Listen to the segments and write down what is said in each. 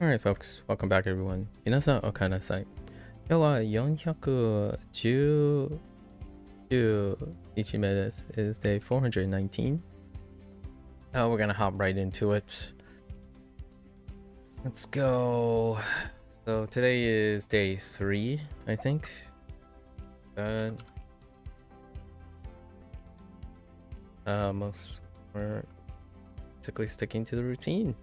Alright folks, welcome back everyone. 皆さんおかえりなさい。今日は411日目です。It is day 419. We're gonna hop right into it. Let's go. So today is day 3, I think. Most we're basically sticking to the routine.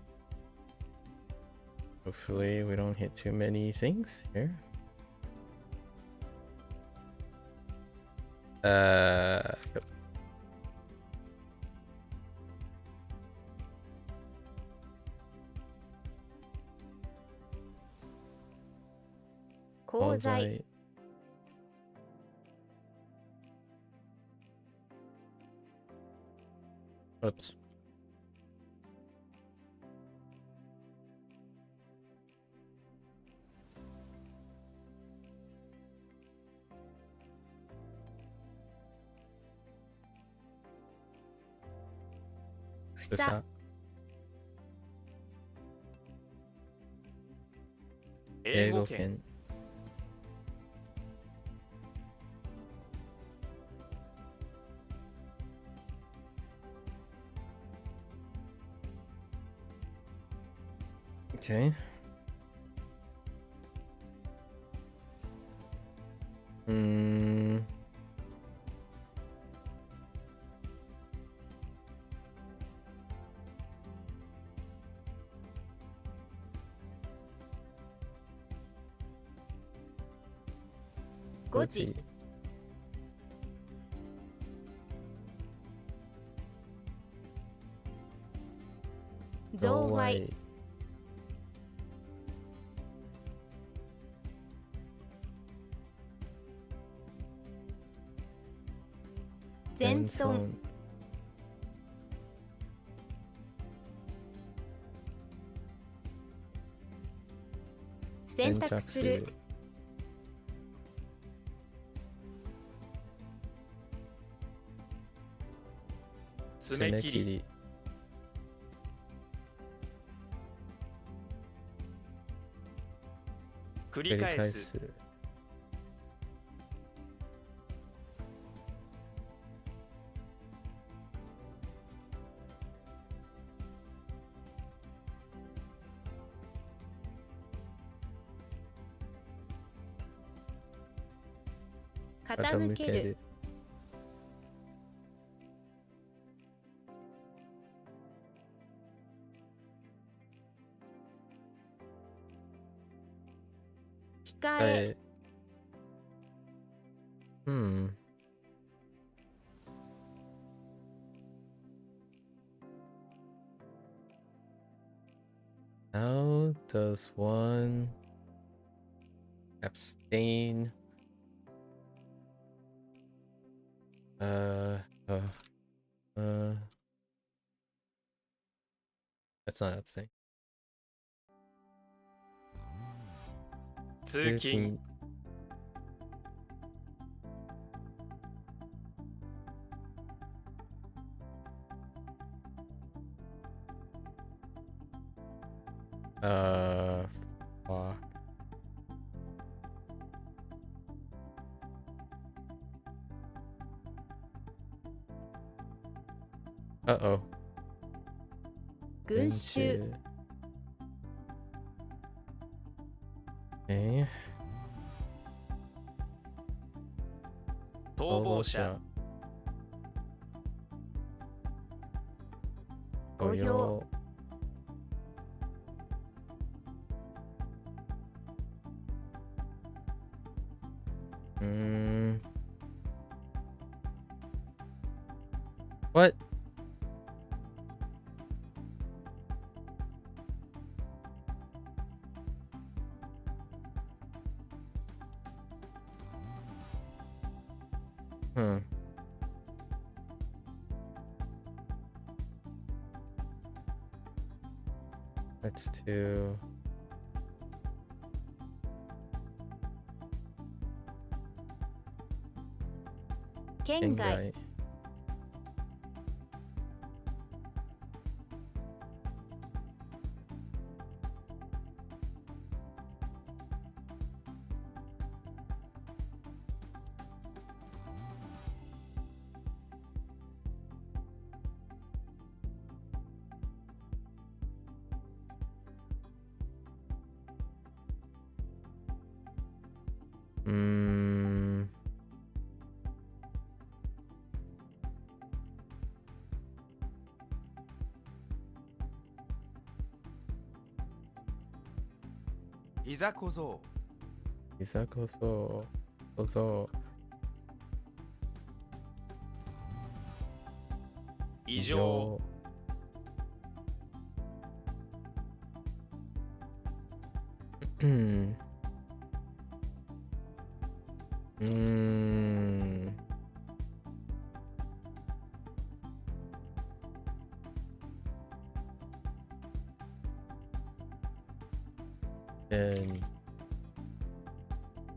Hopefully we don't hit too many things here. Yep. Kozai. Oops. Fusa. 英語圏 Okay. Gotoku. Zowai. Zenson. 選択する 爪切り 繰り返す 傾ける 控え How does one abstain? That's not abstain. 通勤 fuck. Uh-oh. 群衆 Okay. 逃亡者 御用 What? Let's do... Kengai. Mm, いざこぞ。いざこそ、こそ、異常。うん。うーん。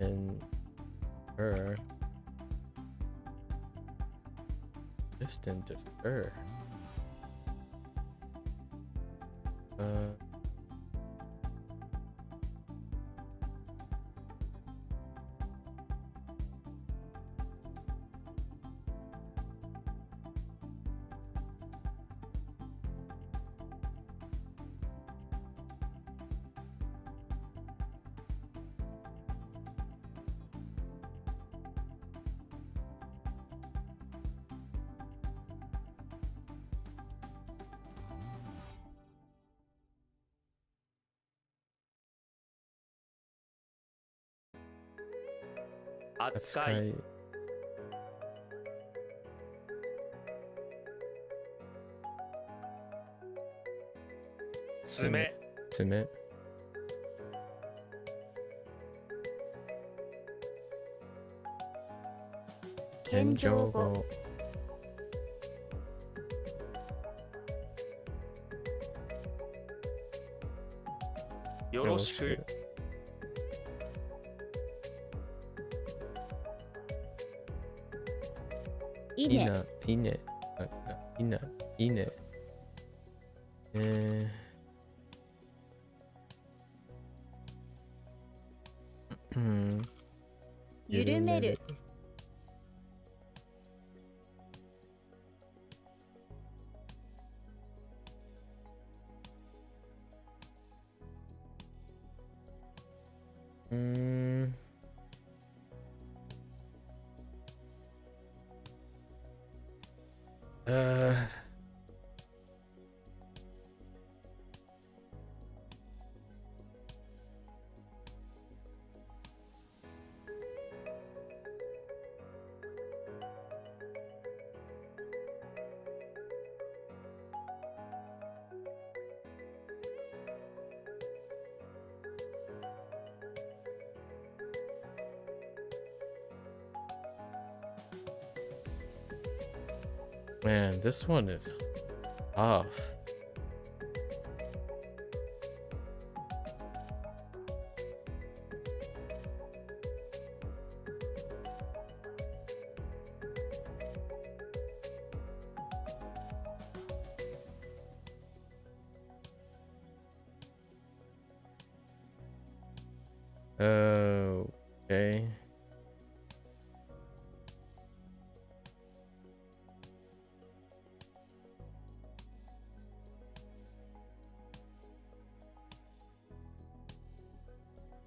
And her shift and defer. Atsukai. 扱い。爪。爪。謙譲語。よろしく。いいね。いいね。いいね。いいね。うん。緩める。Man, this one is tough. Okay.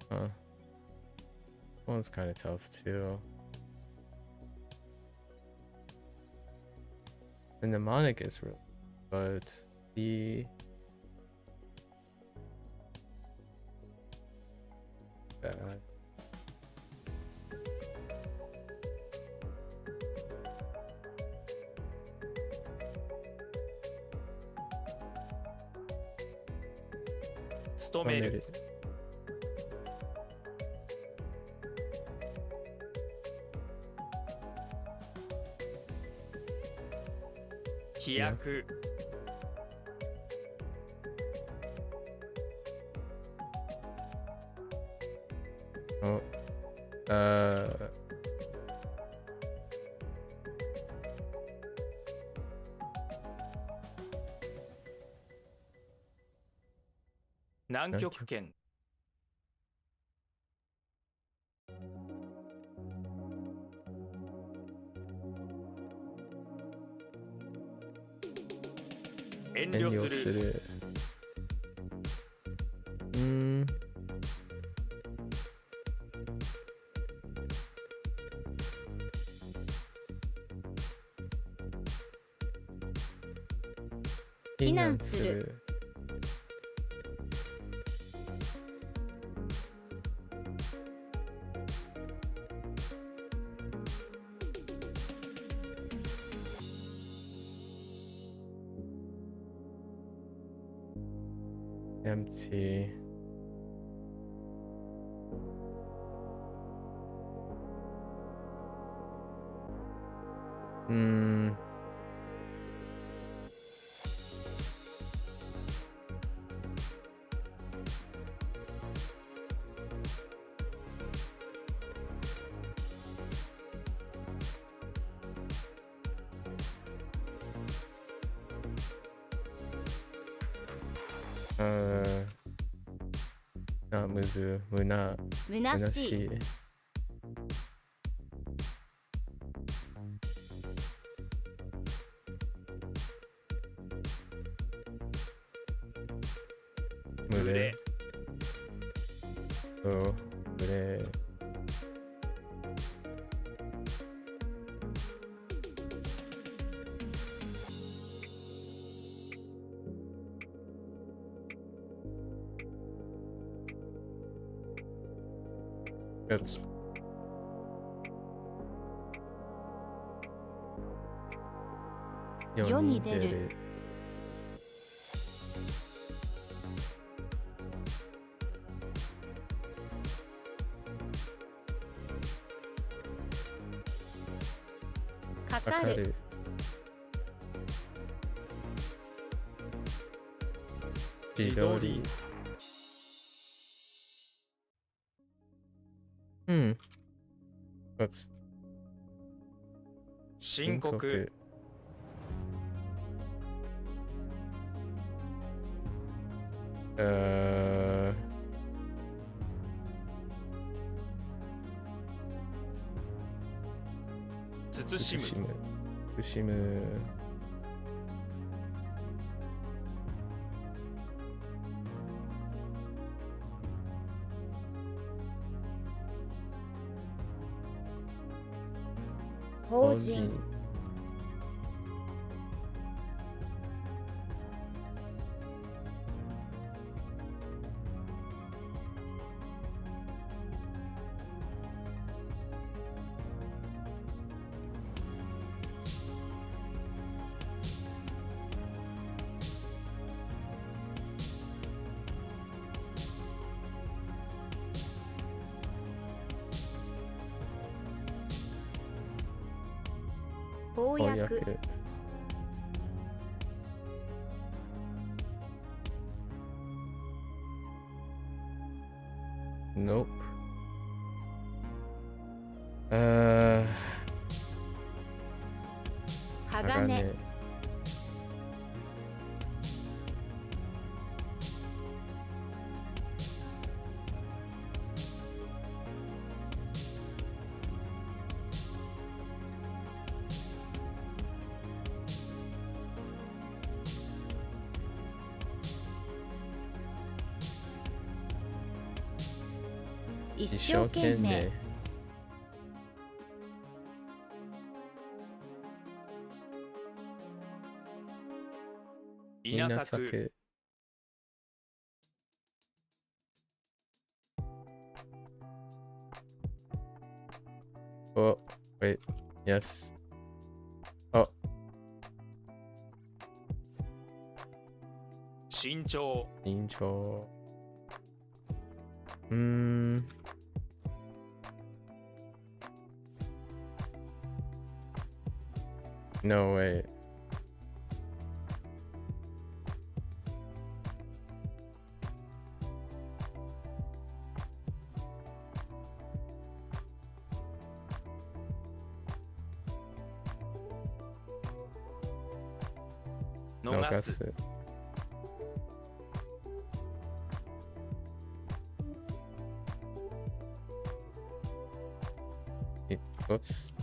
Huh. One's kind of tough too. The mnemonic is real, but the uh, 務める。飛躍。Oh,南極圏。遠慮する。避難する。empty. Hmm.むず、むなしい。むれ。むれ。世に出る。かかる。自撮り。うん。申告。慎む。慎む。法人。翻訳。Nope. 鋼。一生懸命。稲作。Oh, wait. Yes. Oh. 慎重。慎重。No way.逃す。Oops.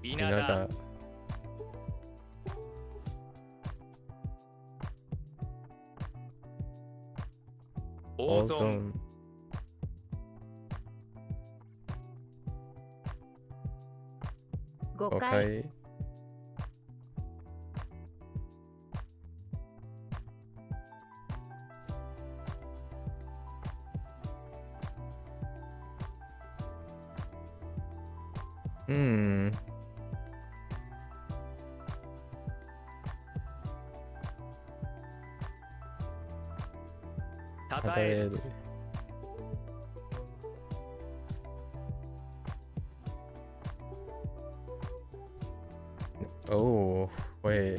稲田。大損。誤解。うんたたたえるえるおお喂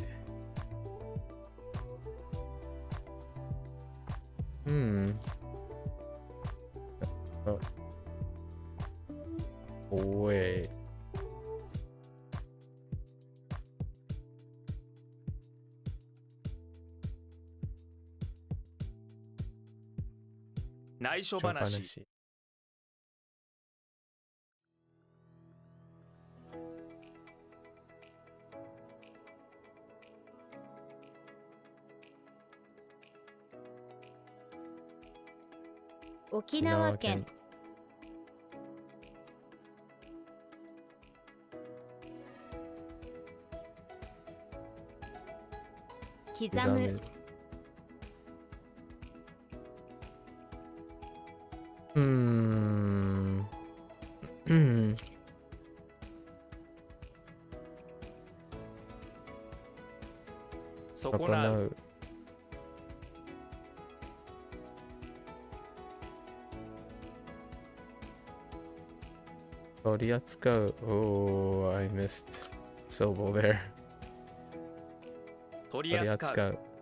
うんあおえ内緒ちょ話話沖縄県刻む刻むうん損なうう取り扱う Oh, I missed syllable there 取り取り扱う扱う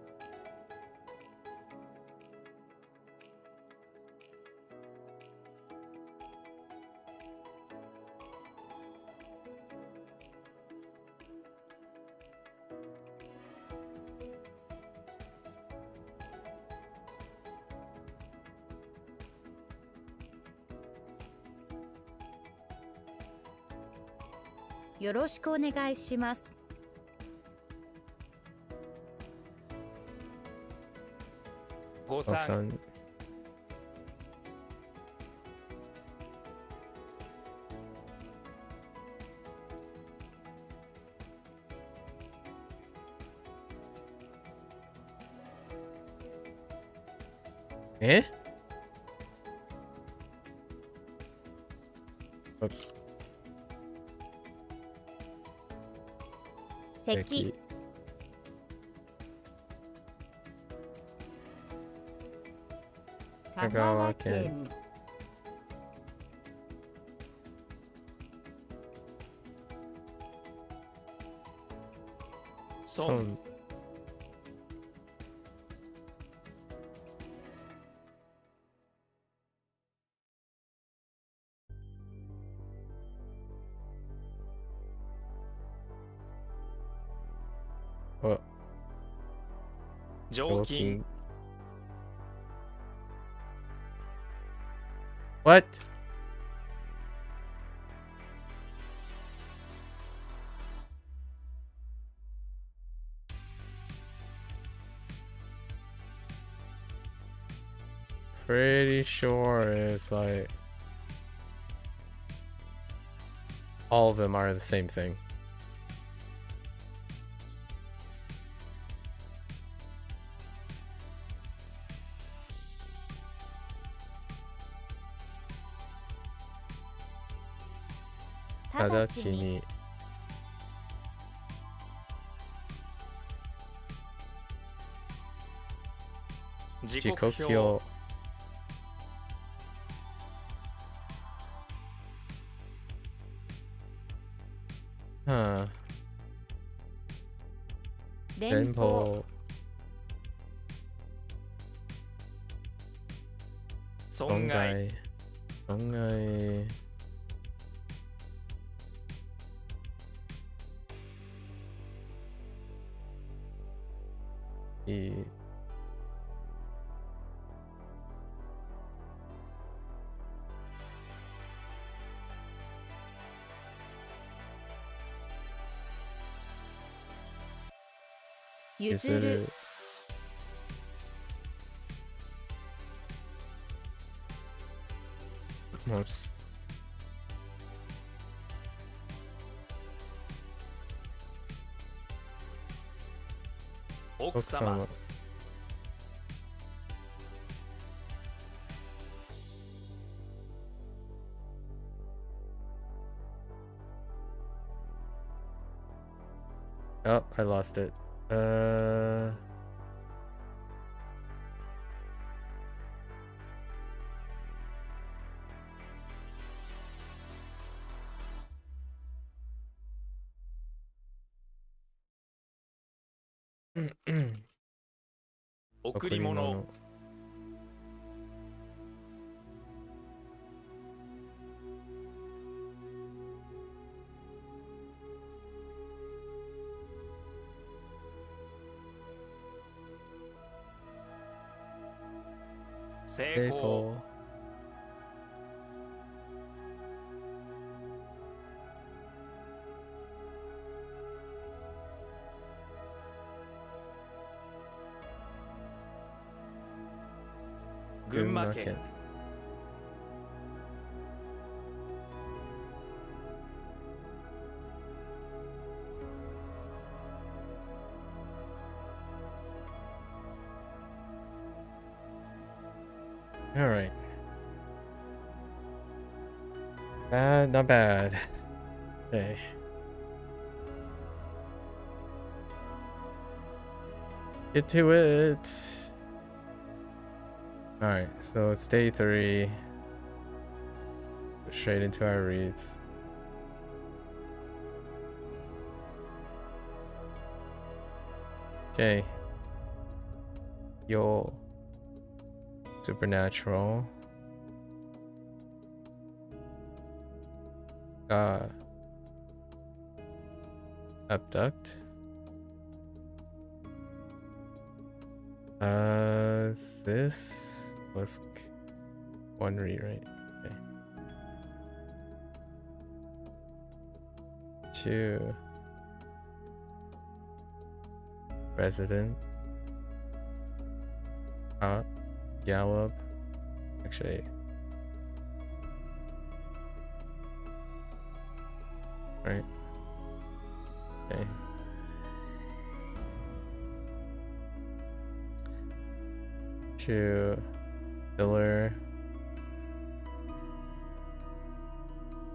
よろしくお願いします誤算誤算え Oops 咳香川県損損あ常勤料金 What? Pretty sure it's like all of them are the same thing.直直ちにちに時時刻表刻表はあ連邦連邦損損害害損害いい譲る譲るもし奥奥様様 Oh, I lost it. Mm. 贈り物。成功。群馬県。All right. Not bad. Okay. Get to it. All right, so it's day 3. Straight into our reads. Okay. Yo. Supernatural. Abduct. This was one read, right? Okay. 2. Resident. Gallop. Actually. Right. Okay. To pillar.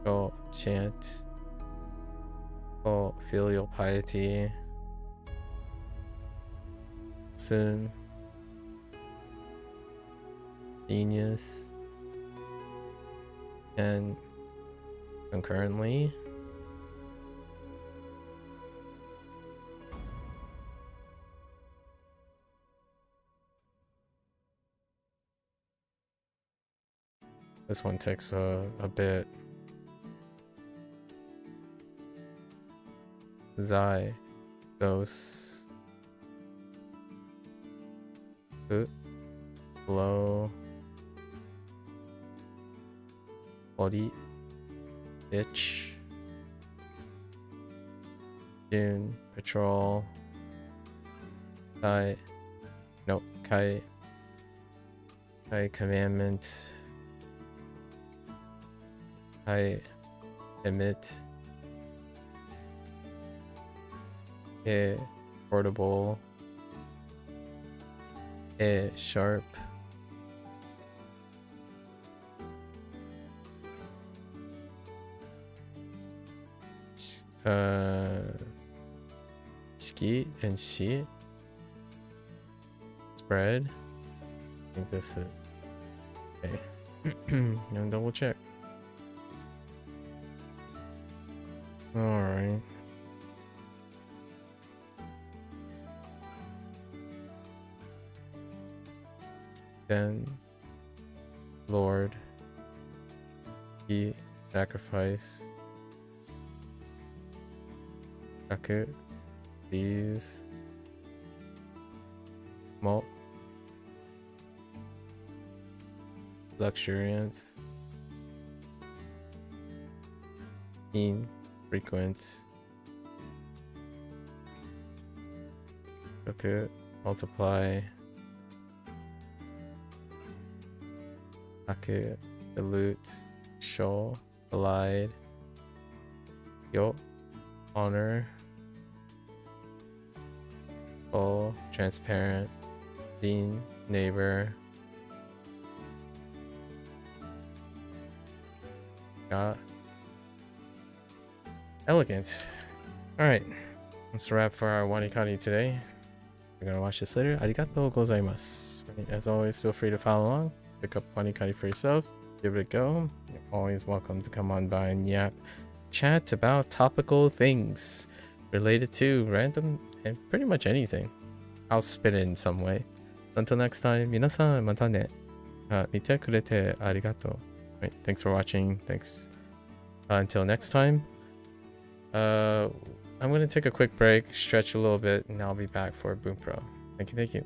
Go chant. Go filial piety. Soon. Genius. And concurrently. This one takes a bit. Zai. Ghosts. Blow. Body. Itch. Dune. Patrol. Kai. Nope. Kai. Kai Commandment. I emit a portable a sharp ski and sheet spread. I think this is okay. Gonna double check. All right. Then, Lord, he sacrifice. Saku, these. Malt. Luxuriance. Keen. Frequent. Okay, multiply. Okay, dilute. Show. Collide. Yo. Honor. Full. Transparent. Bean. Neighbor. Got. Elegant. All right. That's a wrap for our WaniKani today. We're gonna watch this later. Arigatou gozaimasu. As always, feel free to follow along. Pick up WaniKani for yourself. Give it a go. You're always welcome to come on by and chat about topical things related to random and pretty much anything. I'll spit it in some way. Until next time, 皆さんまたね。見てくれてありがとう. Right, thanks for watching. Thanks. Until next time. I'm gonna take a quick break, stretch a little bit, and I'll be back for Bunpro. Thank you, thank you.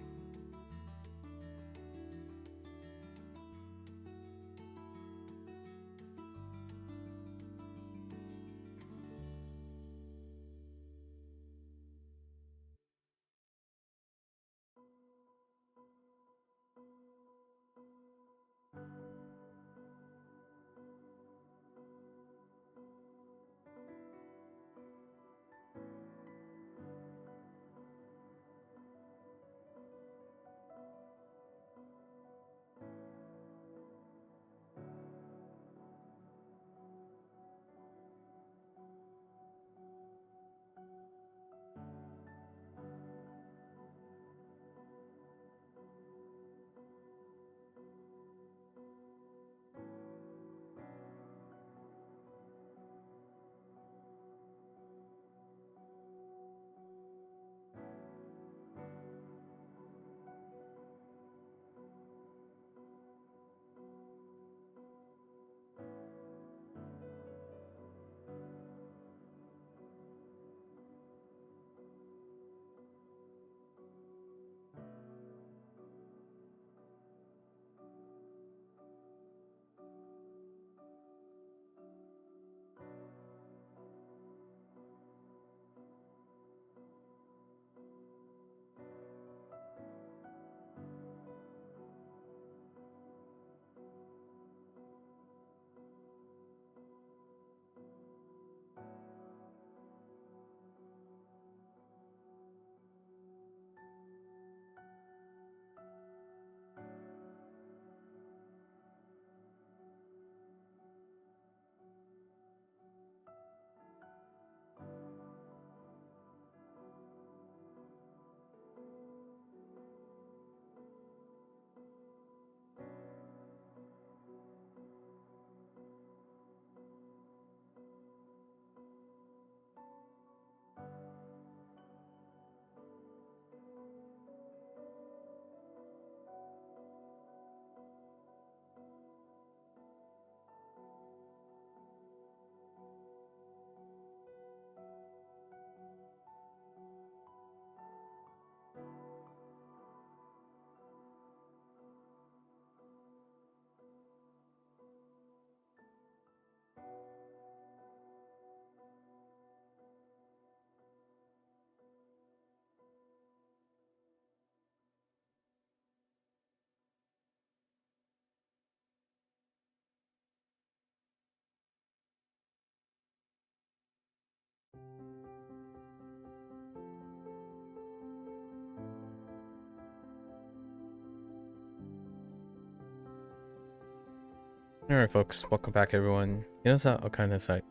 Alright folks, welcome back everyone. 皆さんお帰りなさい。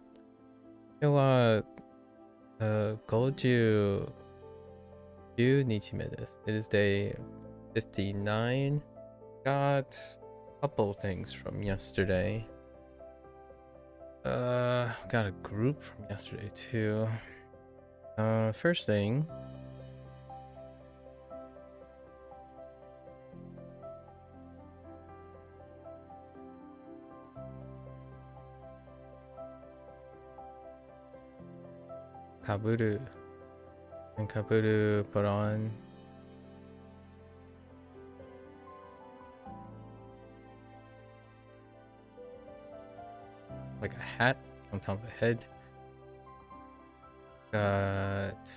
今日は、59日目です。It is day 59. Got a couple things from yesterday. Got a group from yesterday too. First thing. Kaburu and Kaburu put on like a hat on top of the head. Got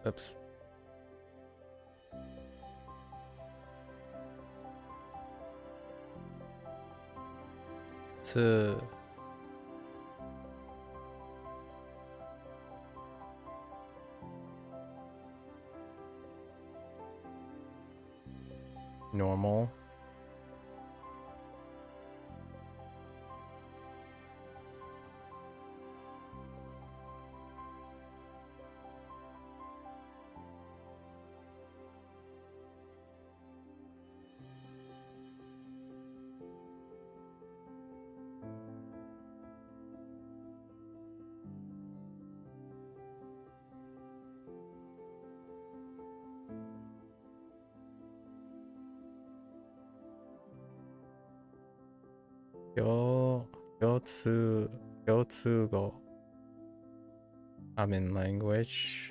oops. It's normal. Yotsugo. Common language.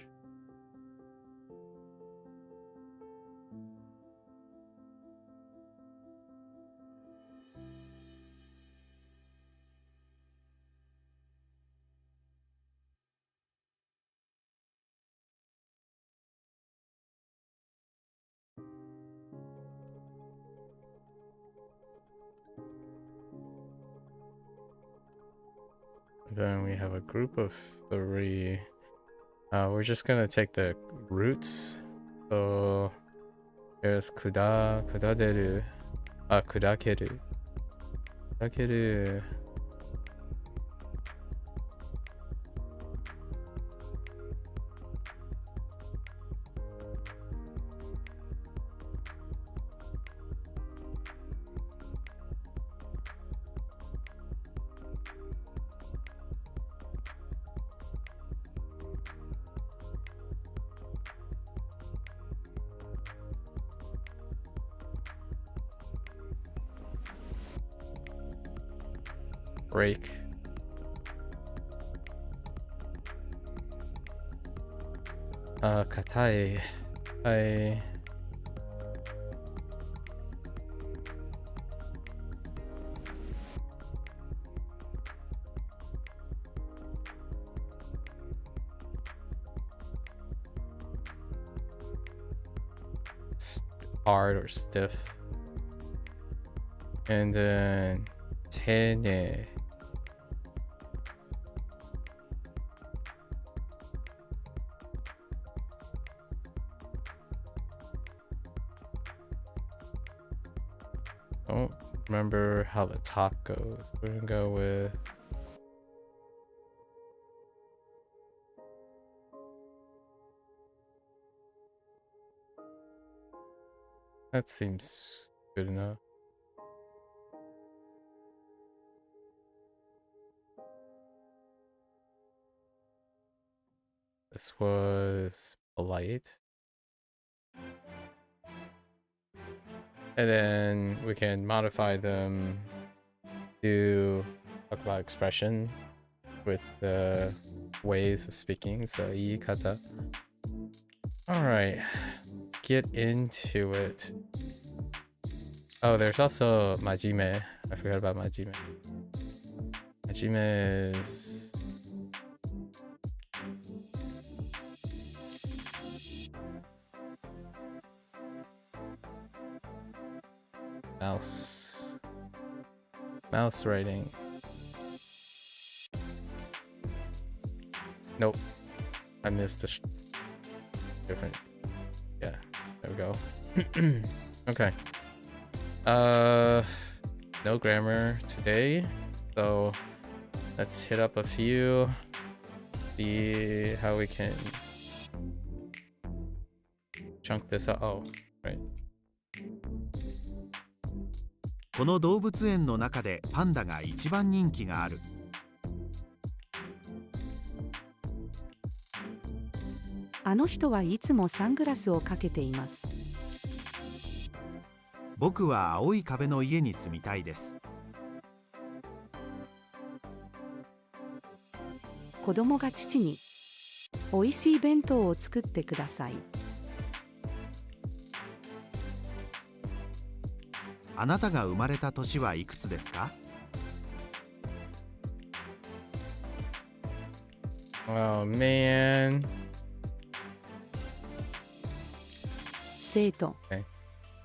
Then we have a group of 3. We're just gonna take the roots. So there's kudaderu. Kudakeru. Kudakeru. Break. Katai. Hard or stiff. And then tene. Don't remember how the top goes. We're gonna go with that seems good enough. This was polite. And then we can modify them to talk about expression with the ways of speaking. So, iikata. Alright, get into it. Oh, there's also majime. I forgot about majime. Majime is mouse writing. Nope, I missed a different. Yeah, there we go. Okay. No grammar today, so let's hit up a few. See how we can chunk this up. Oh, right. この動物園の中でパンダが一番人気がある。あの人はいつもサングラスをかけています。僕は青い壁の家に住みたいです。子供が父においしい弁当を作ってください。あなたが生まれた年はいくつですか？ Oh man. 生徒、Okay.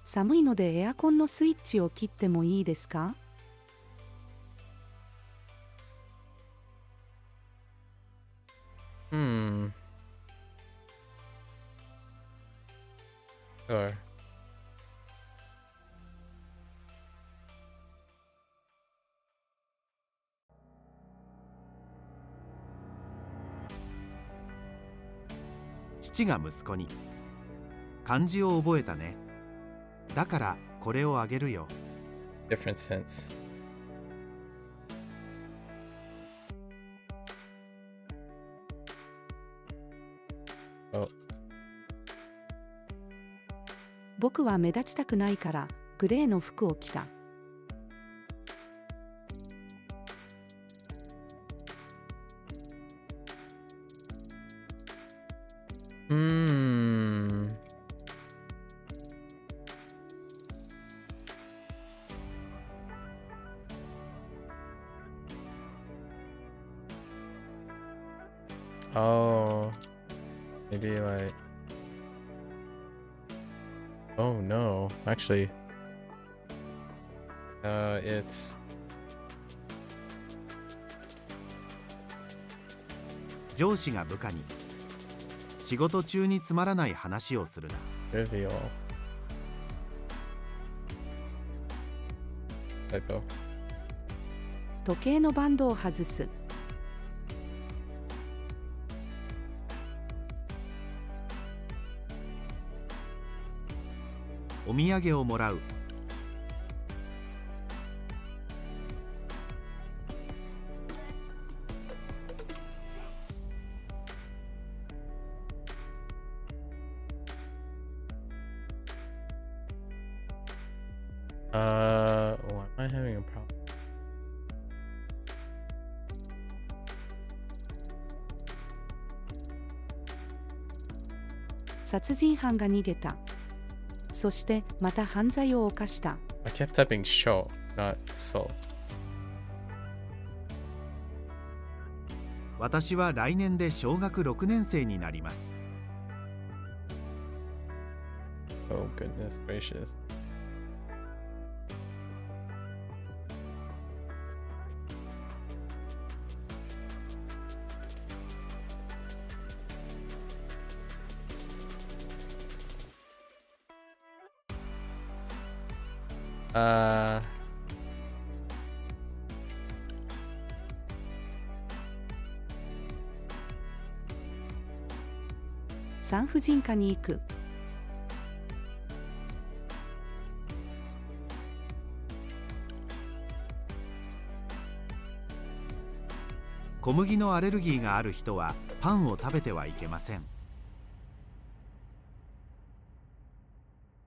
寒いのでエアコンのスイッチを切ってもいいですか？Sure. 父が息子に、漢字を覚えたね。だからこれをあげるよ。Different sense. Oh, 僕は目立ちたくないからグレーの服を着た。hmm. Oh, maybe like. Oh no, actually, it's 上司が部下に、仕事中につまらない話をするな。 trivial. Typo. 時計のバンドを外す。お土産をもらう。Why am I having a problem? 殺人犯が逃げた。そしてまた犯罪を犯した。I kept typing show, not so. 私は来年で小学6年生になります。Oh goodness gracious. Uh, 産婦人科に行く。小麦のアレルギーがある人はパンを食べてはいけません。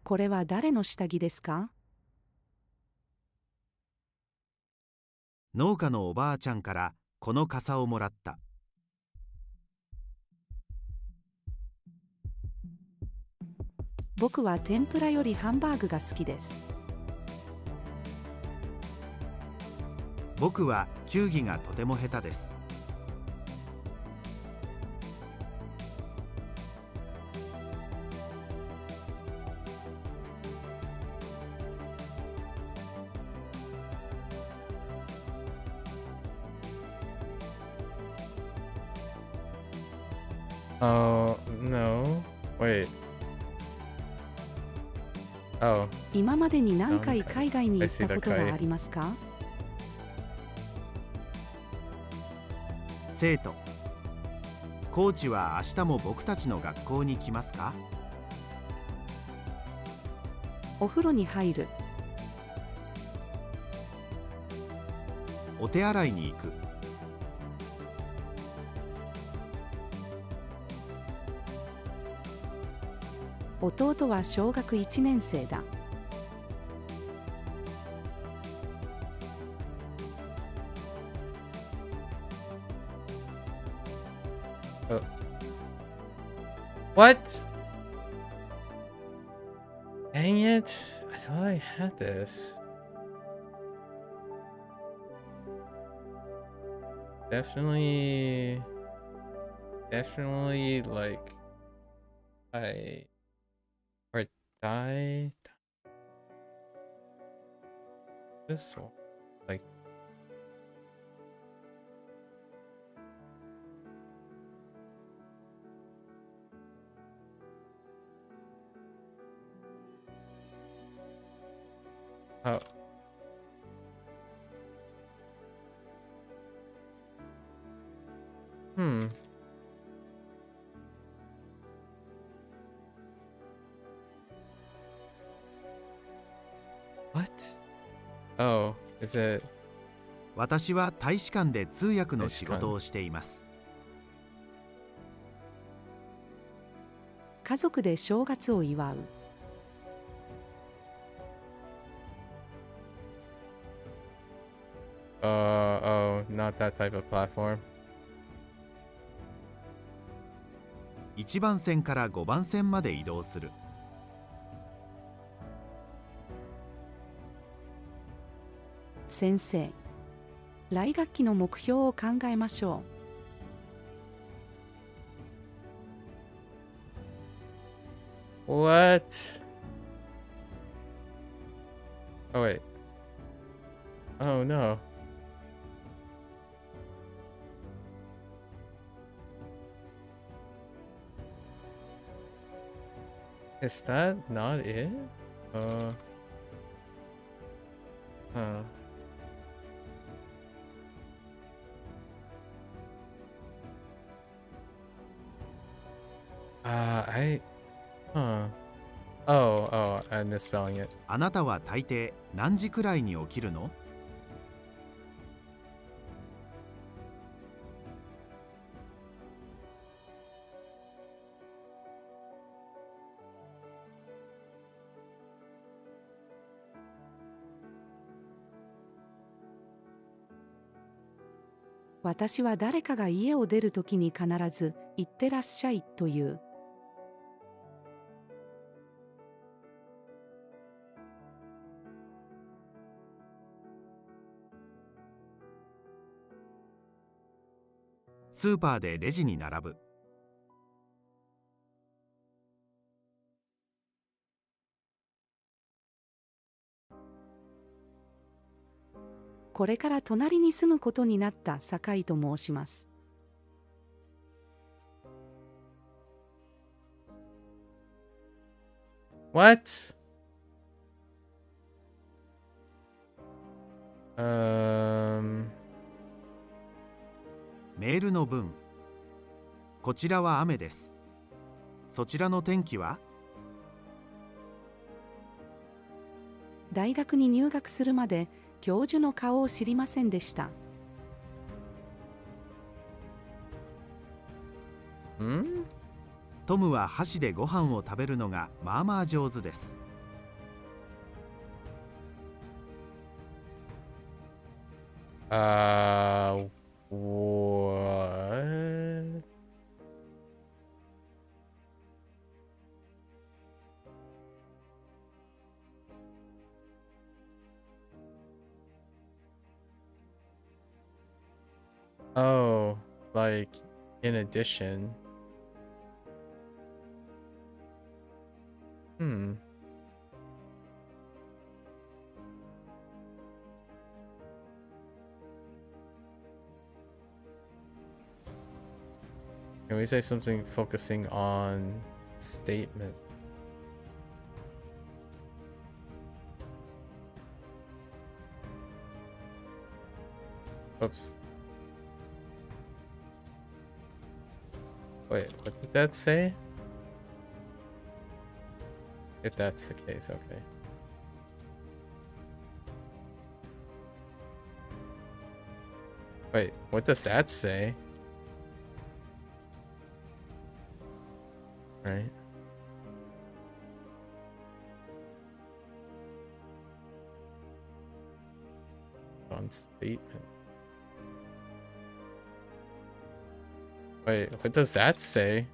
これは誰の下着ですか？農家のおばあちゃんからこの傘をもらった。僕は天ぷらよりハンバーグが好きです。僕は球技がとても下手です。oh no. Wait. Oh, 今までに何回海外に行ったことがありますか？生徒、コーチは明日も僕たちの学校に来ますか？お風呂に入る。お手洗いに行く。弟は小学1年生だ。what? Dang it! I thought I had this. Definitely, like I or die. This one, like. Oh. What? Oh, is it? 私は大使館で通訳の仕事をしています。家族で正月を祝う。Oh, not that type of platform. 1番線から5番線まで移動する。先生、来学期の目標を考えましょう。What? Oh wait. Oh no. Is that not it? Huh. Huh. Oh, I'm misspelling it. あなたは大抵何時くらいに起きるの？私は誰かが家を出るときに必ず行ってらっしゃいという。スーパーでレジに並ぶ。これから隣に住むことになった酒井と申します。What? メールの文。こちらは雨です。そちらの天気は？大学に入学するまで教授の顔を知りませんでした。トムは箸でご飯を食べるのがまあまあ上手です。What? Oh, like in addition. Can we say something focusing on statement? Oops. Wait, what did that say? If that's the case, okay. Wait, what does that say? Right. On statement. Wait, what does that say?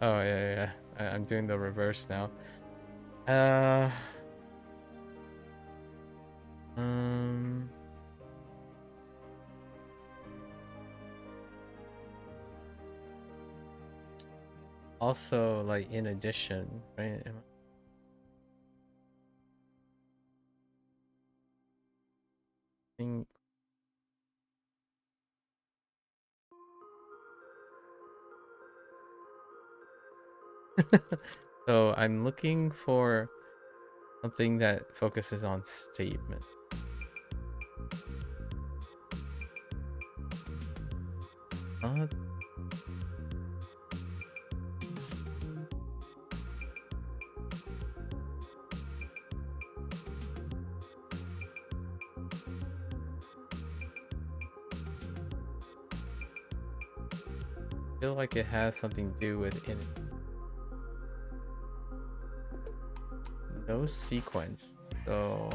Oh, yeah. I'm doing the reverse now. Also, like, in addition, right? So I'm looking for something that focuses on statement. feel like it has something to do with it. No sequence, so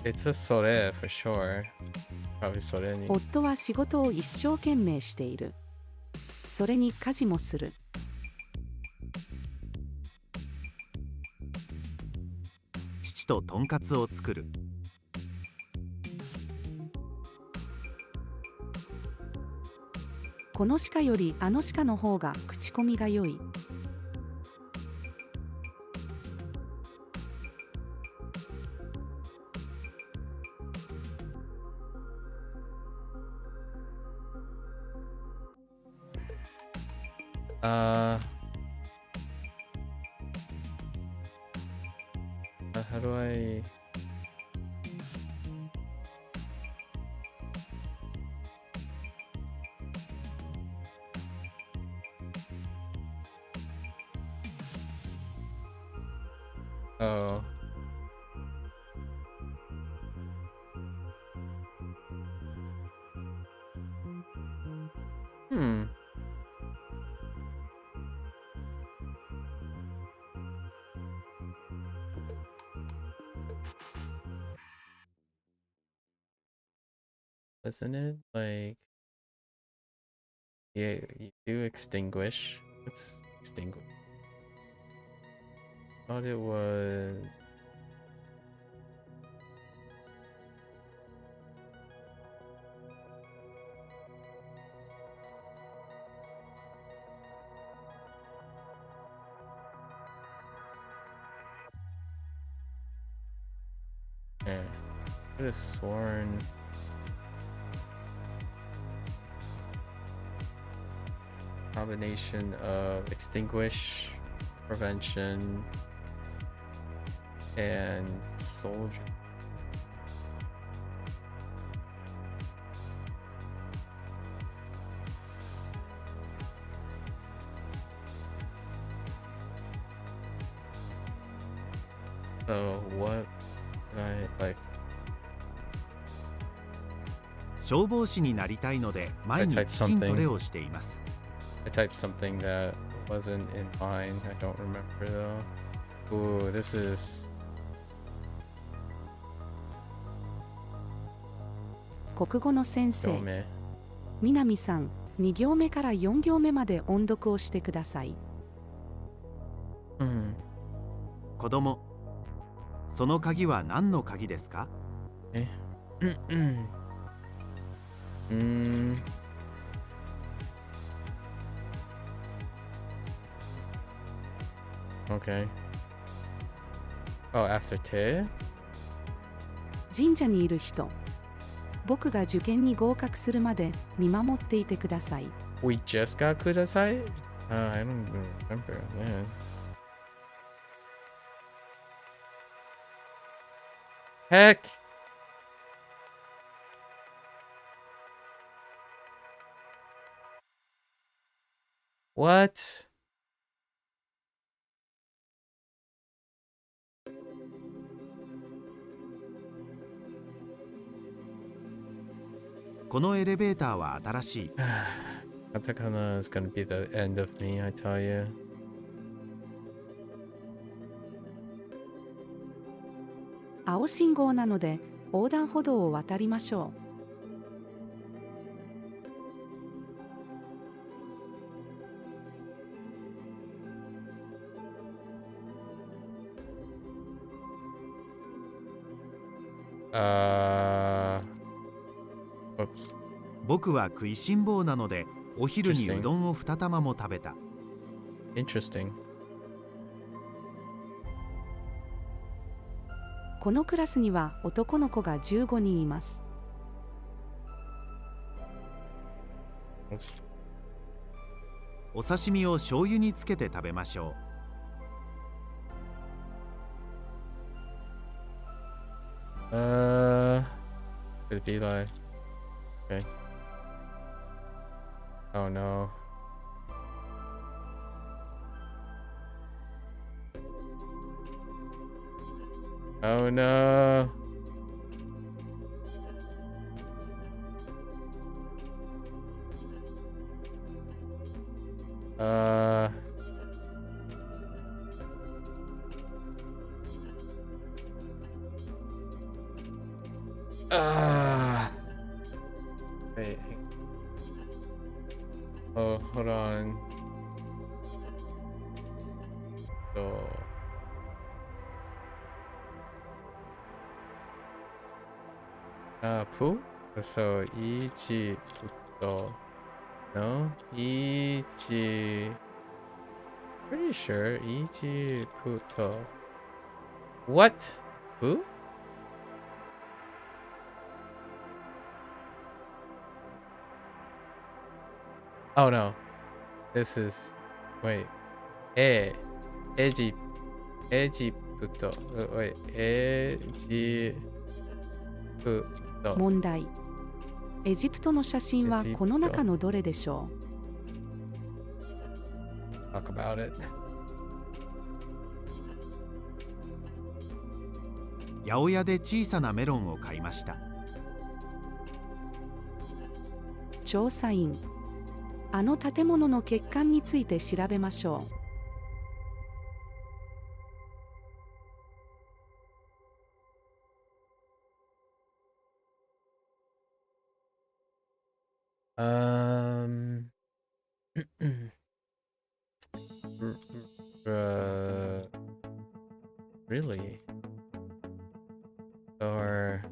it's a sore for sure. Probably soreに。夫は仕事を一生懸命している。それに家事もする。父ととんかつを作る。この鹿よりあの鹿の方が口コミが良い。How do I? Oh. Isn't it like, yeah, you do extinguish. Let's extinguish. Thought it was. Yeah, I could have sworn. Combination of extinguish, prevention, and soldier. So what can I like? 消防士になりたいので毎日チキントレをしています。I typed something that wasn't in mine. I don't remember though. Ooh, this is. 国語の先生、 Yome. 南さん、2行目から4行目まで音読をしてください。子供、その鍵は何の鍵ですか？Okay. Oh, after te? 神社にいる人、僕が受験に合格するまで見守っていてください。We just got kudasai? I don't even remember, man. Heck! What? このエレベーターは新しい。Katakana is gonna be the end of me, I tell you. 青信号なので横断歩道を渡りましょう。Oops. 僕は食いしん坊なのでお昼にうどんを2玉も食べた。Interesting. このクラスには男の子が15人います。Oops. お刺身を醤油につけて食べましょう。Could it be like, okay. Oh no. Oh no. Wait. Oh, hold on. So. 부? 그래서 이지부터 no? 이지 pretty sure 이지부터 what? 부? Oh no. This is wait. 에지부터 wait. 에지부터 問題。エジプトの写真はこの中のどれでしょ Talk about it. 八百屋で小さなメロンを買いました。う？調査員。あの建物の欠陥について調べましょう。Really? Or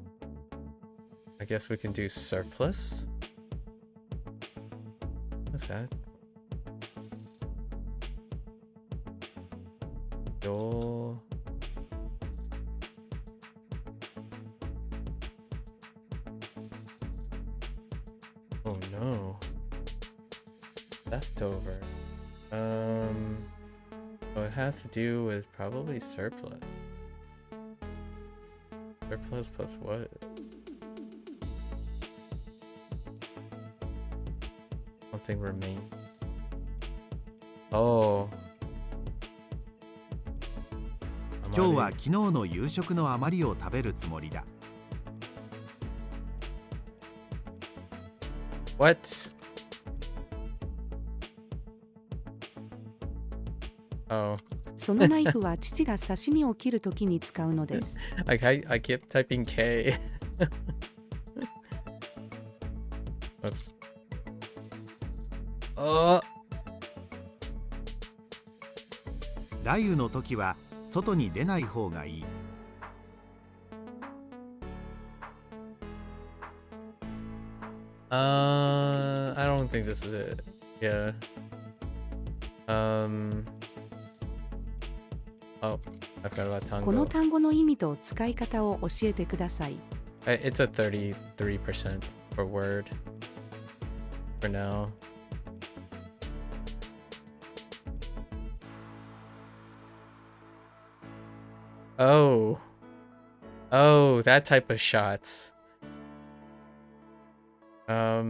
I guess we can do surplus? What's that? Yo. Oh no. Leftover. So it has to do with probably surplus. Surplus plus what? Something remains. Oh. 今日は昨日の夕食の余りを食べるつもりだ。What? Oh. そのナイフは父が刺身を切るときに使うのです。I kept typing K. Oops. Oh. 雷雨の時は外に出ない方がいい。I don't think this is it. Yeah. Oh, I forgot about この tango. 単語の意味と使い方を教えてください。It's a 33% for word for now. Oh. Oh, that type of shots. I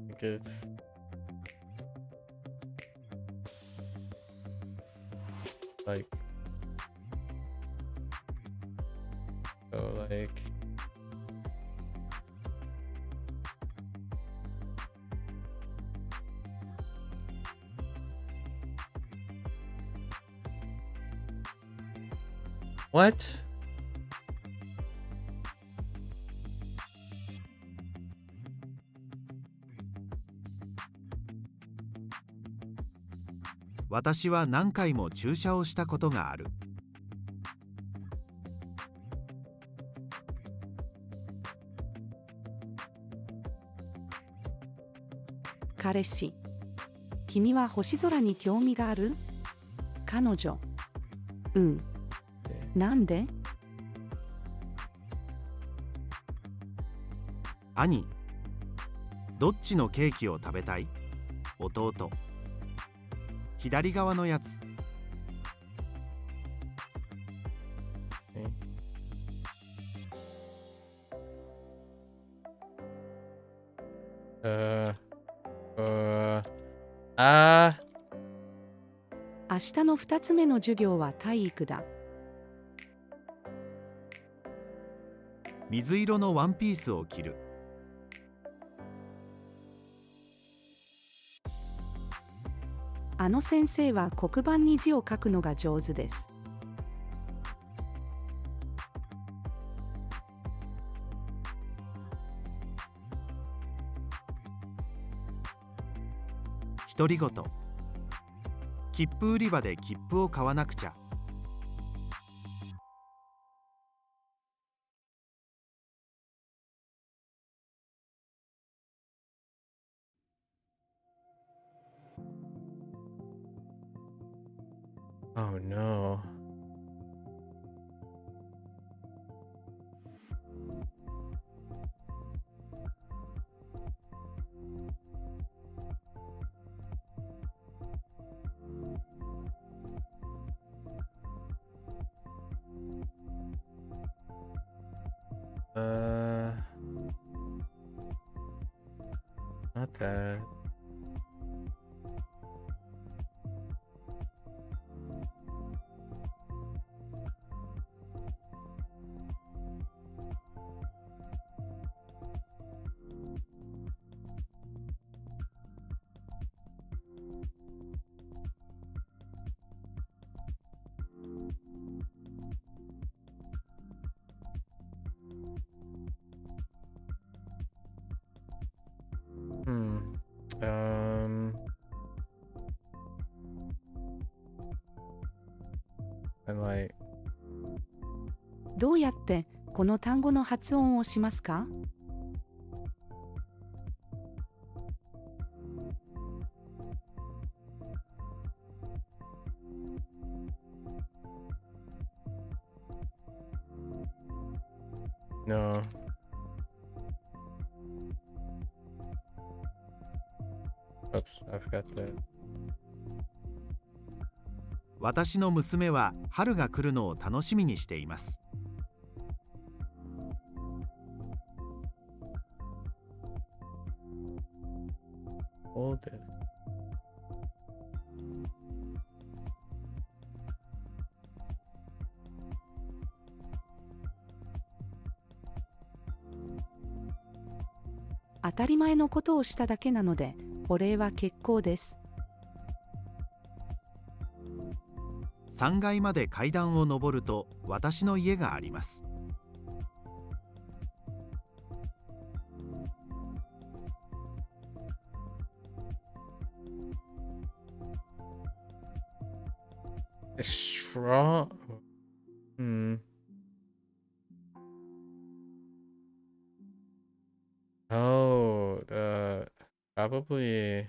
think it's like so like what? 私は何回も注射をしたことがある。彼氏。君は星空に興味がある？彼女。うん。なんで？兄。どっちのケーキを食べたい？弟。左側のやつ。明日の2つ目の授業は体育だ。水色のワンピースを着る。あの先生は黒板に字を書くのが上手です。独り言。切符売り場で切符を買わなくちゃ。Oh no. Not that. I'm like, どうやってこの単語の発音をしますか？no. Oops, I forgot that. 私の娘は春が来るのを楽しみにしています。All this. 当たり前のことをしただけなので、お礼は結構です。3階まで階段を上ると私の家があります。Strong. Oh, probably.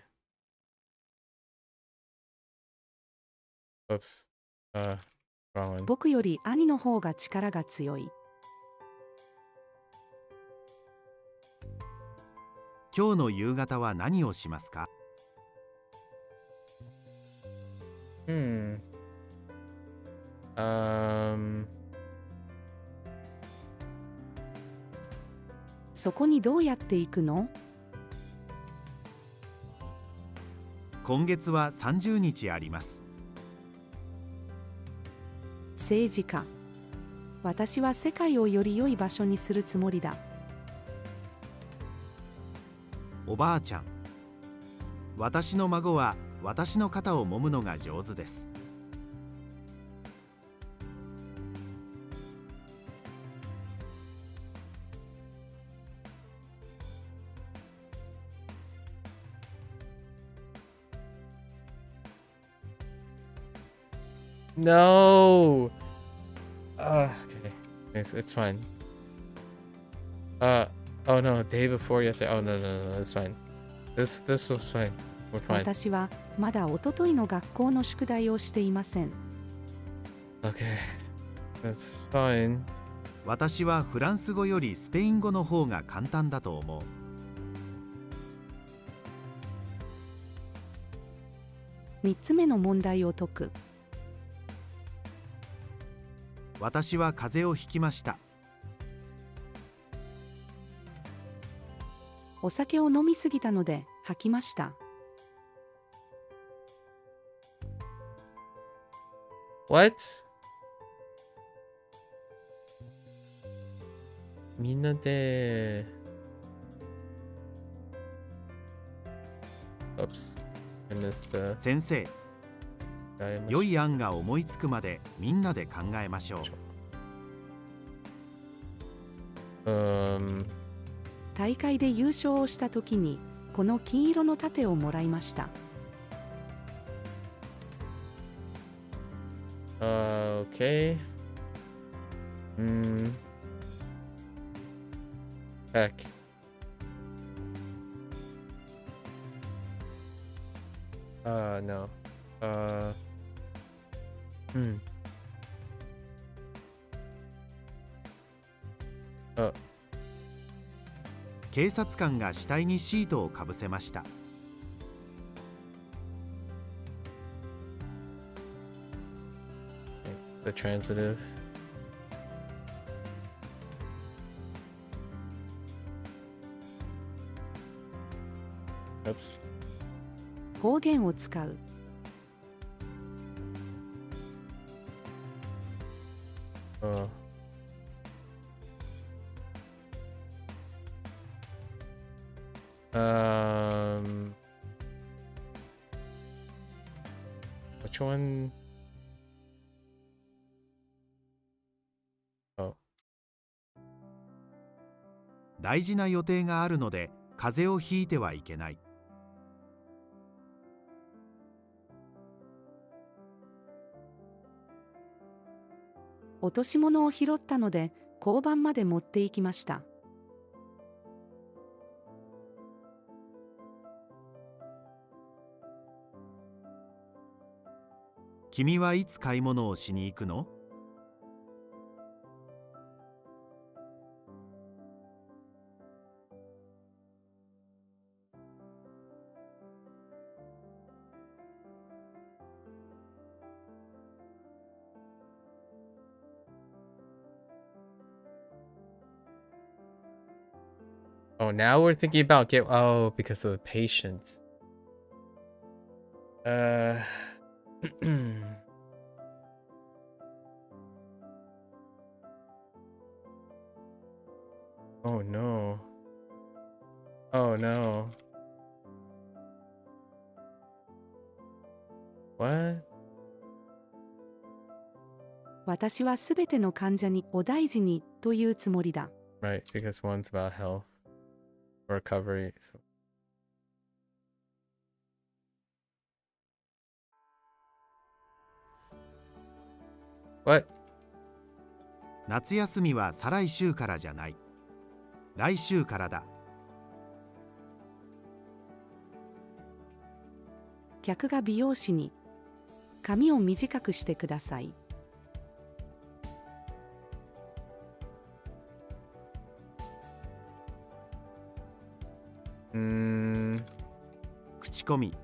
Oops. Wrong one. 僕より兄の方が力が強い。今日の夕方は何をしますか？そこにどうやって行くの？今月は30日あります。政治家。私は世界をより良い場所にするつもりだ。おばあちゃん。私の孫は私の肩を揉むのが上手です。No. Okay. It's fine. Oh no, day before yesterday. Oh no, it's fine. This was fine. We're fine. 私はまだ一昨日の学校の宿題をしていません。Okay. That's fine. 私はフランス語よりスペイン語の方が簡単だと思う。3つ目の問題を解く。私は風邪をひきました。お酒を飲みすぎたので吐きました。What? みんなで Oops. I missed the 先生、良い案が思いつくまでみんなで考えましょう。大会で優勝をした時にこの金色の盾をもらいました。Okay. Heck. No. Oh. 警察官が死体にシートをかぶせました。The transitive. Oops. 方言を使う。Oh. Which one? Oh. 大事な予定があるので風邪をひいてはいけない。落とし物を拾ったので交番まで持って行きました。君はいつ買い物をしに行くの？Oh, now we're thinking about because of the patience. Oh no. Oh no. What? 私はすべての患者にお大事にというつもりだ。Right, because one's about health, recovery. So. What? 夏休みは再来週からじゃない。来週からだ。客が美容師に髪を短くしてください。口コミ。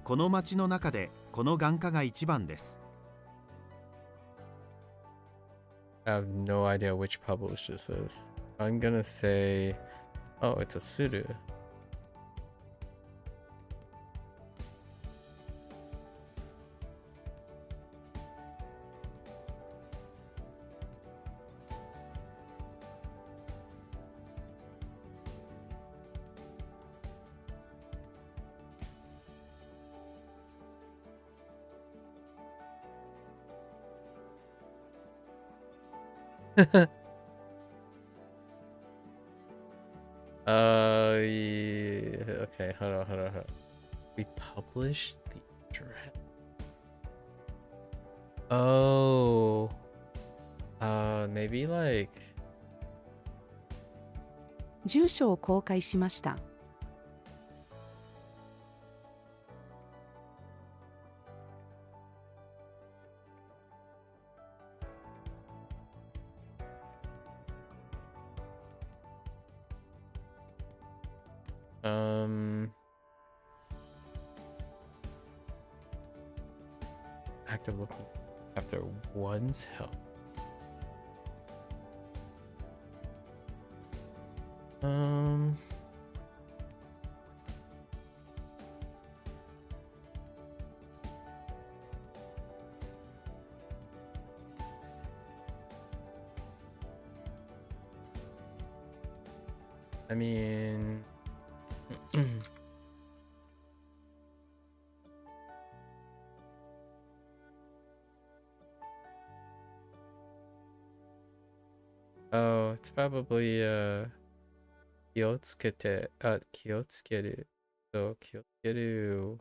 この町の中でこの眼科が一番です。I have no idea which publish this is. I'm gonna say, oh, it's a suru. Yeah. Okay, hold on. We published the address. Oh. Maybe like. 住所を公開しました。act of looking after one's health. I mean, oh, it's probably 気をつけて、気をつける。そう、気をつける。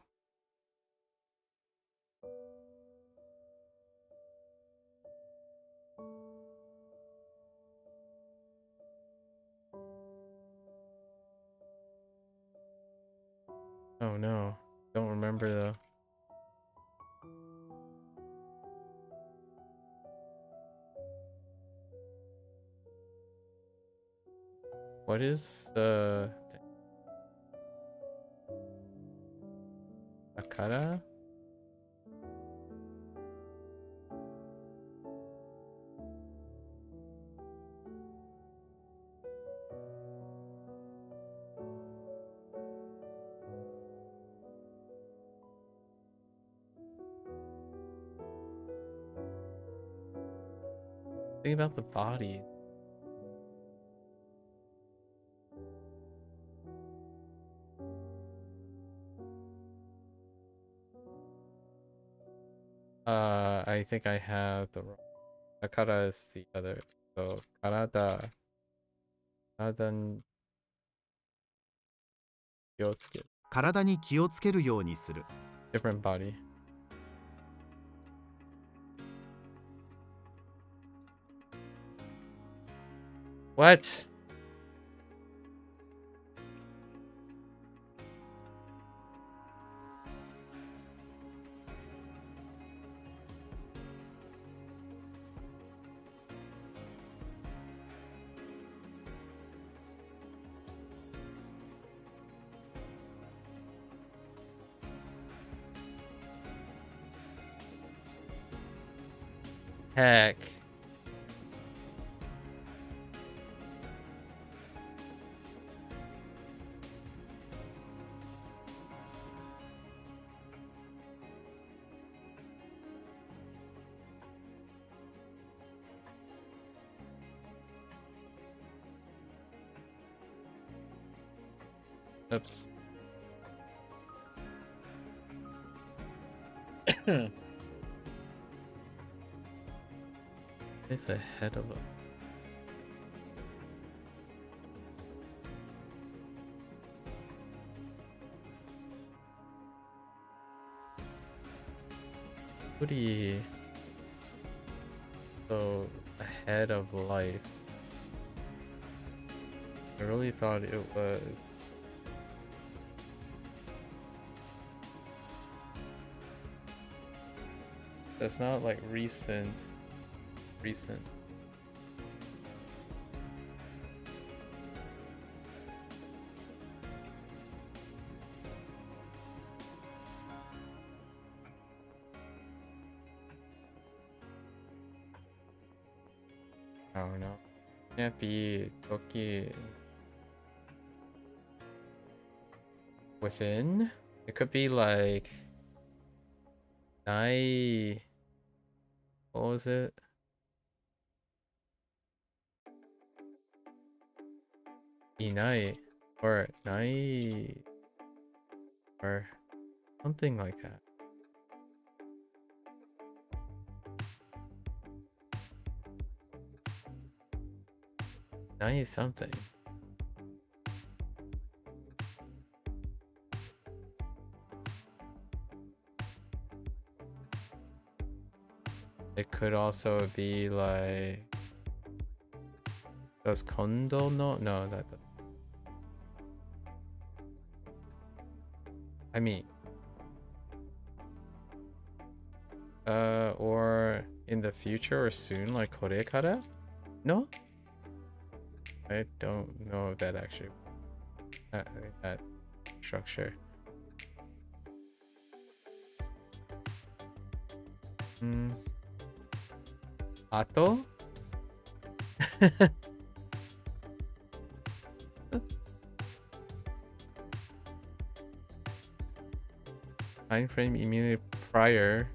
Oh no, don't remember though. What is the Akara? Think about the body. I think I have the wrong. Akara is the other. So karada. Karadan. 気をつける。体に気をつけるようにする。 Different body. What? Heck. Oops. If ahead of him. Pretty so ahead of life. I really thought it was. That's not like recent. I don't know. Can't be Toki within. It could be like Nai. What was it? Inai or Nai or something like that. Nai something. It could also be like, does Kondo no that doesn't. I mean, or in the future or soon, like korekara? No, I don't know that actually. That structure. Ato? Time frame immediately prior,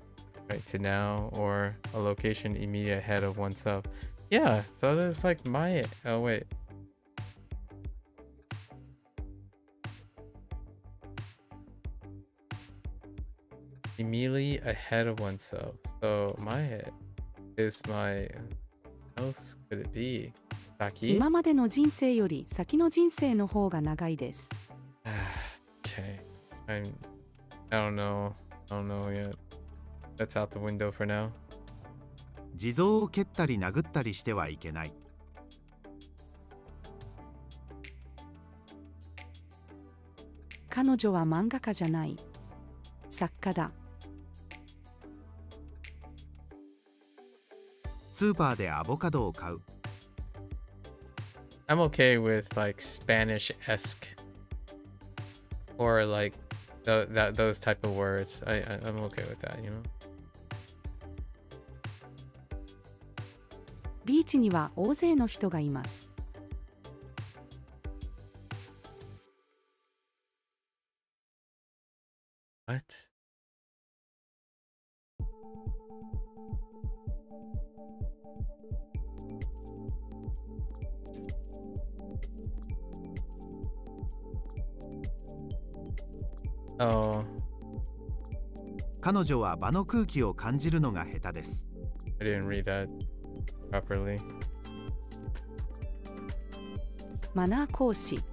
right, to now, or a location immediate ahead of oneself. Yeah, so that's like my. Oh wait. Immediately ahead of oneself. So my is my. What else could it be? Saki? 今までの人生より先の人生の方が長いです。Okay. I don't know. I don't know yet. That's out the window for now. 地蔵を蹴ったり殴ったりしてはいけない。彼女は漫画家じゃない。作家だ。スーパーでアボカドを買う。I'm okay with like Spanish-esque or like those type of words. I'm okay with that, you know. ビーチには大勢の人がいます。What? Oh, 彼女は場の空気を感じるのが下手です。I didn't read that properly. マナー講師。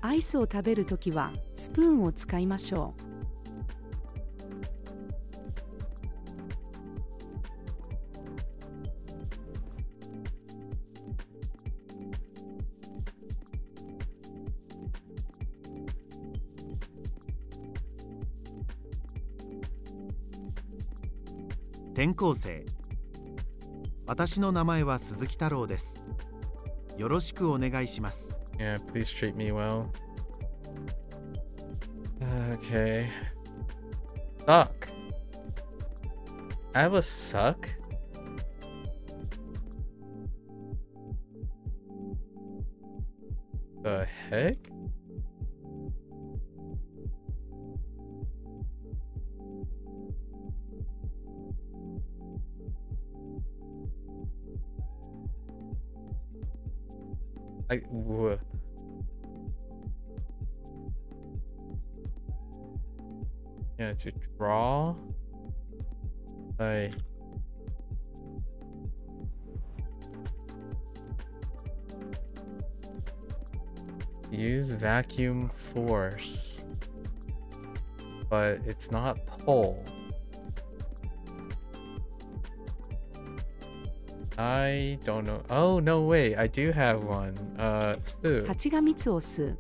アイスを食べるときはスプーンを使いましょう。転校生。私の名前は鈴木太郎です。よろしくお願いします。Yeah, please treat me well. Okay. Suck. I have a suck? The heck? Yeah, to draw. Use vacuum force, but it's not pull. I don't know. Oh, no, wait. I do have one. 蜂が蜜を吸う。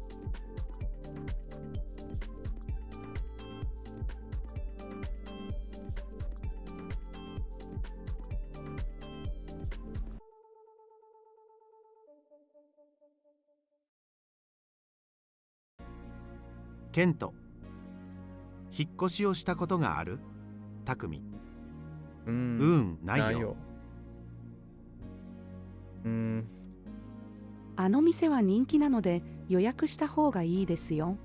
ケント。引っ越しをしたことがある？タクミ。ないよ。あの店は人気なので予約した方がいいですよ。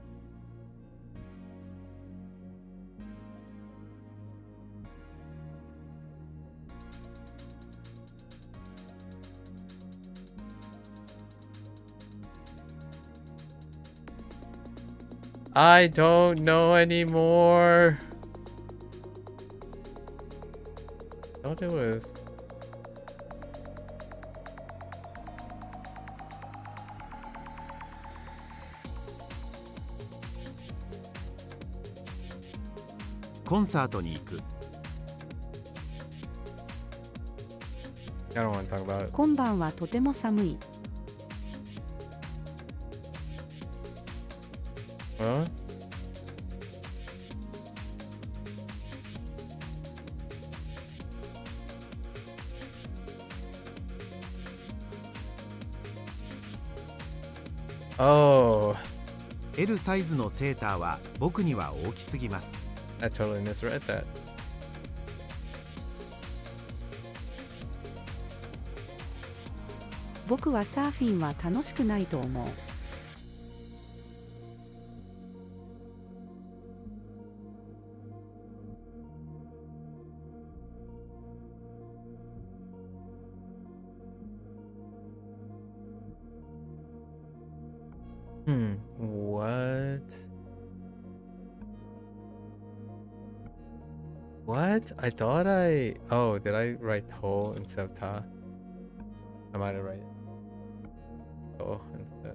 I don't know anymore. I thought it was.「コンサートに行く」。I don't want to talk about it. 今晩はとても寒い。Huh? Oh, L サイズのセーターは僕には大きすぎます。I totally misread that. 僕はサーフィンは楽しくないと思う。What? I thought I... Oh, did I write whole instead of ta? I might have write oh instead.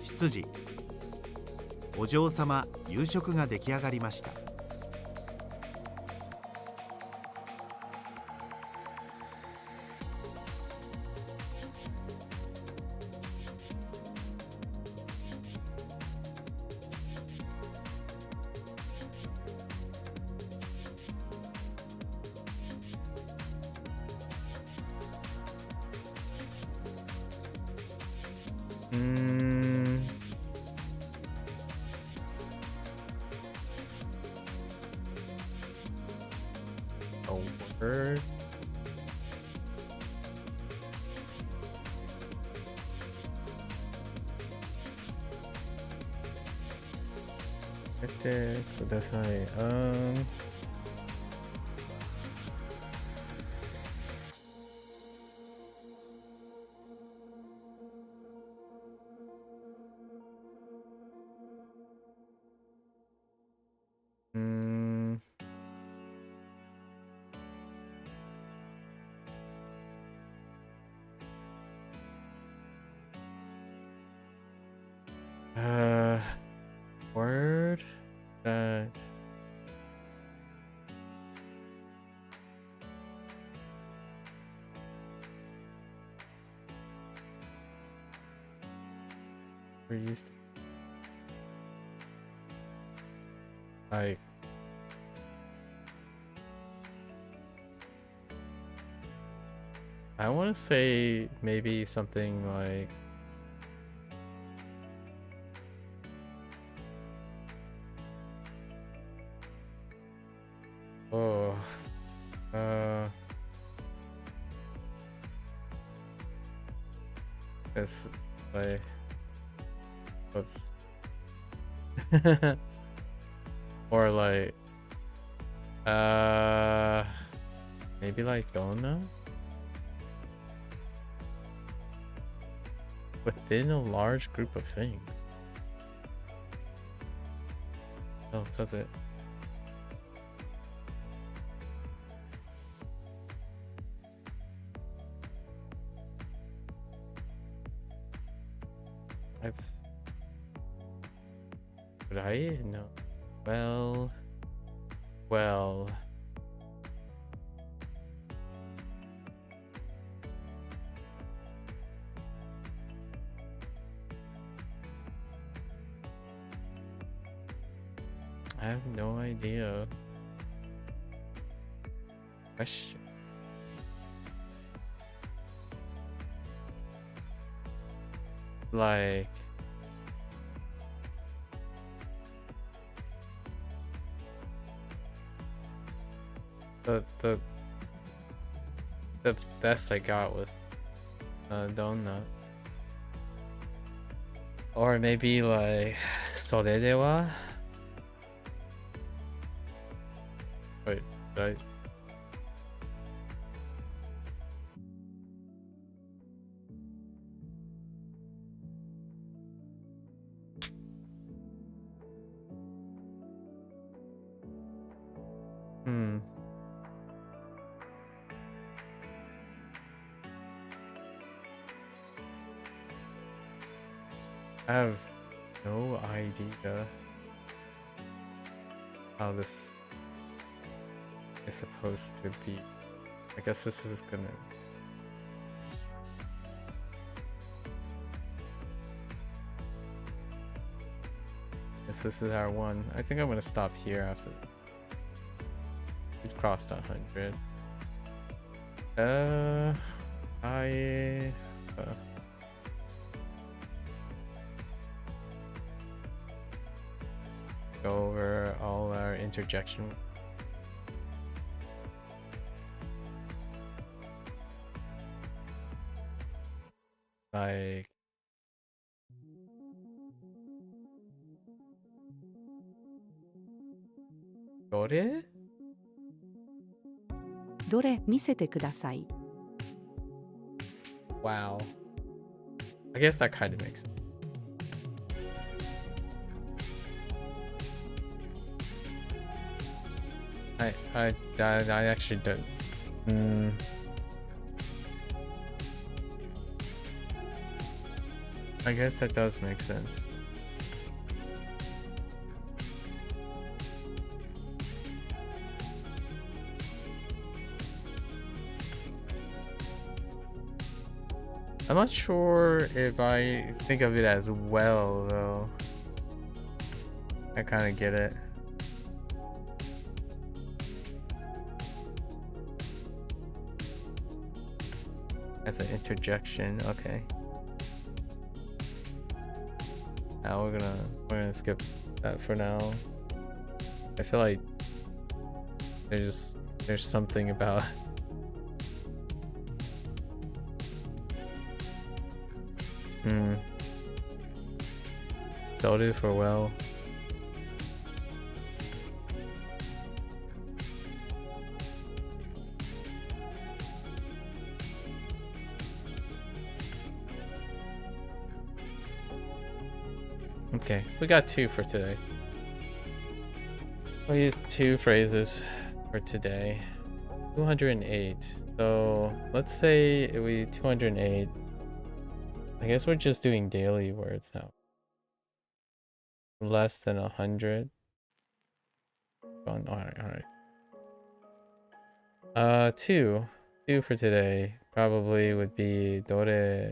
執事。お嬢様、夕食が出来上がりました。A word. Kudasai. Word that we're used to, like I want to say maybe something like oh, it's like, whoops, or like, maybe like Donna within a large group of things. Oh, does it? Would I? No. Well. I have no idea. Question. Like the best I got was donut, or maybe like それでは wait, did I I have no idea how this is supposed to be. I guess this is gonna... This is our one. I think I'm gonna stop here after we've crossed 100. Go over all our interjection. like Dore? どれ見せてください。 Wow. I guess that kind of makes sense. I actually don't. I guess that does make sense. I'm not sure if I think of it as well, though. I kind of get it. As an interjection, okay. Now we're gonna skip that for now. I feel like there's something about They'll do for well. Okay, we got 2 for today. We'll use 2 phrases for today. 208. So let's say we 208. I guess we're just doing daily words now. Less than 100. Alright. 2 for today probably would be dore.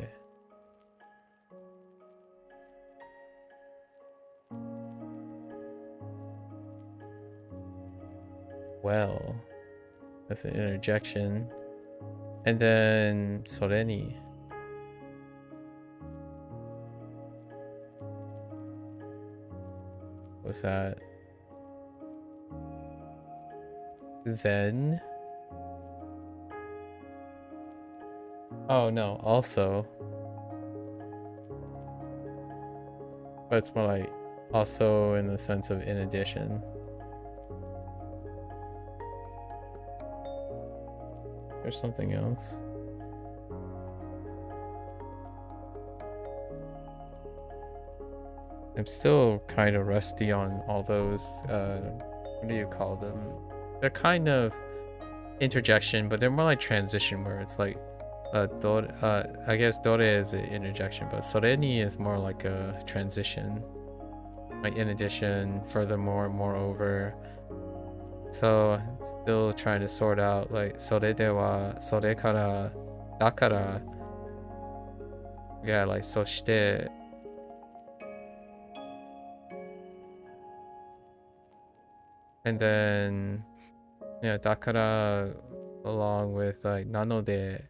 Well, that's an interjection. And then soreni. What's that? Then. Oh no, also. But it's more like also in the sense of in addition. There's something else. I'm still kind of rusty on all those, what do you call them? They're kind of interjection, but they're more like transition words. Like, I guess dore is an interjection, but soreni is more like a transition. Like in addition, furthermore, moreover. So, still trying to sort out like, それでは、それから、だから、yeah, like, そして、and then, yeah, だから along with like なので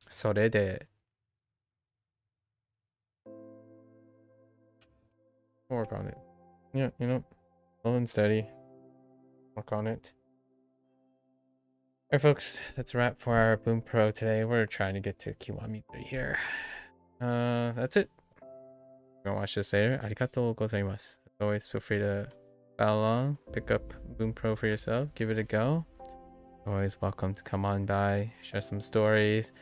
それで work on it. Yeah, you know, slow and steady. Work on it. Alright folks, that's a wrap for our Bunpro today. We're trying to get to Kiwami 3 here. That's it. Gonna watch this later. Arigatou gozaimasu. As always, feel free to follow along, pick up Bunpro for yourself, give it a go. Always welcome to come on by, share some stories,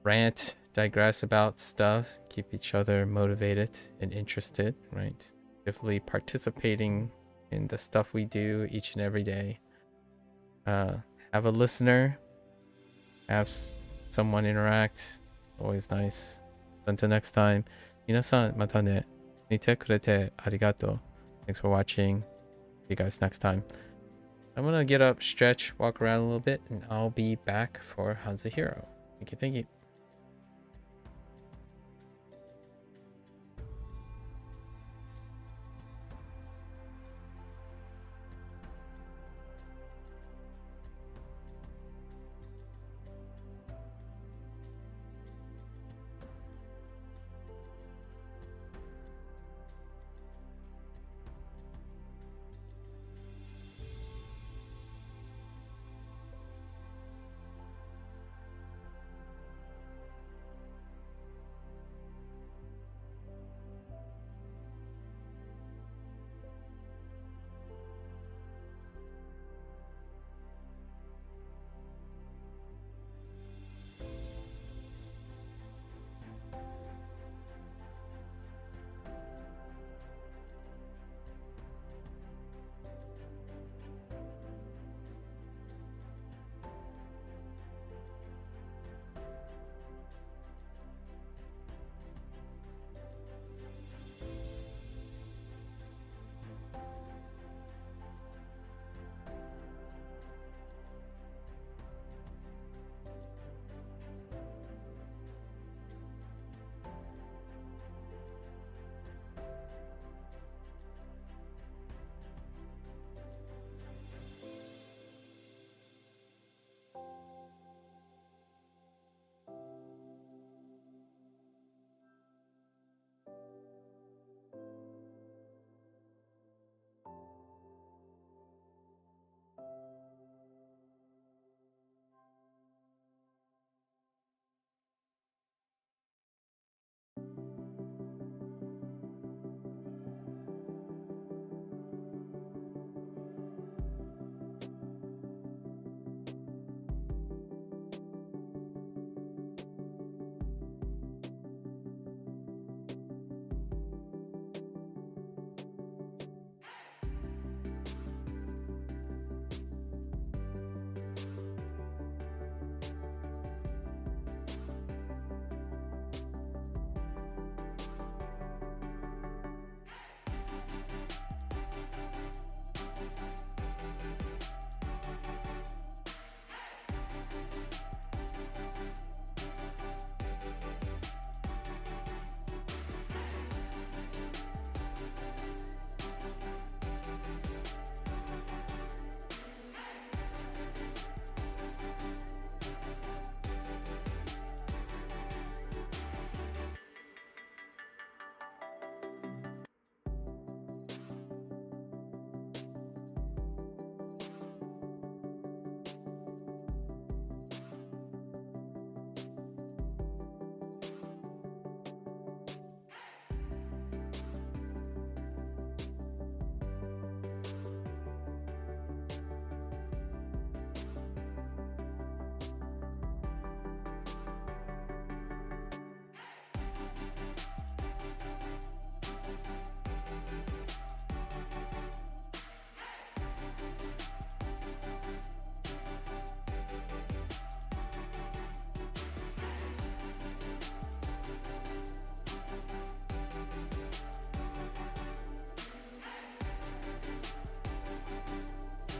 rant, digress about stuff, keep each other motivated and interested, right? Definitely participating in the stuff we do each and every day. Have a listener, have someone interact, always nice. Until next time. 皆さんまたね。見てくれてありがとう. Thanks for watching. See you guys next time. I'm gonna get up, stretch, walk around a little bit, and I'll be back for HanziHero. Thank you.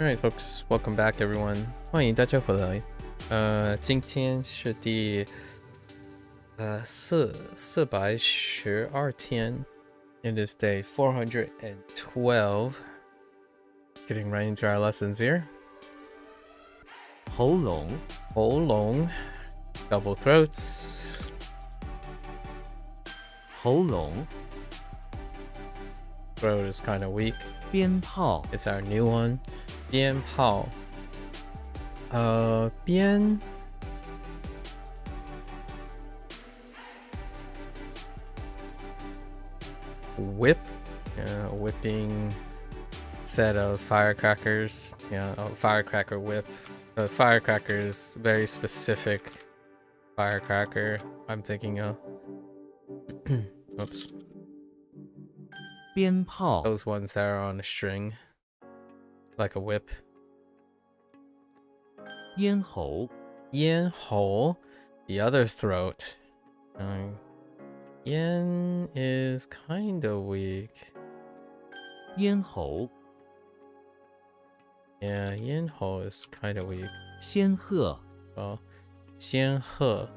Alright, folks, welcome back, everyone. 欢迎大家回来。今天是第412天。It is day 412. Getting right into our lessons here. 喉咙 Hoang, double throats. 喉咙 Throat is kind of weak. 鞭炮 It's our new one. 鞭炮。鞭 whip, whipping set of firecrackers. Yeah, a firecracker whip. The firecracker is very specific firecracker I'm thinking of. Oops. 鞭炮 Those ones that are on a string, like a whip. 咽喉 Yen hole, the other throat. Yen is kind of weak. 咽喉 Yeah, yen hole is kind of weak. 仙鹤 Well, xian he,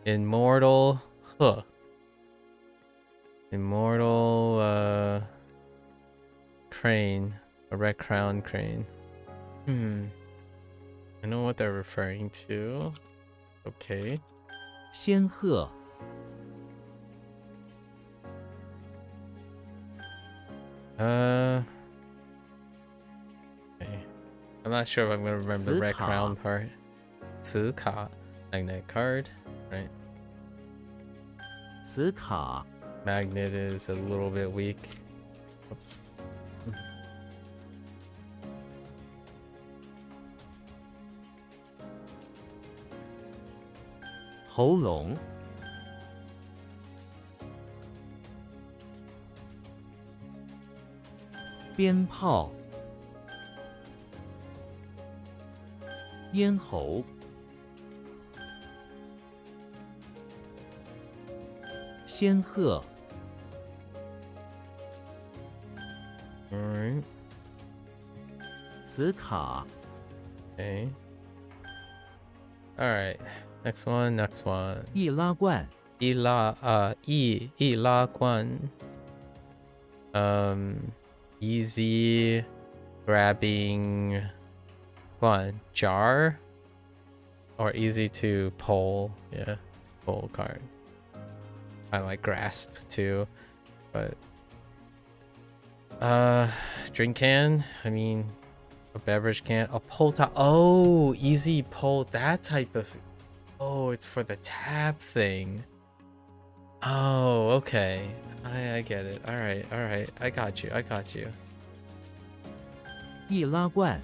immortal he. Immortal crane, a red crown crane. I know what they're referring to. Okay. 仙鹤 Okay. I'm not sure if I'm gonna remember the red 磁卡 crown part. 磁卡, magnet card, right? 磁卡 Magnet is a little bit weak. Oops. 喉咙 鞭炮 咽喉 仙鹤 Alright. 磁卡 Okay. Alright. Next one, next one. 易拉罐 易拉罐. Easy grabbing one jar or easy to pull. Yeah, pull card. I like grasp too, but drink can. I mean, a beverage can. A pull top. Oh, easy pull. That type of. Oh, it's for the tab thing. Oh, okay. I get it. All right. I got you. 易拉罐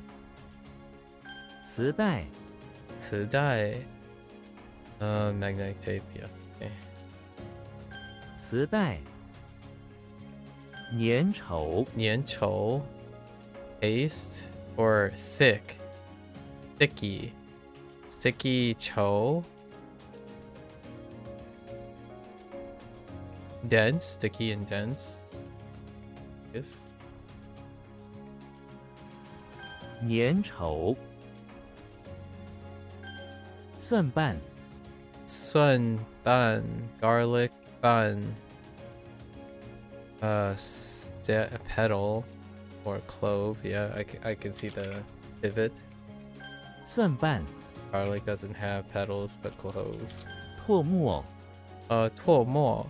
磁带磁带 magnetic tape, yeah. Okay. 磁带粘稠粘稠 paste or sticky 稠 dense, sticky and dense. Yes. 粘稠蒜瓣蒜瓣 garlic 瓣 petal or clove. Yeah, I can see the pivot. 蒜瓣 Garlic doesn't have petals but cloves. 唾沫唾沫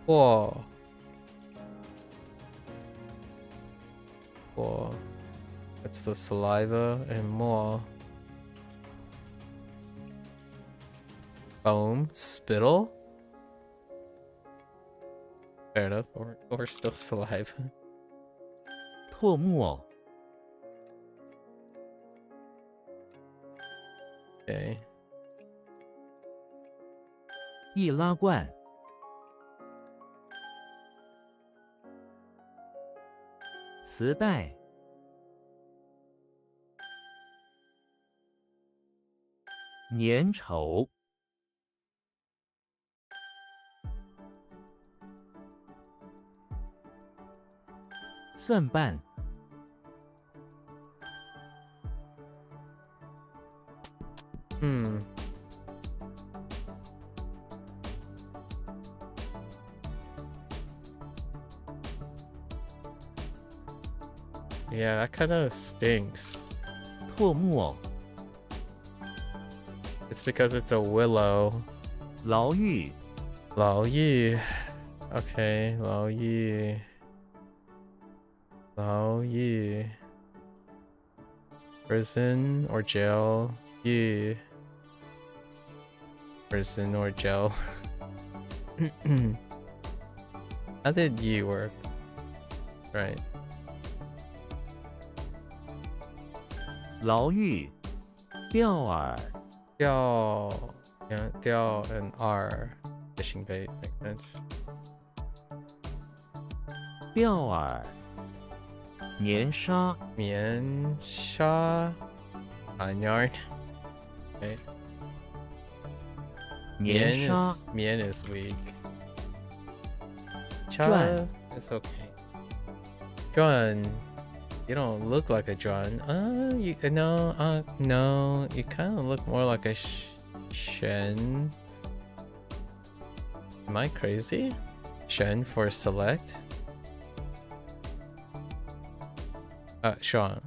or it's the saliva and more foam spittle. Fair enough, or still saliva. 唾沫 Okay. 易拉罐磁带粘稠蒜瓣 Yeah, that kind of stinks. 唾沫 It's because it's a willow. 牢狱 Lao Yi. Okay, Lao Yi. Lao Yi. Prison or jail. Yi. Prison or jail. How did Yi work? Right. 牢狱钓饵 Diao and R. Fishing bait makes sense. 钓饵年沙 Mian Sha. Yarn. Okay. 年沙 Mian is weak. Cha Juan. is okay. Juan, you don't look like a Juan. No, you kind of look more like a Shen. Am I crazy? Shen for select? Shen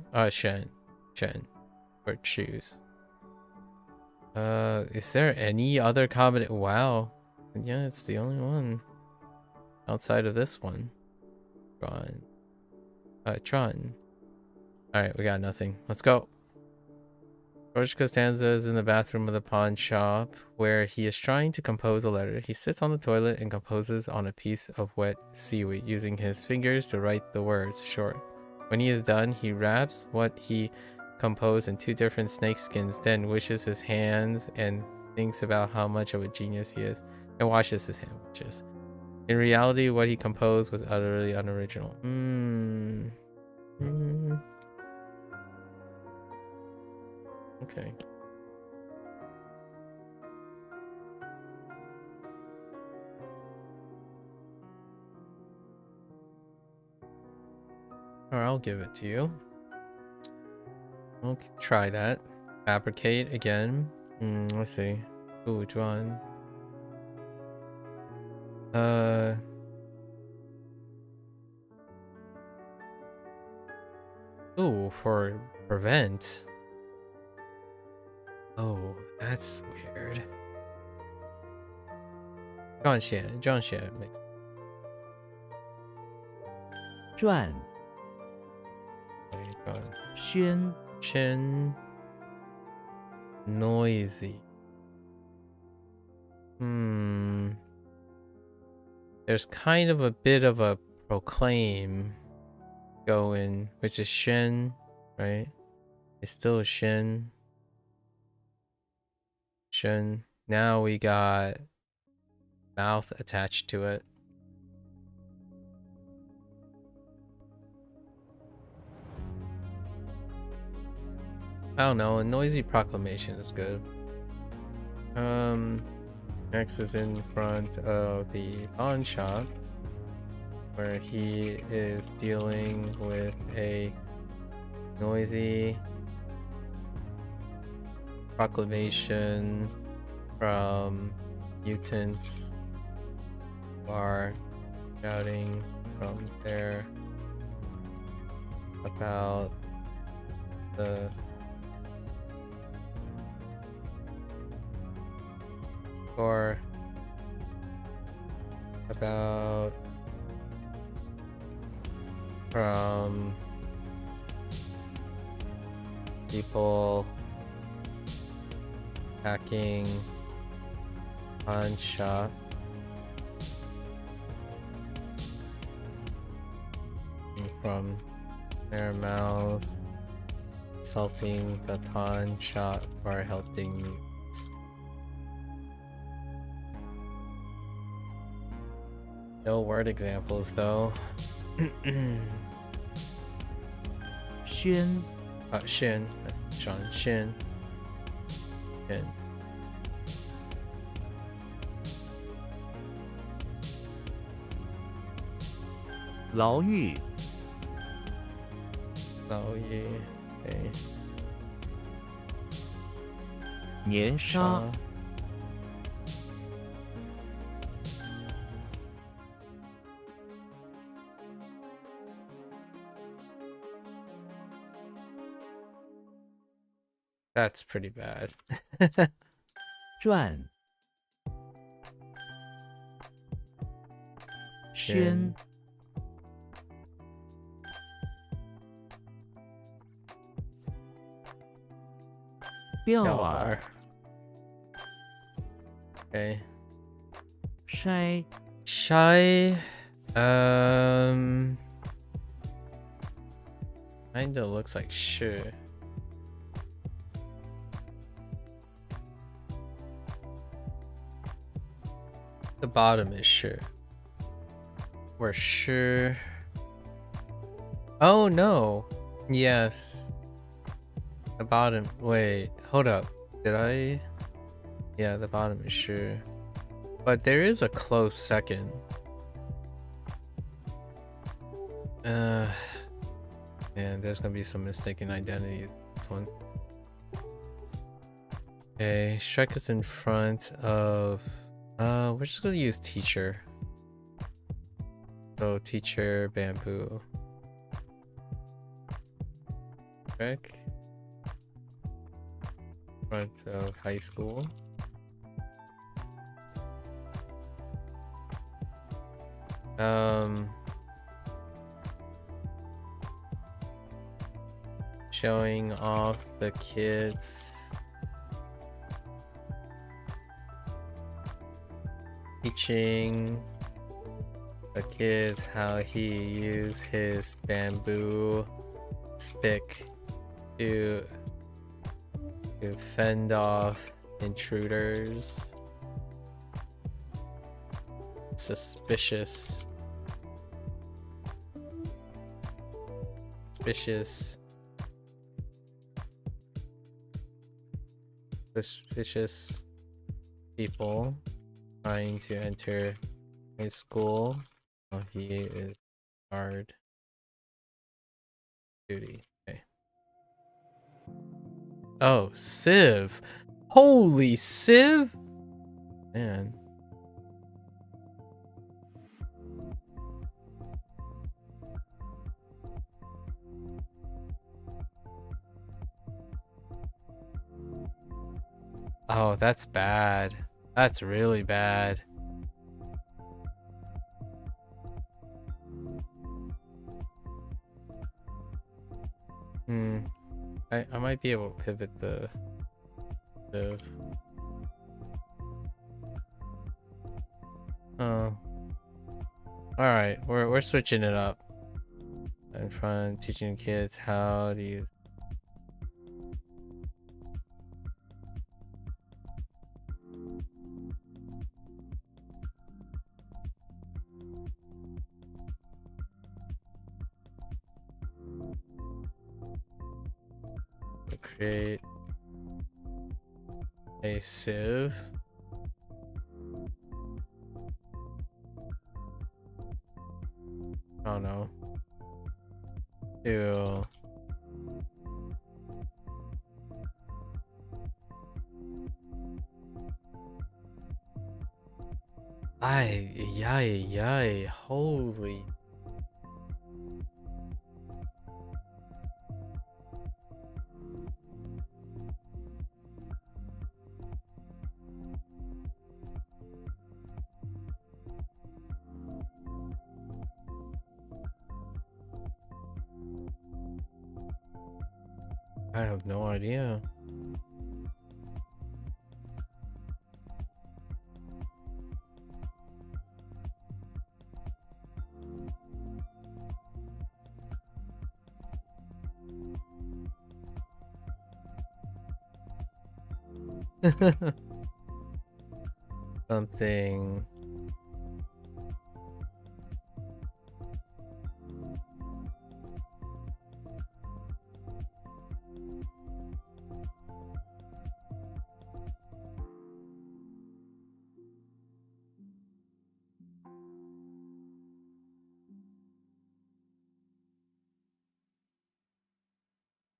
for choose. Is there any other combination? Wow. Yeah, it's the only one outside of this one. Tron. Alright, we got nothing. Let's go. George Costanza is in the bathroom of the pawn shop where he is trying to compose a letter. He sits on the toilet and composes on a piece of wet seaweed, using his fingers to write the words short. When he is done, he wraps what he composed in 2 different snake skins, then wishes his hands and thinks about how much of a genius he is, and washes his hands. In reality, what he composed was utterly unoriginal. Okay. Or I'll give it to you. We'll try that. Fabricate again. Let's see. Ooh, which one? Ooh, for prevent. Oh, that's weird. John Xie. 转 宣 Chin. Noisy. There's kind of a bit of a proclaim going, which is Shen, right? It's still Shen. Now we got mouth attached to it. I don't know, a noisy proclamation is good. Next is in front of the pawn shop where he is dealing with a noisy proclamation from mutants who are shouting from there about the or about from people hacking pawn shop from their mouths, insulting the pawn shop for helping mutants. No word examples though. 宣 Shin. That's Sean. Shin. 牢狱 Oh yeah. Okay. 年沙 Sha. That's pretty bad. 转宣钓饵 Okay. 筛 Shy. Kinda looks like sure. The bottom is sure. We're sure. Oh no. Yes. The bottom. Wait, hold up. Did I? Yeah, the bottom is sure. But there is a close second. Man, there's gonna be some mistaken identity. This one. Okay, Shrek is in front of. We're just gonna use teacher. So teacher, bamboo. Shrek. Front of high school. Showing off the kids. Teaching the kids how he used his bamboo stick to fend off intruders. Suspicious people trying to enter his school. Oh, he is guard duty. Okay. Oh, Civ. Holy Civ! Man. Oh, that's bad. That's really bad. I might be able to pivot the oh. Alright, we're switching it up. In front, teaching kids how to use. Create a sieve. Oh no. Ew. Ay, holy. I have no idea. Something.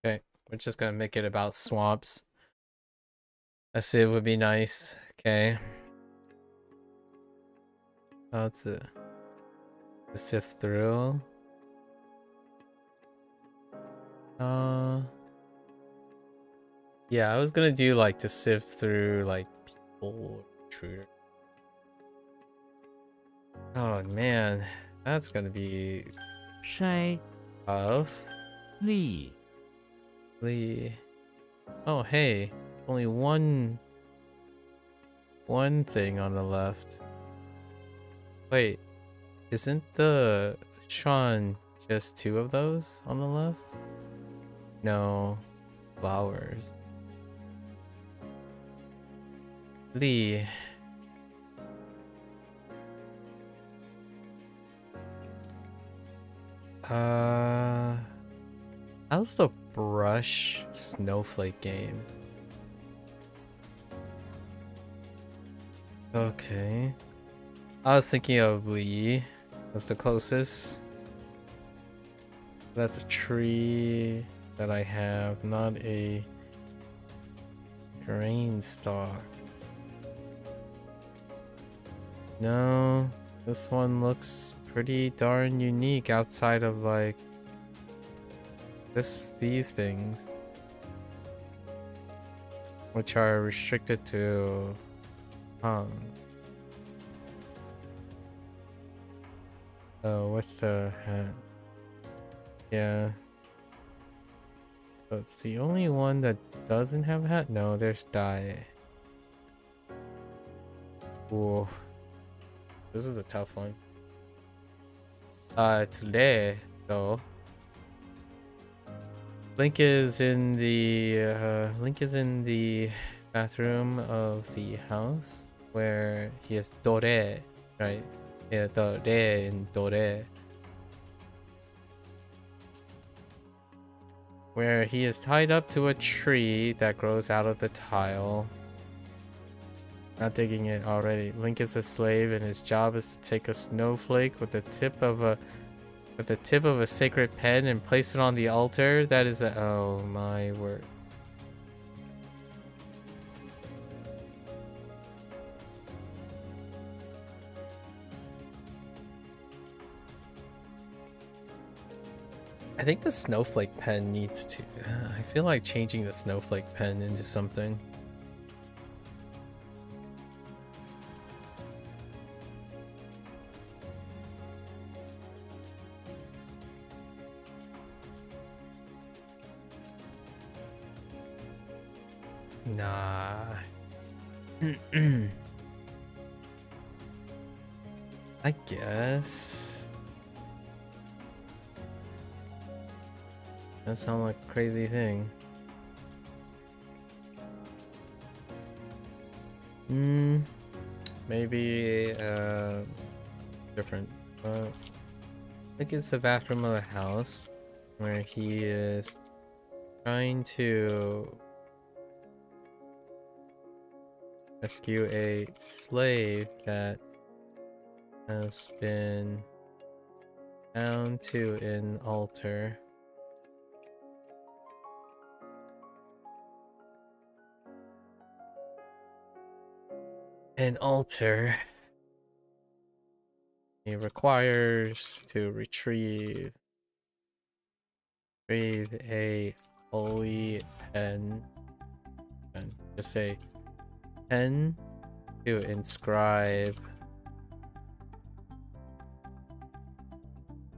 Okay, we're just gonna make it about swamps. A sieve would be nice. Okay. Oh, it's a sift through. Yeah, I was gonna do like to sift through like people intruder. Oh man, that's gonna be 筛 tough. 粒 Lee. Oh hey, only one thing on the left. Wait, isn't the Sean just 2 of those on the left? No, flowers. Lee. How's the brush snowflake game? Okay. I was thinking of Lee. That's the closest. That's a tree that I have, not a grain stalk. No, this one looks pretty darn unique outside of like these things, which are restricted to Hoang. Oh, with the hat. Yeah. So it's the only one that doesn't have a hat? No, there's Dai. Ooh. This is a tough one. It's Le, though. Link is in the bathroom of the house where he has Dore, right? Yeah, the Re in Dore. Where he is tied up to a tree that grows out of the tile. Not digging it already. Link is a slave and his job is to take a snowflake with the tip of a sacred pen and place it on the altar. That is a oh my word. I think the snowflake pen needs to I feel like changing the snowflake pen into something. Nah. I guess. That sounds like a crazy thing. Maybe different. I think it's the bathroom of the house where he is trying to rescue a slave that has been bound to an altar. An altar. He requires to retrieve a holy pen. And just say pen to inscribe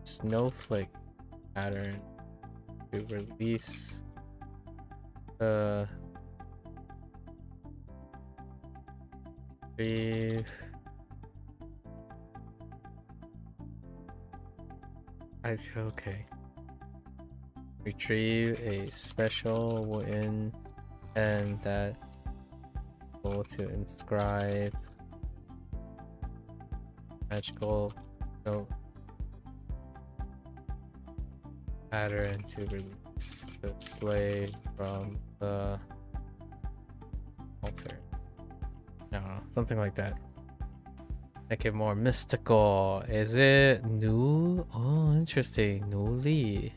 snowflake pattern to release the okay. Retrieve a special wooden pen that will to inscribe magical note pattern to release the slave from the altar. I don't know, something like that. Make it more mystical. Is it new? Oh, interesting. Newly.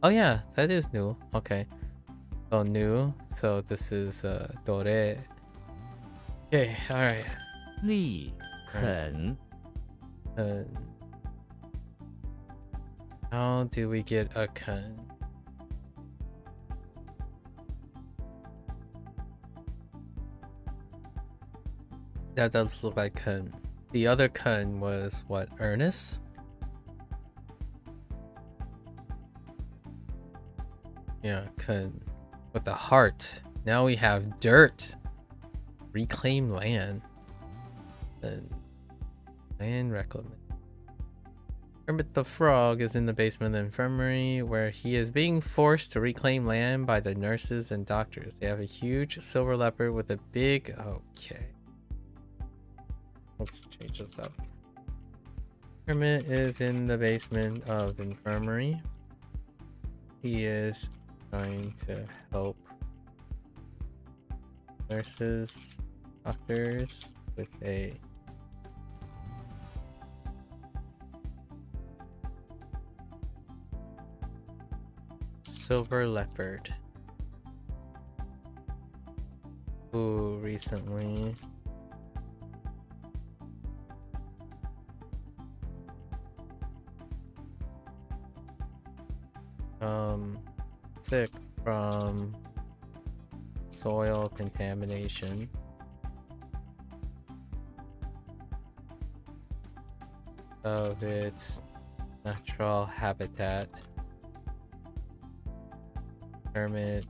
Oh yeah, that is new. Okay. So new. So this is Dore. Okay, alright. 立肯 How do we get a kun? That does look like Kun. The other Kun was what? Ernest? Yeah, Kun. With the heart. Now we have dirt. Reclaim land. And land reclamation. Kermit the Frog is in the basement of the infirmary where he is being forced to reclaim land by the nurses and doctors. They have a huge silver leopard with a big... Okay. Let's change this up. Kermit is in the basement of the infirmary. He is trying to help nurses, doctors with a silver leopard who recently sick from soil contamination. Of its natural habitat. Kermit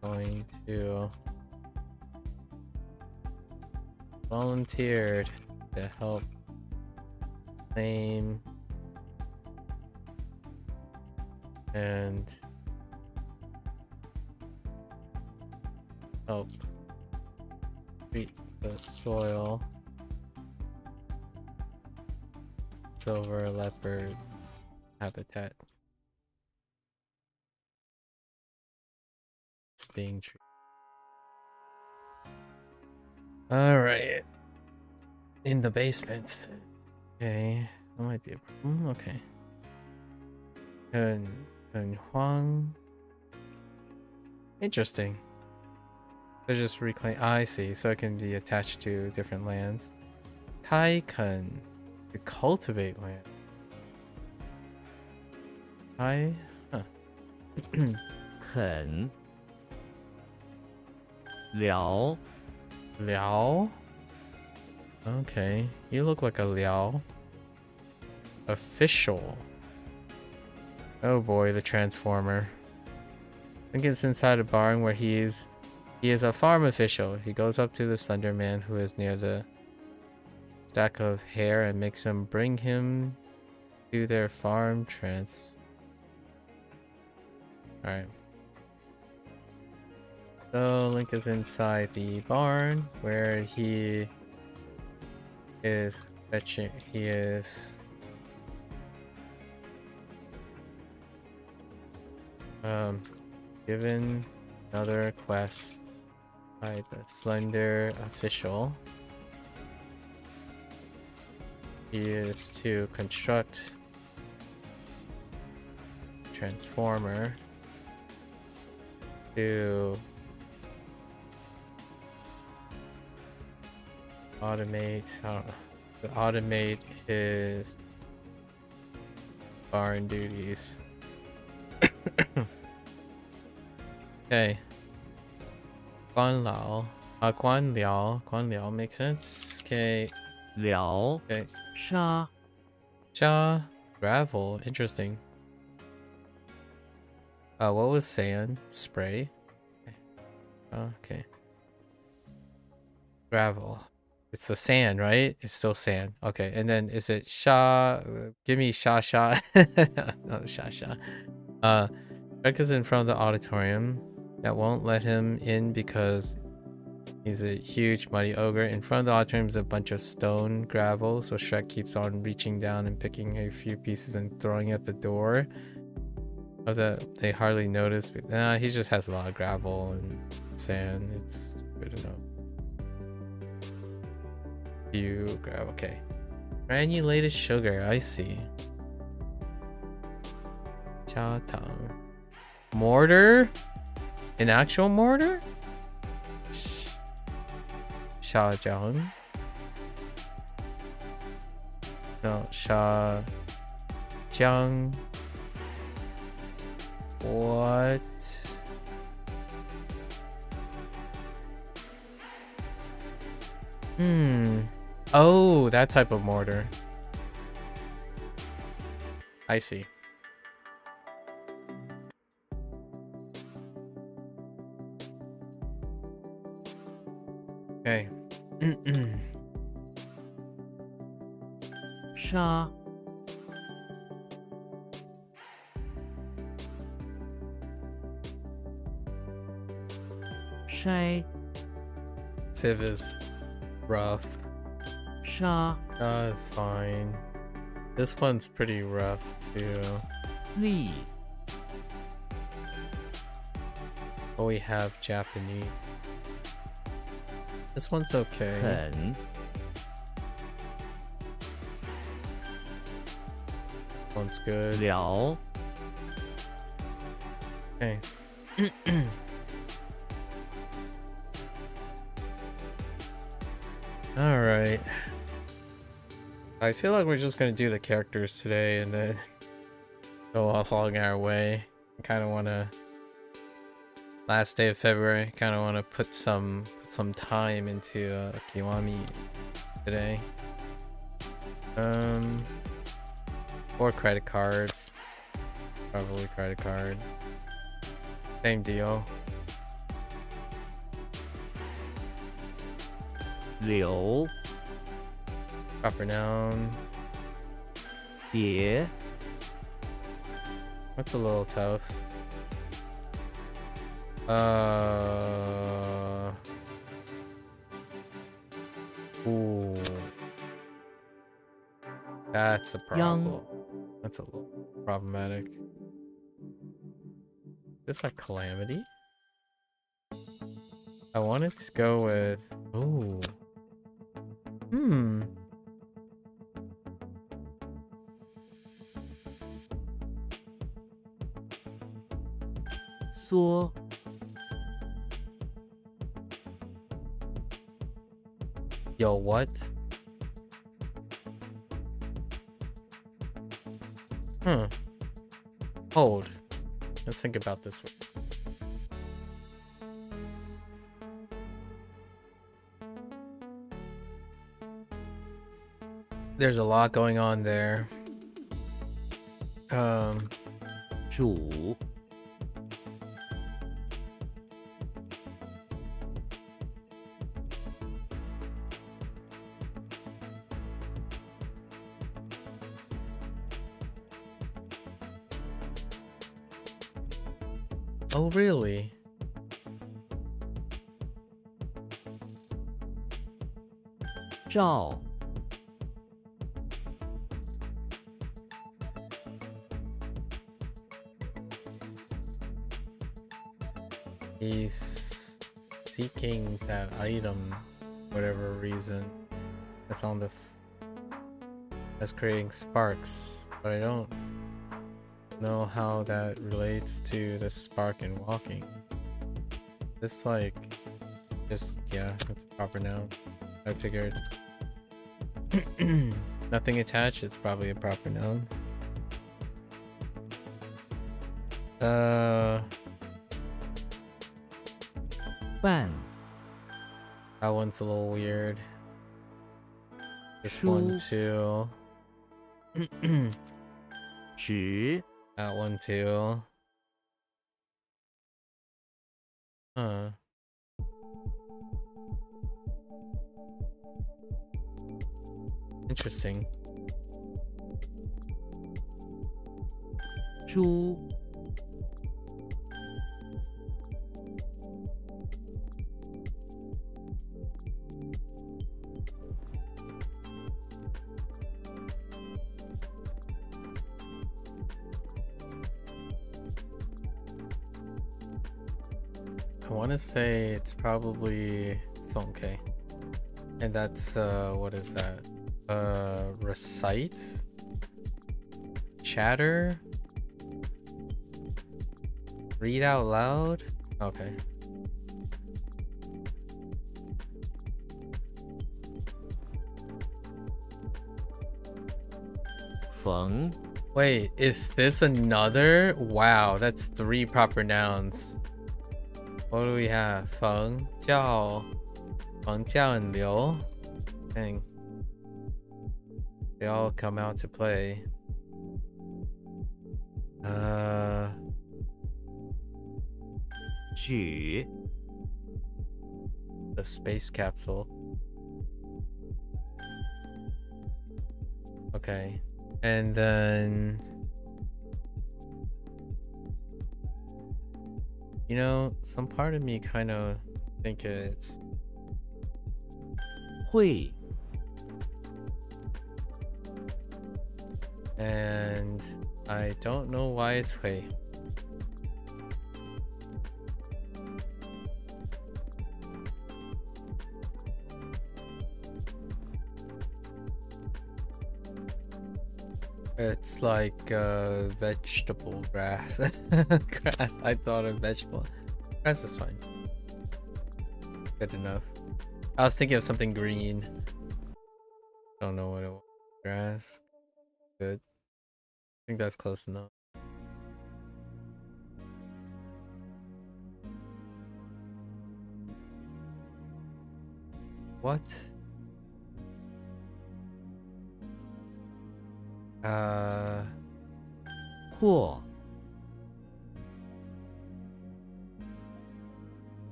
going to volunteered to help claim and help treat the soil. Silver leopard habitat. It's being treated. Alright. In the basement. Okay. That might be a problem. Okay. And Hoang. Interesting. They're just reclaim. I see. So it can be attached to different lands. Kai-kun. To cultivate land. Huh. 肯辽 Liao? Okay. You look like a Liao. Official. Oh boy, the Transformer. I think it's inside a barn where he is a farm official. He goes up to the Slender Man who is near the stack of hair and makes him bring him to their farm Alright. So Link is inside the barn where he is fetching. He is given another quest by the Slender official. He is to construct transformer to automate his barn duties. Okay. Guan Liao makes sense. Okay. 辽 Okay. 沙 Sha gravel. Interesting. What was sand? Spray? Okay. Gravel. It's the sand, right? It's still sand. Okay, and then is it Sha? Give me Sha Sha. Not Sha Sha. Shrek is in front of the auditorium. That won't let him in because he's a huge muddy ogre. In front of the auditorium is a bunch of stone gravel, so Shrek keeps on reaching down and picking a few pieces and throwing at the door. Oh, that they hardly notice. Nah, he just has a lot of gravel and sand. It's good enough. You grab. Okay. Granulated sugar. I see. Cha tang. Mortar. An actual mortar. Sha jiang. No, Sha jiang. What? Oh, that type of mortar. I see. Okay. 沙 筛 Civ is rough. 沙 It's fine. This one's pretty rough too. 力 But we have Japanese. This one's okay. 肯 One's good. 辽 Okay. Alright. I feel like we're just gonna do the characters today and then go along our way. I kinda wanna last day of February, kinda wanna put some time into Kiwami today. Or credit card. Probably credit card. Same deal. 柳 Proper noun. 叠 That's a little tough. Ooh. That's a problem. That's a little problematic. Is this like calamity? I wanted to go with. Ooh.缩 Yo, what? Hold. Let's think about this one. There's a lot going on there. 主 Oh, really? "照 He's seeking that item, whatever reason. That's on the. That's creating sparks, but I don't know how that relates to the spark in walking. This like, just yeah, it's a proper noun. I figured. Nothing attached. It's probably a proper noun.半 That one's a little weird. This Shu. one too. 直 That one too. Huh. Interesting. 猪 I want to say it's probably Sonke. And that's what is that? Recite? Chatter? Read out loud? Okay. Feng Wait, is this another? Wow, that's 3 proper nouns. What do we have? Feng, Jiao, and Liu. thing. They all come out to play.举 The space capsule. Okay. And then, you know, some part of me kind of think it's 会 and I don't know why it's Hui. It's like vegetable grass. Grass. I thought of vegetable. Grass is fine. Good enough. I was thinking of something green. Don't know what it was. Grass. Good. I think that's close enough. What? Or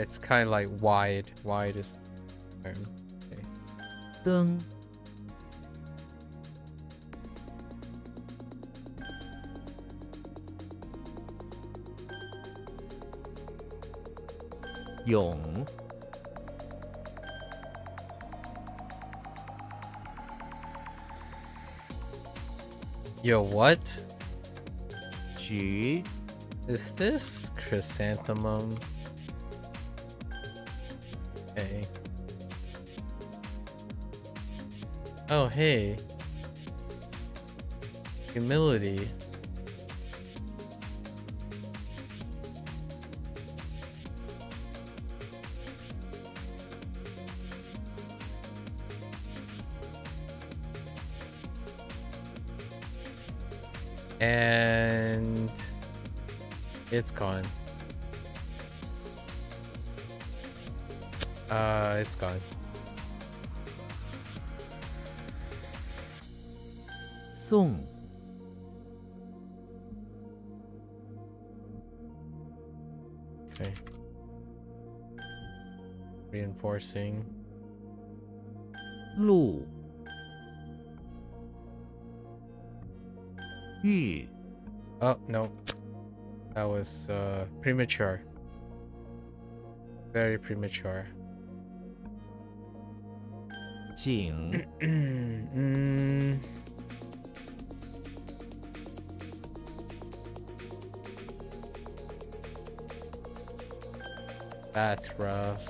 It's kind of like wide. Wide is the term. Okay. 灯 勇 Yo, what? 举 Is this chrysanthemum? Okay. Oh, hey. Humility. And it's gone. It's gone. 送 Okay. Reinforcing. 路 玉 Oh, no. That was premature. Very premature. 景 That's rough.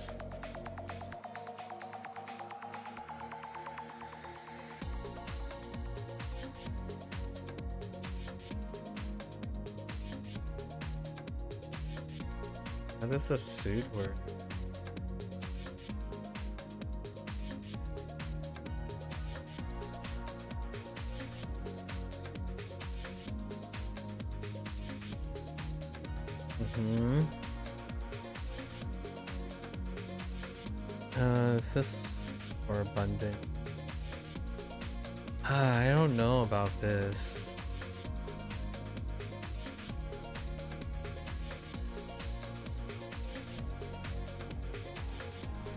How does the suit work? Is this for abundant? I don't know about this.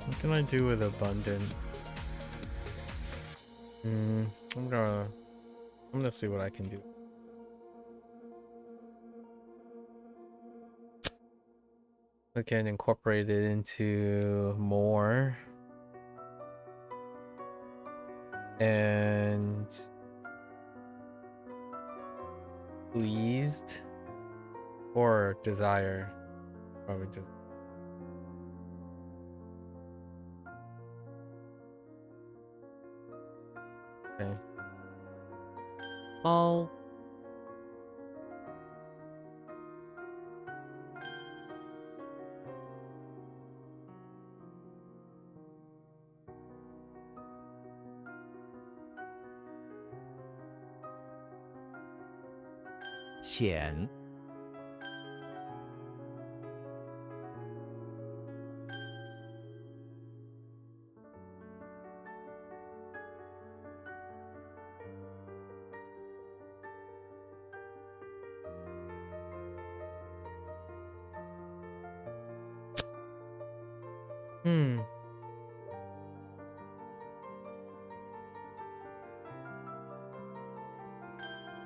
What can I do with abundant? I'm gonna see what I can do. I can incorporate it into more. And pleased or desire. Probably desire. Okay. 包 浅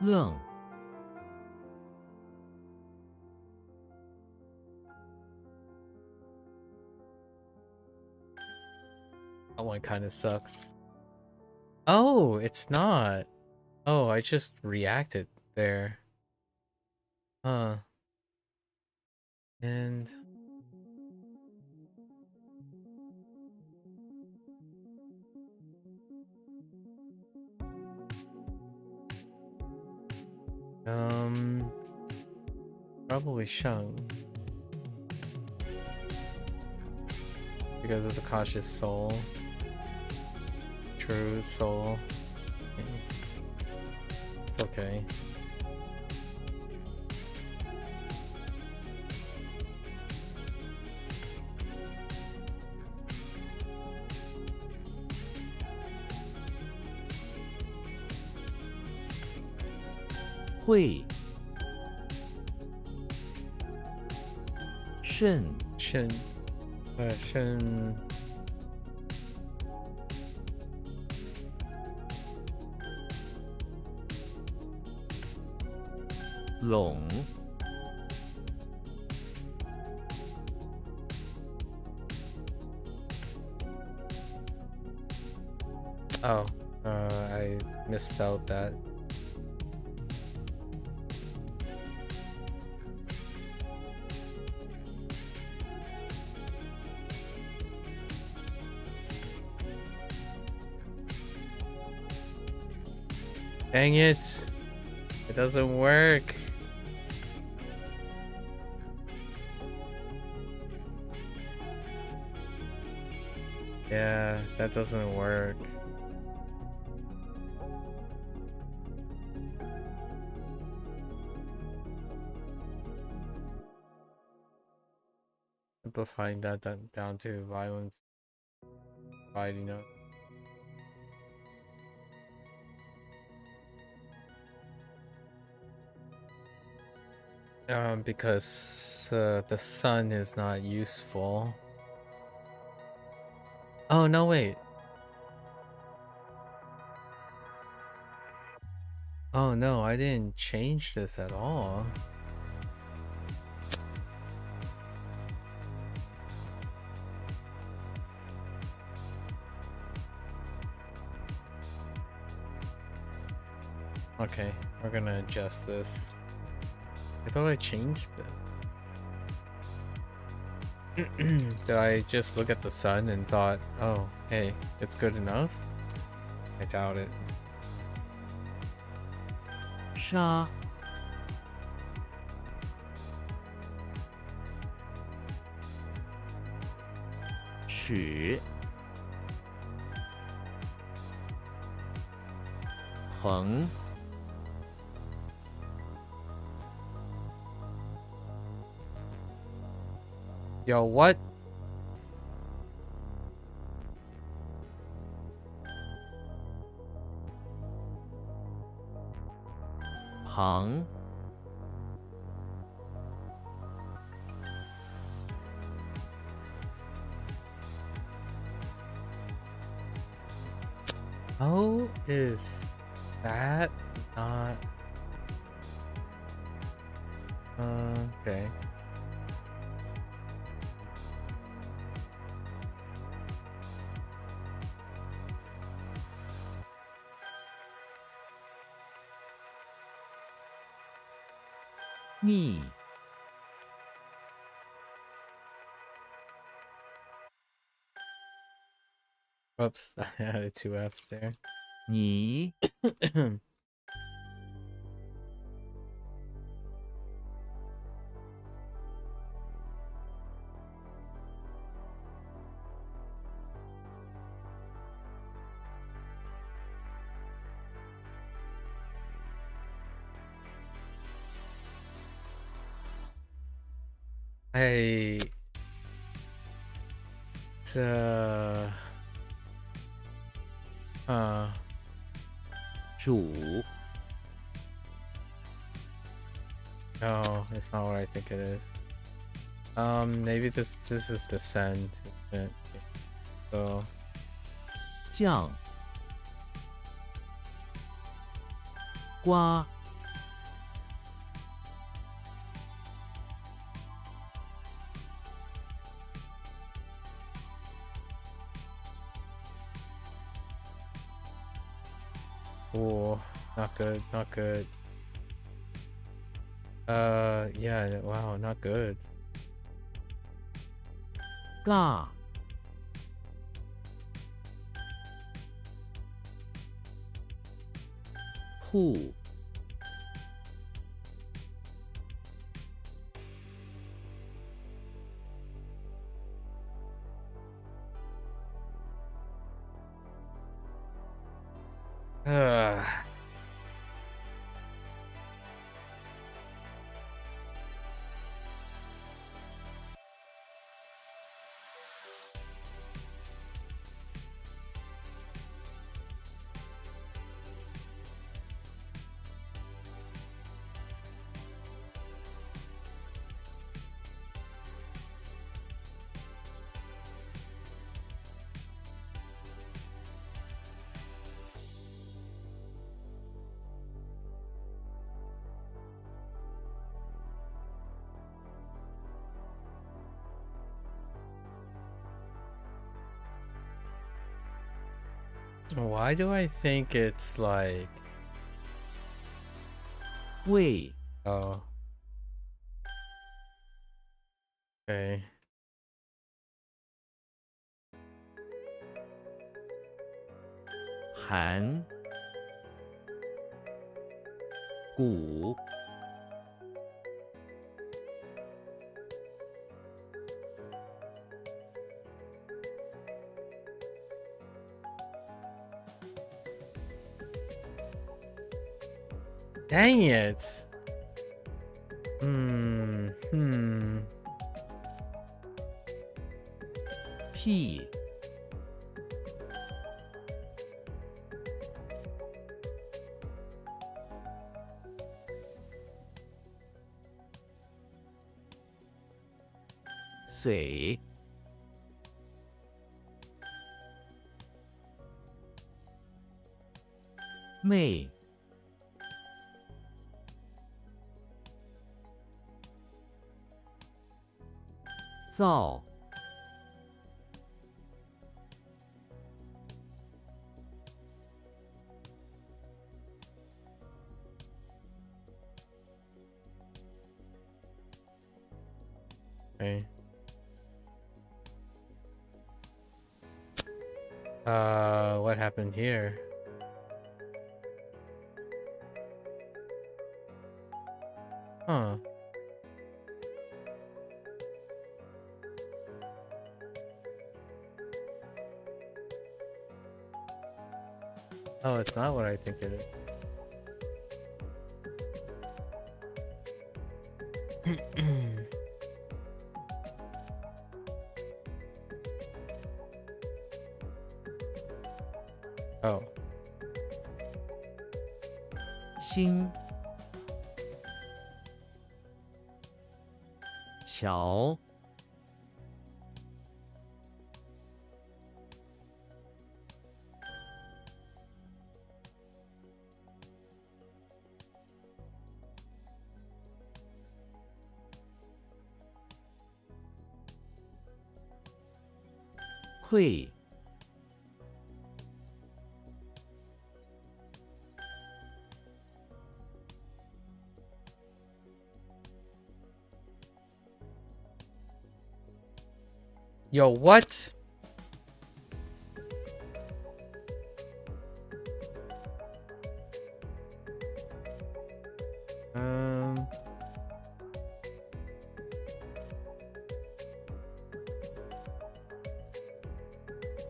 愣 That one kind of sucks. Oh, it's not. Oh, I just reacted there. Huh. And probably Shang because of the cautious soul. True soul. It's okay.会 肾 Shin. Shin. 拢 Oh, I misspelled that. Dang it! It doesn't work. Yeah, that doesn't work. Simplifying that down to violence. Fighting up. Because the sun is not useful. Oh, no, wait. Oh, no, I didn't change this at all. Okay, we're gonna adjust this. I thought I changed it. Did I just look at the sun and thought, oh, hey, it's good enough? I doubt it. 杀 尺 横 Yo, what?旁 How is that not? Okay. Ni Oops, I added 2 F's there. 你 I uh 主 no, it's not what I think it is. Maybe this is the send. So 酱瓜 Oh, not good, not good. Yeah, wow, not good. 尬 户 Ugh. Why do I think it's like... 味 Oh. Okay. 含谷 Dang it! Hmm. 屁 水 妹 造 Okay. What happened here? Huh. Oh, it's not what I think it is. Oh. 新桥 会 Yo, what?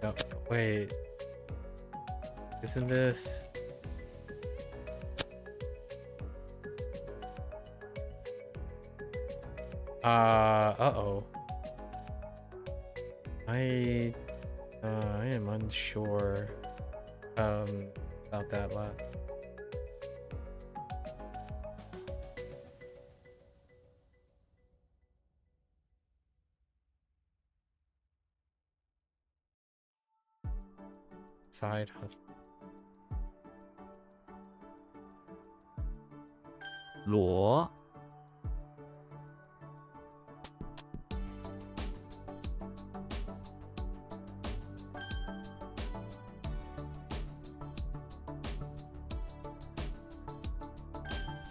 No, wait. Isn't this... Uh-oh. I am unsure about that lot. Side hustle. 罗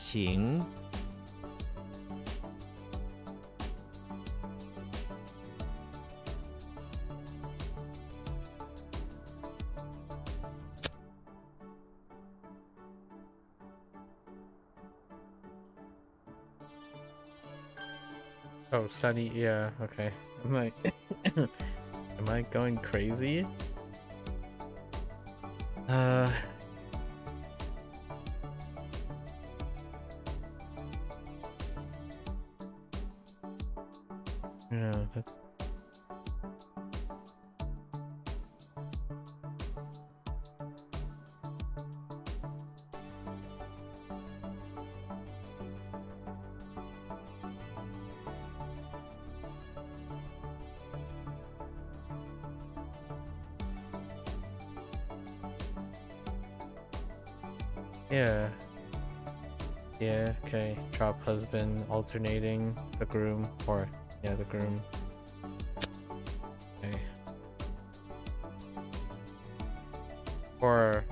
情 Oh, sunny. Yeah. Okay. I'm like, am I going crazy? Yeah, that's. Yeah. Yeah, okay. Drop husband, alternating the groom, or yeah, the groom. Okay. Or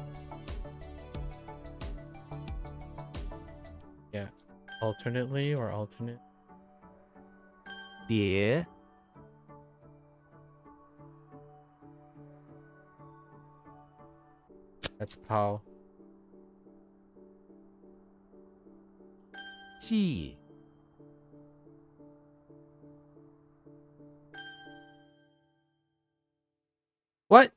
yeah, alternately or alternate. 叠 That's Pao. 记 What?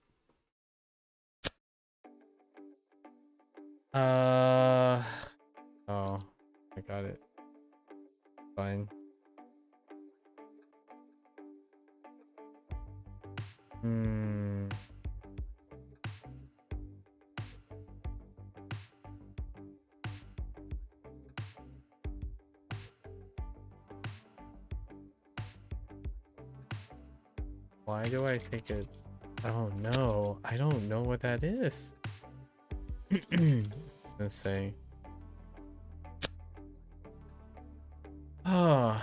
Oh, I got it. Fine. Hmm. Why do I think it's... Oh no, I don't know what that is. Let's say. Oh.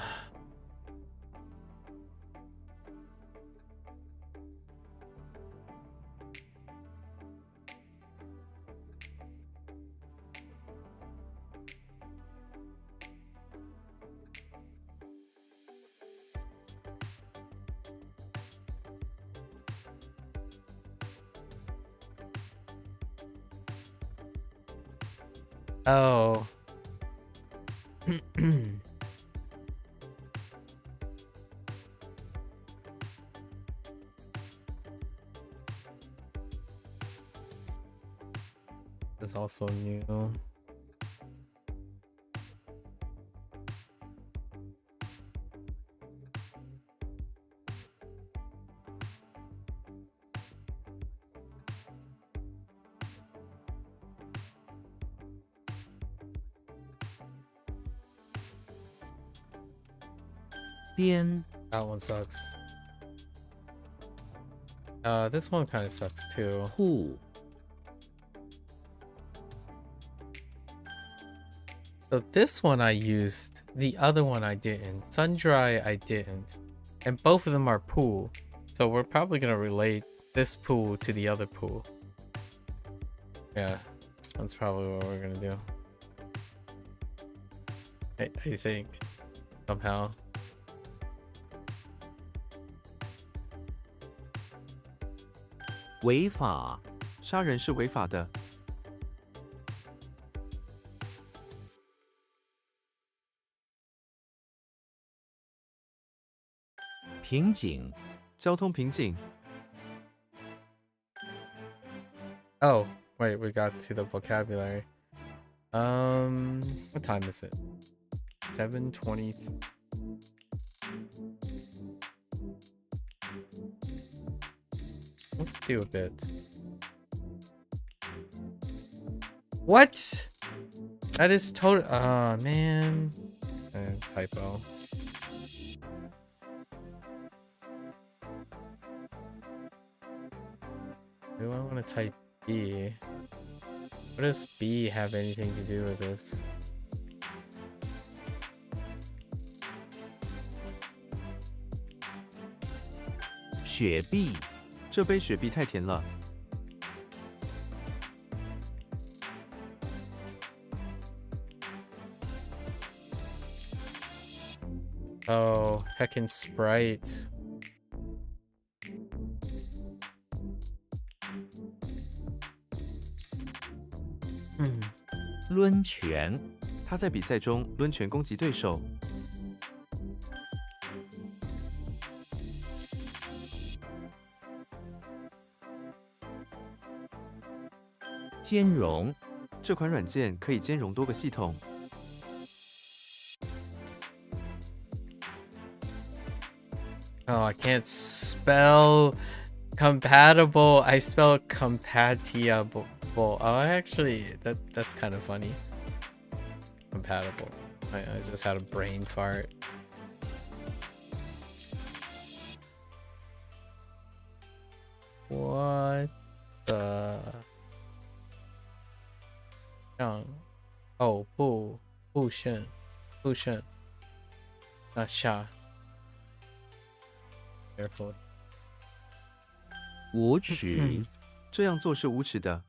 Oh. It's also new. Bian That one sucks. This one kind of sucks too. 户 So this one I used, the other one I didn't. Sundry I didn't. And both of them are pool. So we're probably gonna relate this pool to the other pool. Yeah, that's probably what we're gonna do. I think. Somehow. 违法杀人是违法的。瓶颈交通瓶颈。 Oh, wait, we got to the vocabulary. What time is it? 7:20. Let's do a bit. What? That is total. Oh man. Typo. Do I want to type B? What does B have anything to do with this? 雪碧这杯雪碧太甜了。 I Oh, heckin' Sprite. 抡拳，他在比赛中抡拳攻击对手。兼容，这款软件可以兼容多个系统。 Oh, I can't spell compatible. I spell compatible. Oh, actually, that's kind of funny. Compatible. I just had a brain fart. What the? Oh, 不胜，not 下。Careful. 无耻，这样做是无耻的。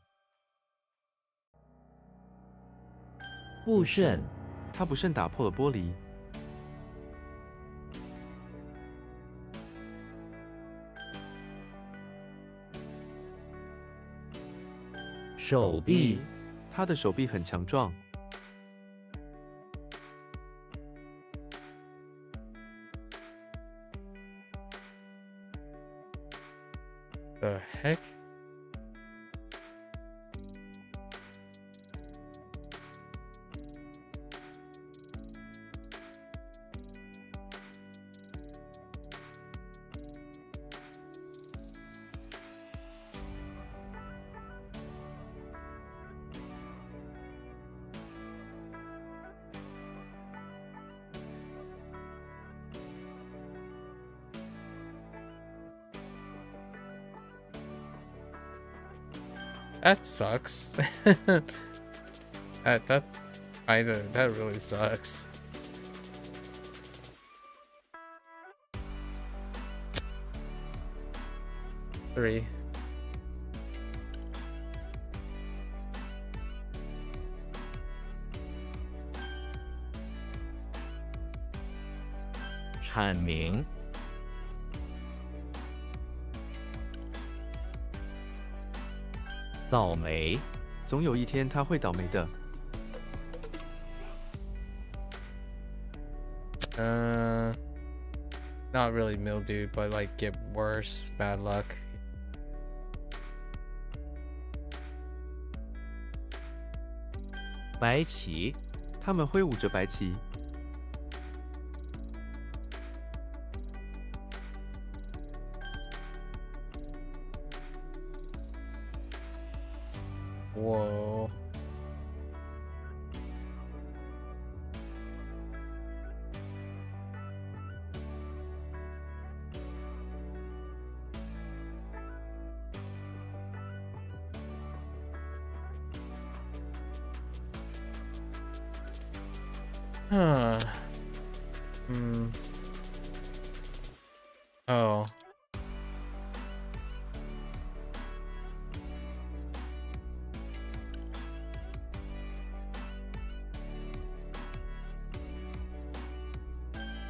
不慎，他不慎打破了玻璃。手臂，他的手臂很强壮。 The heck? That sucks. that really sucks. Three. 阐明，倒霉，总有一天他会倒霉的。 Not really mildew, but like get worse, bad luck. 白旗，他们挥舞着白旗。 Whoa. Huh. Oh.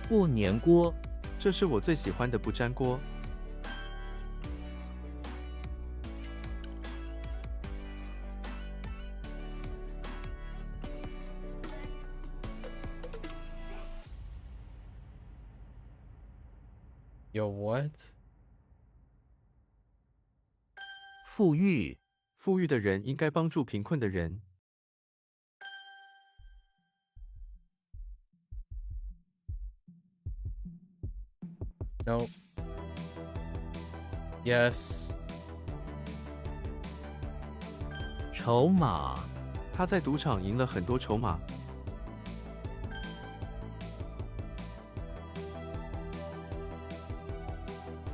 不粘锅，这是我最喜欢的不粘锅。 Yo, what? 富裕，富裕的人应该帮助贫困的人。 Nope. Yes. 筹码，他在赌场赢了很多筹码。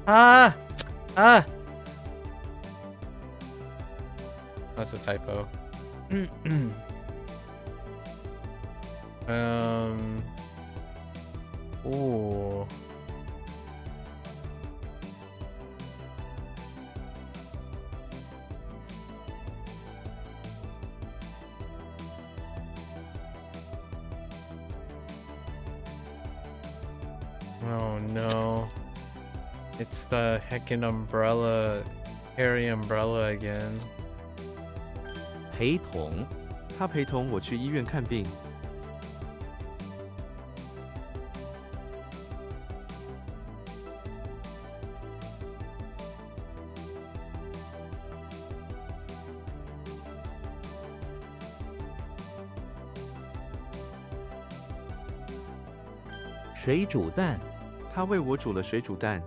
Ah! Ah! That's a typo. Ooh. Oh no. It's the heckin' umbrella, hairy umbrella again. 陪同，他陪同我去医院看病。 水煮蛋，他为我煮了水煮蛋。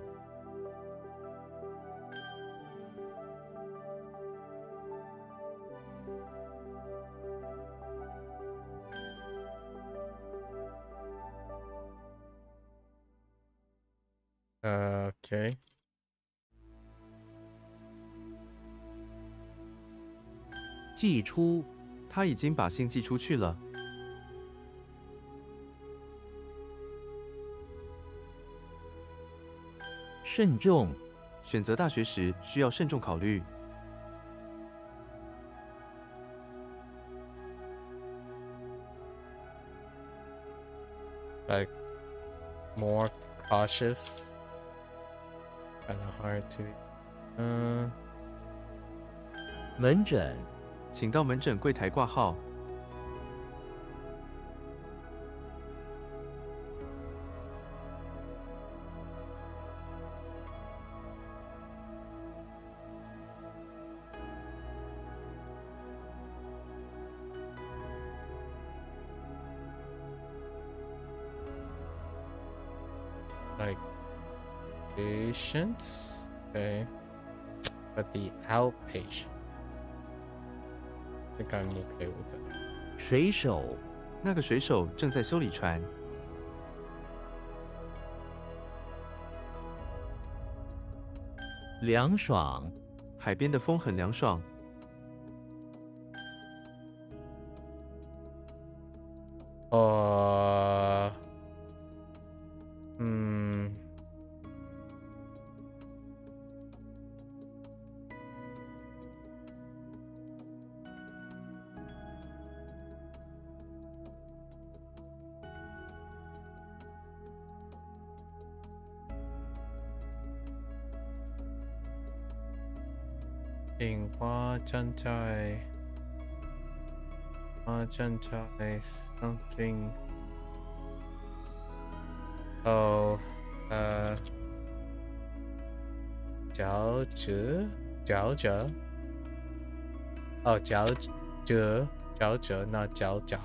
Okay. 寄出，他已经把信寄出去了。 慎重，选择大学时需要慎重考虑。 Like more cautious. Kind of hard to. 门诊，请到门诊柜台挂号。 Like patients, okay, but the outpatient. I think I'm okay with that. 水手，那个水手正在修理船。 凉爽，海边的风很凉爽。 Hmm. In 花站在 something. Oh, 嚼着 哦，嚼着，那嚼着。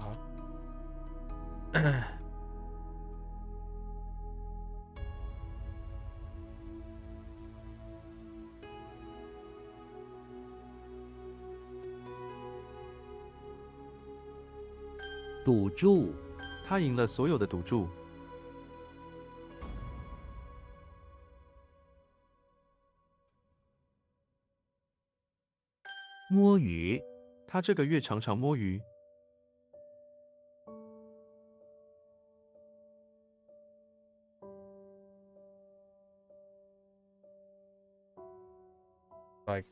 赌注，他赢了所有的赌注。 摸鱼，他这个月常常摸鱼。 Like,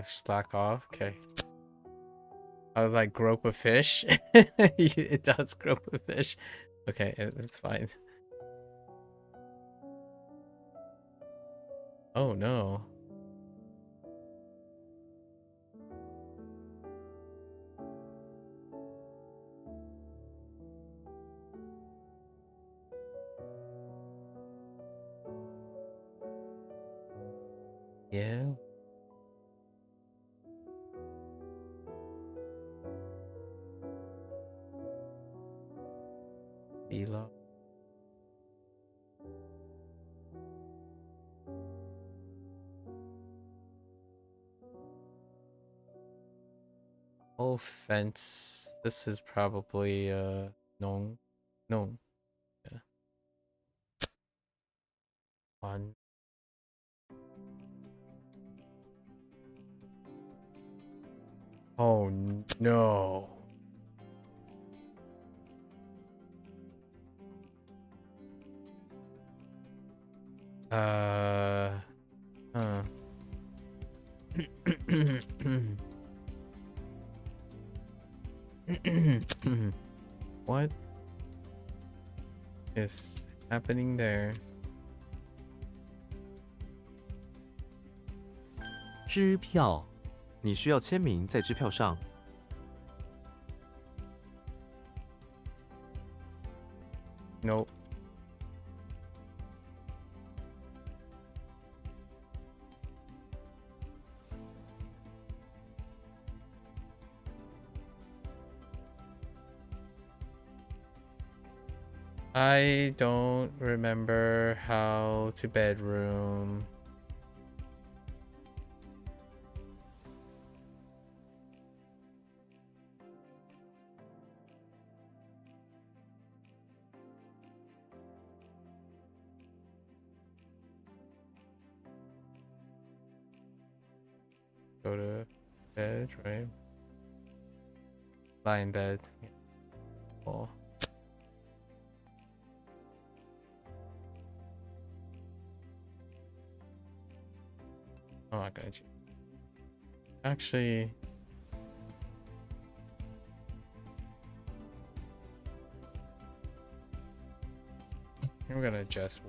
slack off. Okay. I was like, grope a fish. It does grope a fish. Okay, it's fine. Oh no. Yeah. Ela. Offense. This is probably known. Yeah. One. Oh no. Huh. What is happening there? 支票、你需要签名在支票上。 Nope. I don't remember how to bedroom. Go to bed, right? Lie in bed. Oh. I'm not gonna cheat. Actually, I'm gonna adjust.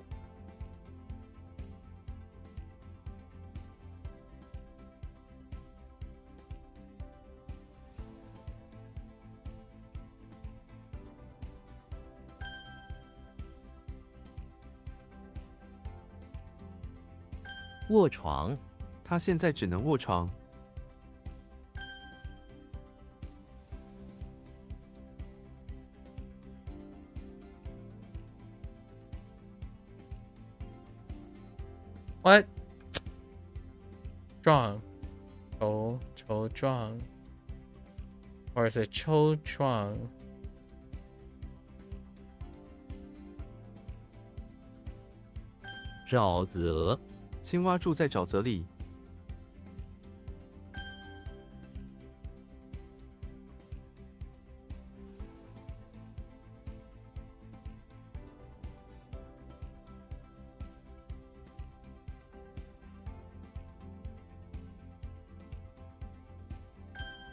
卧床、他现在只能卧床。 What? Strong. Cho strong. Or is it Cho strong? 沼泽、青蛙住在沼泽里。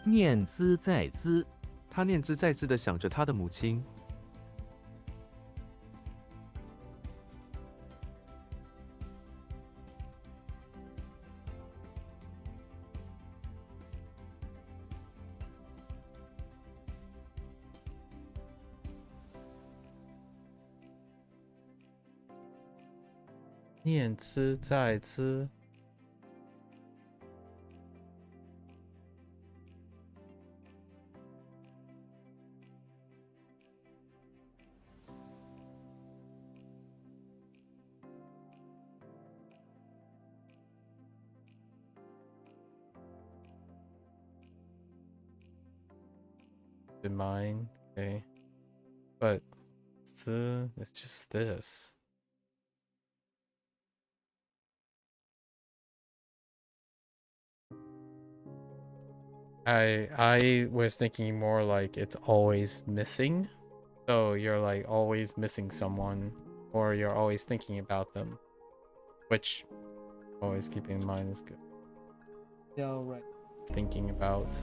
念兹在兹、他念兹在兹地想着他的母亲。 念兹在兹。 In mine, okay, but it's just this. I was thinking more like it's always missing, so you're like always missing someone, or you're always thinking about them, which always keeping in mind is good. Yeah, right. Thinking about.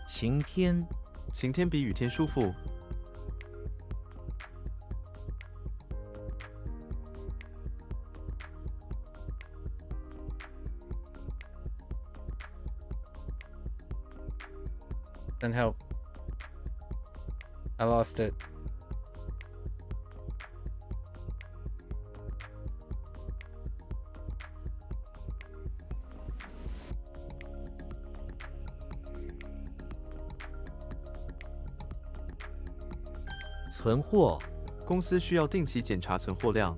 晴天、晴天比雨天舒服。 Then help. I lost it. "存货、公司需要定期检查存货量。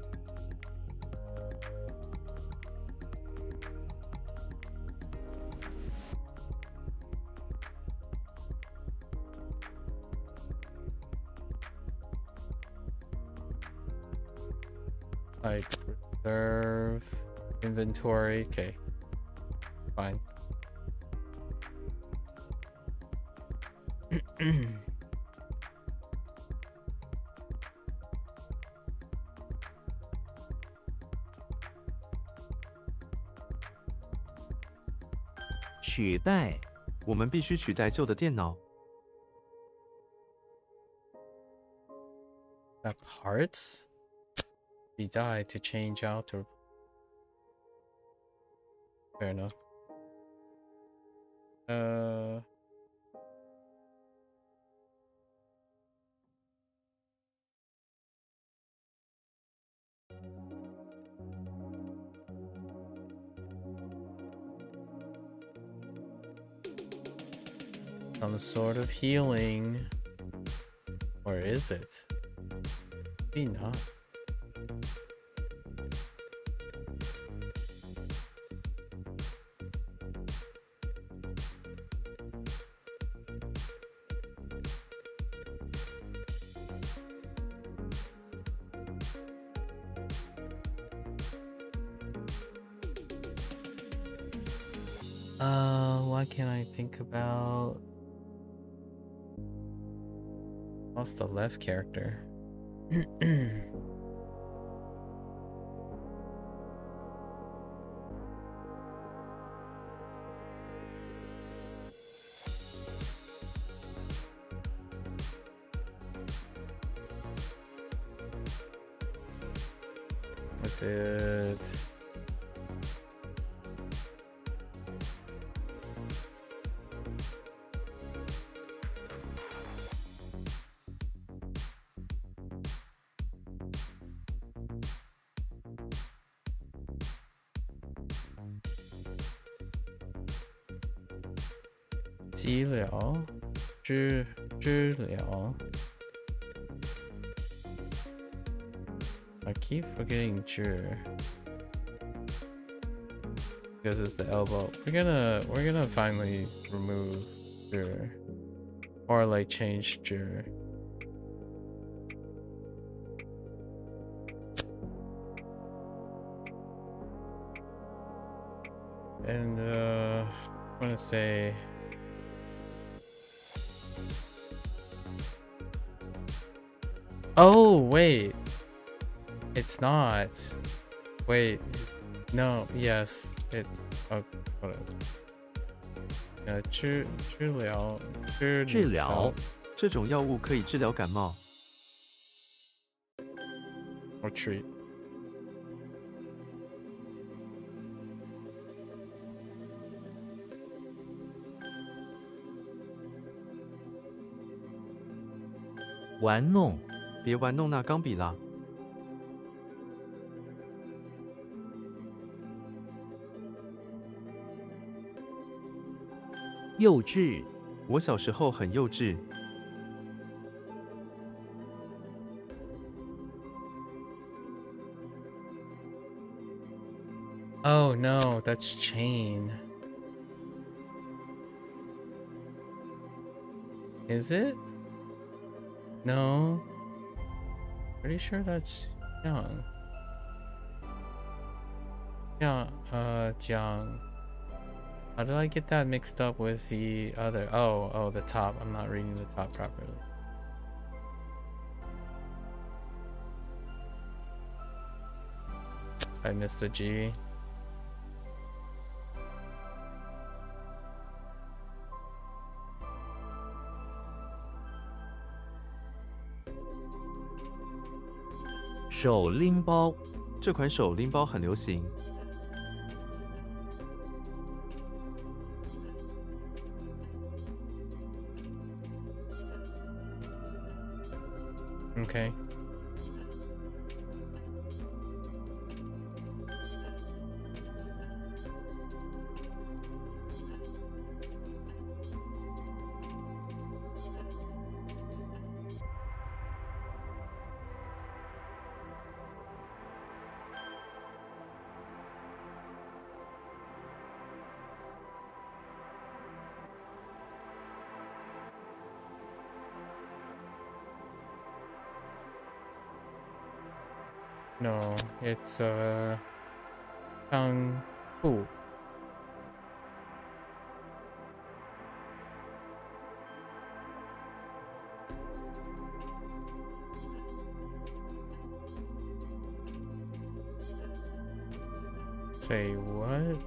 Like reserve inventory. Okay, fine. 取代、我们必须取代旧的电脑。That parts be died to change out or fair enough. Some sort of healing. Or is it? Maybe not. What can I think about? What's the left character? What's it? I keep forgetting 治 because it's the elbow. We're gonna finally remove 治 or like change 治. And I'm gonna say oh wait, it's not. Wait, no, yes, it's whatever. 治疗这种药物可以治疗感冒。 or treat. 玩弄，别玩弄那钢笔啦！幼稚，我小时候很幼稚。 Oh no, that's chain. Is it? No. Pretty sure that's young. Yeah, Jiang. How did I get that mixed up with the other? Oh, the top. I'm not reading the top properly. I missed a G. "手拎包，这款手拎包很流行。 Okay. No, it's Kung Fu. Say what?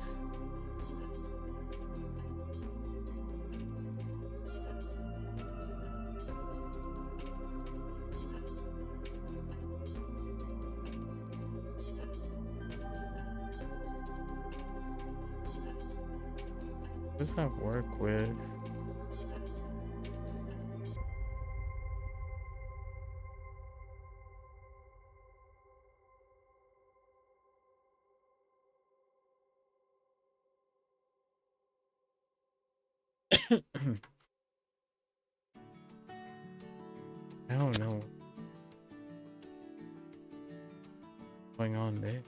does that work with? I don't know. What's going on there?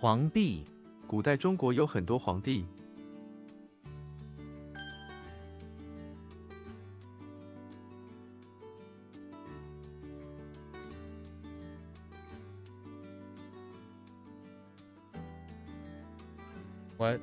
皇帝古代中国有很多皇帝。What?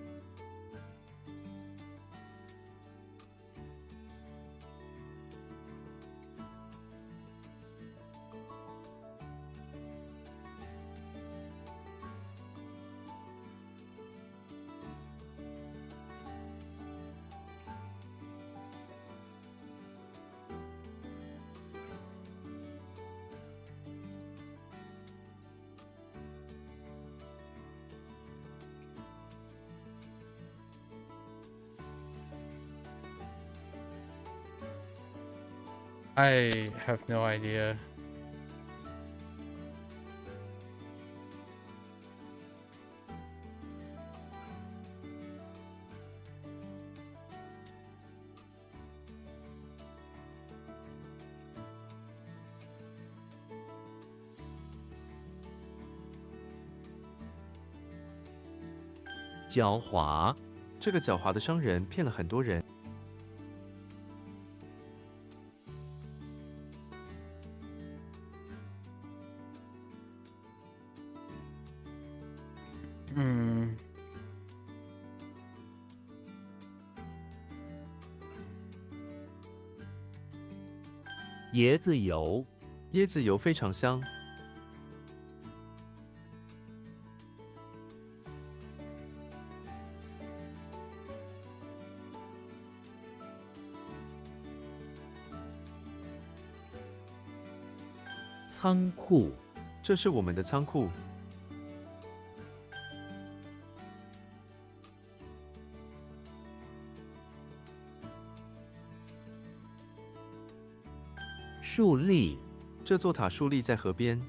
I have no idea. “狡猾这个狡猾的商人骗了很多人。嗯，椰子油椰子油非常香。仓库这是我们的仓库。树立这座塔竖立在河边。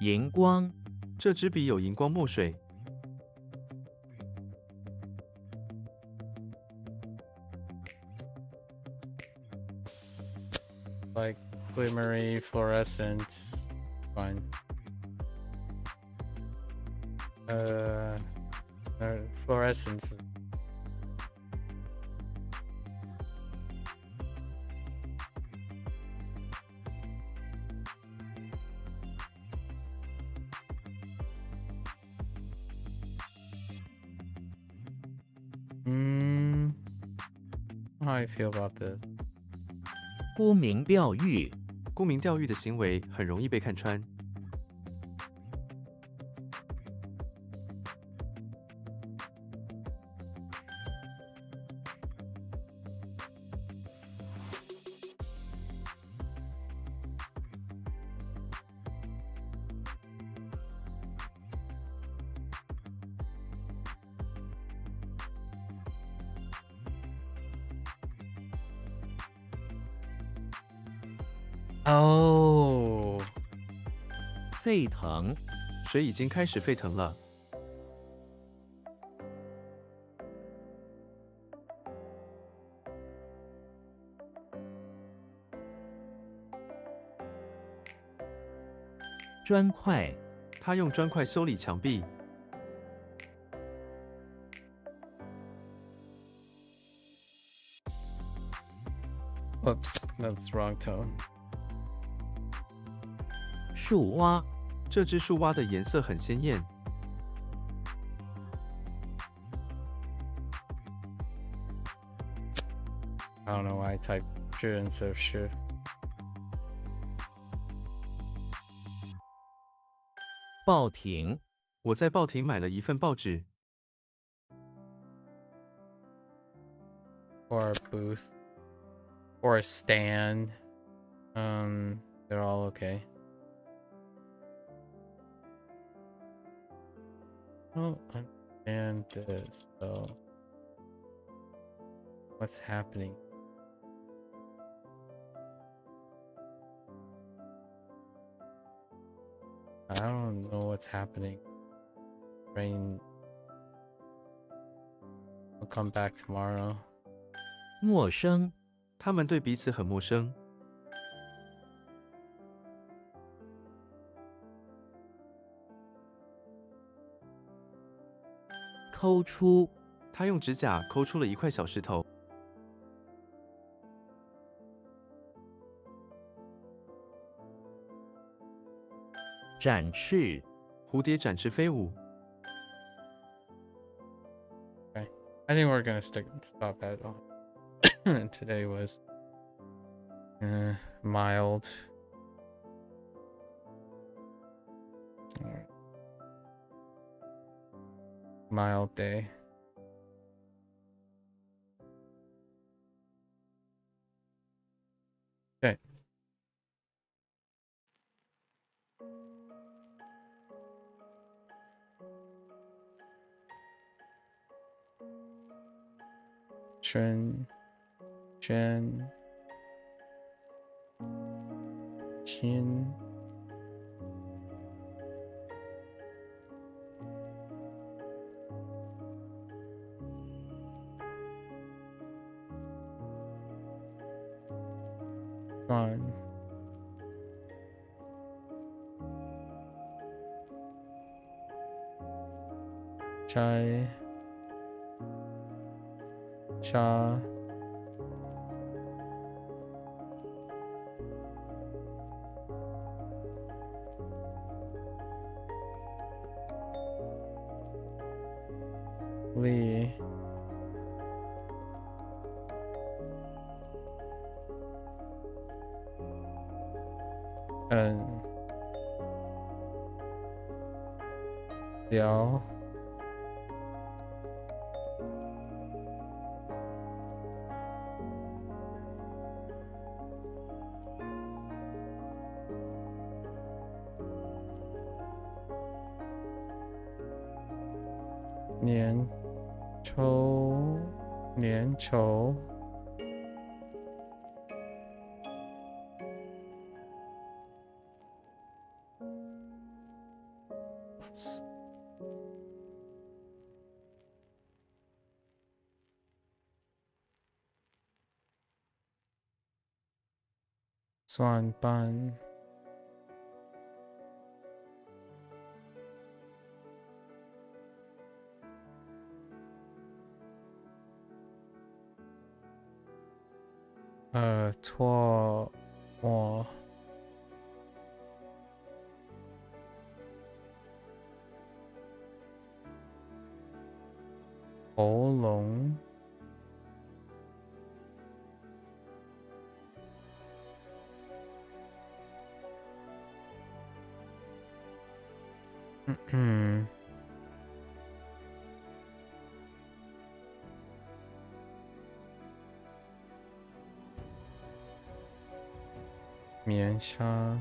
荧光这支笔有荧光墨水。like glimmery fluorescent. Fine. Fluorescence. How I feel about this? 沽名钓誉沽名钓誉的行为很容易被看穿。Oh. 沸腾水已经开始沸腾了。砖块他用砖块修理墙壁。Whoops, that's wrong tone. 树蛙，这只树蛙的颜色很鲜艳。 I don't know why I typed 是 instead of 是。报亭，我在报亭买了一份报纸。 Or a booth. Or a stand. They're all okay. I don't understand this though. What's happening? I don't know what's happening. Rain. I'll come back tomorrow. 陌生，他们对彼此很陌生。 抠出，他用指甲抠出了一块小石头。 展翅，蝴蝶展翅飞舞。 I think we're gonna stop that. Today was mild. Alright. Mild day. Okay. Chen, Chin, 算 Chai Cha Lee Liao Nian Chou Oops. Swan Bun Tuo Mo Hou Long棉纱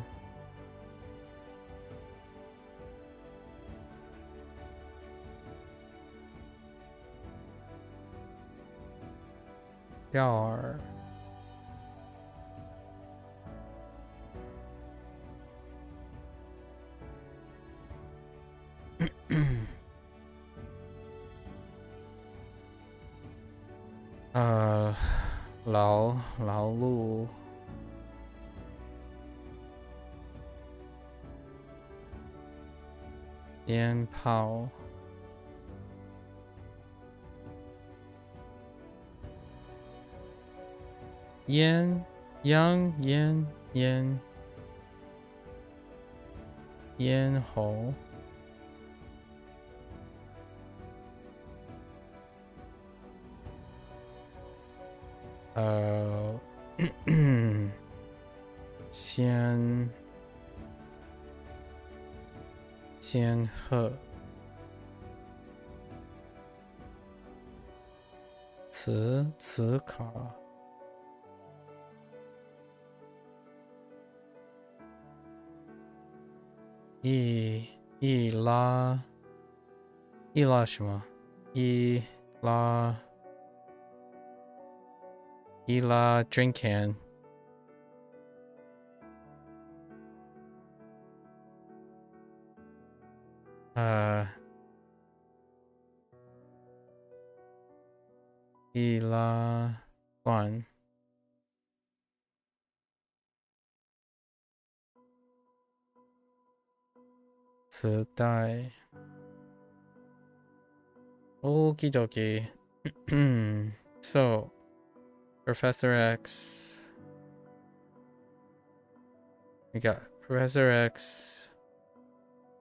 钓饵劳碌鞭炮烟 Yang Yan Ho. Xian He. 词卡。易拉什么？易拉 drink can。易拉罐。磁带。Okie dokie. So, Professor X. We got Professor X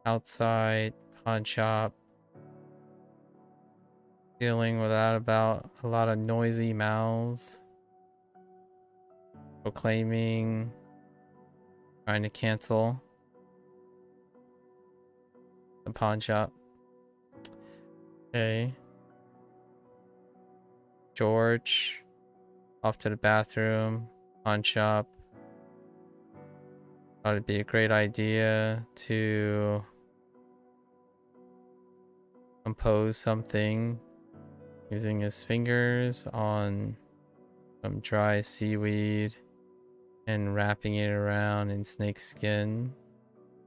outside pawn shop, dealing with that about a lot of noisy mouths, proclaiming, trying to cancel the pawn shop. Okay. George off to the bathroom, pawn shop. Thought it'd be a great idea to compose something using his fingers on some dry seaweed and wrapping it around in snake skin.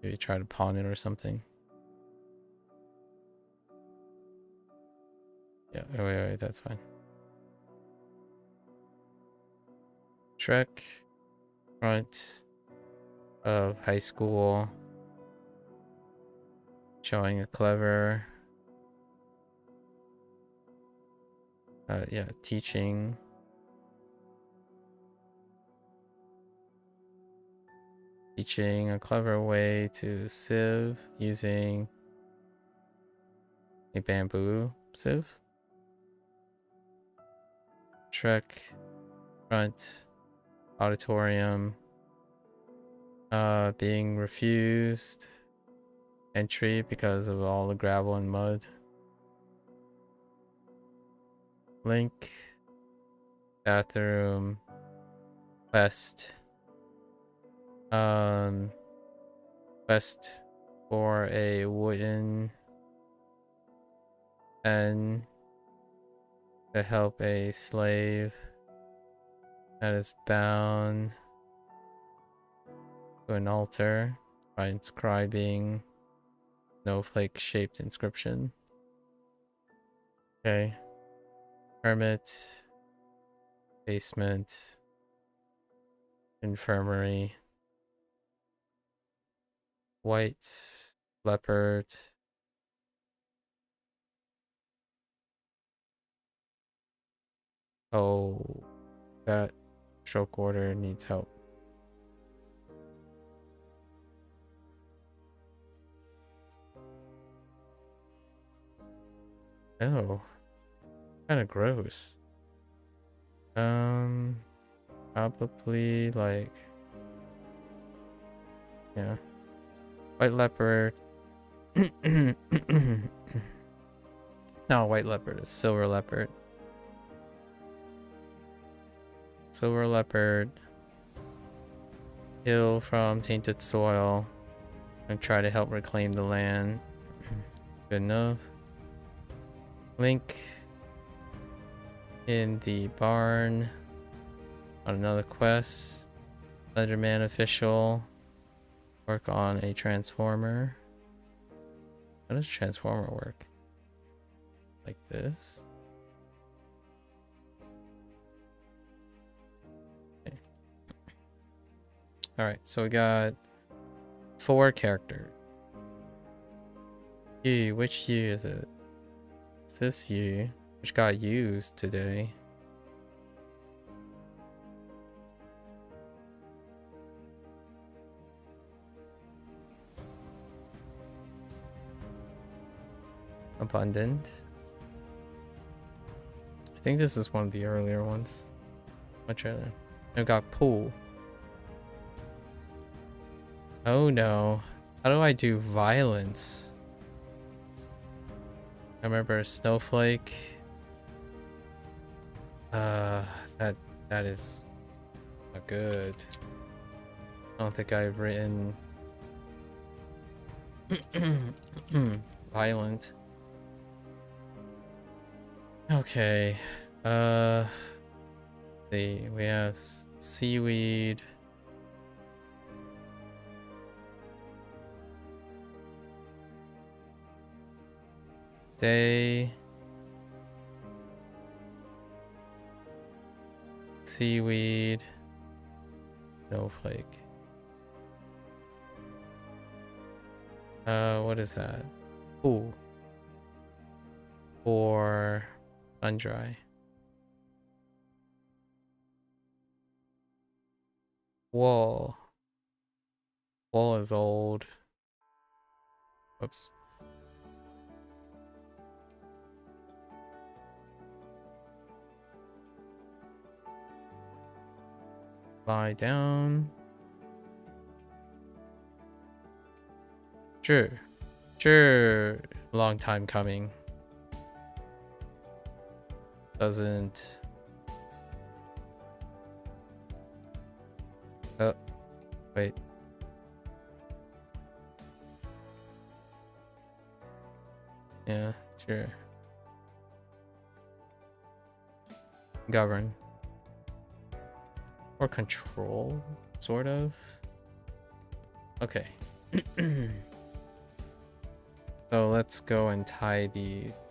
Maybe try to pawn it or something. Yeah, wait, that's fine. Shrek, front of high school, showing a clever, teaching. Teaching a clever way to sieve using a bamboo sieve. Shrek, front auditorium, being refused entry because of all the gravel and mud. Link, bathroom, quest, quest for a wooden pen to help a slave that is bound to an altar by inscribing snowflake shaped inscription. Okay. Hermit, basement, infirmary, white leopard, oh, that stroke order needs help. Oh, kind of gross. Probably like, yeah, white leopard. No, white leopard is silver leopard. Silver leopard. Heal from tainted soil and try to help reclaim the land. Good enough. Link in the barn on another quest. Leatherman official. Work on a transformer. How does transformer work? Like this? Okay. Alright, so we got 4 characters. You, which you is it? Is this you? Which got used today? abundant. I think this is one of the earlier ones. Much earlier. I've got pool. Oh no. How do I do violence? I remember snowflake. That is not good. I don't think I've written violent. Okay. See, we have seaweed. Day. Seaweed. Snowflake. What is that? Ooh. Or sun-dry. Wall. Wall is old. Oops. Lie down. Sure. Sure. Long time coming. Doesn't. Oh. Wait. Yeah, sure. Govern. Or control, sort of. Okay. So let's go and tie these.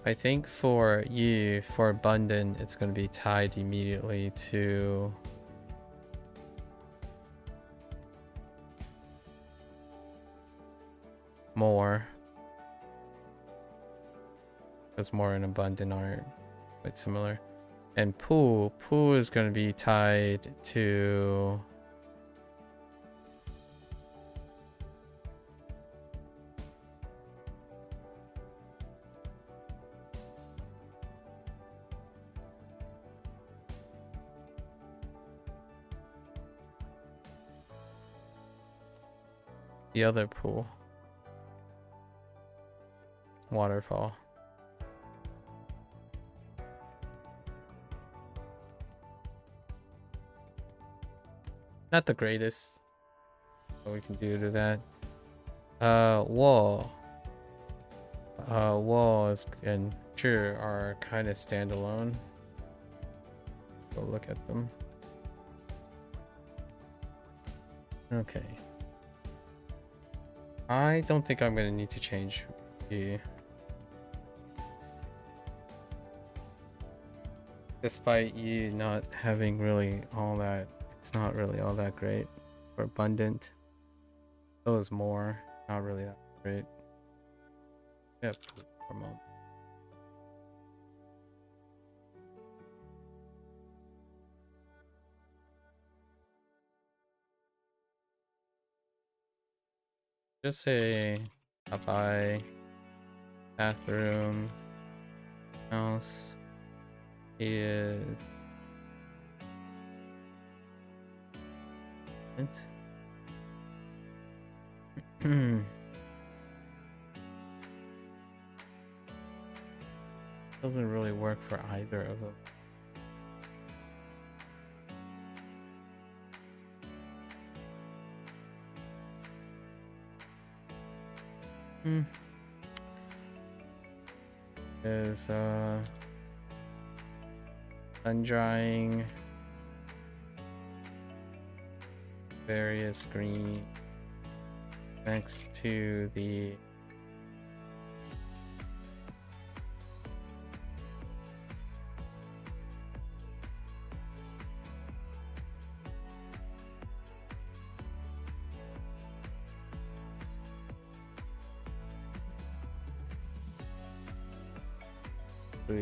I think for you, for abundant, it's going to be tied immediately to more. Because more and abundant are quite similar. And pool is going to be tied to the other pool. Waterfall. Not the greatest. What we can do to that. Wall. Walls and sure are kind of standalone. Go look at them. Okay. I don't think I'm gonna need to change the. Despite you not having really all that. It's not really all that great. For abundant. So is more. Not really that great. Yep. For a moment. Just say Popeye, bathroom, house is. Doesn't really work for either of them. There's sun drying. Various green next to the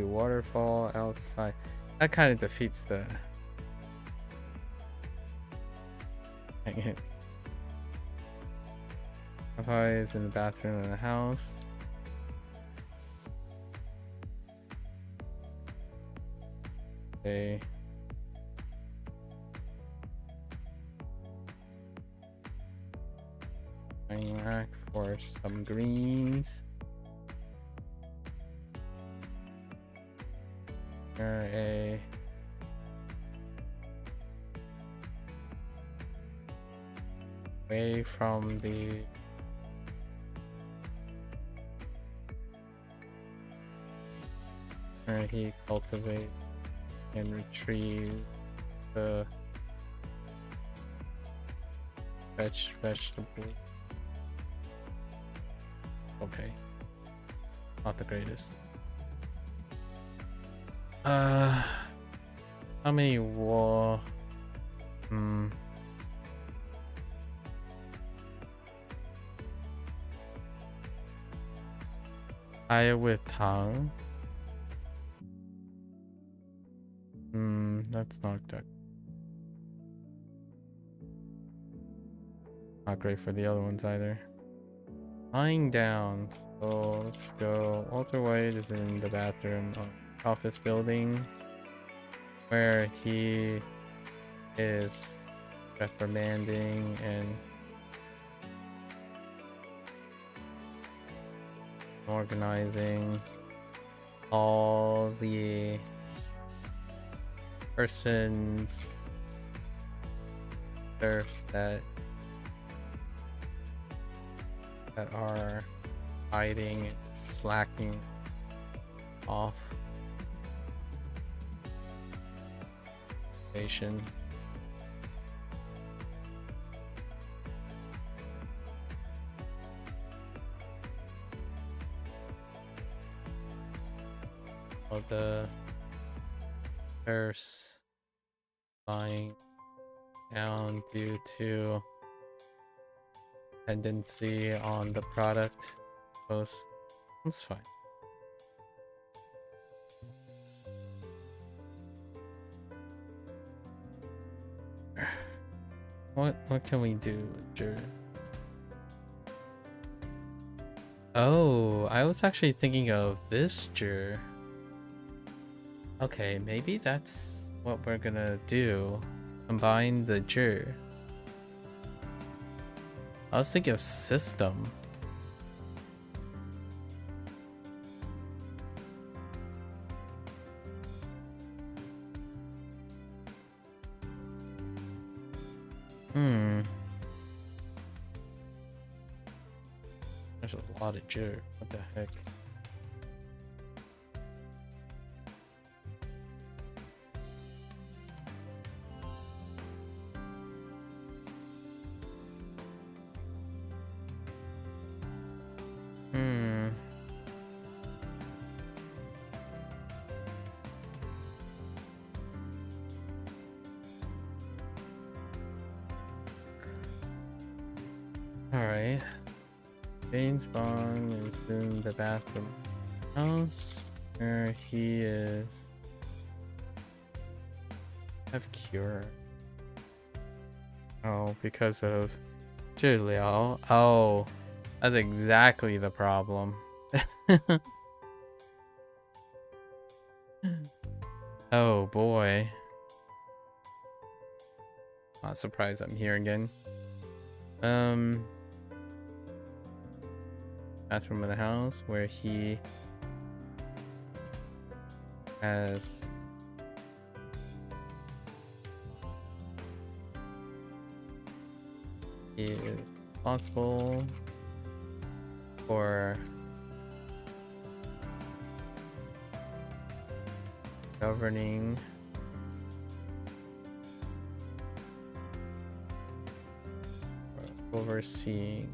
waterfall outside. That kind of defeats the. Dang it. Popeye is in the bathroom in the house. a mining rack for some greens. A away from the where he cultivates and retrieves the vegetable. Okay, not the greatest. How many war? Higher with tongue. That's not that. Not great for the other ones either. Lying down. So let's go. Walter White is in the bathroom of the office building where he is reprimanding and organizing all the persons serfs that are hiding and slacking off station. Of the serfs lying down due to dependency on the product. That's fine. What can we do, Drew? Oh, I was actually thinking of this Drew. Okay, maybe that's what we're gonna do. Combine the Drew. I was thinking of system. There's a lot of Drew. What the heck? Alright. James Bond is in the bathroom house where he is. Have cure. Oh, because of Liao. Oh, that's exactly the problem. Oh boy. Not surprised I'm here again. Bathroom of the house where he has he is responsible for governing or overseeing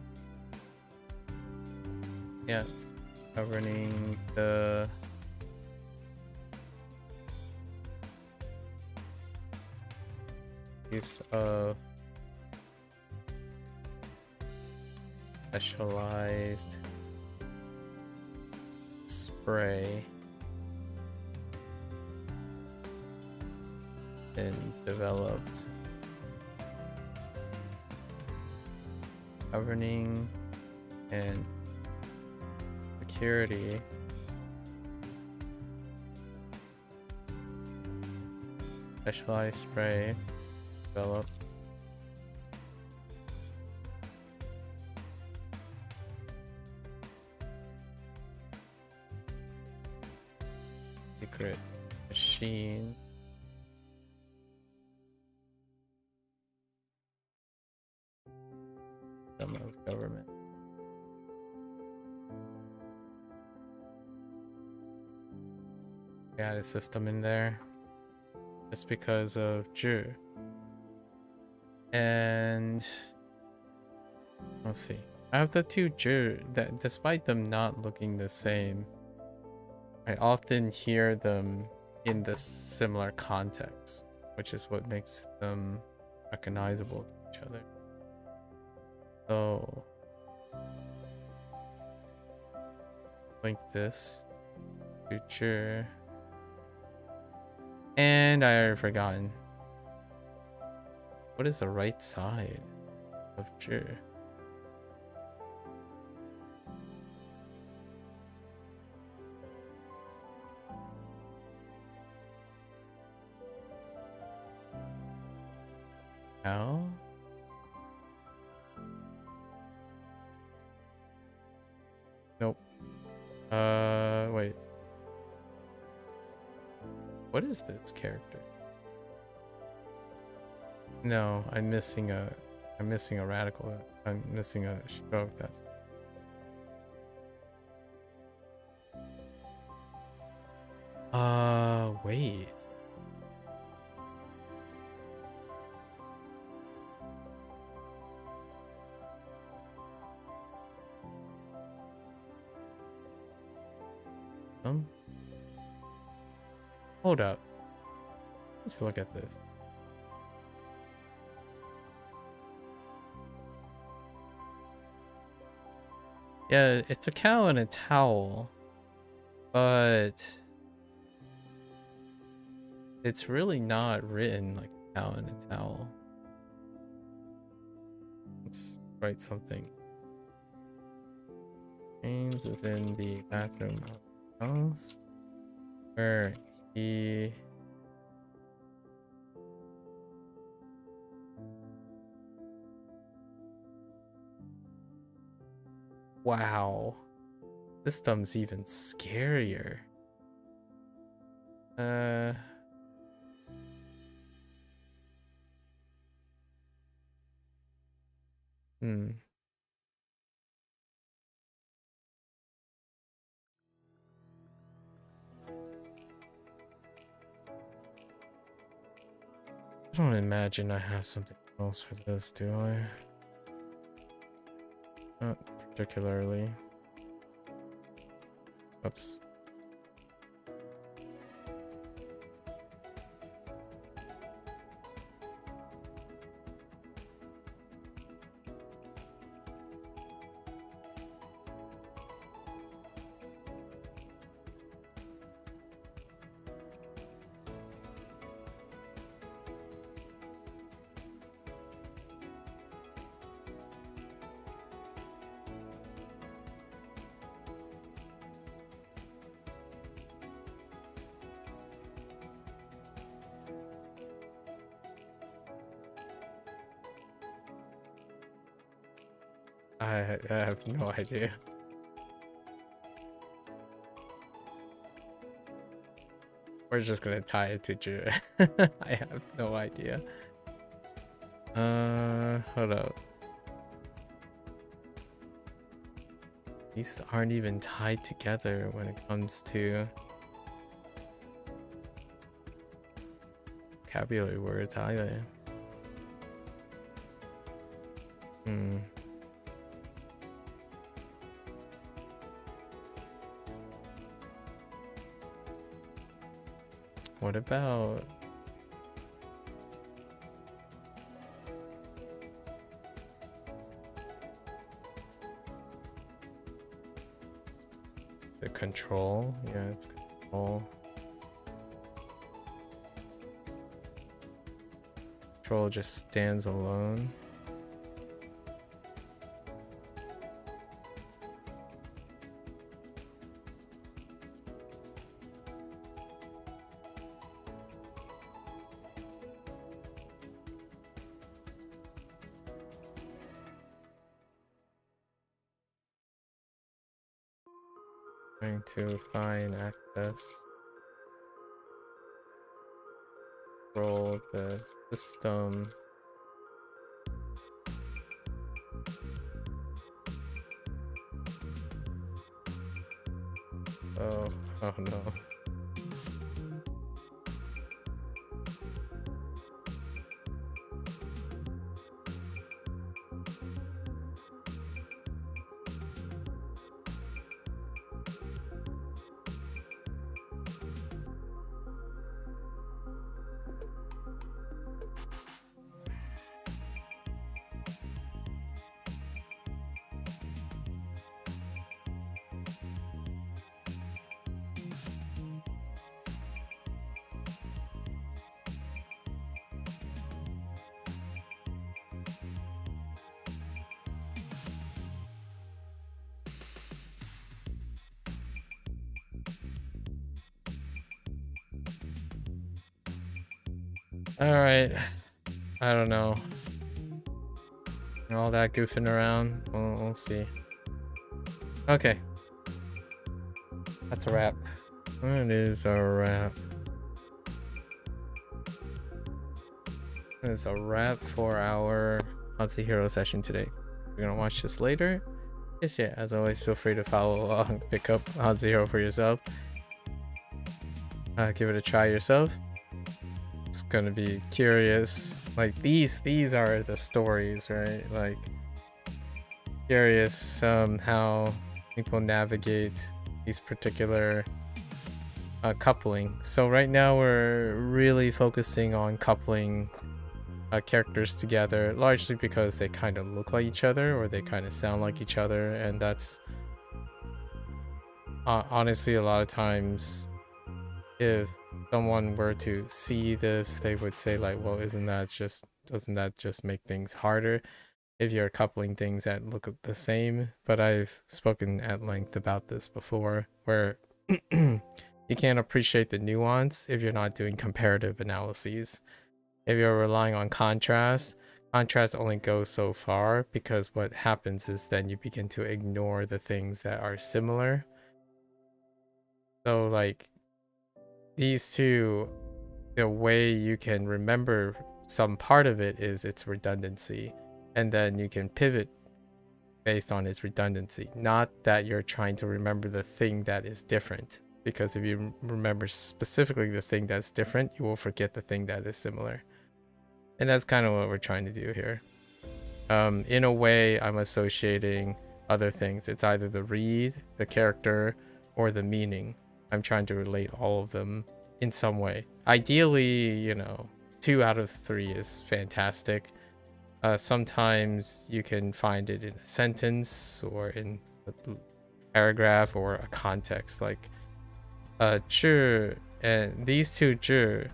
governing the use of specialized spray and developed governing and security Specialized spray developed. Secret machine. Some of government. Got a system in there just because of Ju. And let's see. I have the two Ju that, despite them not looking the same, I often hear them in the similar context, which is what makes them recognizable to each other. So link this to Ju. And I already forgotten. What is the right side of Ju? How? Nope. Wait. What is this character? No, I'm missing a radical. I'm missing a stroke. That's wait. Hold up. Let's look at this. Yeah, it's a cow and a towel, but it's really not written like a cow and a towel. Let's write something. James is in the bathroom of the house where he wow, this thumb's even scarier. I don't imagine I have something else for this, do I? Not particularly. Oops. I have no idea. We're just gonna tie it to Ju. I have no idea. Hold up. These aren't even tied together when it comes to vocabulary words either. What about the control? Yeah, it's control. Control just stands alone. Trying to find access. Roll the system. Oh no. All right. I don't know. All that goofing around. We'll see. Okay. That's a wrap. That is a wrap. That is a wrap for our HanziHero session today. You're gonna watch this later. Yes, yeah. As always, feel free to follow along, pick up HanziHero for yourself. Give it a try yourself. It's gonna be curious. Like these are the stories, right? Like curious how people navigate these particular coupling. So right now we're really focusing on coupling characters together, largely because they kind of look like each other or they kind of sound like each other, and that's honestly a lot of times if someone were to see this, they would say like, well, doesn't that just make things harder if you're coupling things that look the same? But I've spoken at length about this before, where you can't appreciate the nuance if you're not doing comparative analyses. If you're relying on contrast only goes so far, because what happens is then you begin to ignore the things that are similar. So like these two, the way you can remember some part of it is its redundancy, and then you can pivot based on its redundancy, not that you're trying to remember the thing that is different, because if you remember specifically the thing that's different, you will forget the thing that is similar. And that's kind of what we're trying to do here. In a way, I'm associating other things. It's either the read, the character, or the meaning. I'm trying to relate all of them in some way. Ideally, you know, 2 out of 3 is fantastic. Sometimes you can find it in a sentence or in a paragraph or a context, like zhi and these two zhi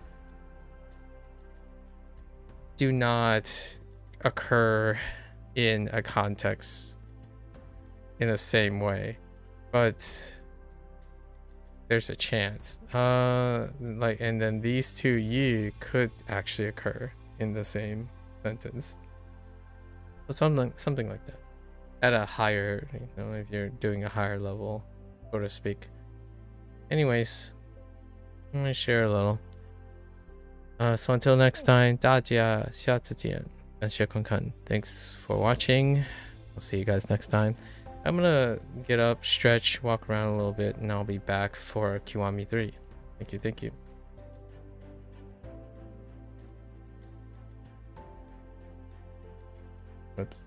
do not occur in a context in the same way, but there's a chance. Like, and then these two yi could actually occur in the same sentence. So something like that. At a higher, you know, if you're doing a higher level, so to speak. Anyways, I'm gonna share a little. So until next time, 大家下次见，感谢观看. Thanks for watching. I'll see you guys next time. I'm gonna get up, stretch, walk around a little bit, and I'll be back for Kiwami 3. Thank you. Oops.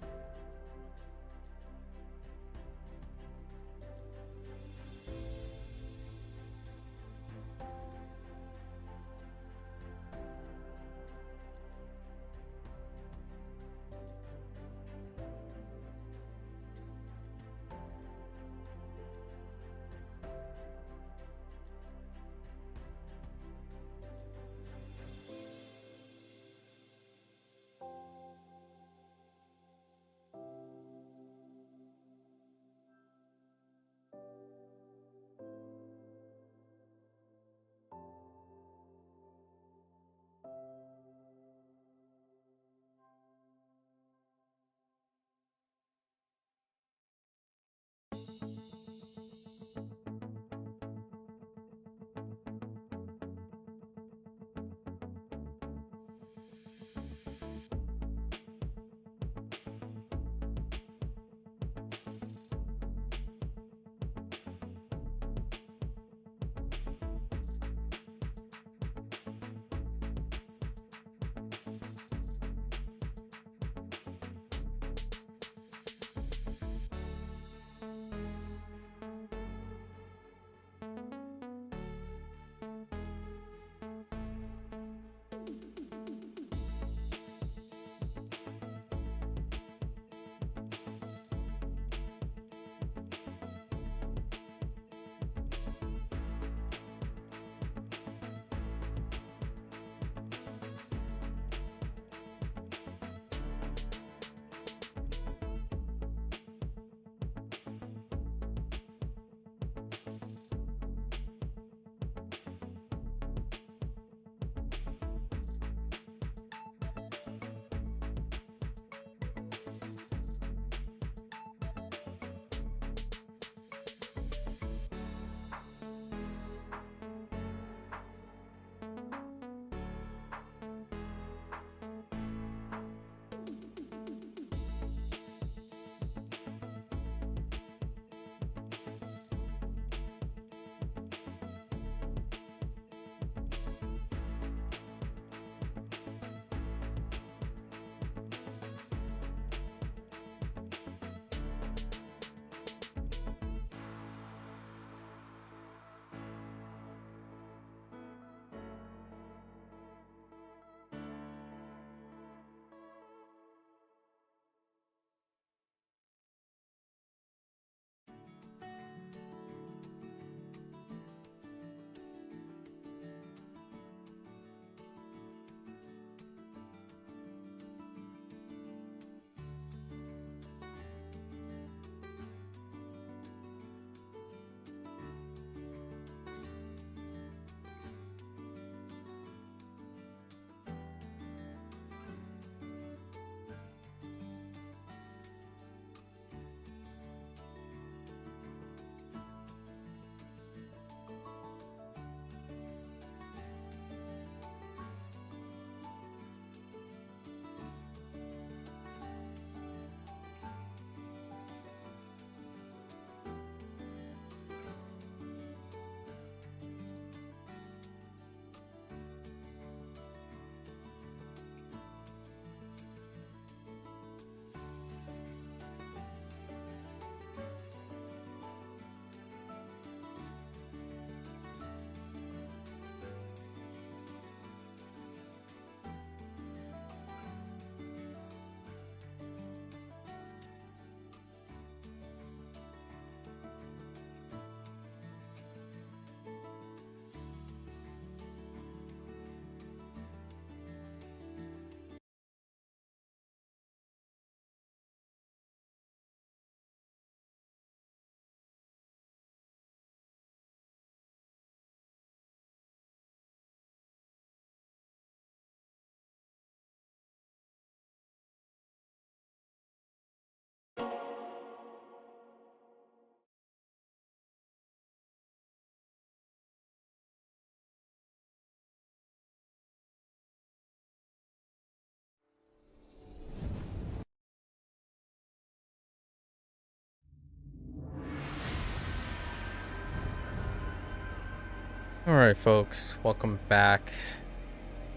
Alright folks, welcome back.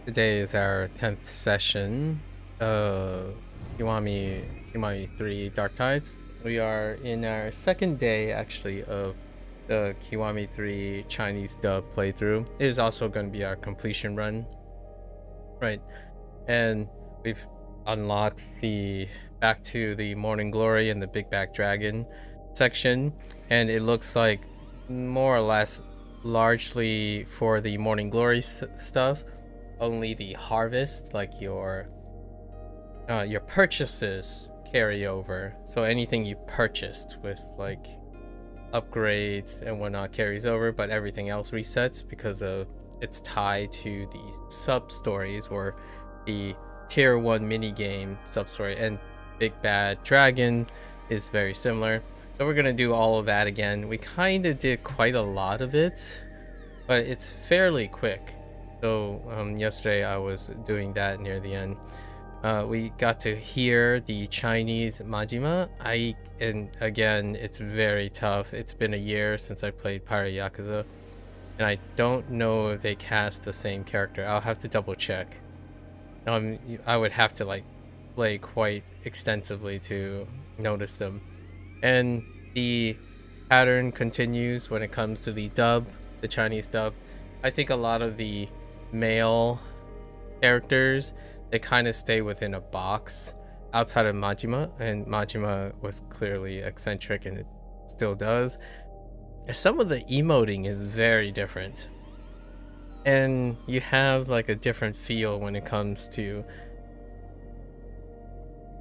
Today is our 10th session of Kiwami 3 Dark Tides. We are in our second day actually of the Kiwami 3 Chinese dub playthrough. It is also going to be our completion run. Right, and we've unlocked the back to the Morning Glory and the Big Back Dragon section, and it looks like more or less largely for the Morning Glory stuff, only the harvest, like your purchases carry over. So anything you purchased with like upgrades and whatnot carries over, but everything else resets because of it's tied to the sub stories or the tier 1 minigame sub story. And Big Bad Dragon is very similar. So we're gonna do all of that again. We kind of did quite a lot of it, but it's fairly quick. So yesterday I was doing that near the end. We got to hear the Chinese Majima. And again, it's very tough. It's been a year since I played Pirate Yakuza, and I don't know if they cast the same character. I'll have to double check. I would have to like play quite extensively to notice them. And the pattern continues when it comes to the dub, the Chinese dub. I think a lot of the male characters, they kind of stay within a box outside of Majima, and Majima was clearly eccentric and it still does. Some of the emoting is very different, and you have like a different feel when it comes to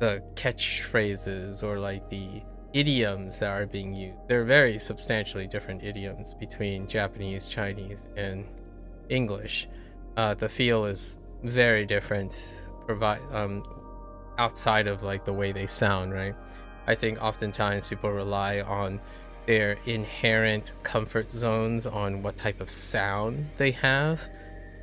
the catchphrases or like the idioms that are being used. They're very substantially different idioms between Japanese, Chinese, and English. The feel is very different, outside of like the way they sound, right? I think oftentimes people rely on their inherent comfort zones on what type of sound they have,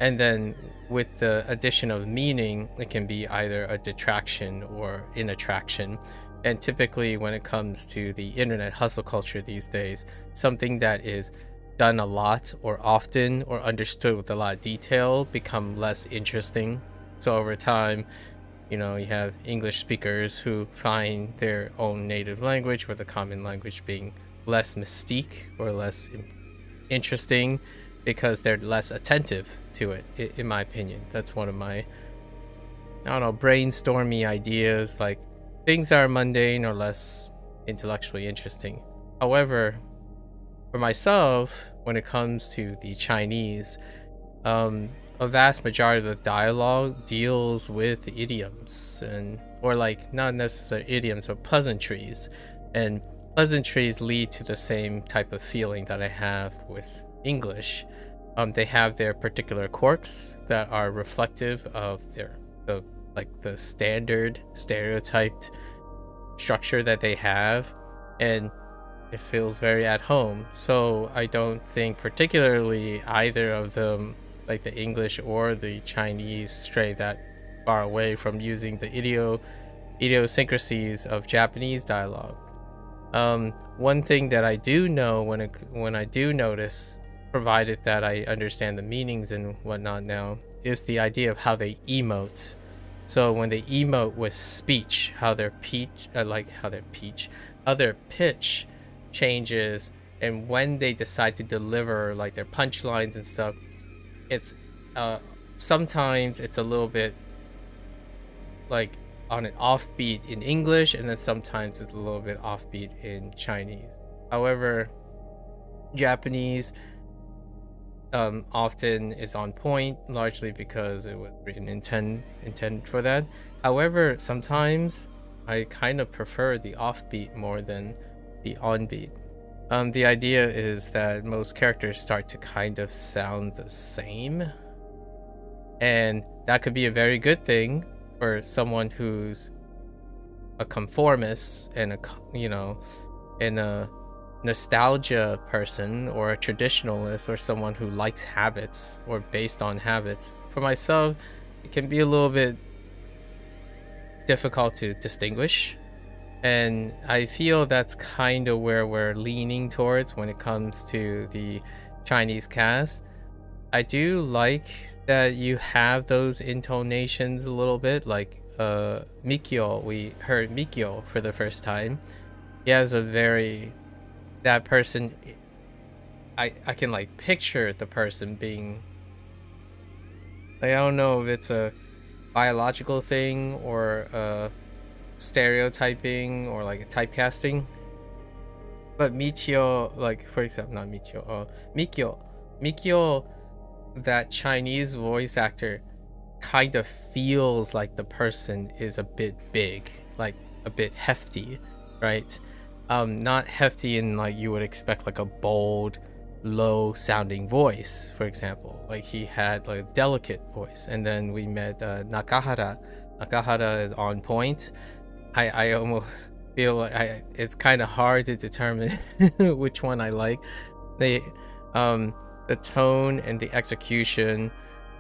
and then with the addition of meaning, it can be either a detraction or an attraction. And typically when it comes to the internet hustle culture these days, something that is done a lot or often or understood with a lot of detail become less interesting. So over time, you know, you have English speakers who find their own native language or the common language being less mystique or less interesting because they're less attentive to it, in my opinion. That's one of my, I don't know, brainstormy ideas, like things that are mundane or less intellectually interesting. However, for myself, when it comes to the Chinese, a vast majority of the dialogue deals with idioms, and or like not necessarily idioms but pleasantries, and pleasantries lead to the same type of feeling that I have with English. They have their particular quirks that are reflective of the standard stereotyped structure that they have, and it feels very at home. So I don't think particularly either of them, like the English or the Chinese, stray that far away from using the idiosyncrasies of Japanese dialogue. One thing that I do know when I do notice, provided that I understand the meanings and whatnot now, is the idea of how they emote. So when they emote with speech, how their pitch changes, and when they decide to deliver like their punchlines and stuff, it's sometimes it's a little bit like on an offbeat in English, and then sometimes it's a little bit offbeat in Chinese. However, Japanese often is on point, largely because it was written intended for that. However, sometimes I kind of prefer the offbeat more than the onbeat. The idea is that most characters start to kind of sound the same, and that could be a very good thing for someone who's a conformist and a nostalgia person, or a traditionalist, or someone who likes habits or based on habits. For myself, it can be a little bit difficult to distinguish, and I feel that's kind of where we're leaning towards when it comes to the Chinese cast. I do like that you have those intonations a little bit, like Mikio. We heard Mikio for the first time. He has a very, that person, I can like picture the person being, like, I don't know if it's a biological thing or stereotyping or like a typecasting, but Michio, like for example, not Michio, Mikio, that Chinese voice actor kind of feels like the person is a bit big, like a bit hefty, right? Not hefty in like you would expect, like a bold, low sounding voice, for example. Like he had like a delicate voice. And then we met Nakahara. Nakahara is on point. I almost feel like it's kind of hard to determine which one I like. The tone and the execution,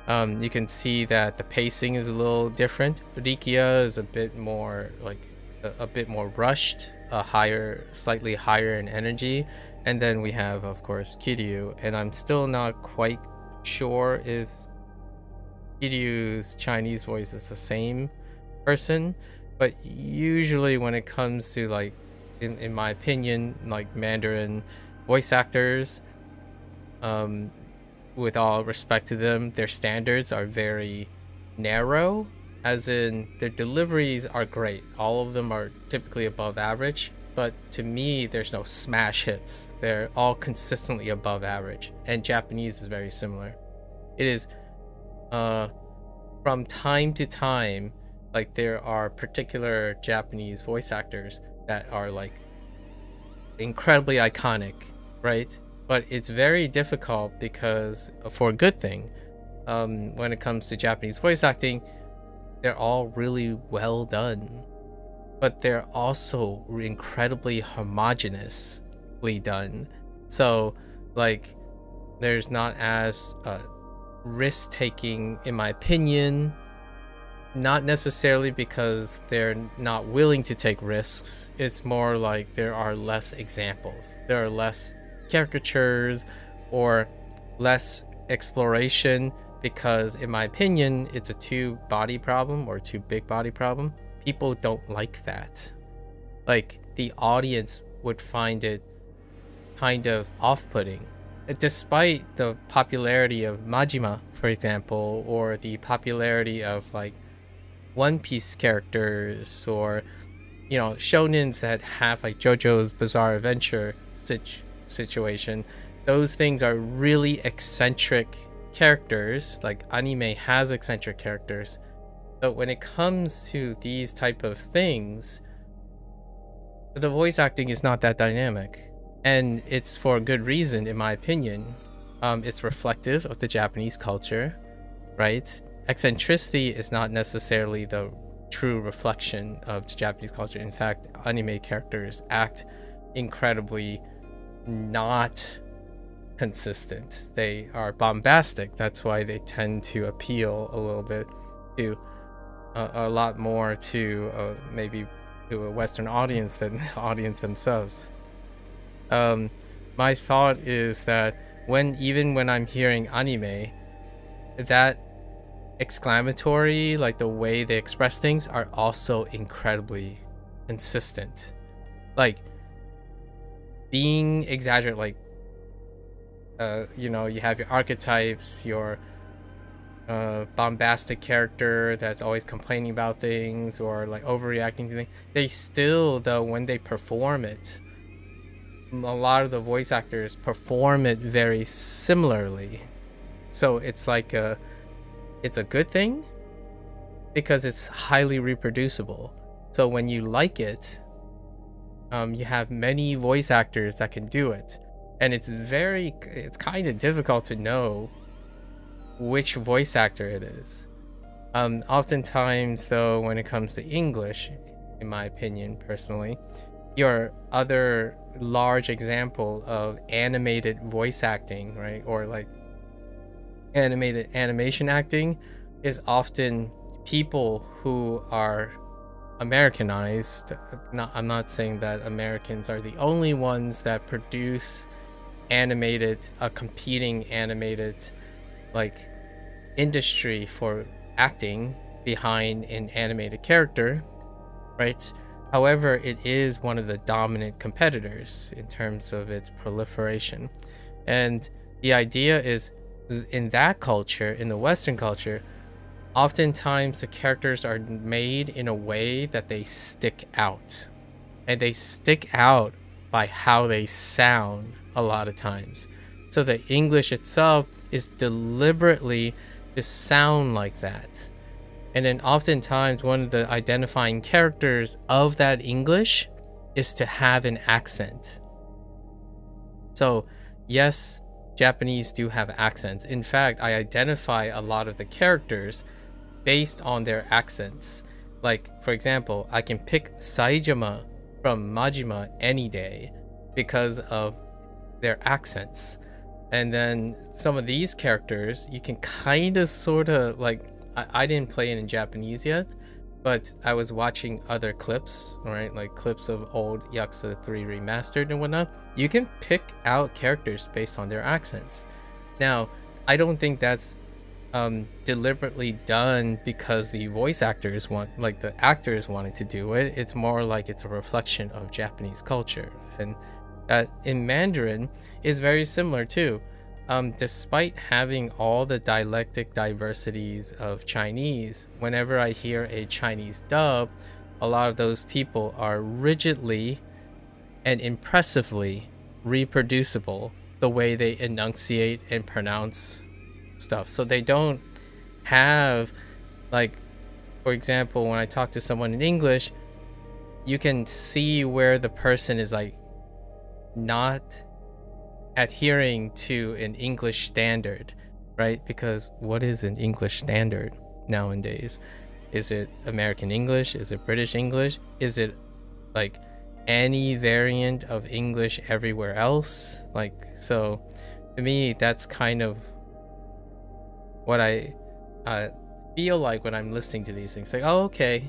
you can see that the pacing is a little different. Rikia is a bit more like a bit more rushed, slightly higher in energy. And then we have, of course, Kiryu, and I'm still not quite sure if Kiryu's Chinese voice is the same person, but usually when it comes to like, in my opinion, like Mandarin voice actors, with all respect to them, their standards are very narrow, as in their deliveries are great. All of them are typically above average, but to me, there's no smash hits. They're all consistently above average, and Japanese is very similar. It is, from time to time, like there are particular Japanese voice actors that are like incredibly iconic, right? But it's very difficult because, for a good thing, when it comes to Japanese voice acting, they're all really well done, but they're also incredibly homogeneously done. So like there's not as risk taking, in my opinion, not necessarily because they're not willing to take risks. It's more like there are less examples, there are less caricatures or less exploration, because in my opinion it's a too body problem or too big body problem. People don't like that. Like the audience would find it kind of off-putting, despite the popularity of Majima, for example, or the popularity of like One Piece characters, or you know, shonens that have like JoJo's Bizarre Adventure situation. Those things are really eccentric characters, like anime has eccentric characters. But when it comes to these type of things, the voice acting is not that dynamic, and it's for a good reason, in my opinion. It's reflective of the Japanese culture, right? Eccentricity is not necessarily the true reflection of the Japanese culture. In fact, anime characters act incredibly not consistent. They are bombastic. That's why they tend to appeal a little bit to a lot more to maybe to a Western audience than the audience themselves. My thought is that even when I'm hearing anime, that exclamatory, like the way they express things, are also incredibly consistent. Like being exaggerated, like you know, you have your archetypes, your bombastic character that's always complaining about things or like overreacting to things. They still, though, when they perform it, a lot of the voice actors perform it very similarly. So it's like it's a good thing because it's highly reproducible. So when you like it, you have many voice actors that can do it, and it's kind of difficult to know which voice actor it is. Oftentimes, though, when it comes to English, in my opinion, personally, your other large example of animated voice acting, right, or like animated animation acting, is often people who are Americanized. I'm not saying that Americans are the only ones that produce competing animated like industry for acting behind an animated character, right? However, it is one of the dominant competitors in terms of its proliferation. And the idea is, in that culture, in the Western culture, oftentimes the characters are made in a way that they stick out. And they stick out by how they sound a lot of times. So the English itself is deliberately to sound like that. And then oftentimes one of the identifying characters of that English is to have an accent. So yes, Japanese do have accents. In fact, I identify a lot of the characters based on their accents. Like, for example, I can pick Saijima from Majima any day because of their accents. And then some of these characters, you can kind of sort of like, I didn't play it in Japanese yet, but I was watching other clips, right? Like clips of old Yakuza 3 remastered and whatnot. You can pick out characters based on their accents. Now, I don't think that's deliberately done because the voice actors like the actors wanted to do it. It's more like it's a reflection of Japanese culture. And that in Mandarin is very similar too. Despite having all the dialectic diversities of Chinese, whenever I hear a Chinese dub, a lot of those people are rigidly and impressively reproducible the way they enunciate and pronounce stuff. So they don't have, like, for example, when I talk to someone in English, you can see where the person is like not adhering to an English standard, right? Because what is an English standard nowadays? Is it American English? Is it British English? Is it like any variant of English everywhere else? Like, so to me, that's kind of what I feel like when I'm listening to these things. Like, oh, okay.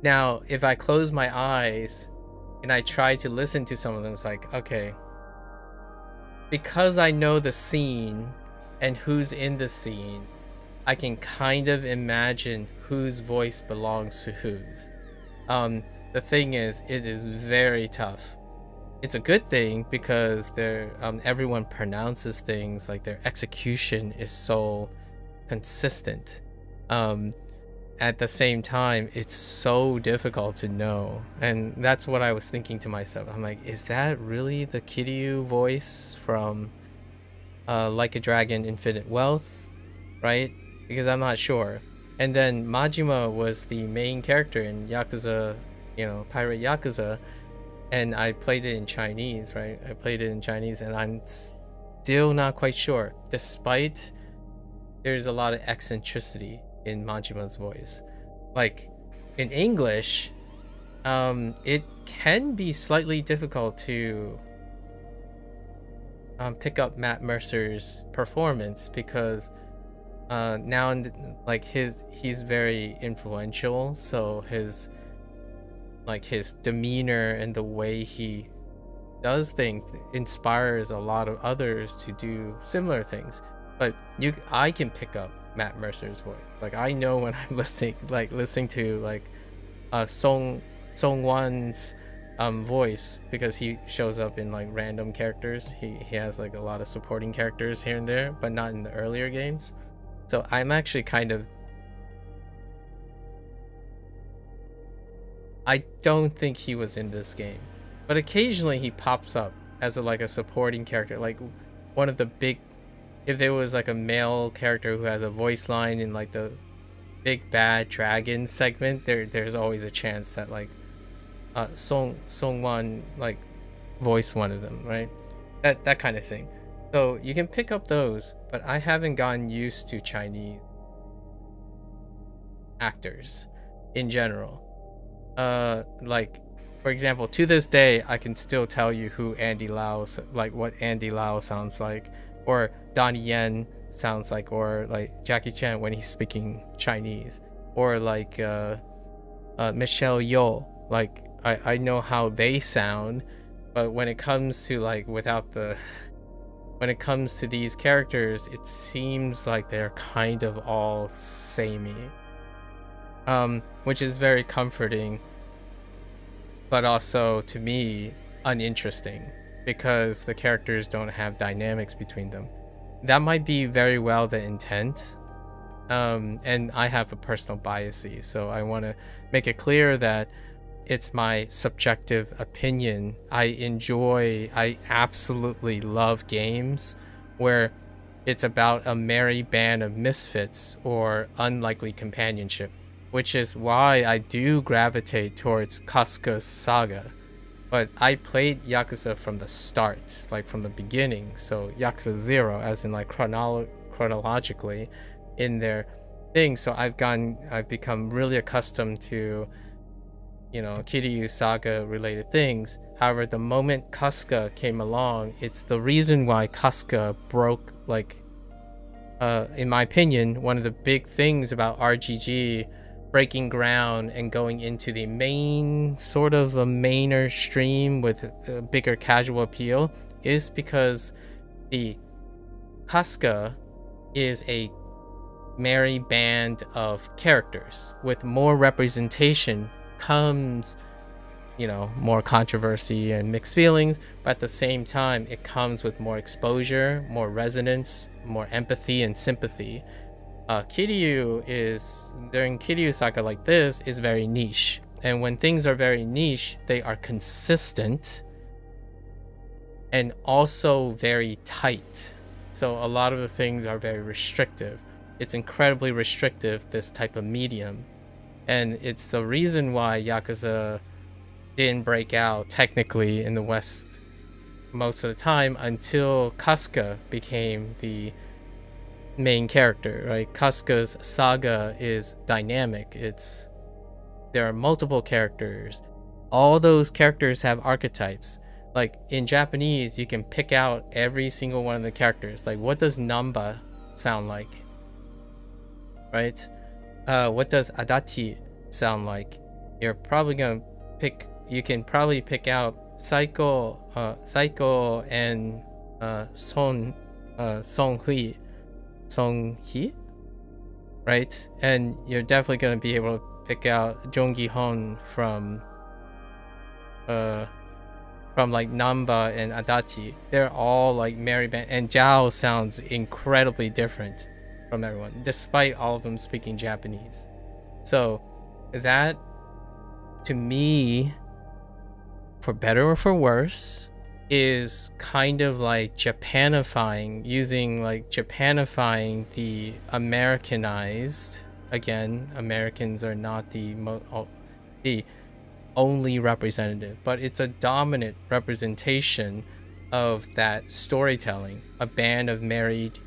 Now, if I close my eyes and I try to listen to some of them, it's like, okay, because I know the scene and who's in the scene, I can kind of imagine whose voice belongs to whose. The thing is, it is very tough. It's a good thing because everyone pronounces things, like their execution is so consistent. At the same time, it's so difficult to know. And that's what I was thinking to myself. I'm like, is that really the Kiryu voice from Like a Dragon Infinite Wealth, right? Because I'm not sure. And then Majima was the main character in Yakuza, Pirate Yakuza, and I played it in Chinese, right? I played it in Chinese and I'm still not quite sure, despite there's a lot of eccentricity in Majima's voice. Like in English, it can be slightly difficult to pick up Matt Mercer's performance because now and like he's very influential, so his demeanor and the way he does things inspires a lot of others to do similar things. But I can pick up Matt Mercer's voice. Like I know when I'm listening to Song Wan's voice, because he shows up in like random characters. He has like a lot of supporting characters here and there, but not in the earlier games. So I'm actually I don't think he was in this game, but occasionally he pops up as a supporting character, like one of the big. If there was like a male character who has a voice line in like the Big Bad Dragon segment, there's always a chance that Song Wan voice one of them, right? That kind of thing. So you can pick up those, but I haven't gotten used to Chinese actors in general. For example, to this day, I can still tell you who Andy Lau, what Andy Lau sounds like, or Donnie Yen sounds like, or like Jackie Chan when he's speaking Chinese, or Michelle Yeoh. I know how they sound, but when it comes to without the when it comes to these characters, it seems like they're kind of all samey, which is very comforting, but also to me uninteresting because the characters don't have dynamics between them. That might be very well the intent, and I have a personal bias, so I want to make it clear that it's my subjective opinion. I absolutely love games where it's about a merry band of misfits or unlikely companionship, which is why I do gravitate towards Kasuga's saga. But I played Yakuza from the start, like from the beginning, so Yakuza 0, as in like chronologically in their thing. So I've become really accustomed to, you know, Kiryu saga related things. However, the moment Kasuga came along, it's the reason why Kasuga broke, like, in my opinion, one of the big things about RGG breaking ground and going into the main, sort of a mainer stream with a bigger casual appeal, is because the Kasuga is a merry band of characters. With more representation comes, you know, more controversy and mixed feelings, but at the same time it comes with more exposure, more resonance, more empathy and sympathy. Kiryu is, during Kiryu saga like this, is very niche, and when things are very niche, they are consistent and also very tight. So a lot of the things are very restrictive. It's incredibly restrictive, this type of medium, and it's the reason why Yakuza didn't break out technically in the West most of the time until Kasuga became the main character, right? Kasuga's saga is dynamic. There are multiple characters. All those characters have archetypes. Like in Japanese, you can pick out every single one of the characters. Like, what does Namba sound like? Right? What does Adachi sound like? You're probably gonna pick. You can probably pick out Saiko and Songhee, right? And you're definitely gonna be able to pick out Jongihon from like Namba and Adachi. They're all like merry band, and Zhao sounds incredibly different from everyone, despite all of them speaking Japanese. So that, to me, for better or for worse, is kind of like Japanifying, using like Japanifying the Americanized. Again, Americans are not the only representative, but it's a dominant representation of that storytelling. A band of married,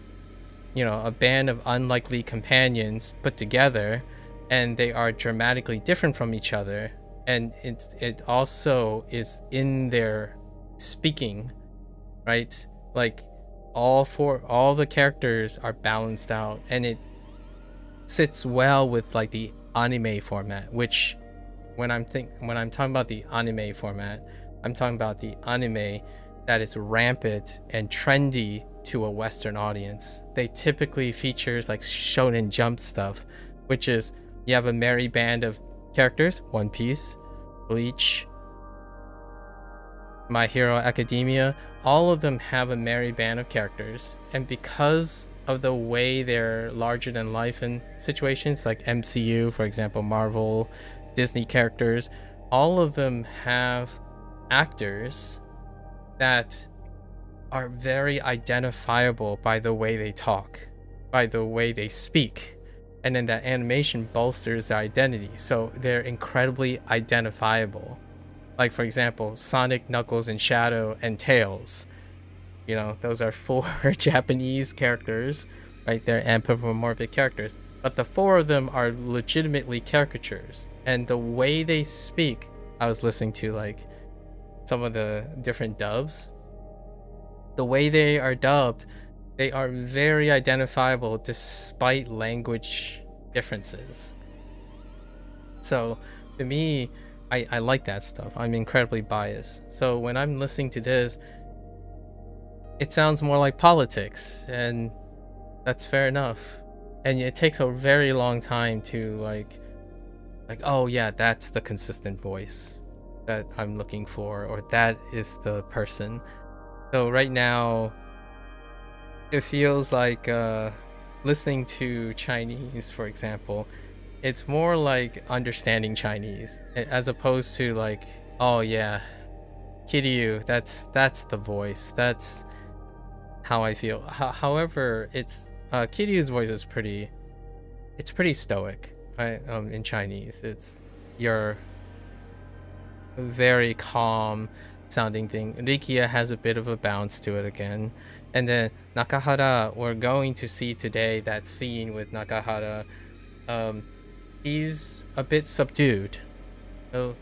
you know, a band of unlikely companions put together, and they are dramatically different from each other, and it also is in their speaking, right? Like all the characters are balanced out, and it sits well with like the anime format, which when I'm talking about the anime format, I'm talking about the anime that is rampant and trendy to a Western audience. They typically features like Shonen Jump stuff, which is you have a merry band of characters, One Piece, Bleach, My Hero Academia, all of them have a merry band of characters, and because of the way they're larger than life in situations like MCU, for example, Marvel, Disney characters, all of them have actors that are very identifiable by the way they talk, by the way they speak, and then that animation bolsters their identity, so they're incredibly identifiable. Like, for example, Sonic, Knuckles, and Shadow, and Tails. You know, those are 4 Japanese characters, right? They're anthropomorphic characters. But the 4 of them are legitimately caricatures. And the way they speak, I was listening to like some of the different dubs. The way they are dubbed, they are very identifiable despite language differences. So to me, I like that stuff. I'm incredibly biased. So when I'm listening to this, it sounds more like politics, and that's fair enough. And it takes a very long time to like, oh yeah, that's the consistent voice that I'm looking for, or that is the person. So right now, it feels like listening to Chinese, for example, it's more like understanding Chinese as opposed to like, oh yeah, Kiryu, that's the voice, that's how I feel. However, it's Kiryu's voice is pretty stoic, right? In Chinese, it's your very calm sounding thing. Rikia has a bit of a bounce to it again. And then Nakahara, we're going to see today that scene with Nakahara. He's a bit subdued. So,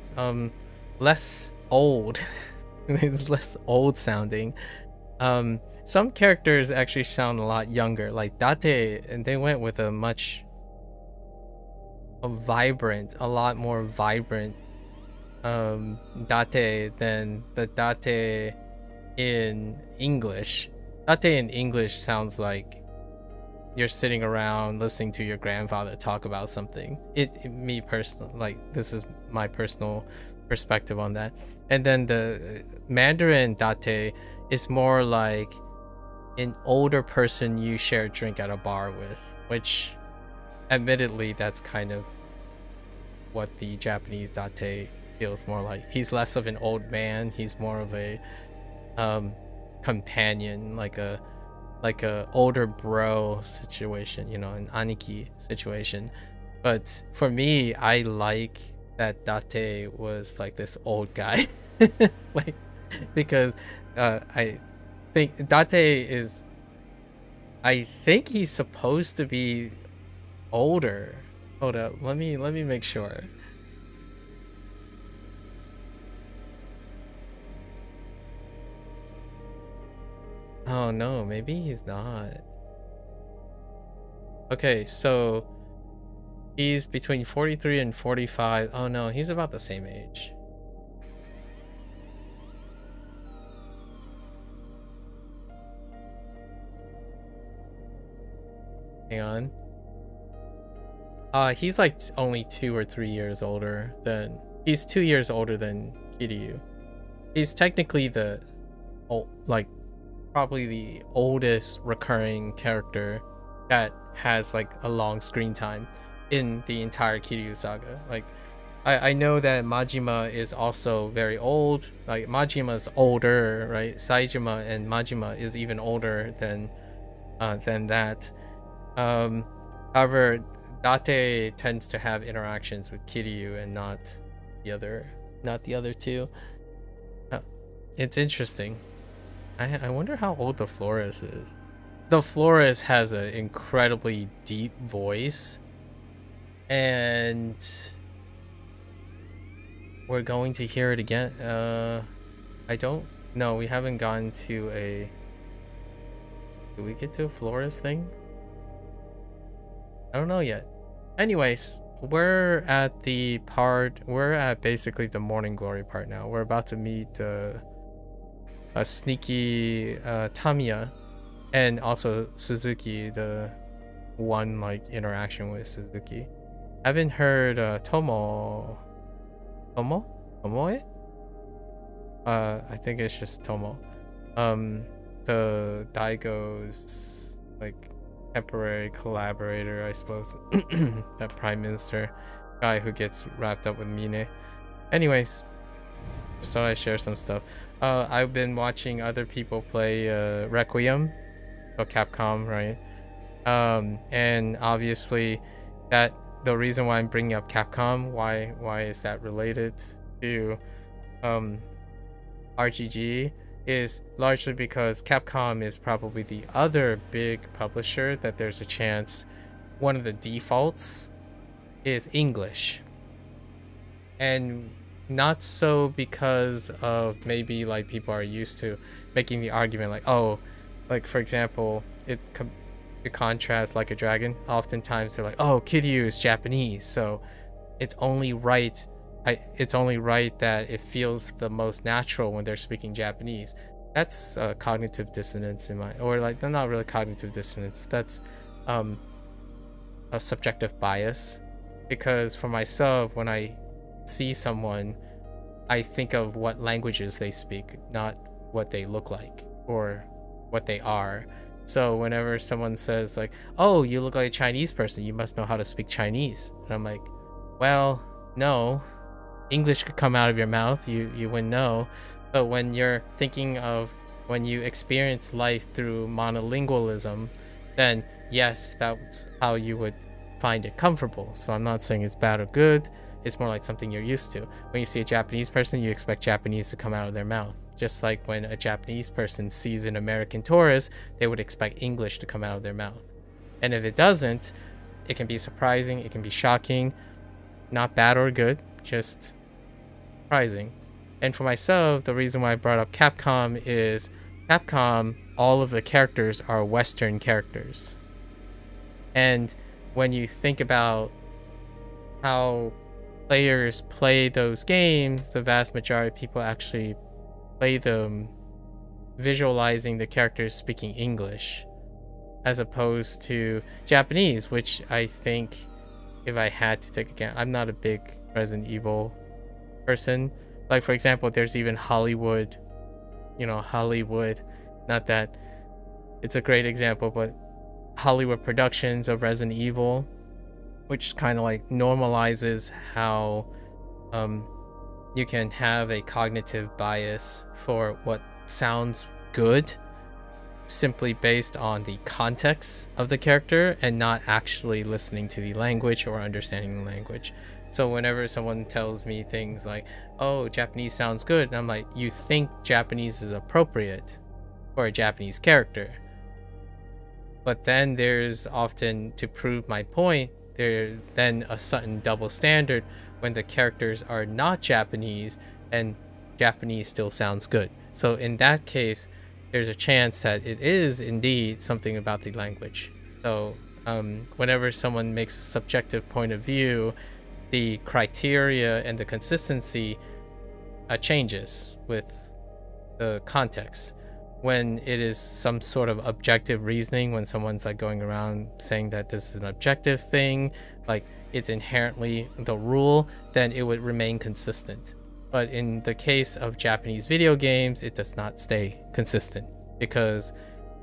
less old. He's less old sounding. Some characters actually sound a lot younger, like Date, and they went with a lot more vibrant Date than the Date in English. Date in English sounds like you're sitting around listening to your grandfather talk about something. Me personally, like, this is my personal perspective on that. And then the Mandarin Date is more like an older person you share a drink at a bar with, which admittedly that's kind of what the Japanese Date feels more like. He's less of an old man, he's more of a companion, like a older bro situation, you know, an aniki situation. But for me, I like that Date was like this old guy. Like, because I think Date is, I think he's supposed to be older. Hold up, let me make sure. Oh no, maybe he's not. Okay, so he's between 43 and 45. Oh no, he's about the same age. Hang on. He's like only 2 or 3 years older than, he's 2 years older than Kiryu. He's technically the probably the oldest recurring character that has like a long screen time in the entire Kiryu saga. Like, I know that Majima is also very old. Like, Majima's older, right? Saejima and Majima is even older than that. However, Date tends to have interactions with Kiryu and not the other two. It's interesting. I wonder how old the Florist is. The Florist has an incredibly deep voice, and we're going to hear it again. I don't know. We haven't gotten to a. Did we get to a Florist thing? I don't know yet. Anyways, we're at basically the Morning Glory part now. We're about to meet a sneaky Tamiya, and also Suzuki, the one like interaction with Suzuki. Haven't heard Tomoe? I think it's just Tomo. The Daigo's like temporary collaborator, I suppose. That prime minister guy who gets wrapped up with Mine. Anyways, just thought I'd share some stuff. I've been watching other people play Requiem, so Capcom, right? And obviously that the reason why I'm bringing up Capcom, why is that related to RGG, is largely because Capcom is probably the other big publisher that there's a chance one of the defaults is English. And not so because of maybe like people are used to making the argument like, oh, like for example, it contrasts Like a Dragon. Oftentimes they're like, oh, Kiryu is Japanese, so it's only right that it feels the most natural when they're speaking Japanese. that's cognitive dissonance in my, or like not really cognitive dissonance. That's a subjective bias, because for myself, when I see someone, I think of what languages they speak, not what they look like or what they are. So whenever someone says like, oh, you look like a Chinese person, you must know how to speak Chinese, and I'm like, well, no, English could come out of your mouth, you wouldn't know. But when you're thinking of when you experience life through monolingualism, then yes, that's how you would find it comfortable. So I'm not saying it's bad or good, it's more like something you're used to. When you see a Japanese person, you expect Japanese to come out of their mouth. Just like when a Japanese person sees an American tourist, they would expect English to come out of their mouth. And if it doesn't, it can be surprising, it can be shocking, not bad or good, just surprising. And for myself, the reason why I brought up Capcom is Capcom, all of the characters are Western characters. And when you think about how players play those games, the vast majority of people actually play them visualizing the characters speaking English, as opposed to Japanese, which I think, if I had to take again, I'm not a big Resident Evil person. Like, for example, there's even Hollywood, not that it's a great example, but Hollywood productions of Resident Evil, which kind of like normalizes how you can have a cognitive bias for what sounds good simply based on the context of the character and not actually listening to the language or understanding the language. So whenever someone tells me things like, oh, Japanese sounds good, and I'm like, you think Japanese is appropriate for a Japanese character. But then there's often, to prove my point, there's then a sudden double standard when the characters are not Japanese and Japanese still sounds good. So in that case, there's a chance that it is indeed something about the language. So whenever someone makes a subjective point of view, the criteria and the consistency changes with the context. When it is some sort of objective reasoning, when someone's like going around saying that this is an objective thing, like it's inherently the rule, then it would remain consistent. But in the case of Japanese video games, it does not stay consistent, because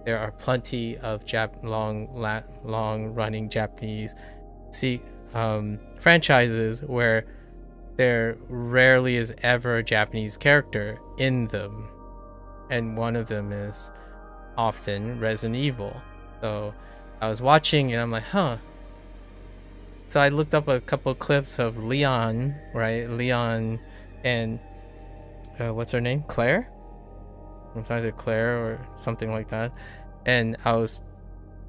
there are plenty of long-running Japanese franchises where there rarely is ever a Japanese character in them. And one of them is often Resident Evil. So I was watching and I'm like, huh. So I looked up a couple of clips of Leon, right? Leon and what's her name? Claire? It's either Claire or something like that. And I was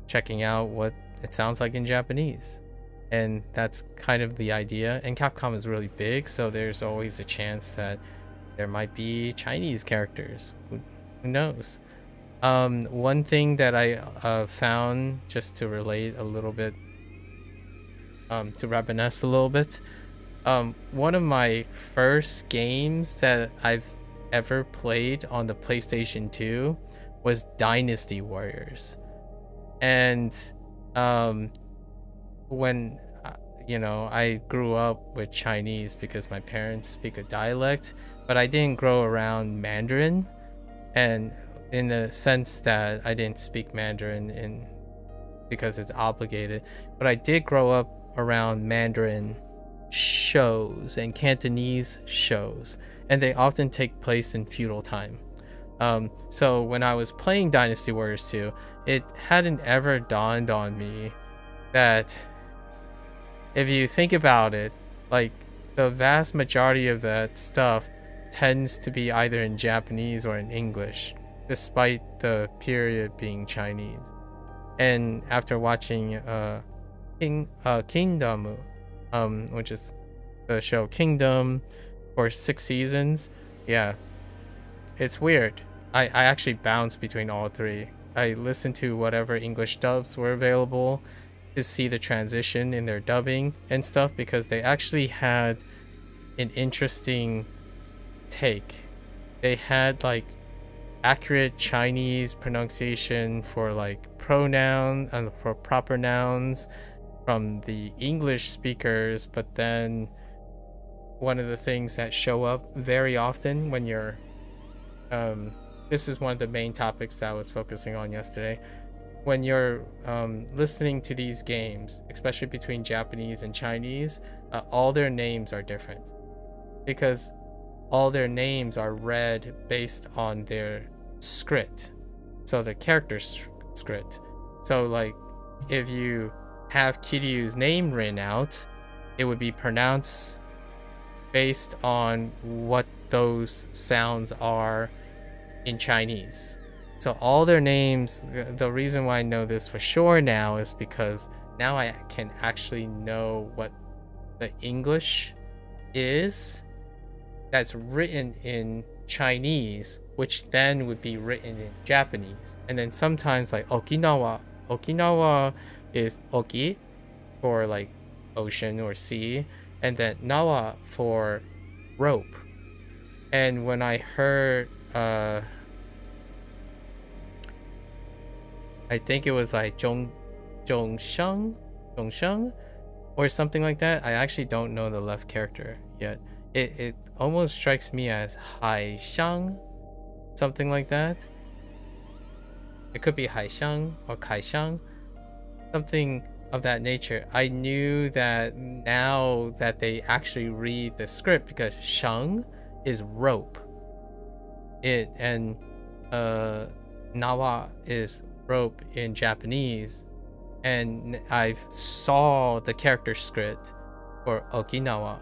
checking out what it sounds like in Japanese. And that's kind of the idea. And Capcom is really big, so there's always a chance that there might be Chinese characters. Who knows? One thing that I found, just to relate a little bit, to reminisce a little bit, one of my first games that I've ever played on the PlayStation 2 was Dynasty Warriors. And when I grew up with Chinese because my parents speak a dialect, but I didn't grow around Mandarin, and in the sense that I didn't speak Mandarin because it's obligated, but I did grow up around Mandarin shows and Cantonese shows, and they often take place in feudal time. So when I was playing Dynasty Warriors 2, it hadn't ever dawned on me that if you think about it, like the vast majority of that stuff tends to be either in Japanese or in English, despite the period being Chinese. And after watching Kingdom, which is the show Kingdom, for 6 seasons, yeah, it's weird. I actually bounced between all three. I listened to whatever English dubs were available to see the transition in their dubbing and stuff, because they actually had an interesting take. They had like accurate Chinese pronunciation for like pronoun and for proper nouns from the English speakers, but then one of the things that show up very often when you're this is one of the main topics that I was focusing on yesterday. When you're listening to these games, especially between Japanese and Chinese, all their names are different because all their names are read based on their script, so the character script. So like if you have Kiryu's name written out, it would be pronounced based on what those sounds are in Chinese. So all their names, the reason why I know this for sure now is because now I can actually know what the English is that's written in Chinese, which then would be written in Japanese. And then sometimes like Okinawa is Oki for like ocean or sea, and then Nawa for rope. And when I heard I think it was like Zhongsheng or something like that. I actually don't know the left character yet. It almost strikes me as Haishang, something like that. It could be Haishang or Kaishang, something of that nature. I knew that now that they actually read the script, because shang is rope. Nawa is rope in Japanese, and I saw the character script for Okinawa,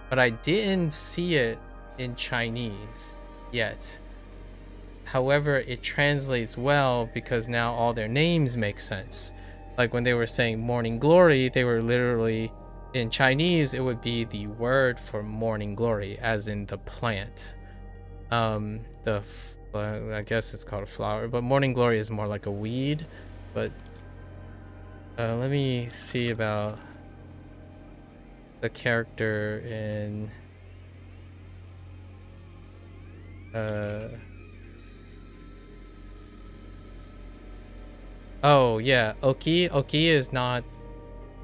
but I didn't see it in Chinese yet. However, it translates well because now all their names make sense. Like when they were saying morning glory, they were literally, in Chinese, it would be the word for morning glory, as in the plant. I guess it's called a flower, but morning glory is more like a weed. But let me see about the character in oh yeah, Oki is not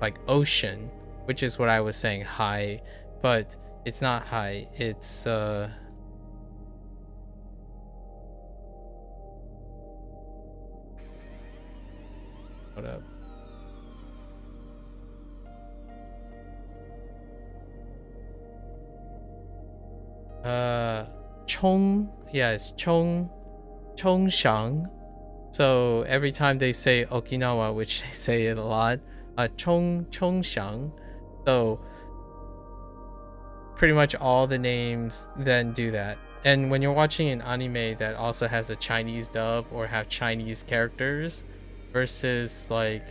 like ocean, which is what I was saying, high, but it's not high, it's hold up. Chong, yeah, it's Chongshang. So every time they say Okinawa, which they say it a lot, Chongshang. So pretty much all the names then do that. And when you're watching an anime that also has a Chinese dub or have Chinese characters versus like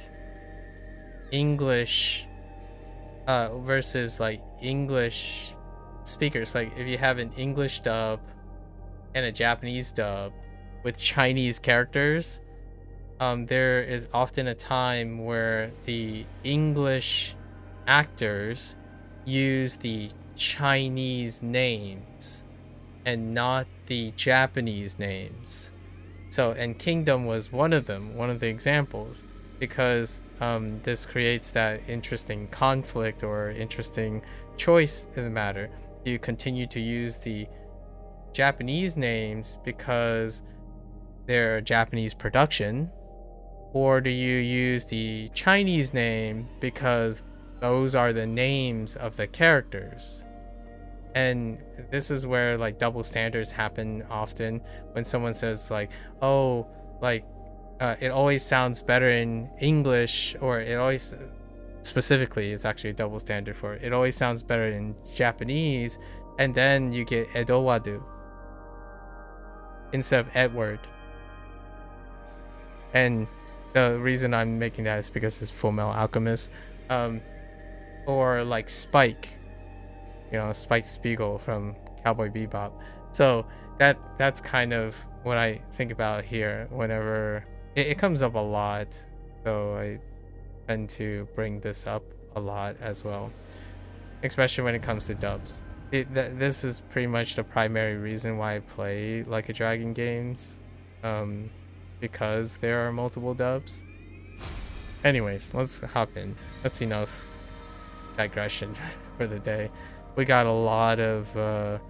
English versus like English speakers, like if you have an English dub and a Japanese dub with Chinese characters, there is often a time where the English actors use the Chinese names and not the Japanese names. So, and Kingdom was one of them, one of the examples, because this creates that interesting conflict or interesting choice in the matter. You continue to use the Japanese names because they're a Japanese production, or do you use the Chinese name because those are the names of the characters? And this is where like double standards happen often when someone says like, oh, like it always sounds better in English, or it always, specifically, it's actually a double standard for it. It always sounds better in Japanese, and then you get Edowadu instead of Edward. And the reason I'm making that is because it's Full Metal Alchemist, or like Spike, you know, Spike Spiegel from Cowboy Bebop. So that's kind of what I think about here whenever it comes up a lot. So I tend to bring this up a lot as well, especially when it comes to dubs. This is pretty much the primary reason why I play Like a Dragon games, because there are multiple dubs. Anyways, let's hop in. That's enough digression for the day. We got a lot of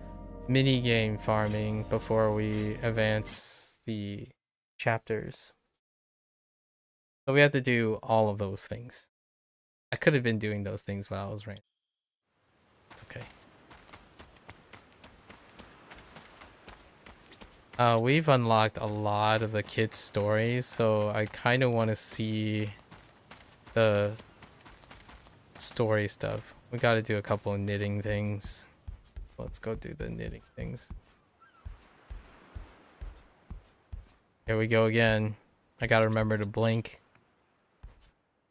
mini game farming before we advance the chapters. So we have to do all of those things. I could have been doing those things while I was raining. It's okay. We've unlocked a lot of the kids' stories, so I kind of want to see the story stuff. We got to do a couple of knitting things. Let's go do the knitting things. Here we go again. I gotta remember to blink.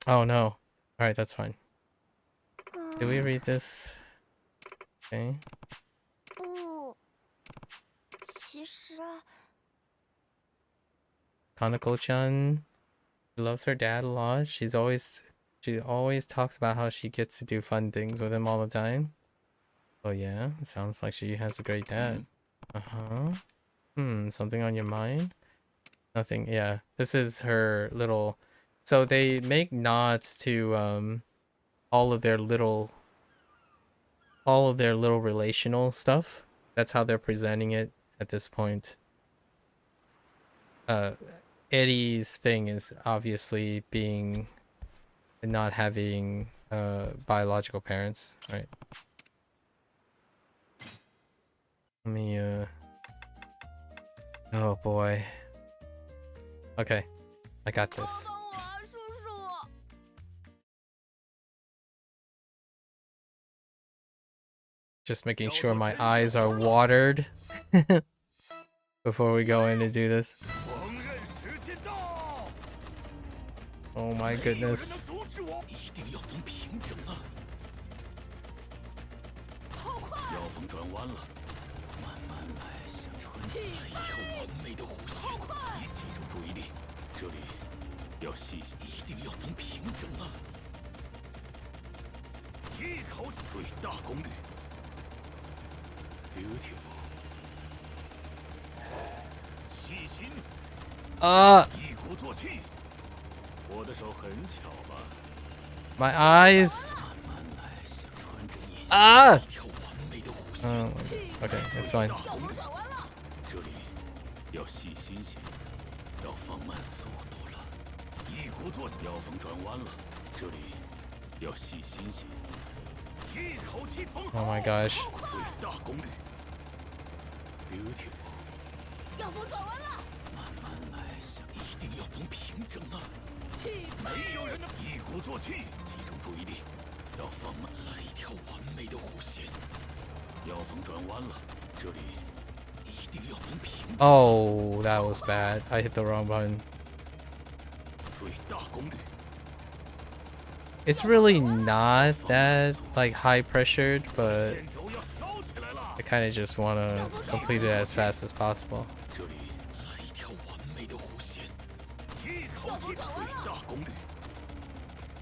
Oh no. Alright, that's fine. Did we read this? Okay. Kanako-chan, she loves her dad a lot. She always talks about how she gets to do fun things with him all the time. Oh yeah, it sounds like she has a great dad. Something on your mind? Nothing. Yeah, this is her little. So they make nods to all of their little relational stuff. That's how they're presenting it at this point. Eddie's thing is obviously being not having biological parents, right? Let me oh boy. Okay, I got this. Just making sure my eyes are watered before we go in to do this. Oh my goodness. My eyes. Oh, okay, it's fine. Oh my gosh. Oh, that was bad. I hit the wrong button. It's really not that like high pressured, but I kind of just want to complete it as fast as possible.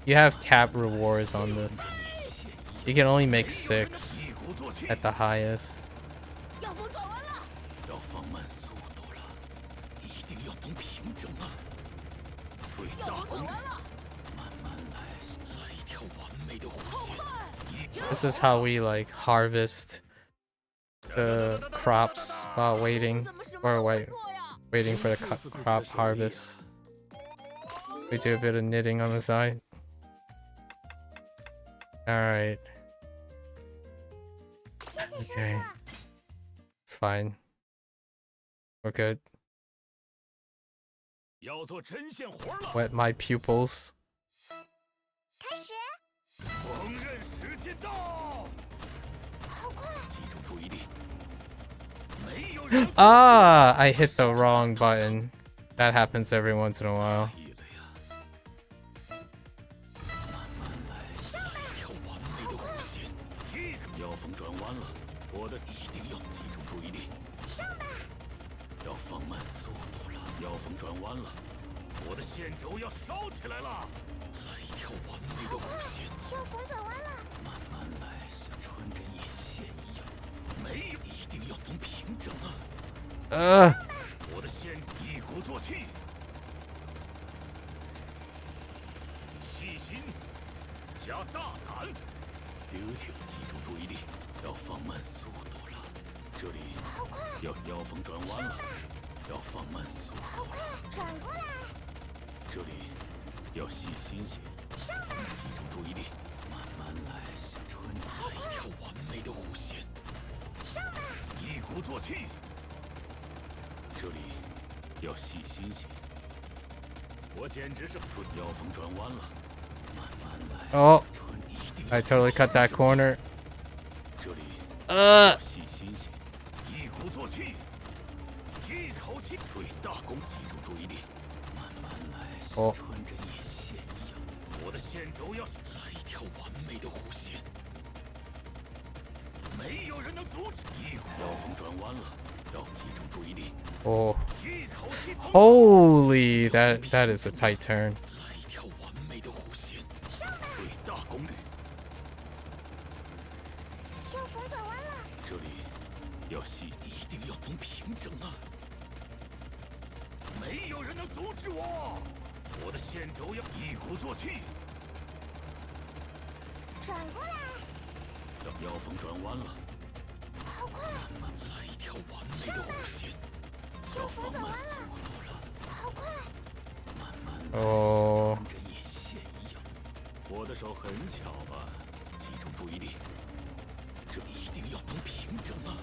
You have cap rewards on this. You can only make 6 at the highest. This is how we like harvest the crops while waiting, or waiting for the crop harvest. We do a bit of knitting on the side. Alright. Okay. It's fine. We're good. Wet my pupils. Ah! I hit the wrong button. That happens every once in a while. 作气，细心加大胆。Beautiful， 记住注意力，要放慢速度了。这里要风转弯了，要放慢速度。好快，转过来。这里要细心些。上吧。记住注意力，慢慢来，像穿来一条完美的弧线。上吧。一鼓作气。这里要细心些。我简直是要风转弯了，慢慢来。Oh, I totally cut that corner. 这里要细心些，一鼓作气，一口气，最大功，记住注意力，慢慢来，像穿着眼线一样。我的线轴要来一条完美的弧线，没有人能阻止。一股要风转弯了，要记住注意力。Oh, holy, that is a tight turn. 来一条完美的弧线，最大功率。要风转弯了，这里要细，一定要风平整啊！没有人能阻止我，我的线轴要一鼓作气。转过来，要风转弯了，好快！慢慢来一条完美的弧线，要放慢速度了，好快！慢慢来，像穿着眼线一样。我的手很巧吧？记住注意力，这一定要风平整啊！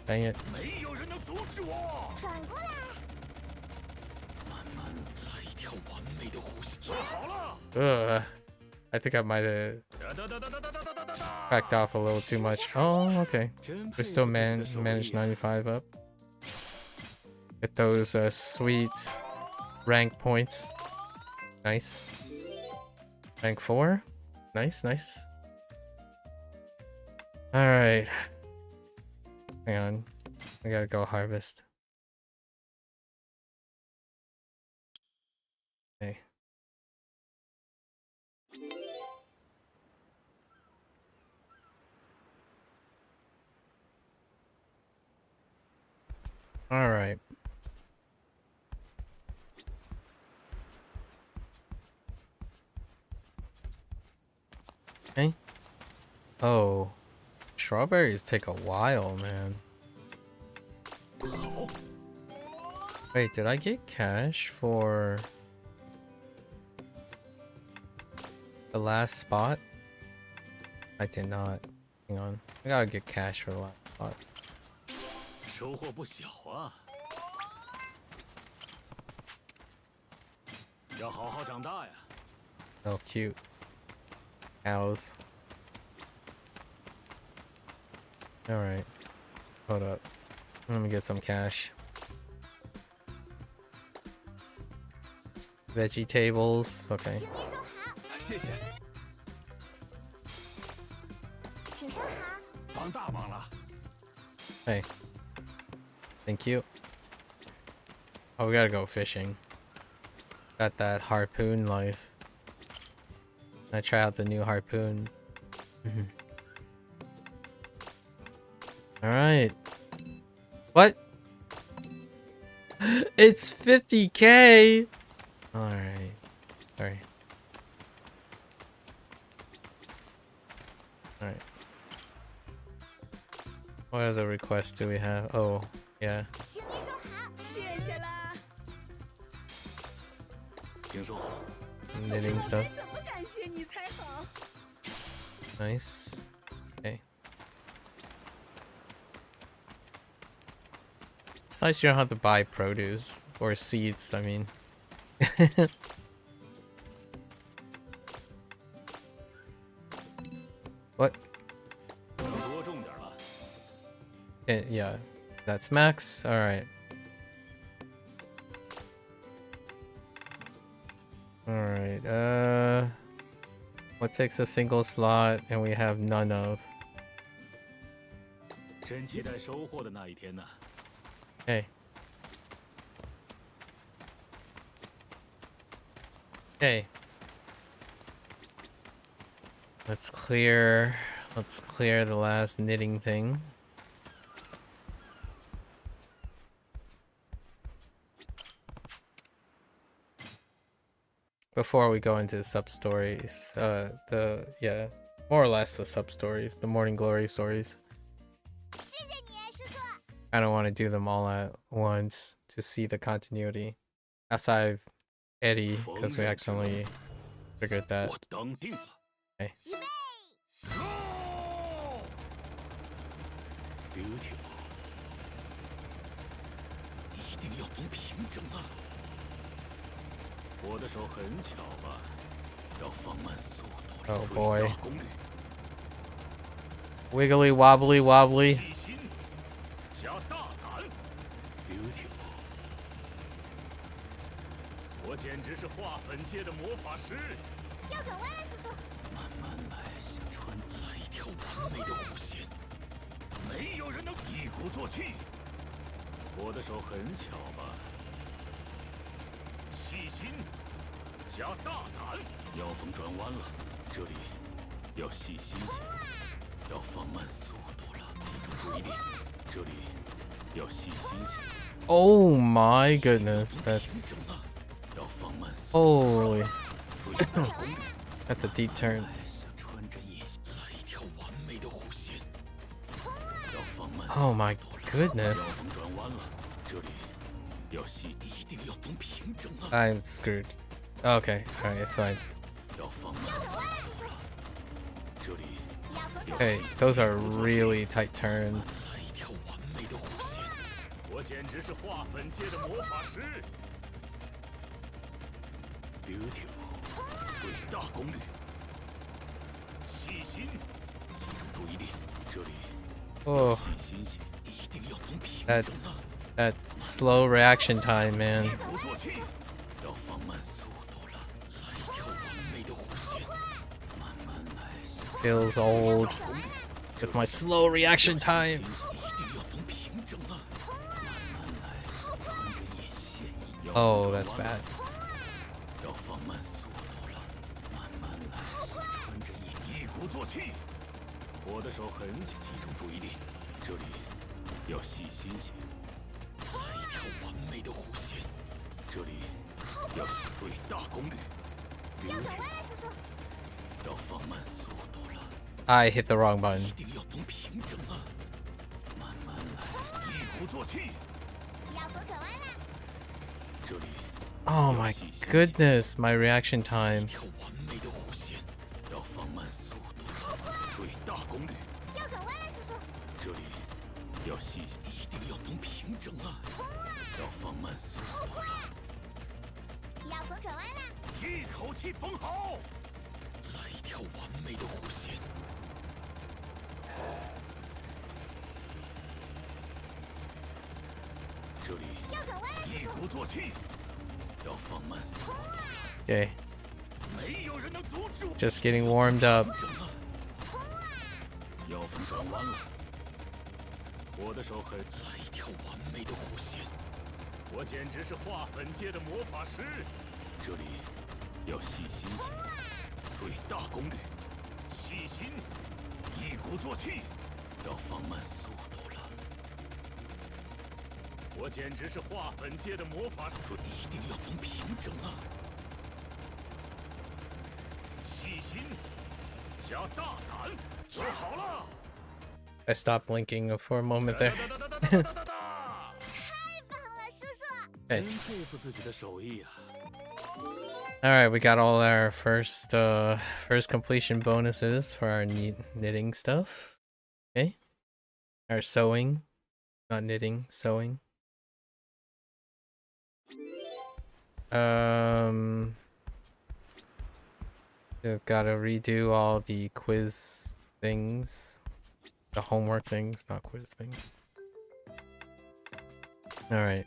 Dang it. 没有人能阻止我。转过来，慢慢来一条完美的弧线。做好了。I think I might have backed off a little too much. Oh, okay. We still managed 95 up. Get those sweet rank points. Nice. Rank 4. Nice, nice. All right. Hang on. We gotta go harvest. Okay. All right. Okay. Oh. Strawberries take a while, man. Wait, did I get cash for the last spot? I did not. Hang on. I gotta get cash for the last spot. 收获不小啊！要好好长大呀。 Oh, cute. Cows. Alright. Hold up. Let me get some cash. Veggie tables. Okay. 谢谢。请收好。帮大忙了。 Hey. Thank you. Oh, we gotta go fishing. Got that harpoon life. I try out the new harpoon. Alright. What? It's 50k! Alright. Sorry. Alright. What other requests do we have? Oh, yeah. 请您收好，谢谢啦。请收好。 Knitting stuff. 怎么感谢你才好？ Nice. Okay. It's nice you don't have to buy produce or seeds, I mean. What? Yeah, that's max. All right. All right. What takes a single slot and we have none of? 真期待收获的那一天呢。 Hey. Okay. Let's clear the last knitting thing. before we go into sub stories, more or less the sub stories, the Morning Glory stories. I don't want to do them all at once to see the continuity. Aside Eddie, because we accidentally triggered that. Okay. Beautiful. 一定要缝平整啊！我的手很巧吧？要放慢速度。 Oh boy. Wiggly wobbly wobbly. 细心加大胆 ，beautiful。我简直是画粉界的魔法师。要转弯了，叔叔。慢慢来，像穿来一条完美的弧线。 没有人能一鼓作气。我的手很巧吧？细心加大胆。腰封转弯了，这里要细心些，要放慢速度了，集中注意力。这里要细心些。Oh my goodness, that's 要放慢速度。 holy. That's a deep turn. 像穿针引线，来一条完美的弧线。 Oh my goodness. I'm screwed. Okay, alright, it's fine. Okay, those are really tight turns. Oh, that slow reaction time, man. Feels old with my slow reaction time. Oh, that's bad. I hit the wrong button. Oh my goodness, my reaction time. Okay. Just getting warmed up. I stopped blinking for a moment there. Okay. Alright, we got all our first completion bonuses for our knitting stuff. Okay. Our sewing. Not knitting, sewing. We've got to redo all the quiz things. The homework things, not quiz things. Alright.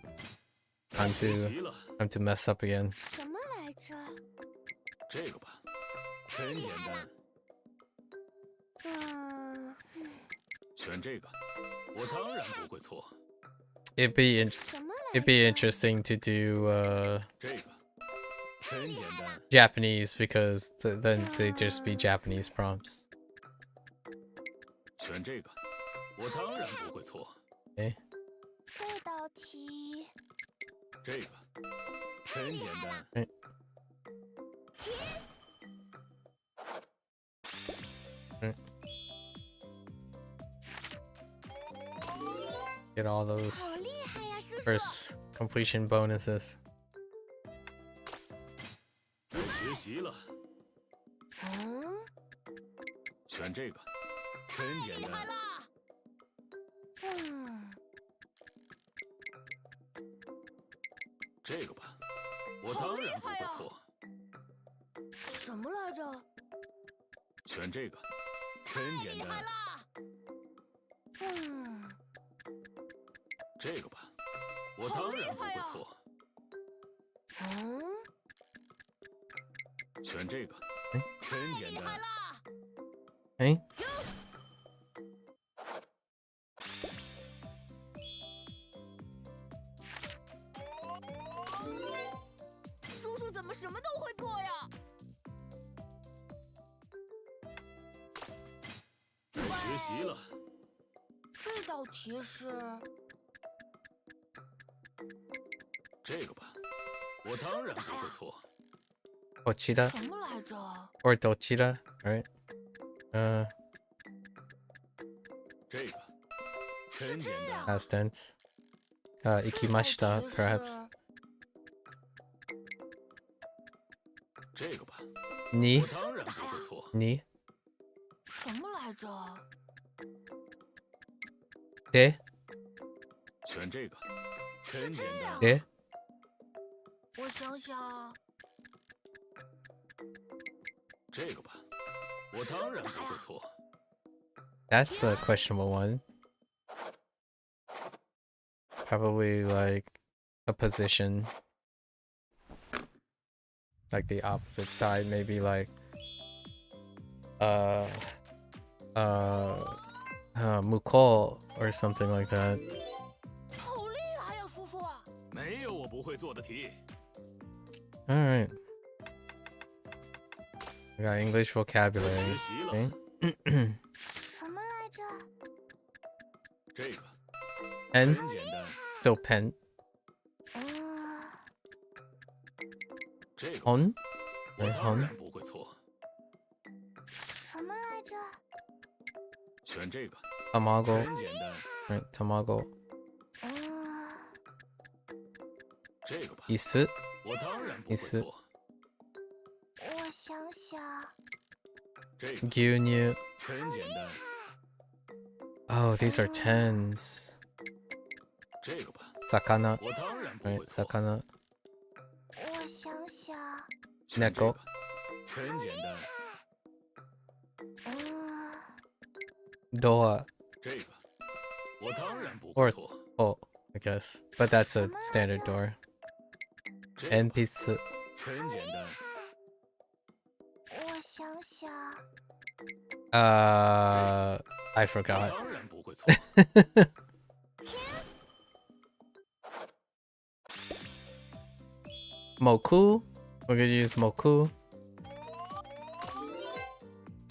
Time to mess up again. 什么来着？这个吧，真简单。选这个，我当然不会错。It'd be interesting to do 这个，真简单。 Japanese because then they just be Japanese prompts. 选这个，我当然不会错。 Okay. 这道题。这个，真简单。Get all those first completion bonuses. 学习了。选这个，真简单。这个吧，我当然不会错。什么来着？选这个，真简单。这个吧，我当然不会错。选这个，真简单。哎，叔叔怎么什么都会做呀？学习了。这道题是这个吧，我当然不会错。Ochida 什么来着？ or Dochida, right? 这个，真简单。 Past tense. Ikimashita, perhaps. 这个吧，你我当然不会错。你什么来着？で选这个，真简单。で我想想，这个吧，我当然不会错。 That's a questionable one. Probably like a position. Like the opposite side, maybe like Muko or something like that. 好厉害呀，叔叔！没有我不会做的题。 Alright. We got English vocabulary. 学习了。 Okay. 什么来着？这个 Pen? 真简单。 Still pen. 这个 On? 我 Right, 当 on. 然不会错。什么来着？选这个 Tamago. 真简单。 Right, tamago. 这个吧， Isu. 我当然不会错。我想想，这个 Gyunyu. 真简单。 Oh, these are tens. 这个吧， Sakana. 我当然不 Right, 会错。 sakana. 我想想，选这个 Neko. 真简单。 Doa. 这个我当然不 Or 会错。 oh, I guess. But that's a standard door. 这个吧 Enpitsu. 真简单。我想想， I 我 forgot. 当然不会错。 Moku. We're gonna use Moku.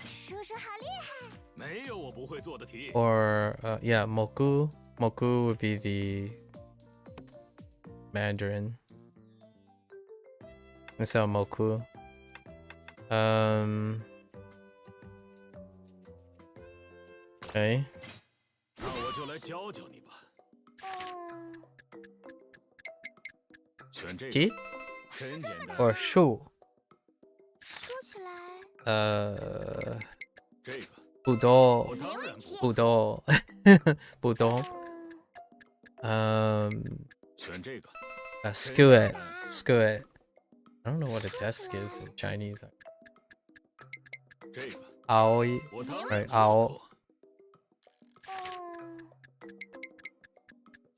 叔叔好厉害！没有我不会做的题。 Or yeah, Moku. Moku would be the Mandarin. Instead of Moku. Okay. 那我就来教教你吧。选这个 Ki 真简单。 or Shu. 说起来，这个 Budo. 我当然不会。 Budo. Budo. 选这个 Skew it. Skew it. I don't know what a desk is in Chinese. 这个 Aoi. 我当 Right, 然不会 ao. 错。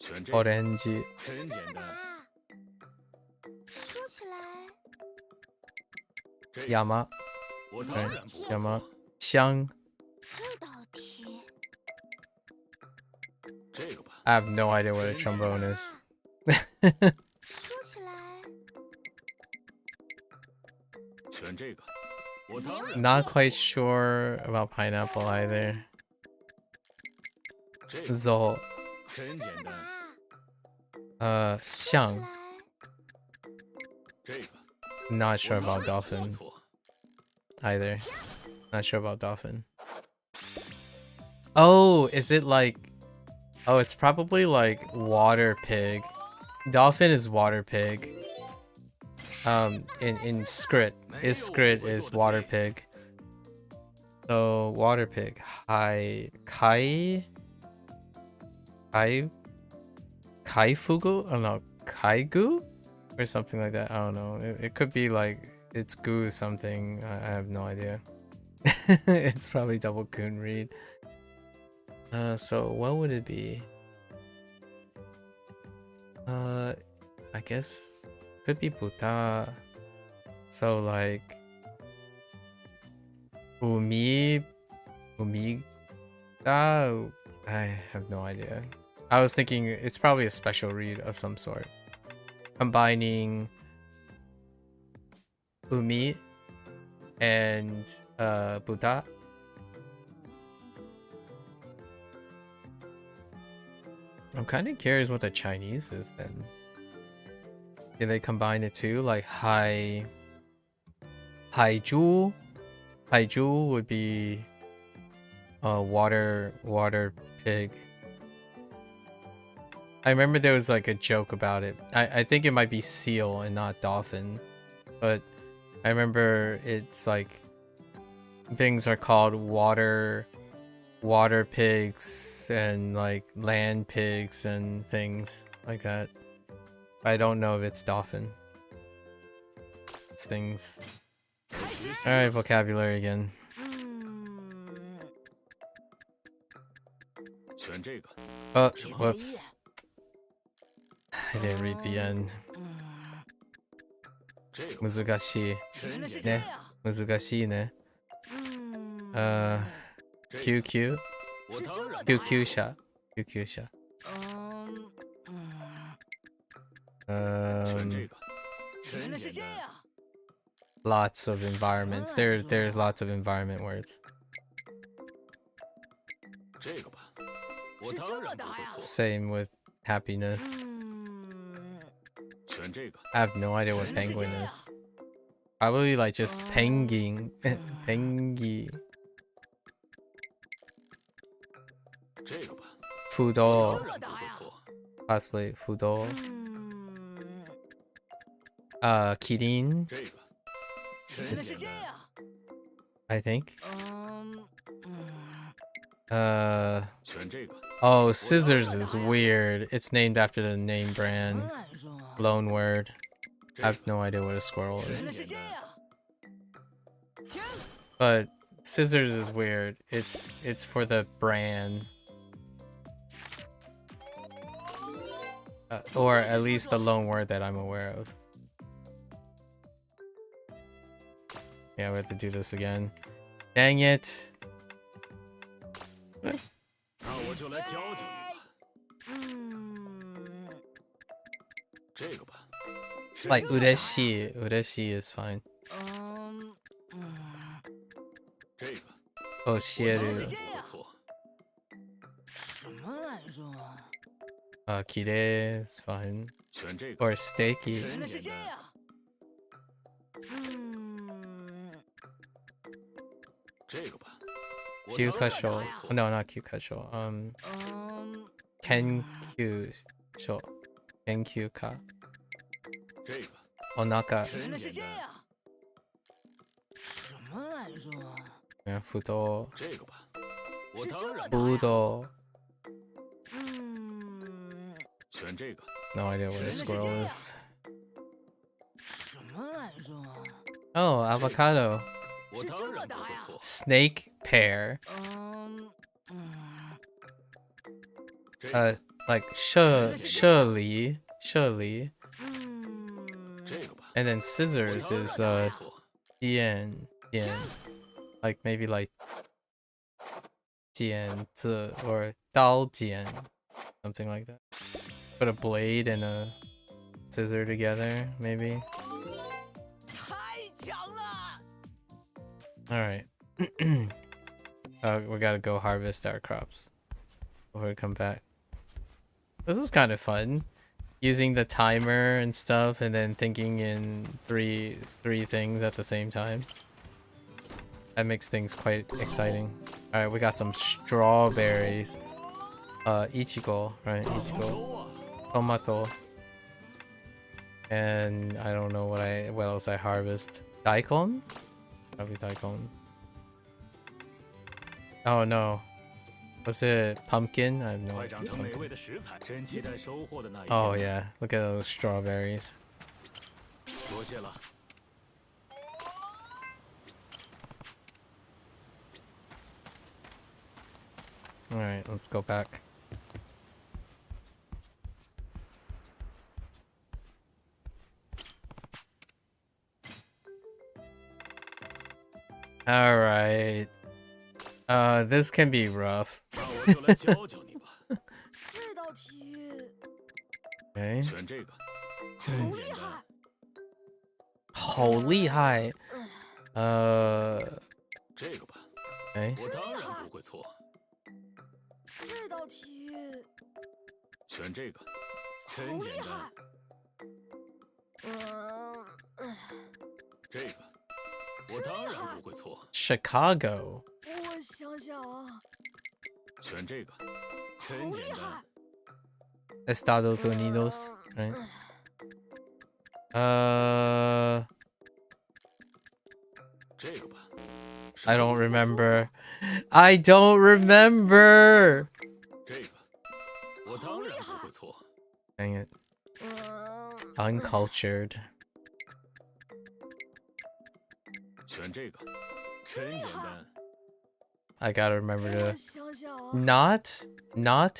选这个 Orange. 真简单。说起来，这个 Yama. 我当 Right. 然不会 Yama. 错。 Xiang. 这道题，这个吧， I have no idea what a trombone is. 说起来，选这个我当然 Not 不会 quite 错。 sure about pineapple either. 这个 Zo. 真简单。说起 Xiang. 来，这个 Not 我 sure 当 about 然不会 dolphin. 错。either. Not sure about dolphin. Oh, is it like... Oh, it's probably like water pig. Dolphin is water pig. In script. His script is water pig. So, water pig. Kaifugu? I don't know. Kaigu? Or something like that. I don't know. It could be like... It's goo something. I have no idea. It's probably double coon read. So what would it be? I guess could be buta. So like umiga. I have no idea. I was thinking it's probably a special read of some sort, combining umi and buta. I'm kind of curious what the Chinese is then. Do they combine it too? Like haiju? Haiju would be water pig. I remember there was like a joke about it. I think it might be seal and not dolphin. But I remember it's like things are called water pigs and like land pigs and things like that. I don't know if it's dolphin. It's things. Alright, vocabulary again. Oh, whoops. I didn't read the end. Muzugashii. Ne? Muzugashii ne? QQ? QQ-sha. QQ-sha. Lots of environments. There's lots of environment words. Same with happiness. I have no idea what penguin is. Probably like just penguin. Pengi. Fudo. Possibly Fudo. Kirin. I think. Oh, scissors is weird. It's named after the name brand. Loan word. I have no idea what a squirrel is. But scissors is weird. It's for the brand. Or at least the loan word that I'm aware of. Yeah, we have to do this again. Dang it. Like ureshi. Ureshi is fine. Oshieru. Kirei is fine. Or steaky. Kyukasho. Oh, no, not Kyukasho. Kenkyusho. Kenkyuka. Onaka. Yeah, Fudo. Budo. No idea what a squirrel is. Oh, avocado. Snake pear. Like Shirley. And then scissors is Jian. Like maybe like Jian or Dao Jian. Something like that. Put a blade and a scissor together, maybe. Alright. We gotta go harvest our crops before we come back. This is kind of fun. Using the timer and stuff and then thinking in three things at the same time. That makes things quite exciting. Alright, we got some strawberries. Ichigo, right? Ichigo. Tomato. And I don't know what else I harvest. Daikon? Probably daikon. Oh no. Was it pumpkin? I have no idea. Oh yeah, look at those strawberries. Alright, let's go back. Alright. This can be rough. Okay. 好厉害. Okay. 选这个，真简单。这个，我当然不会错。Chicago. 我想想啊，选这个，真简单。 Estados Unidos, right? I don't remember. I don't remember. Dang it. Uncultured. I gotta remember to... Not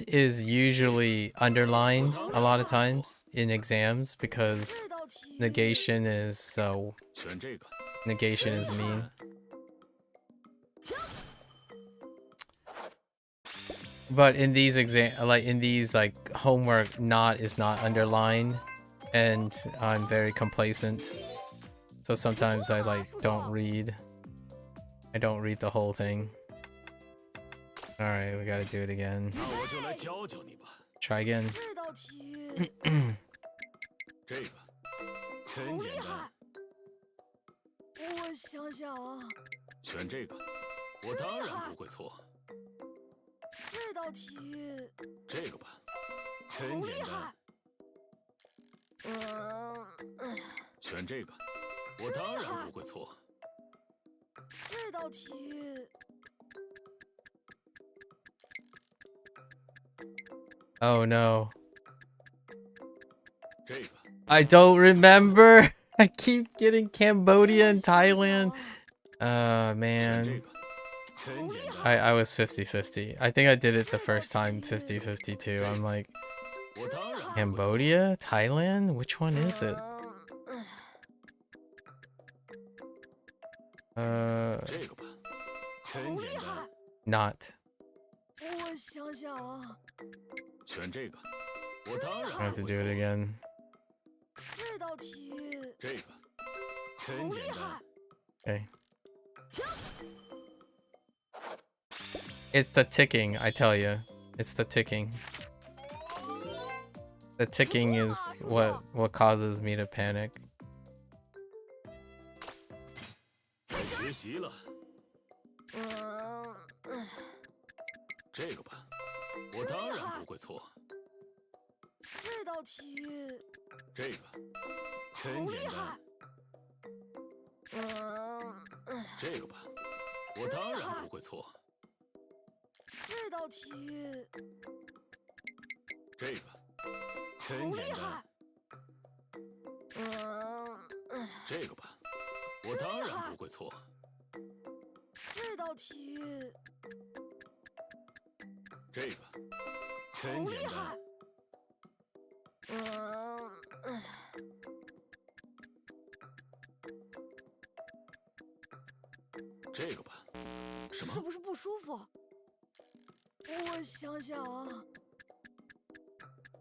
is usually underlined a lot of times in exams because negation is mean. But in these homework, not is not underlined, and I'm very complacent. So sometimes I don't read. I don't read the whole thing. Alright, we gotta do it again. Try again. Oh no. I don't remember. I keep getting Cambodia and Thailand. Man. I was 50-50. I think I did it the first time 50-50 too. I'm like, Cambodia? Thailand? Which one is it? Not. I have to do it again. Okay. It's the ticking, I tell you. It's the ticking. The ticking is what causes me to panic.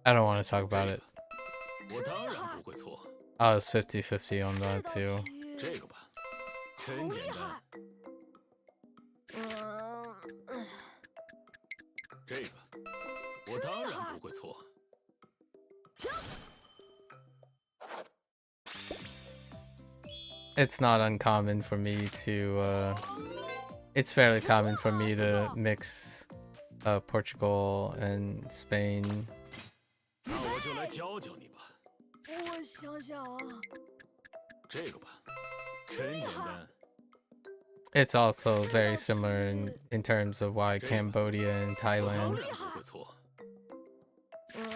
I don't want to talk about it. I was 50-50 on that too. It's not uncommon for me to It's fairly common for me to mix Portugal and Spain. 那我就来教教你吧。我想想啊，这个吧，真简单。 It's also very similar in terms of why Cambodia and 我当 Thailand. 然不会错。嗯，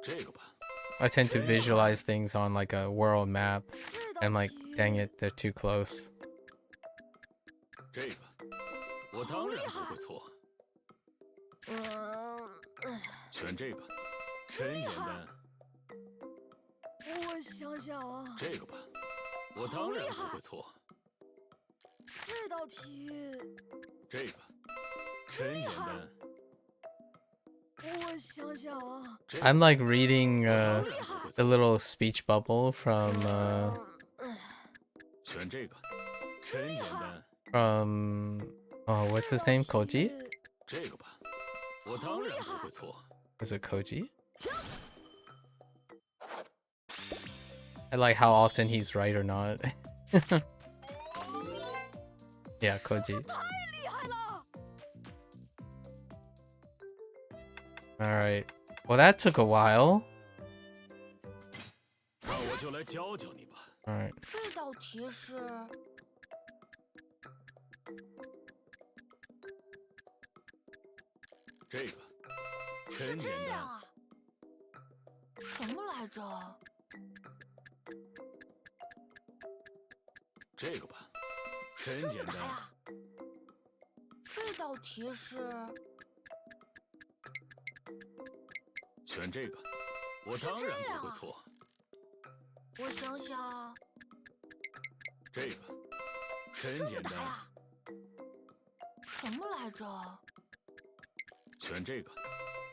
这个吧， I tend to visualize things on like a world map, 这道 and like, 题 dang it, they're too close. 这个，我当然不会错。选这个，真简单。我想想啊，这个吧，我当然不会错。这道题这个，真简单。我想想啊， I'm like reading the little speech bubble from 选这个，真简单。 oh, what's his name? Koji? 这个吧，我当然不会错。 Is it Koji? I like how often he's right or not. Yeah, Koji. 太厉害了！ Alright. Well, that took a while. 那我就来教教你吧。 Alright. 这道题是这个，真简单。这样啊？什么来着？这个吧，真简单。这么难呀？这道题是选这个，我当然不会错。我想想，这个，真简单。这么难呀？什么来着？选这个，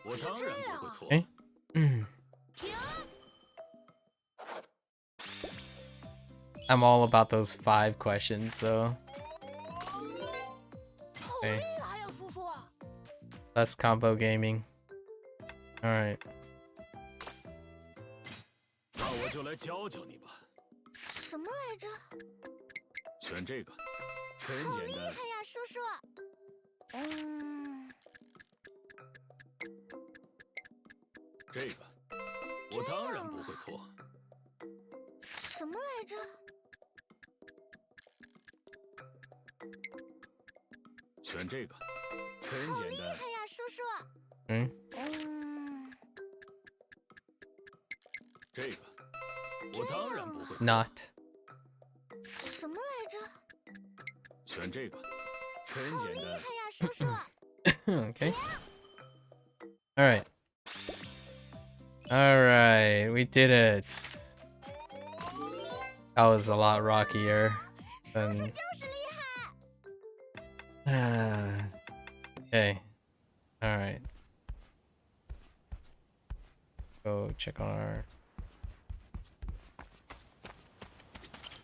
我当然不会错。 Okay. 停！ I'm all about those 5 questions though. 好 Okay. 厉害呀，叔叔！ That's combo gaming. Alright. 那我就来教教你吧。什么来着？选这个，真简单。呀，叔叔！这个，我当然不会错。什么来着？选这个，真简单。呀，叔叔！ 这个，我当然不会错。 Not. 什么来着？选这个，真简单。呀，叔叔！ Okay. Alright. Alright, we did it. That was a lot rockier than. 就是厉害！ Okay. Alright. Go check on our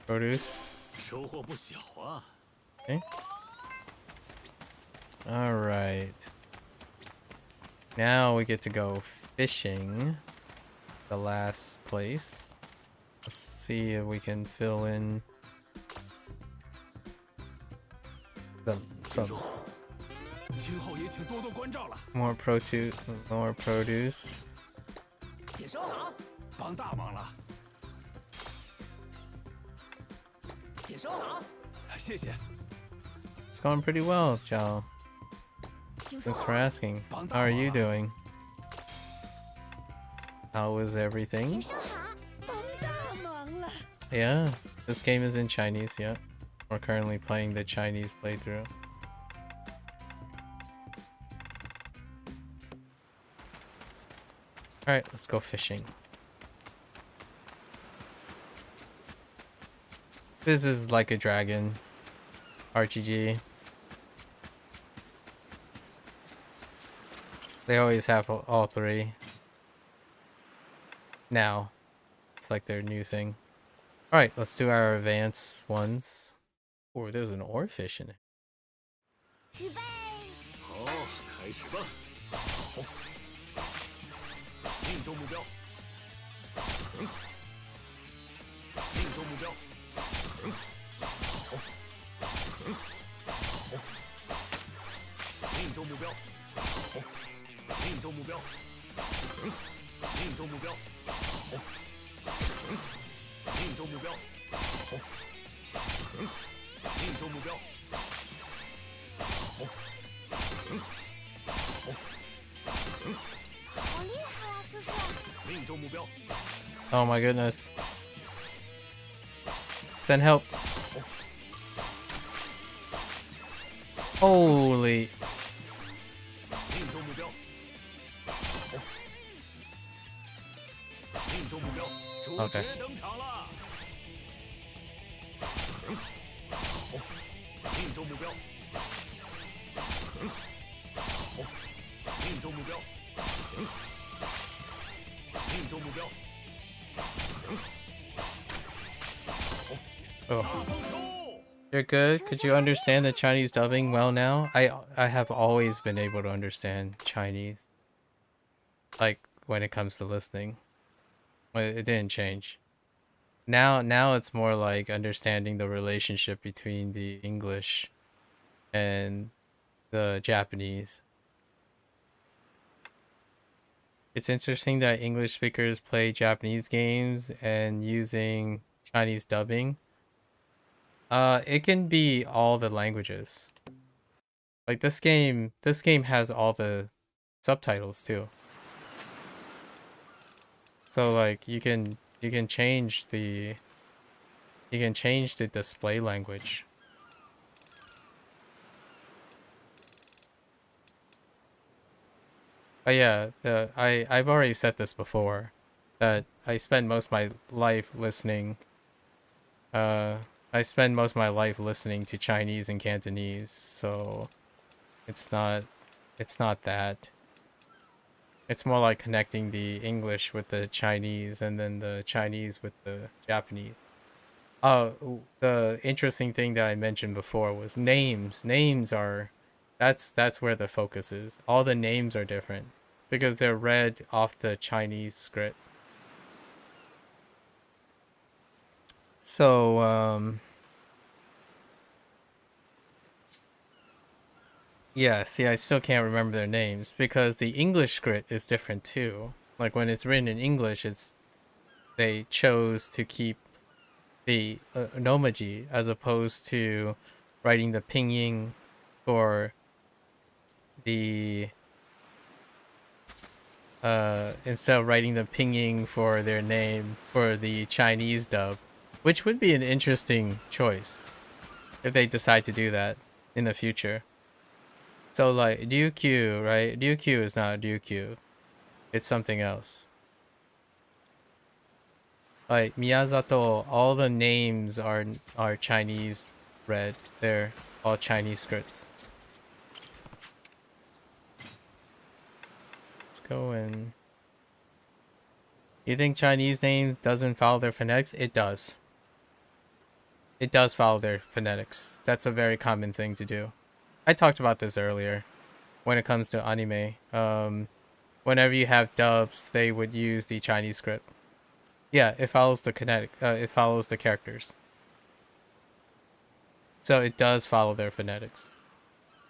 produce. 收获不小啊。 Okay. Alright. Now we get to go fishing. The last place. Let's see if we can fill in some 今后也请多多关照了。 more produce. 解烧糖，帮大忙了。解烧糖，谢谢。 It's going pretty well, Jiao. Thanks for asking. How are you doing? How was everything? 帮大忙了。 Yeah, this game is in Chinese, yeah. We're currently playing the Chinese playthrough. Alright, let's go fishing. This is like a dragon RPG. They always have all 3. Now, it's like their new thing. Alright, let's do our advanced ones. Oh, there's an oarfish in it. 预备，好，开始吧。好，命中目标。很好，命中目标。很好，好，中目标，好，命中目标，很好，命中目标，好，很好，命中目标，好，很好，命中目标，好，很好，好，很好，好厉害啊，叔叔！命中目标， Oh my goodness. Send help. Holy. 命中目标，好，命中目标，主角 OK 登场了，很好，好，命中目标，很好，好，命中目标，很好，命中目标，很好，好， Oh. 大放手。 You're good. Could you understand the Chinese dubbing well now? I have always been able to understand Chinese. Like when it comes to listening. It didn't change. Now it's more like understanding the relationship between the English and the Japanese. It's interesting that English speakers play Japanese games and using Chinese dubbing. It can be all the languages. Like this game has all the subtitles too. So like you can change the display language. But yeah, I've already said this before, that I spend most of my life listening to Chinese and Cantonese, so it's not that. It's more like connecting the English with the Chinese and then the Chinese with the Japanese. Oh, the interesting thing that I mentioned before was names. Names are that's where the focus is. All the names are different because they're read off the Chinese script. So, yeah, see, I still can't remember their names because the English script is different too. Like when it's written in English, they chose to keep the onomaji as opposed to writing the pinyin for the instead of writing the pinyin for their name for the Chinese dub. Which would be an interesting choice if they decide to do that in the future. So like Ryukyu, right? Ryukyu is not Ryukyu. It's something else. Like Miyazato, all the names are Chinese read. They're all Chinese scripts. Let's go in. You think Chinese name doesn't follow their phonetics? It does. It does follow their phonetics. That's a very common thing to do. I talked about this earlier when it comes to anime. Whenever you have dubs, they would use the Chinese script. Yeah, it follows the it follows the characters. So it does follow their phonetics.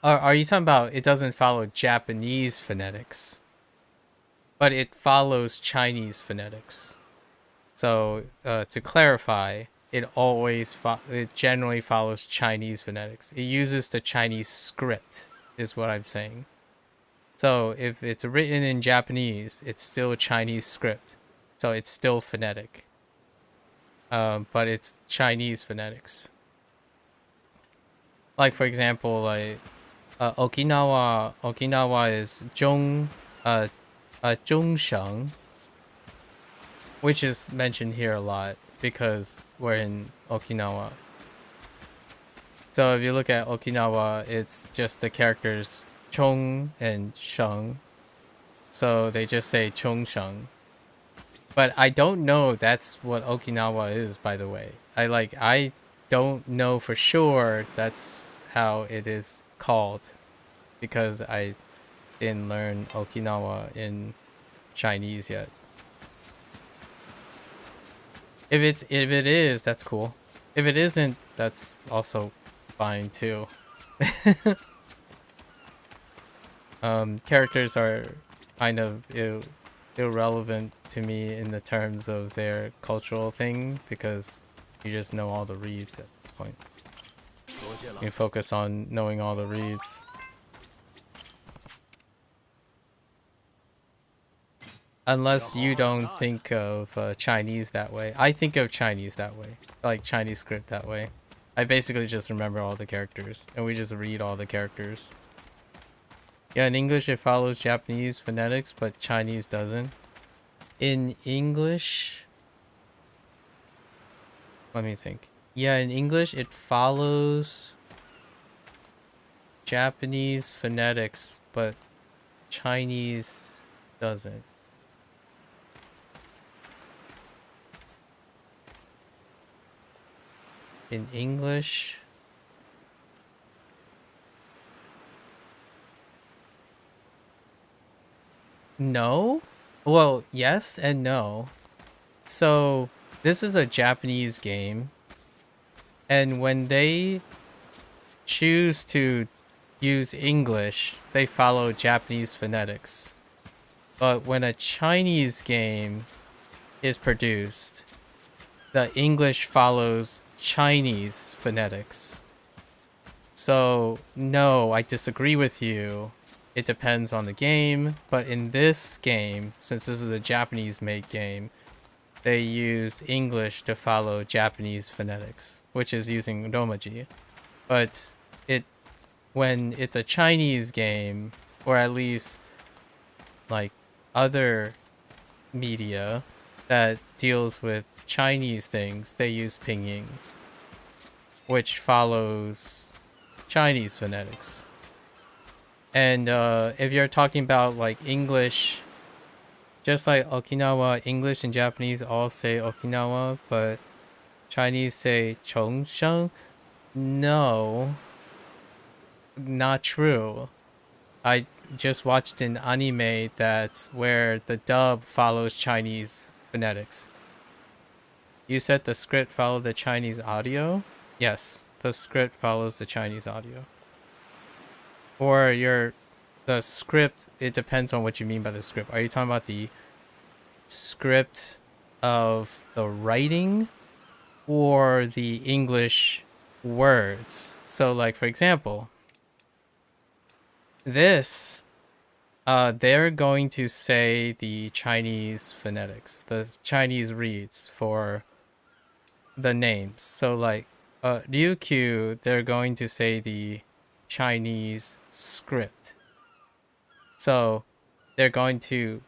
Are you talking about it doesn't follow Japanese phonetics? But it follows Chinese phonetics. So to clarify, it generally follows Chinese phonetics. It uses the Chinese script, is what I'm saying. So if it's written in Japanese, it's still a Chinese script. So it's still phonetic. But it's Chinese phonetics. Like for example, like Okinawa is Zhongsheng, which is mentioned here a lot because we're in Okinawa. So if you look at Okinawa, it's just the characters Chong and Sheng. So they just say Chongsheng. But I don't know that's what Okinawa is, by the way. I don't know for sure that's how it is called because I didn't learn Okinawa in Chinese yet. If it is, that's cool. If it isn't, that's also fine too. characters are kind of irrelevant to me in the terms of their cultural thing because you just know all the reads at this point. You focus on knowing all the reads. Unless you don't think of Chinese that way. I think of Chinese that way. Like Chinese script that way. I basically just remember all the characters. And we just read all the characters. Yeah, in English it follows Japanese phonetics, but Chinese doesn't. In English... Let me think. Yeah, in English it follows Japanese phonetics, but Chinese doesn't. In English... No? Well, yes and no. So, this is a Japanese game. And when they choose to use English, they follow Japanese phonetics. But when a Chinese game is produced, the English follows Chinese phonetics. So, no, I disagree with you. It depends on the game, but in this game, since this is a Japanese-made game, they use English to follow Japanese phonetics, which is using romaji. But when it's a Chinese game, or at least like other media that deals with Chinese things, they use pinyin, which follows Chinese phonetics. And if you're talking about like English, just like Okinawa, English and Japanese all say Okinawa, but Chinese say Chongsheng. No, not true. I just watched an anime that's where the dub follows Chinese phonetics. You said the script followed the Chinese audio? Yes, the script follows the Chinese audio. Or the script, it depends on what you mean by the script. Are you talking about the script of the writing or the English words? So like, for example, this, they're going to say the Chinese phonetics, the Chinese reads for the names. So like, Ryukyu, they're going to say the Chinese script. So they're going to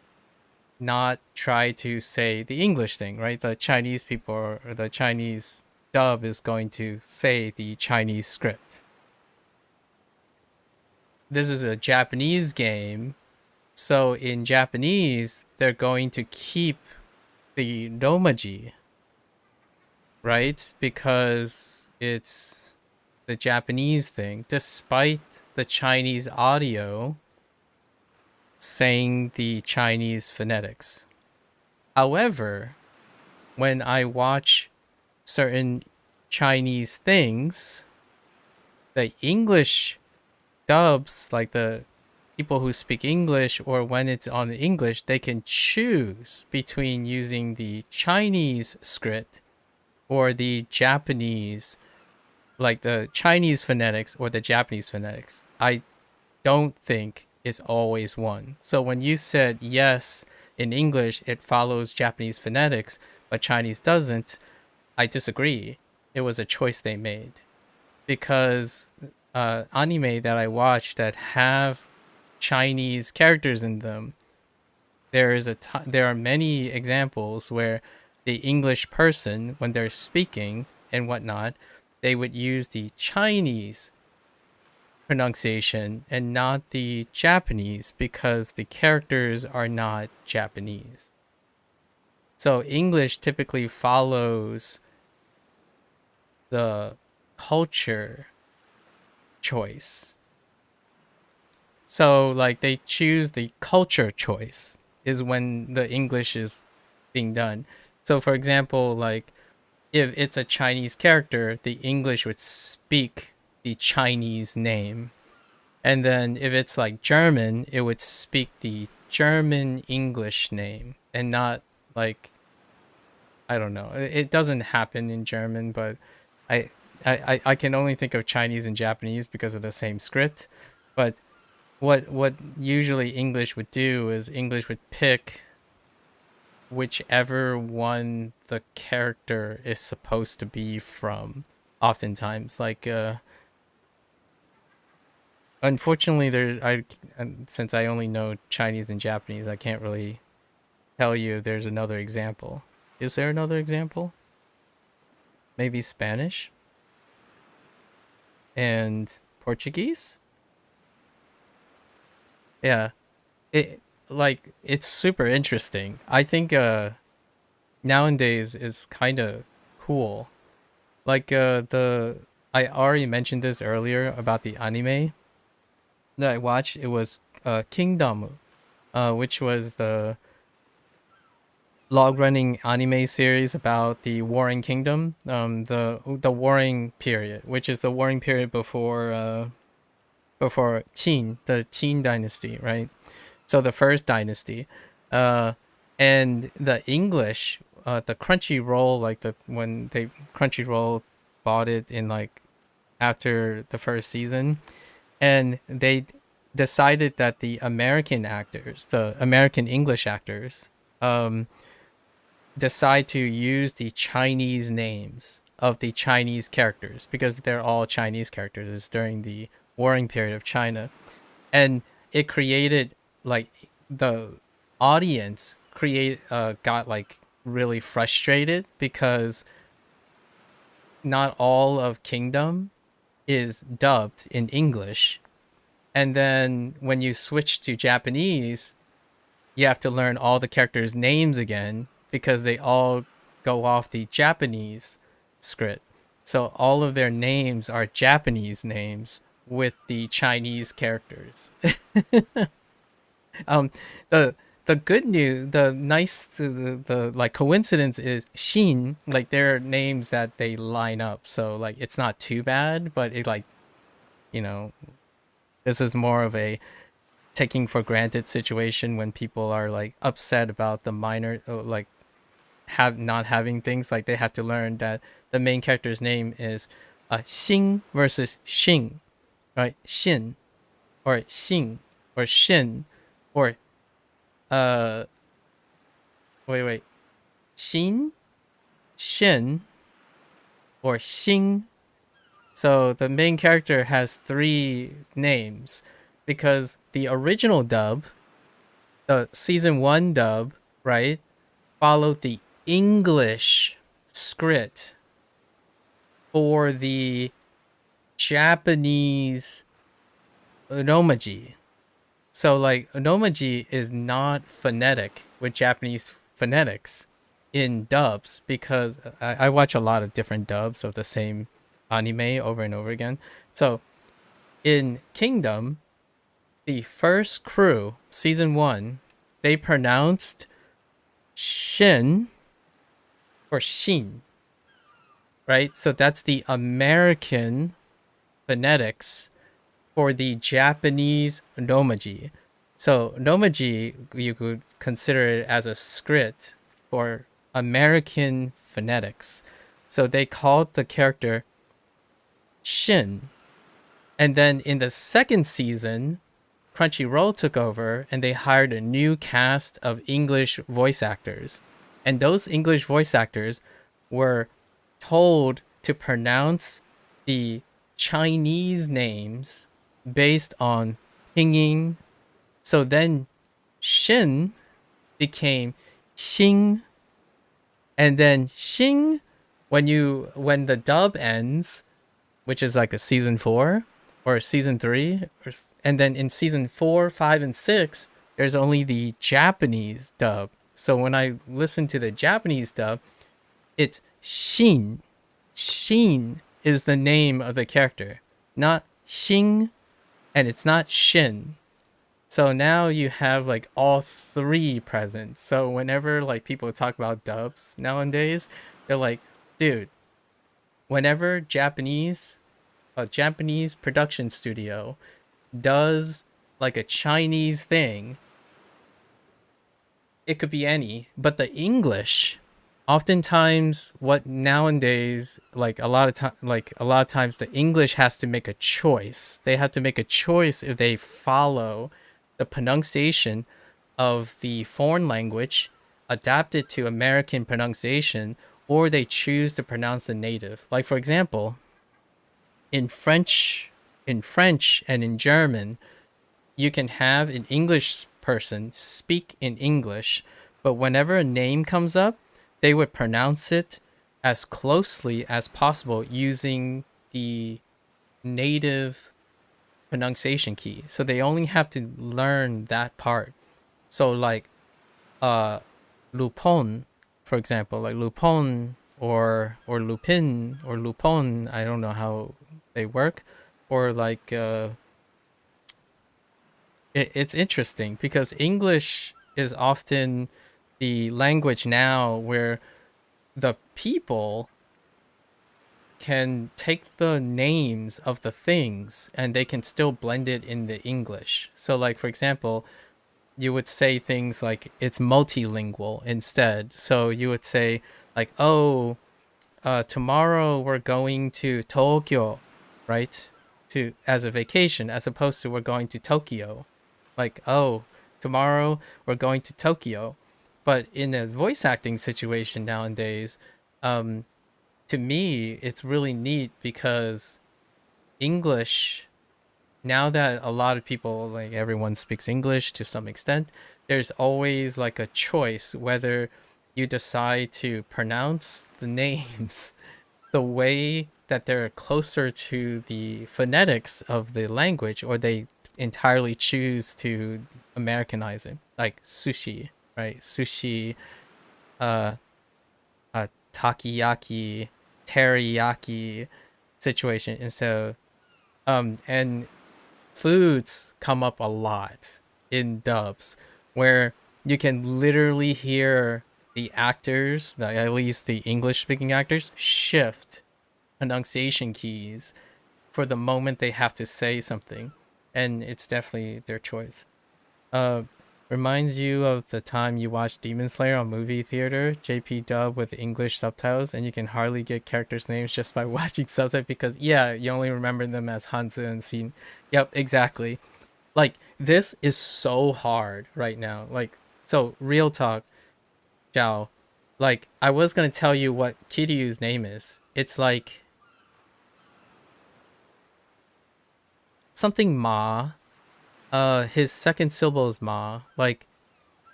not try to say the English thing, right? The Chinese people or the Chinese dub is going to say the Chinese script. This is a Japanese game, so in Japanese they're going to keep the romaji, right? Because it's the Japanese thing, despite the Chinese audio saying the Chinese phonetics. However, when I watch certain Chinese things, the English dubs, like the people who speak English, or when it's on English, they can choose between using the Chinese script or the Japanese, like the Chinese phonetics or the Japanese phonetics. I don't think it's always one. So when you said yes, in English it follows Japanese phonetics, but Chinese doesn't, I disagree. It was a choice they made. Because anime that I watch that have Chinese characters in them, there are many examples where the English person, when they're speaking and whatnot, they would use the Chinese pronunciation and not the Japanese because the characters are not Japanese. So English typically follows the culture choice. So like they choose the culture choice is when the English is being done. So for example, like if it's a Chinese character, the English would speak the Chinese name. And then if it's like German, it would speak the German English name and not like, I don't know. It doesn't happen in German, but I I can only think of Chinese and Japanese because of the same script. But what usually English would do is English would pick whichever one the character is supposed to be from. Oftentimes, like unfortunately, since I only know Chinese and Japanese, I can't really tell you if there's another example. Is there another example? Maybe Spanish and Portuguese? Yeah. It's super interesting. I think nowadays it's kind of cool. Like I already mentioned this earlier about the anime that I watched. It was Kingdom, which was the log running anime series about the Warring Kingdom, the Warring period, which is the Warring period before Qin, the Qin dynasty, right? So the first dynasty, and the English, the Crunchyroll, like when Crunchyroll bought it in like after the first season, and they decided that the American actors, the American English actors, decide to use the Chinese names of the Chinese characters because they're all Chinese characters. It's during the warring period of China, and it created like the audience got like really frustrated because not all of Kingdom is dubbed in English, and then when you switch to Japanese, you have to learn all the characters' names again because they all go off the Japanese script. So all of their names are Japanese names with the Chinese characters. The good news, the nice, the like coincidence is Shin, like there are names that they line up, so like it's not too bad, but it like, you know, this is more of a taking for granted situation when people are like upset about the minor, like not having things, like they have to learn that the main character's name is Xing versus Xing, right? Xin or Xing or Shin or wait, Xin, Shin, or Xing. So the main character has 3 names because the original dub, the season 1 dub, right, followed the English script for the Japanese onomaji. So like onomaji is not phonetic with Japanese phonetics in dubs because I watch a lot of different dubs of the same anime over and over again. So in Kingdom, the first crew, season 1, they pronounced Shin or Shin, right? So that's the American phonetics for the Japanese onomaji. So onomaji, you could consider it as a script for American phonetics. So they called the character Shin. And then in the second season, Crunchyroll took over and they hired a new cast of English voice actors. And those English voice actors were told to pronounce the Chinese names based on pinging. So then Shin became Xing, and then Xing, when the dub ends, which is like a season 4 or season 3, and then in season 4, 5, and 6, there's only the Japanese dub. So when I listen to the Japanese dub, it's Shin. Shin is the name of the character, not Xing, and it's not Shin. So now you have like all 3 present. So whenever like people talk about dubs nowadays, they're like, dude, whenever a Japanese production studio does like a Chinese thing, it could be any, but the English, oftentimes what nowadays, like a lot of times the English has to make a choice. They have to make a choice if they follow the pronunciation of the foreign language adapted to American pronunciation, or they choose to pronounce the native. Like for example, in French and in German, you can have an English person speak in English, but whenever a name comes up, they would pronounce it as closely as possible using the native pronunciation key. So they only have to learn that part. So like Lupon, for example, like Lupon or Lupin or Lupon, I don't know how they work, or like it's interesting because English is often the language now where the people can take the names of the things and they can still blend it in the English. So like for example, you would say things like it's multilingual instead. So you would say like, oh, tomorrow we're going to Tokyo, right? To as a vacation, as opposed to we're going to Tokyo. Like, oh, tomorrow we're going to Tokyo. But in a voice acting situation nowadays, to me, it's really neat because English, now that a lot of people, like everyone speaks English to some extent, there's always like a choice whether you decide to pronounce the names the way that they're closer to the phonetics of the language, or they entirely choose to Americanize it, like sushi, right? Sushi, takoyaki, teriyaki situation. And so and foods come up a lot in dubs where you can literally hear the actors, at least the English speaking actors, shift pronunciation keys for the moment they have to say something, and it's definitely their choice. Reminds you of the time you watched Demon Slayer on movie theater, JP dub with English subtitles, and you can hardly get characters' names just by watching subtitles because, yeah, you only remember them as Hanzi and Sin. Yep, exactly. Like, this is so hard right now. Like, so, real talk, Zhao. Like, I was gonna tell you what Kiryu's name is. It's like something Ma. His second syllable is Ma. Like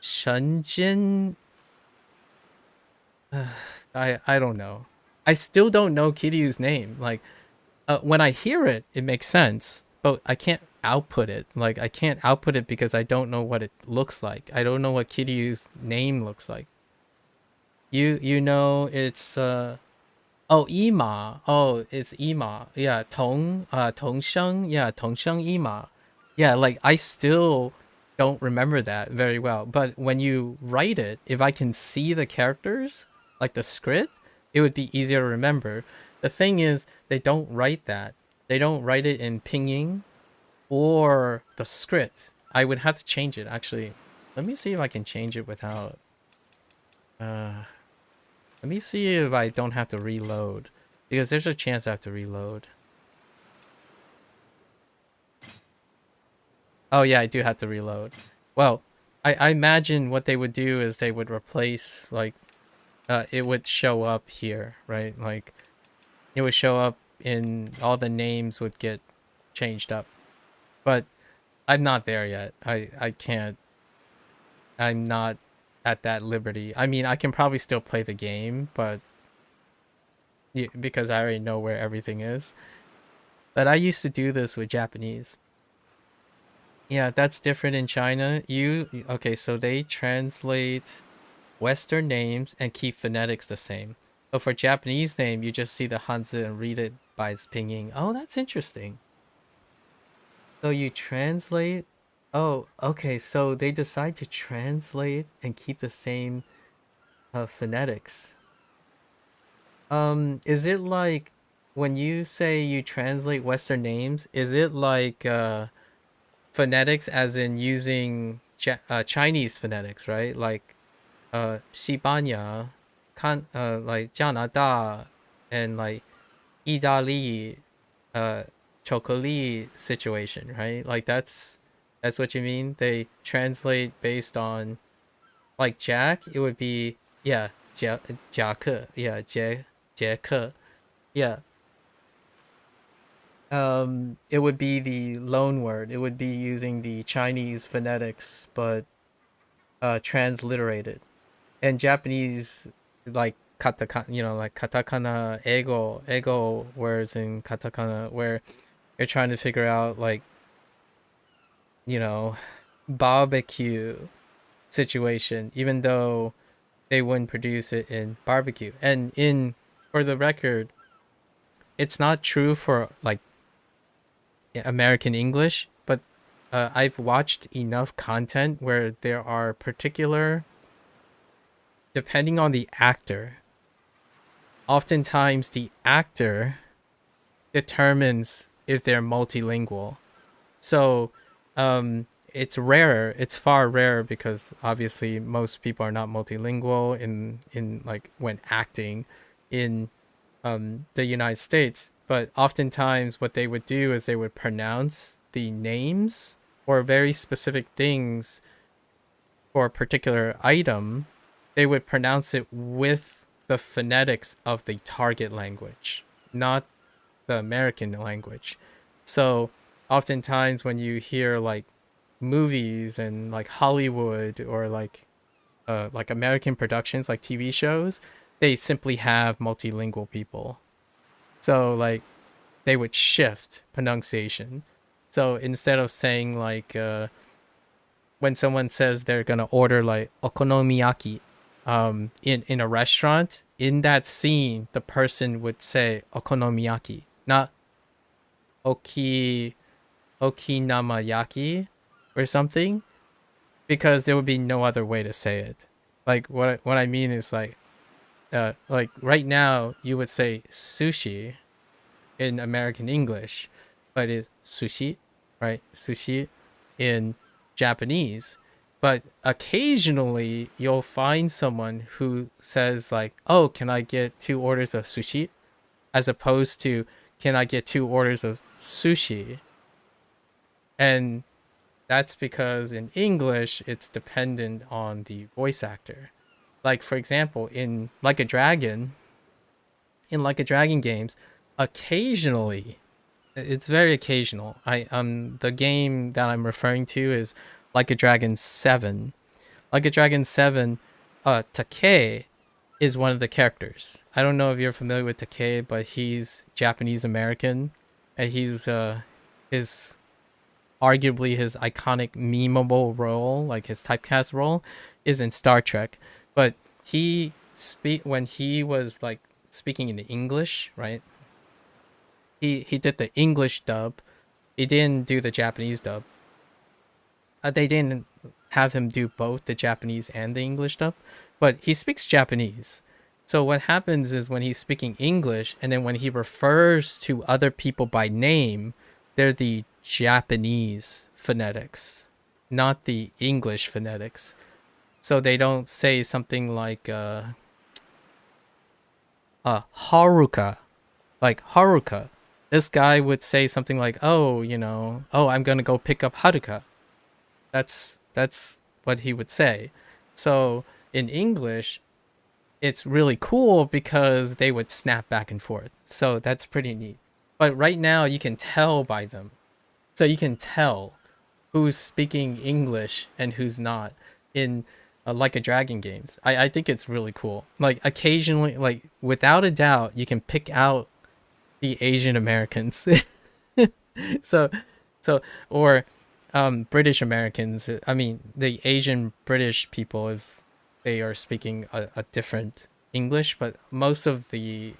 Shunjin. I don't know. I still don't know Kiryu's name. Like, when I hear it, it makes sense, but I can't output it. Like, I can't output it because I don't know what it looks like. I don't know what Kiryu's name looks like. You know it's oh, Ima. Oh, it's Ima. Yeah, Tongsheng. Yeah, Tongsheng Ima. Yeah, like I still don't remember that very well. But when you write it, if I can see the characters, like the script, it would be easier to remember. The thing is, they don't write that. They don't write it in Pinyin or the script. I would have to change it, actually. Let me see if I can change it without... let me see if I don't have to reload. Because there's a chance I have to reload. Oh yeah, I do have to reload. Well, I imagine what they would do is they would replace, like, it would show up here, right? Like, it would show up in all the names would get changed up. But I'm not there yet. I can't. I'm not at that liberty. I mean, I can probably still play the game, but because I already know where everything is. But I used to do this with Japanese. Yeah, that's different in China. Okay, so they translate Western names and keep phonetics the same. So for Japanese name, you just see the Hanzi and read it by its pinyin. Oh, that's interesting. So you translate. Oh, okay. So they decide to translate and keep the same phonetics. Is it like when you say you translate Western names? Is it like phonetics as in using Chinese phonetics, right? Like 西班牙, like 加拿大 and like 意大利 chocolate situation, right? Like that's what you mean. They translate based on like Jack, it would be yeah, 夹克, yeah, 杰克, yeah. It would be the loan word. It would be using the Chinese phonetics, but transliterated. And Japanese, like katakana, like katakana, ego words in katakana, where you're trying to figure out like, barbecue situation, even though they wouldn't produce it in barbecue. And for the record, it's not true for like American English, but I've watched enough content where there are particular, depending on the actor, oftentimes the actor determines if they're multilingual. So it's rarer, it's far rarer, because obviously most people are not multilingual in like when acting in the United States. But oftentimes what they would do is they would pronounce the names or very specific things for a particular item. They would pronounce it with the phonetics of the target language, not the American language. So oftentimes when you hear like movies and like Hollywood or like American productions, like TV shows, they simply have multilingual people. So like they would shift pronunciation. So instead of saying like when someone says they're gonna order like okonomiyaki in a restaurant, in that scene the person would say okonomiyaki, not okinamayaki or something, because there would be no other way to say it. Like what I mean is like right now you would say sushi in American English, but it's sushi, right? Sushi in Japanese. But occasionally you'll find someone who says like, oh, can I get 2 orders of sushi, as opposed to can I get 2 orders of sushi. And that's because in English it's dependent on the voice actor. Like for example, in Like a Dragon games, occasionally, it's very occasional. The game that I'm referring to is Like a Dragon 7. Like a Dragon 7, Takei is one of the characters. I don't know if you're familiar with Takei, but he's Japanese American, and he's arguably his iconic memeable role, like his typecast role, is in Star Trek. But when he was like speaking in English, right? He did the English dub. He didn't do the Japanese dub. They didn't have him do both the Japanese and the English dub, but he speaks Japanese. So what happens is when he's speaking English, and then when he refers to other people by name, they're the Japanese phonetics, not the English phonetics. So they don't say something like Haruka. Like Haruka. This guy would say something like, oh, I'm gonna go pick up Haruka. That's what he would say. So in English, it's really cool because they would snap back and forth. So that's pretty neat. But right now you can tell by them. So you can tell who's speaking English and who's not in Like a Dragon games. I think it's really cool. Like occasionally, like without a doubt, you can pick out the Asian Americans. so or British Americans. I mean, the Asian British people, if they are speaking a different English, but most of the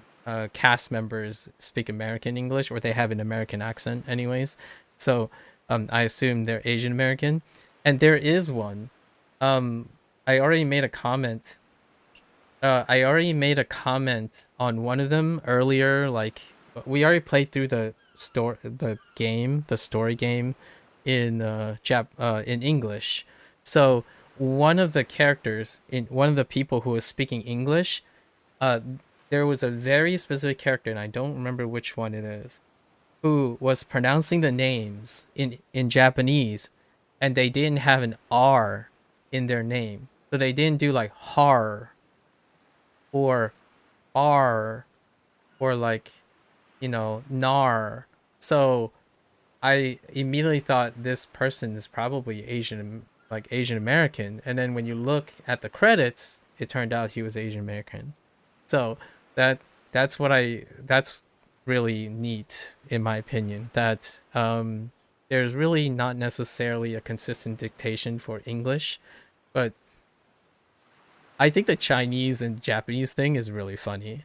cast members speak American English, or they have an American accent anyways. So I assume they're Asian American. And there is one. I already made a comment. I already made a comment on one of them earlier. Like we already played through the story game in in English. So one of the characters in one of the people who was speaking English, there was a very specific character, and I don't remember which one it is, who was pronouncing the names in Japanese, and they didn't have an R in their name, so they didn't do like har or R or like, you know, nar. So I immediately thought this person is probably Asian, like Asian American, and then when you look at the credits, it turned out he was Asian American. So that's really neat in my opinion, that there's really not necessarily a consistent dictation for English, but I think the Chinese and Japanese thing is really funny.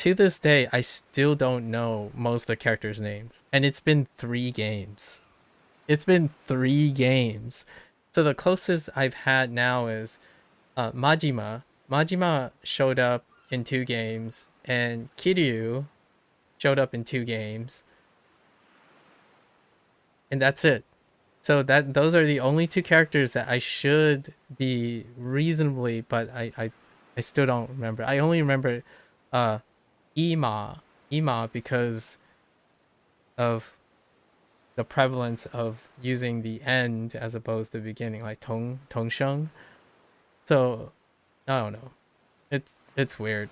To this day, I still don't know most of the characters' names, and it's been 3 games. It's been 3 games. So the closest I've had now is Majima. Majima showed up in 2 games, and Kiryu showed up in 2 games, and that's it. So those are the only 2 characters that I should be reasonably, but I still don't remember. I only remember Ima because of the prevalence of using the end as opposed to the beginning, like Tongsheng. So I don't know. It's weird.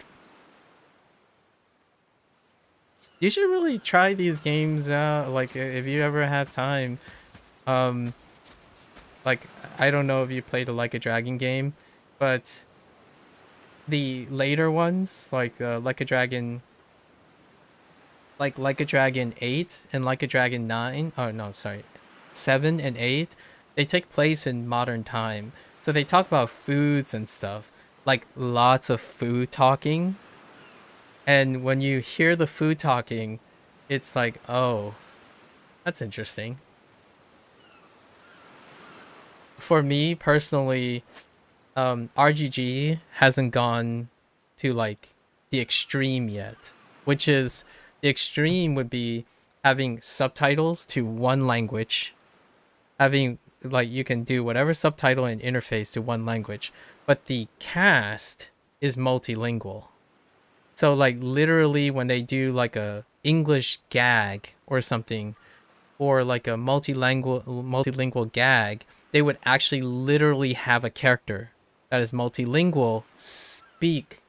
You should really try these games out, like if you ever have time. Like I don't know if you played a Like a Dragon game, but the later ones, like Like a Dragon 8 and Like a Dragon 9, oh no, sorry, 7 and 8, they take place in modern time. So they talk about foods and stuff, like lots of food talking. And when you hear the food talking, it's like, oh, that's interesting. For me personally, RGG hasn't gone to like the extreme yet, which is, the extreme would be having subtitles to one language, having like you can do whatever subtitle and interface to one language, but the cast is multilingual. So like literally when they do like a English gag or something, or like a multilingual gag, they would actually literally have a character that is multilingual speak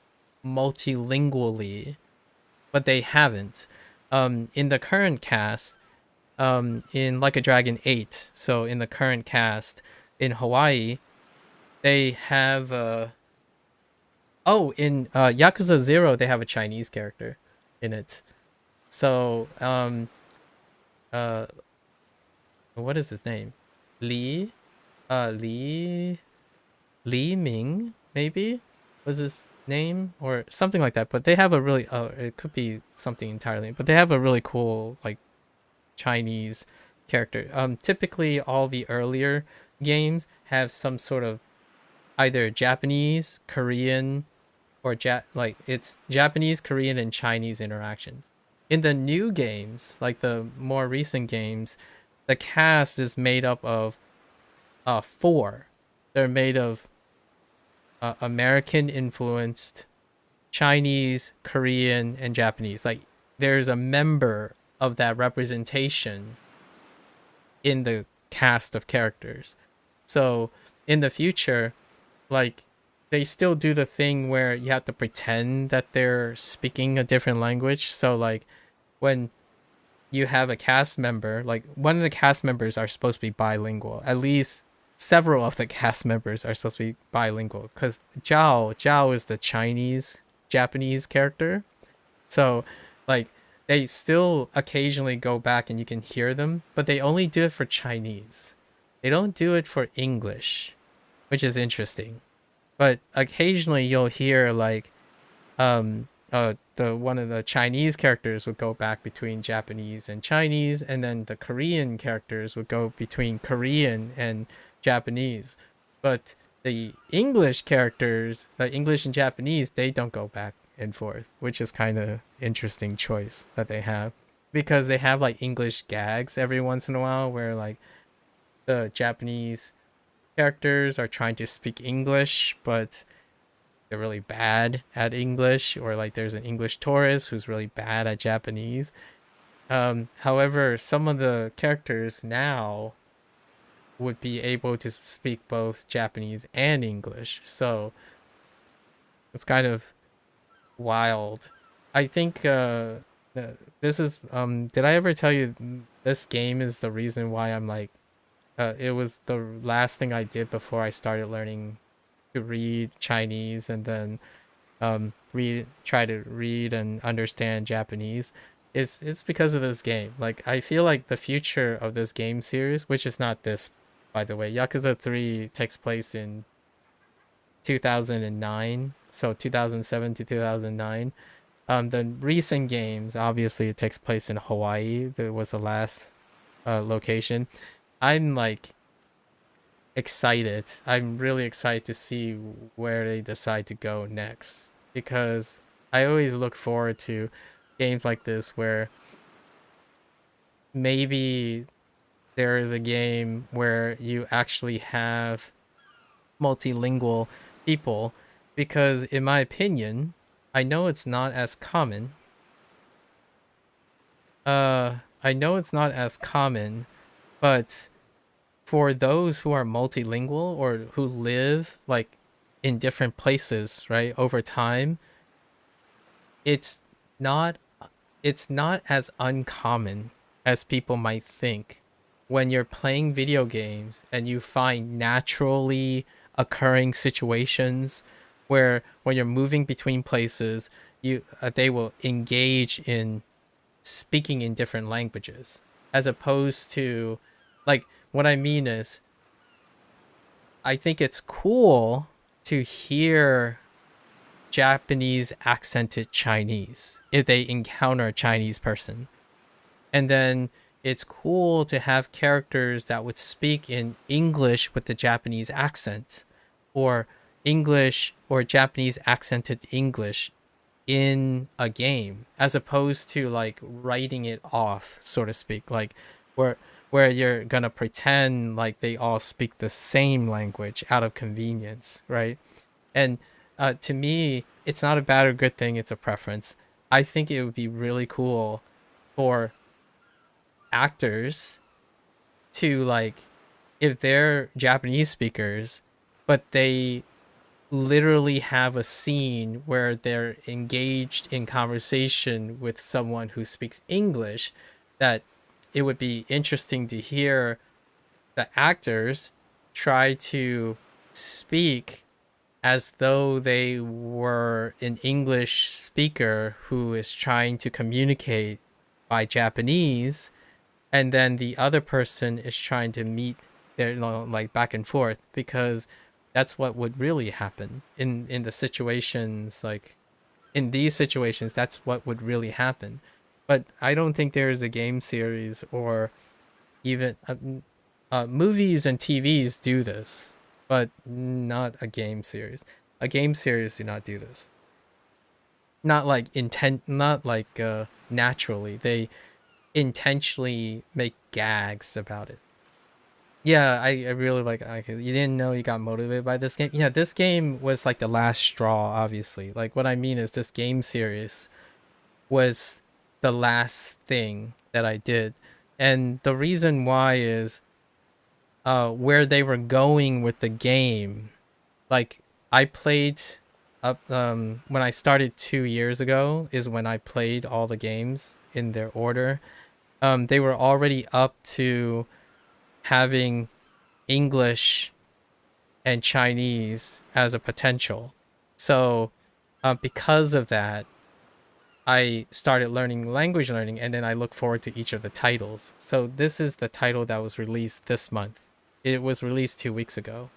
multilingually, but they haven't. In the current cast, in Like a Dragon 8, so in the current cast in Hawaii, they have in Yakuza 0 they have a Chinese character in it. So what is his name? Li Ming, maybe was his name, or something like that. But they have a really it could be something entirely, but they have a really cool like Chinese character. Typically all the earlier games have some sort of either Japanese, Korean, or like it's Japanese, Korean, and Chinese interactions. In the new games, like the more recent games, the cast is made up of 4. They're made of American influenced, Chinese, Korean, and Japanese. Like there's a member of that representation in the cast of characters. So in the future, like they still do the thing where you have to pretend that they're speaking a different language. So like when you have a cast member, like one of the cast members are supposed to be bilingual. At least several of the cast members are supposed to be bilingual, because Zhao is the Chinese Japanese character. So like they still occasionally go back and you can hear them, but they only do it for Chinese. They don't do it for English, which is interesting. But occasionally you'll hear like the one of the Chinese characters would go back between Japanese and Chinese, and then the Korean characters would go between Korean and Japanese. But the English characters, the English and Japanese, they don't go back and forth, which is kind of interesting choice that they have, because they have like English gags every once in a while where like the Japanese characters are trying to speak English, but they're really bad at English, or like there's an English tourist who's really bad at Japanese. However, some of the characters now would be able to speak both Japanese and English, so it's kind of wild. I think this is did I ever tell you this game is the reason why I'm like it was the last thing I did before I started learning to read Chinese, and then try to read and understand Japanese. It's because of this game. Like, I feel like the future of this game series, which is not this, by the way, Yakuza 3 takes place in 2009, so 2007 to 2009. The recent games, obviously, it takes place in Hawaii. That was the last location. I'm like excited. I'm really excited to see where they decide to go next, because I always look forward to games like this where maybe there is a game where you actually have multilingual people, because in my opinion, I know it's not as common. I know it's not as common, but for those who are multilingual or who live like in different places, right, over time, it's not as uncommon as people might think. When you're playing video games and you find naturally occurring situations where when you're moving between places, they will engage in speaking in different languages, as opposed to, like, what I mean is, I think it's cool to hear Japanese accented Chinese if they encounter a Chinese person. And then it's cool to have characters that would speak in English with the Japanese accent, or English or Japanese accented English in a game, as opposed to like writing it off, so to speak, like where you're gonna pretend like they all speak the same language out of convenience, right? And to me, it's not a bad or good thing, it's a preference. I think it would be really cool for actors to, like, if they're Japanese speakers, but they literally have a scene where they're engaged in conversation with someone who speaks English, that it would be interesting to hear the actors try to speak as though they were an English speaker who is trying to communicate by Japanese, and then the other person is trying to meet their, you know, like, back and forth, because that's what would really happen in the situations, like in these situations, that's what would really happen. But I don't think there is a game series, or even movies and TVs do this, but not a game series. A game series do not do this. Not like naturally. They intentionally make gags about it. Yeah, I really like. You didn't know you got motivated by this game? Yeah, this game was like the last straw, obviously. Like, what I mean is, this game series was the last thing that I did. And the reason why is where they were going with the game. Like, I played up when I started 2 years ago is when I played all the games in their order. They were already up to having English and Chinese as a potential. So because of that, I started language learning, and then I look forward to each of the titles. So this is the title that was released this month. It was released 2 weeks ago.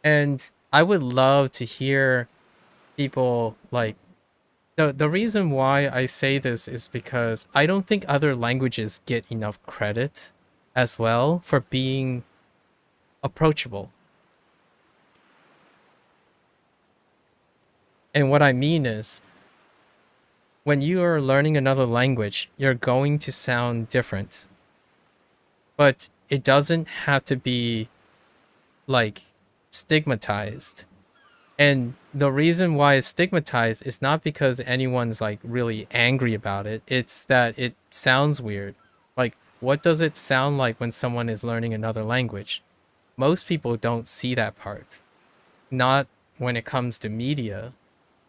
And I would love to hear people, like, the reason why I say this is because I don't think other languages get enough credit as well for being approachable. And what I mean is, when you are learning another language, you're going to sound different. But it doesn't have to be like stigmatized. And the reason why it's stigmatized is not because anyone's like really angry about it. It's that it sounds weird. Like, what does it sound like when someone is learning another language? Most people don't see that part. Not when it comes to media.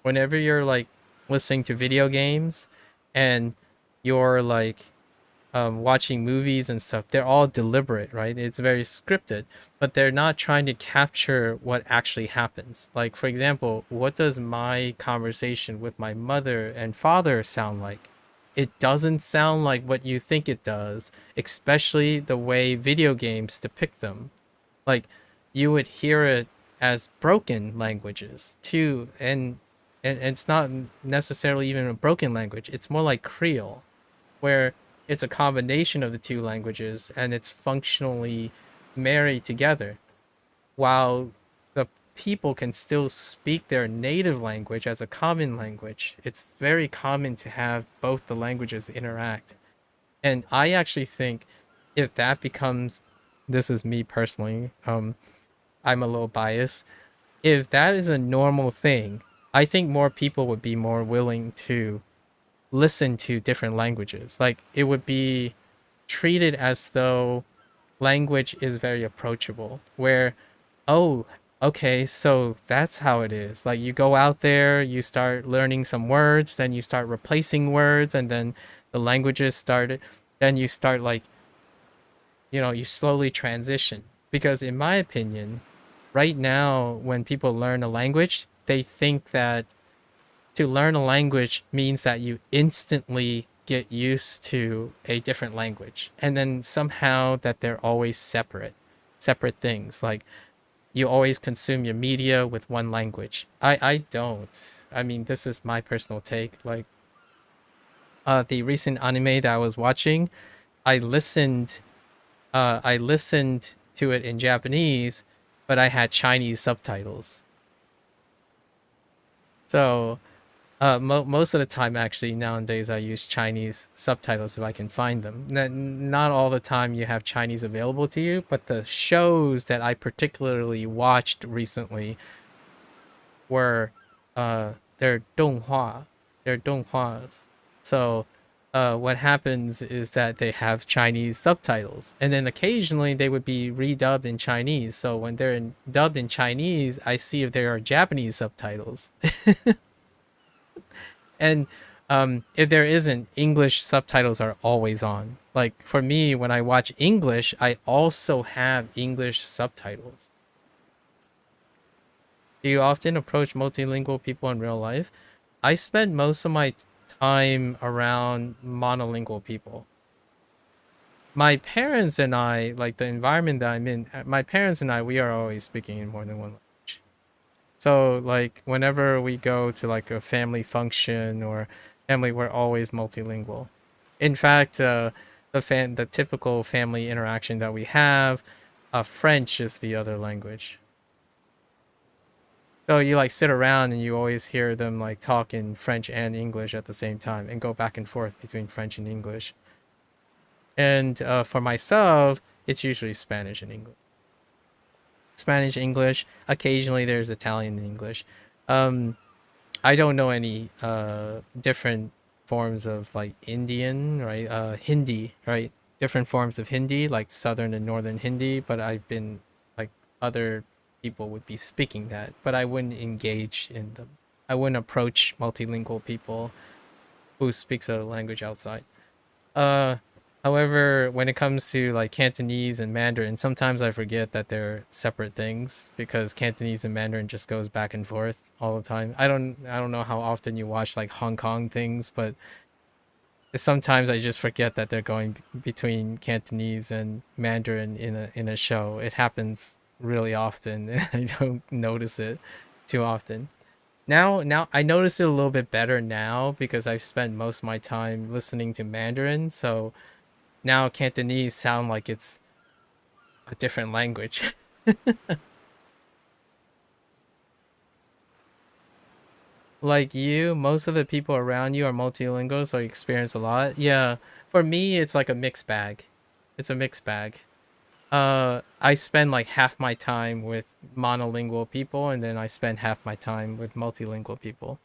Whenever you're like listening to video games and you're like watching movies and stuff, they're all deliberate, right? It's very scripted, but they're not trying to capture what actually happens. Like, for example, what does my conversation with my mother and father sound like? It doesn't sound like what you think it does, especially the way video games depict them. Like, you would hear it as broken languages too, and it's not necessarily even a broken language. It's more like Creole, where it's a combination of the two languages and it's functionally married together, while the people can still speak their native language as a common language. It's very common to have both the languages interact. And I actually think if that becomes, this is me personally, I'm a little biased, if that is a normal thing, I think more people would be more willing to listen to different languages. Like, it would be treated as though language is very approachable, where, oh, okay, so that's how it is. Like, you go out there, you start learning some words, then you start replacing words, and then the languages started, then you start like, you know, you slowly transition. Because in my opinion, right now, when people learn a language, they think that to learn a language means that you instantly get used to a different language, and then somehow that they're always separate things. Like, you always consume your media with one language. I don't. I mean, this is my personal take. Like, the recent anime that I was watching, I listened to it in Japanese, but I had Chinese subtitles. So most of the time, actually, nowadays, I use Chinese subtitles if I can find them. Not all the time you have Chinese available to you, but the shows that I particularly watched recently were they're donghua. They're donghua. So what happens is that they have Chinese subtitles, and then occasionally they would be redubbed in Chinese. So when they're dubbed in Chinese, I see if there are Japanese subtitles. And if there isn't, English subtitles are always on. Like, for me, when I watch English, I also have English subtitles. Do you often approach multilingual people in real life? I spend most of my time around monolingual people. My parents and I, like the environment that I'm in, my parents and I, we are always speaking in more than one language. So, like, whenever we go to like a family function or family, we're always multilingual. In fact, the typical family interaction that we have, French is the other language. So you like sit around and you always hear them like talk in French and English at the same time and go back and forth between French and English. And for myself, it's usually Spanish and English. Spanish, English. Occasionally there's Italian and English. I don't know any different forms of like Indian, right? Hindi, right? Different forms of Hindi, like Southern and Northern Hindi, but I've been like, other people would be speaking that, but I wouldn't engage in them. I wouldn't approach multilingual people who speaks a language outside. However, when it comes to like Cantonese and Mandarin, sometimes I forget that they're separate things, because Cantonese and Mandarin just goes back and forth all the time. I don't know how often you watch like Hong Kong things, but sometimes I just forget that they're going between Cantonese and Mandarin in a show. It happens really often, and I don't notice it too often. Now I notice it a little bit better now, because I've spent most of my time listening to Mandarin, so now Cantonese sound like it's a different language. Like you, most of the people around you are multilingual, so you experience a lot. Yeah, for me, it's like a mixed bag. It's a mixed bag. I spend like half my time with monolingual people, and then I spend half my time with multilingual people.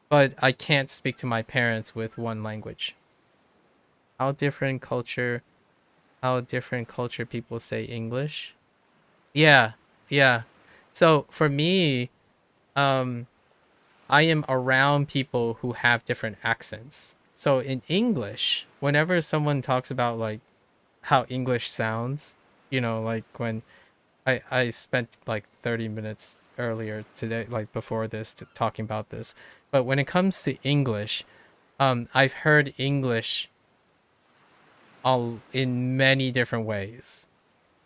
But I can't speak to my parents with one language. How different culture people say English? Yeah, yeah. So for me, I am around people who have different accents. So in English, whenever someone talks about like how English sounds, like when I spent like 30 minutes earlier today, like before this, talking about this. But when it comes to English, I've heard English all in many different ways.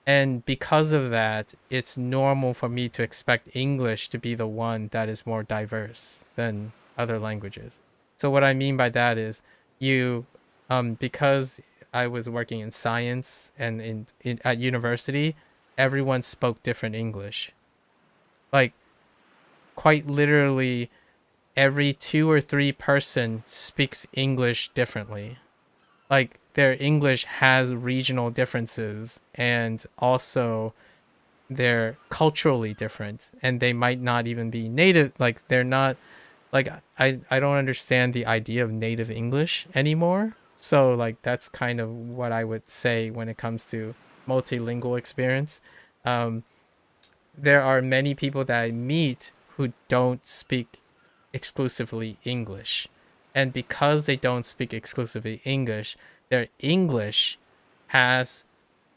And because of that, it's normal for me to expect English to be the one that is more diverse than other languages. So what I mean by that is because I was working in science and at university, everyone spoke different English. Like quite literally every 2 or 3 person speaks English differently. Like their English has regional differences, and also they're culturally different, and they might not even be native. Like they're not like I don't understand the idea of native English anymore. So like that's kind of what I would say when it comes to multilingual experience. There are many people that I meet who don't speak exclusively English. And because they don't speak exclusively English, their English has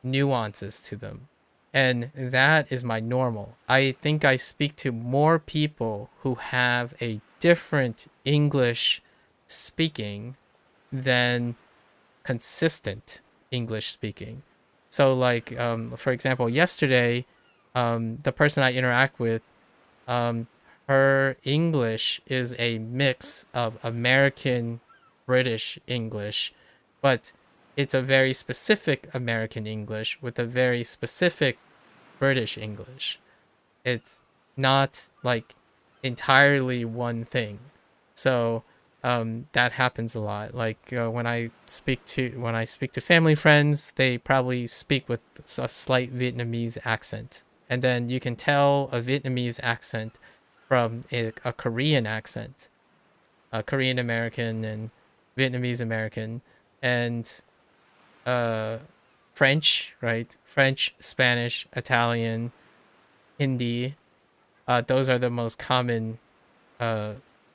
nuances to them. And that is my normal. I think I speak to more people who have a different English speaking than consistent English speaking. So like for example, yesterday, the person I interact with, her English is a mix of American British English, but it's a very specific American English with a very specific British English. It's not like entirely one thing. So that happens a lot. Like when I speak to family friends, they probably speak with a slight Vietnamese accent, and then you can tell a Vietnamese accent from a Korean accent, a Korean American and Vietnamese American, and French, right? French, Spanish, Italian, Hindi. Those are the most common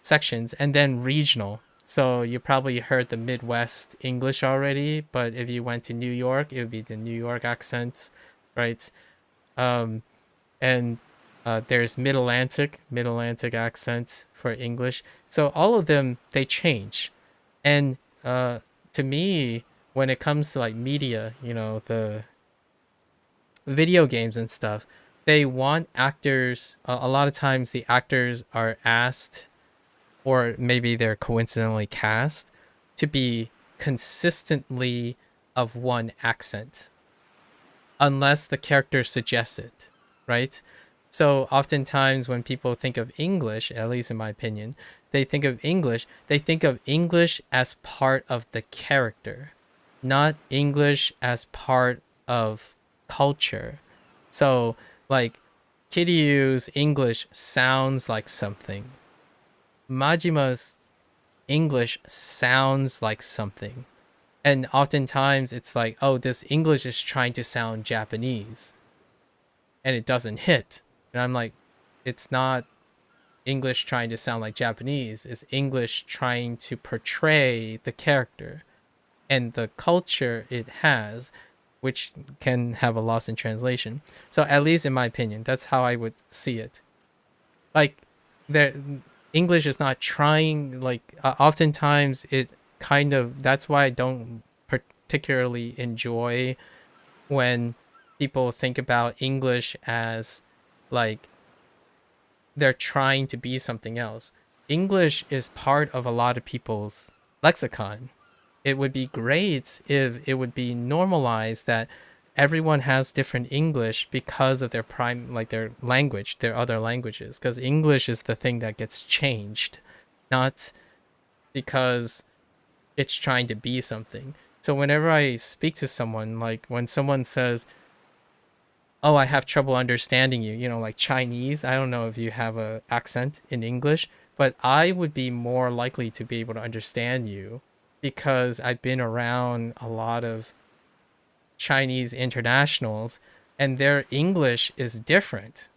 sections, and then regional. So you probably heard the Midwest English already, but if you went to New York, it would be the New York accent, right? And there's Mid-Atlantic accent for English. So all of them, they change. And to me, when it comes to like media, the video games and stuff, they want actors, a lot of times the actors are asked, or maybe they're coincidentally cast, to be consistently of one accent, unless the character suggests it, right? So oftentimes when people think of English, at least in my opinion, they think of English as part of the character, not English as part of culture. So like Kiryu's English sounds like something. Majima's English sounds like something. And oftentimes it's like, oh, this English is trying to sound Japanese. And it doesn't hit. And I'm like, it's not English trying to sound like Japanese. It's English trying to portray the character and the culture it has, which can have a loss in translation. So at least in my opinion, that's how I would see it. Like, English is not trying, like, oftentimes it kind of, that's why I don't particularly enjoy when people think about English as like they're trying to be something else. English is part of a lot of people's lexicon. It would be great if it would be normalized that everyone has different English because of their their language, their other languages, because English is the thing that gets changed, not because it's trying to be something. So whenever I speak to someone, like when someone says, oh, I have trouble understanding you, you know, like Chinese. I don't know if you have a accent in English, but I would be more likely to be able to understand you because I've been around a lot of Chinese internationals and their English is different.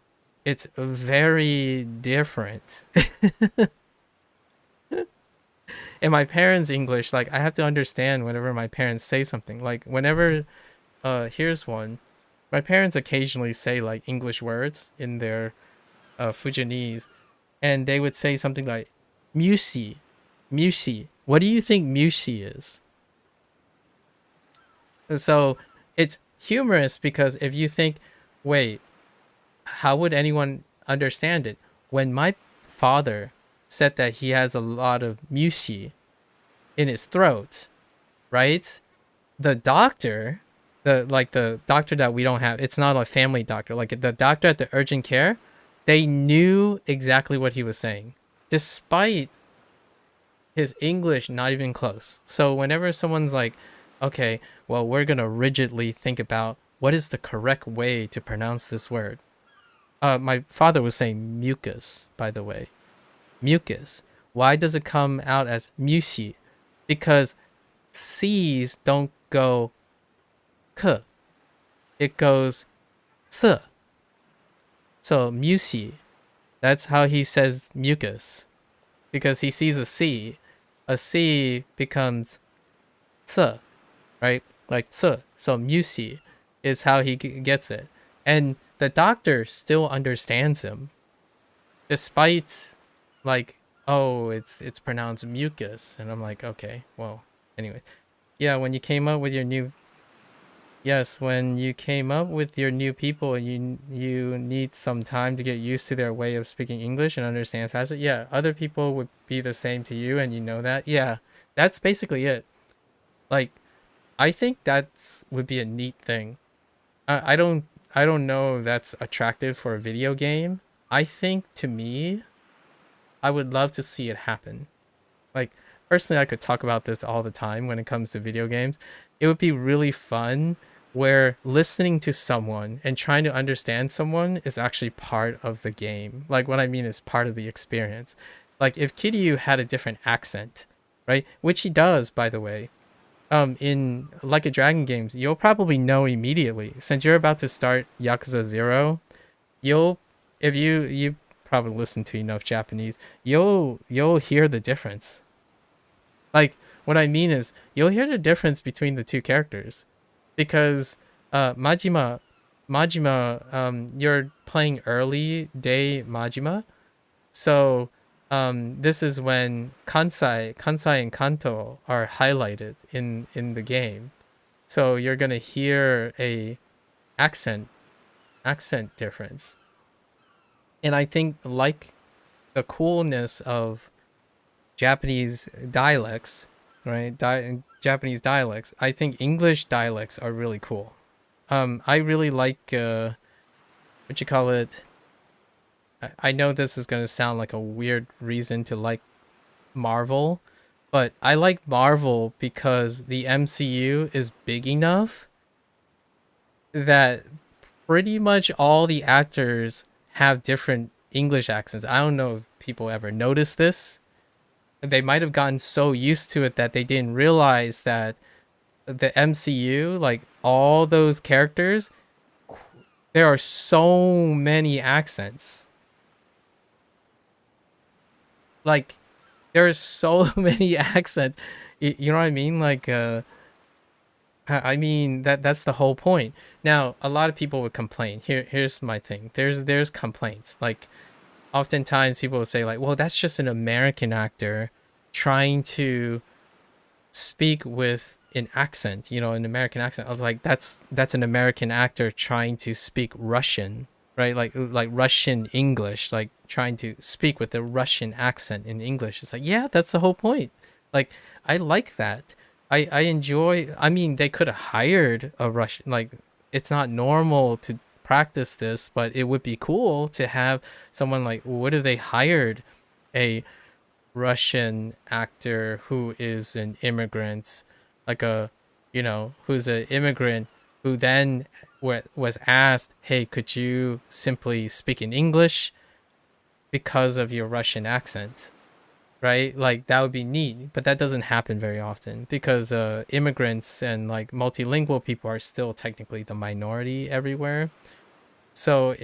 It's very different. And my parents' English, like I have to understand whenever my parents say something. Like whenever here's one. My parents occasionally say like English words in their Fujianese, and they would say something like "musi, musi." What do you think musi is? And so it's humorous because if you think, wait, how would anyone understand it? When my father said that he has a lot of musi in his throat, right? The doctor, the doctor that we don't have, it's not a family doctor, like the doctor at the urgent care, they knew exactly what he was saying despite his English not even close. So whenever someone's like, okay, well, we're gonna rigidly think about what is the correct way to pronounce this word, my father was saying mucus, by the way. Mucus. Why does it come out as musi? Because C's don't go k. It goes s. So musi. That's how he says mucus. Because he sees a C. A C becomes s, right? Like s. So musi is how he gets it. And the doctor still understands him. Despite like, oh, it's pronounced mucus. And I'm like, okay, well, anyway. Yeah, when you came up with your new when you came up with your new people, you need some time to get used to their way of speaking English and understand faster. Yeah, other people would be the same to you, and you know that. Yeah, that's basically it. Like, I think that would be a neat thing. I don't know if that's attractive for a video game. I think to me, I would love to see it happen. Like, personally, I could talk about this all the time when it comes to video games. It would be really fun where listening to someone and trying to understand someone is actually part of the game. Like, what I mean is part of the experience. Like, if Kiryu had a different accent, right? Which he does, by the way. In Like a Dragon games, you'll probably know immediately. Since you're about to start Yakuza 0, if you probably listen to enough Japanese, you'll hear the difference. Like, what I mean is, you'll hear the difference between the two characters. Because Majima, you're playing early day Majima. So this is when Kansai and Kanto are highlighted in the game. So you're gonna hear a accent difference. And I think, like the coolness of Japanese dialects, right? Japanese dialects, I think English dialects are really cool. I really like what you call it. I know this is gonna sound like a weird reason to like Marvel, but I like Marvel because the MCU is big enough that pretty much all the actors have different English accents. I don't know if people ever noticed this. They might have gotten so used to it that they didn't realize that the MCU, like all those characters, there are so many accents. Like, there's so many accents. You know what I mean? Like, I mean that's the whole point. Now, a lot of people would complain. Here's my thing. There's complaints. Like, oftentimes people will say like, well, that's just an American actor trying to speak with an accent, you know, an American accent. I was like, that's an American actor trying to speak Russian, right? Like Russian English, like trying to speak with a Russian accent in English. It's like, yeah, that's the whole point. Like, I like that. I enjoy, I mean, they could have hired a Russian, like, it's not normal to practice this, but it would be cool to have someone like, what if they hired a Russian actor who is an immigrant, like a, you know, who's an immigrant who then was asked, hey, could you simply speak in English because of your Russian accent, right? Like that would be neat, but that doesn't happen very often because immigrants and like multilingual people are still technically the minority everywhere. So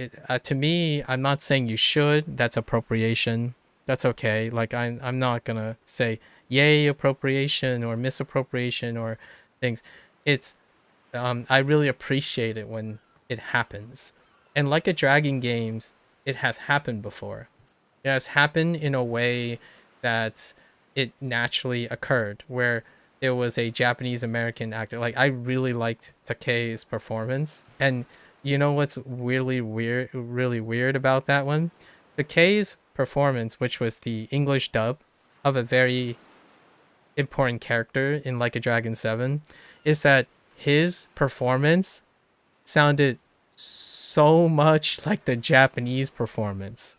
to me, I'm not saying you should. That's appropriation. That's okay. Like I'm not gonna say yay appropriation or misappropriation or things. It's I really appreciate it when it happens. And like a Dragon games, it has happened before. It has happened in a way that it naturally occurred, where there was a Japanese American actor. Like I really liked Takei's performance, and you know what's really weird about that one? Takei's performance, which was the English dub of a very important character in Like a Dragon 7, is that his performance sounded so much like the Japanese performance.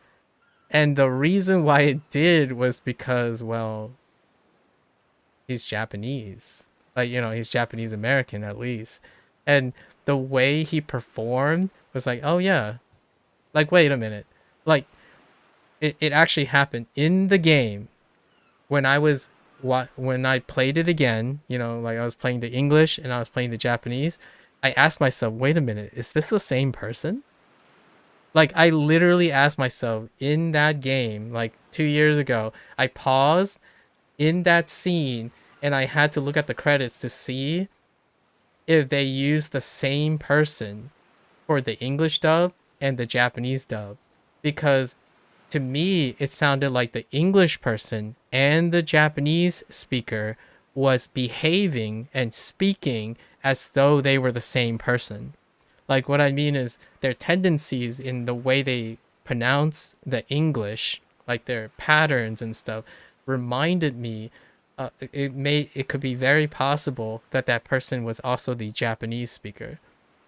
And the reason why it did was because, well, he's Japanese. Like, you know, he's Japanese American at least. And the way he performed was like, oh yeah. Like, wait a minute. Like, it actually happened in the game when I played it again, you know, like I was playing the English and I was playing the Japanese. I asked myself, wait a minute, is this the same person? Like, I literally asked myself in that game, like 2 years ago, I paused in that scene and I had to look at the credits to see if they used the same person for the English dub and the Japanese dub. Because to me, it sounded like the English person and the Japanese speaker was behaving and speaking as though they were the same person. Like, what I mean is their tendencies in the way they pronounce the English, like their patterns and stuff, reminded me it could be very possible that that person was also the Japanese speaker.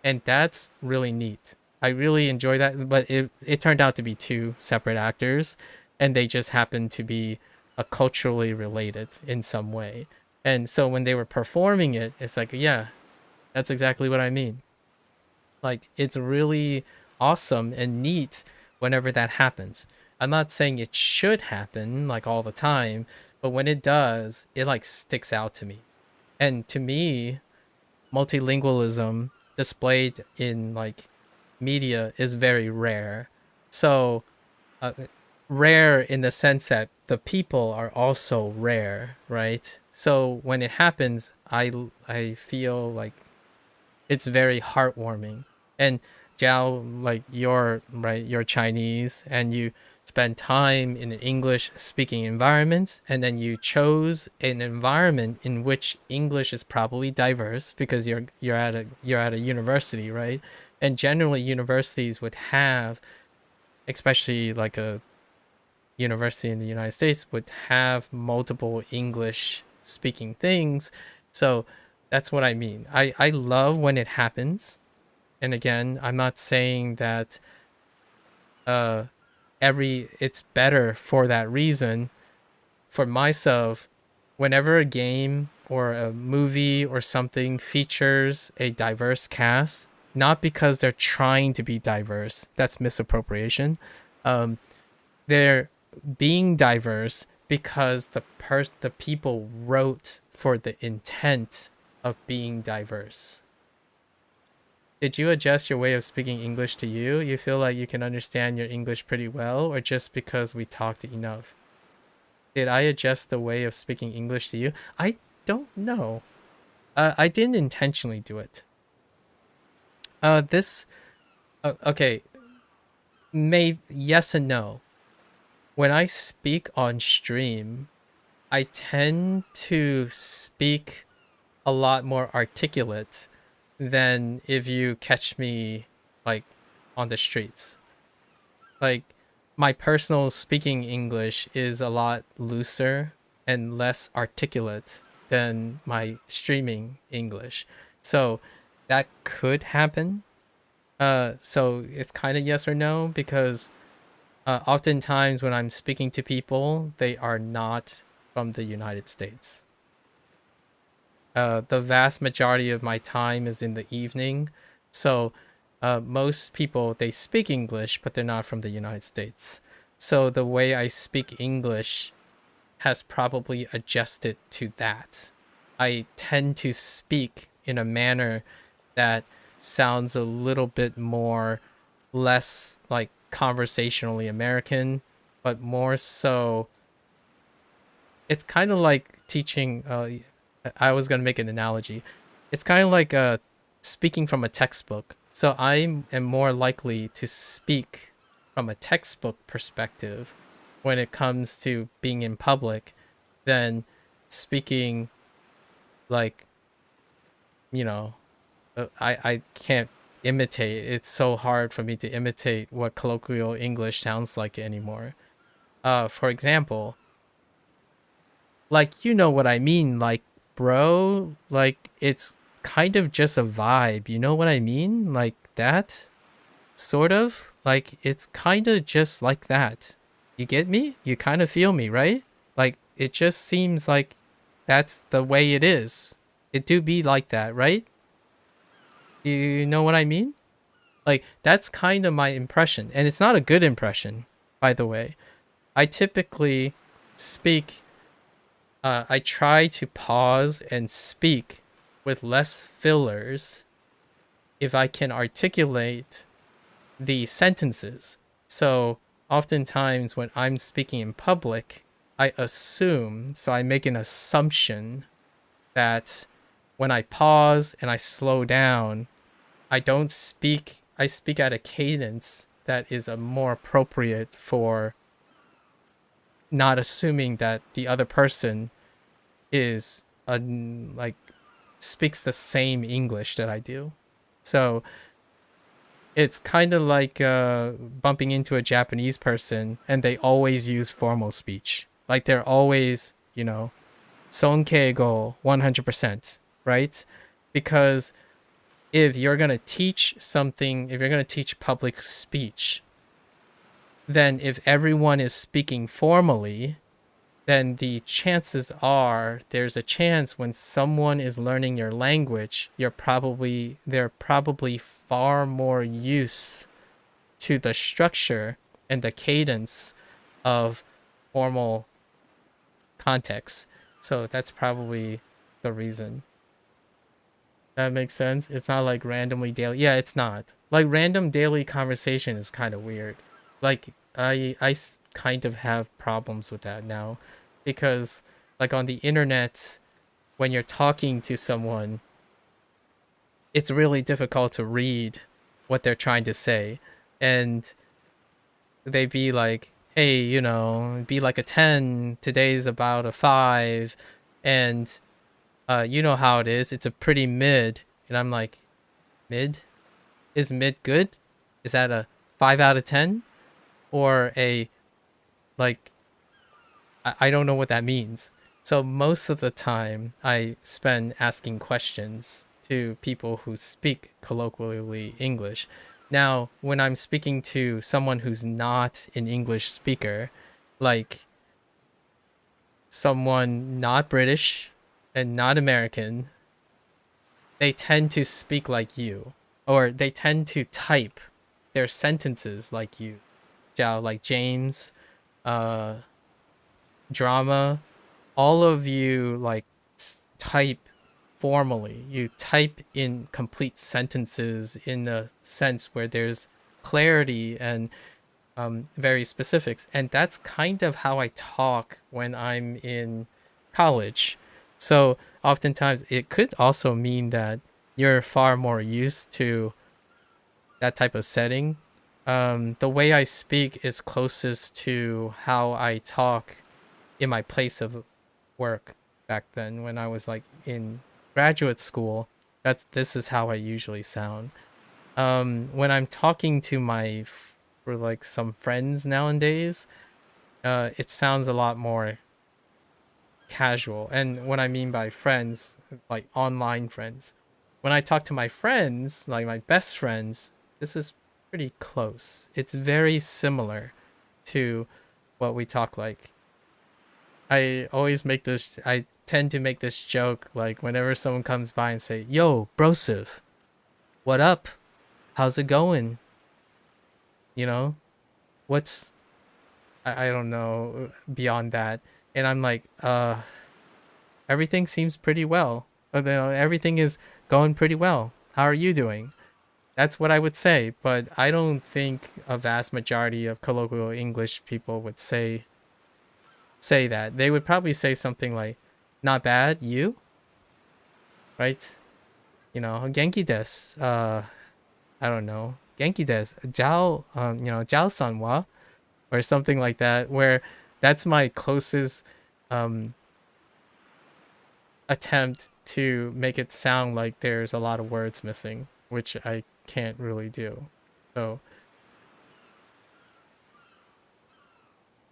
And that's really neat. I really enjoy that, but it turned out to be two separate actors, and they just happened to be culturally related in some way. And so when they were performing it, it's like, yeah, that's exactly what I mean. Like, it's really awesome and neat whenever that happens. I'm not saying it should happen like all the time, but when it does, it like sticks out to me. And to me, multilingualism displayed in like media is very rare. So rare in the sense that the people are also rare, right? So when it happens, I feel like it's very heartwarming. And Jiao, like you're Chinese and you spend time in an English speaking environment, and then you chose an environment in which English is probably diverse because you're at a university, right? And generally universities would have, especially like a university in the United States, would have multiple English speaking things. So that's what I mean. I love when it happens. And again, I'm not saying that it's better for that reason. For myself, whenever a game or a movie or something features a diverse cast, not because they're trying to be diverse, that's misappropriation. They're being diverse because the people wrote for the intent of being diverse. Did you adjust your way of speaking English to you? You feel like you can understand your English pretty well, or just because we talked enough? Did I adjust the way of speaking English to you? I don't know. I didn't intentionally do it. Okay. Yes and no. When I speak on stream, I tend to speak a lot more articulate than if you catch me like on the streets. Like, my personal speaking English is a lot looser and less articulate than my streaming English. So that could happen. So it's kind of yes or no, because oftentimes when I'm speaking to people, they are not from the United States. The vast majority of my time is in the evening, So most people, they speak English, but they're not from the United States. So the way I speak English has probably adjusted to that. I tend to speak in a manner that sounds a little bit more less like conversationally American, but more so it's kind of like teaching I was going to make an analogy. It's kind of like speaking from a textbook. So I am more likely to speak from a textbook perspective when it comes to being in public than speaking like, you know, I can't imitate. It's so hard for me to imitate what colloquial English sounds like anymore. For example, like, you know what I mean, like, bro, like, it's kind of just a vibe, you know what I mean? Like that, sort of, like, it's kind of just like that. You get me? You kind of feel me, right? Like, it just seems like that's the way it is. It do be like that, right? You know what I mean? Like, that's kind of my impression. And it's not a good impression, by the way. I typically speak, I try to pause and speak with less fillers if I can articulate the sentences. So oftentimes when I'm speaking in public, I assume, so I make an assumption that when I pause and I slow down, I speak at a cadence that is a more appropriate for not assuming that the other person is like speaks the same English that I do. So it's kind of like bumping into a Japanese person and they always use formal speech. Like they're always, you know, sonkeigo 100%, right? Because if you're going to teach something, if you're going to teach public speech, then if everyone is speaking formally, then the chances are there's a chance when someone is learning your language, they're probably far more used to the structure and the cadence of formal context. So that's probably the reason. That makes sense. It's not like randomly daily. Yeah, it's not. Like random daily conversation is kind of weird. Like I kind of have problems with that now, because like on the internet, when you're talking to someone, it's really difficult to read what they're trying to say, and they be like, hey, you know, be like a 10, today's about a 5, and you know how it is, it's a pretty mid. And I'm like, mid? Is mid good? Is that a 5 out of 10? Or a, like, I don't know what that means. So most of the time I spend asking questions to people who speak colloquially English. Now, when I'm speaking to someone who's not an English speaker, like someone not British and not American, they tend to speak like you, or they tend to type their sentences like you. Like James, Drama, all of you like type formally. You type in complete sentences in a sense where there's clarity and very specifics. And that's kind of how I talk when I'm in college. So oftentimes it could also mean that you're far more used to that type of setting. The way I speak is closest to how I talk in my place of work back then when I was like in graduate school. This is how I usually sound. When I'm talking to for like some friends nowadays, it sounds a lot more casual. And what I mean by friends, like online friends, when I talk to my friends, like my best friends, this is pretty close. It's very similar to what we talk like. I tend to make this joke, like whenever someone comes by and say, yo, brosive, what up? how's it going? You know, what's I don't know beyond that. And I'm like, everything seems pretty well. Everything is going pretty well. How are you doing? That's what I would say, but I don't think a vast majority of colloquial English people would say that. They would probably say something like, not bad, you? Right? You know, Genki desu. I don't know. Genki desu. Jiao, Jiao-san wa? Or something like that, where that's my closest attempt to make it sound like there's a lot of words missing, which I can't really do. So,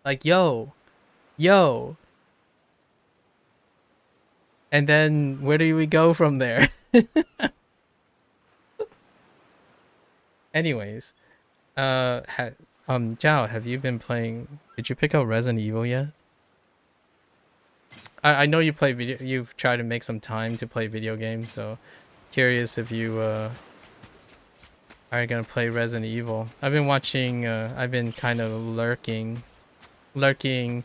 like, yo, and then where do we go from there? Anyways, Zhao, have you been playing? Did you pick up Resident Evil yet? I know you play video. You've tried to make some time to play video games, so curious if you are gonna play Resident Evil. I've been watching. I've been kind of lurking, watching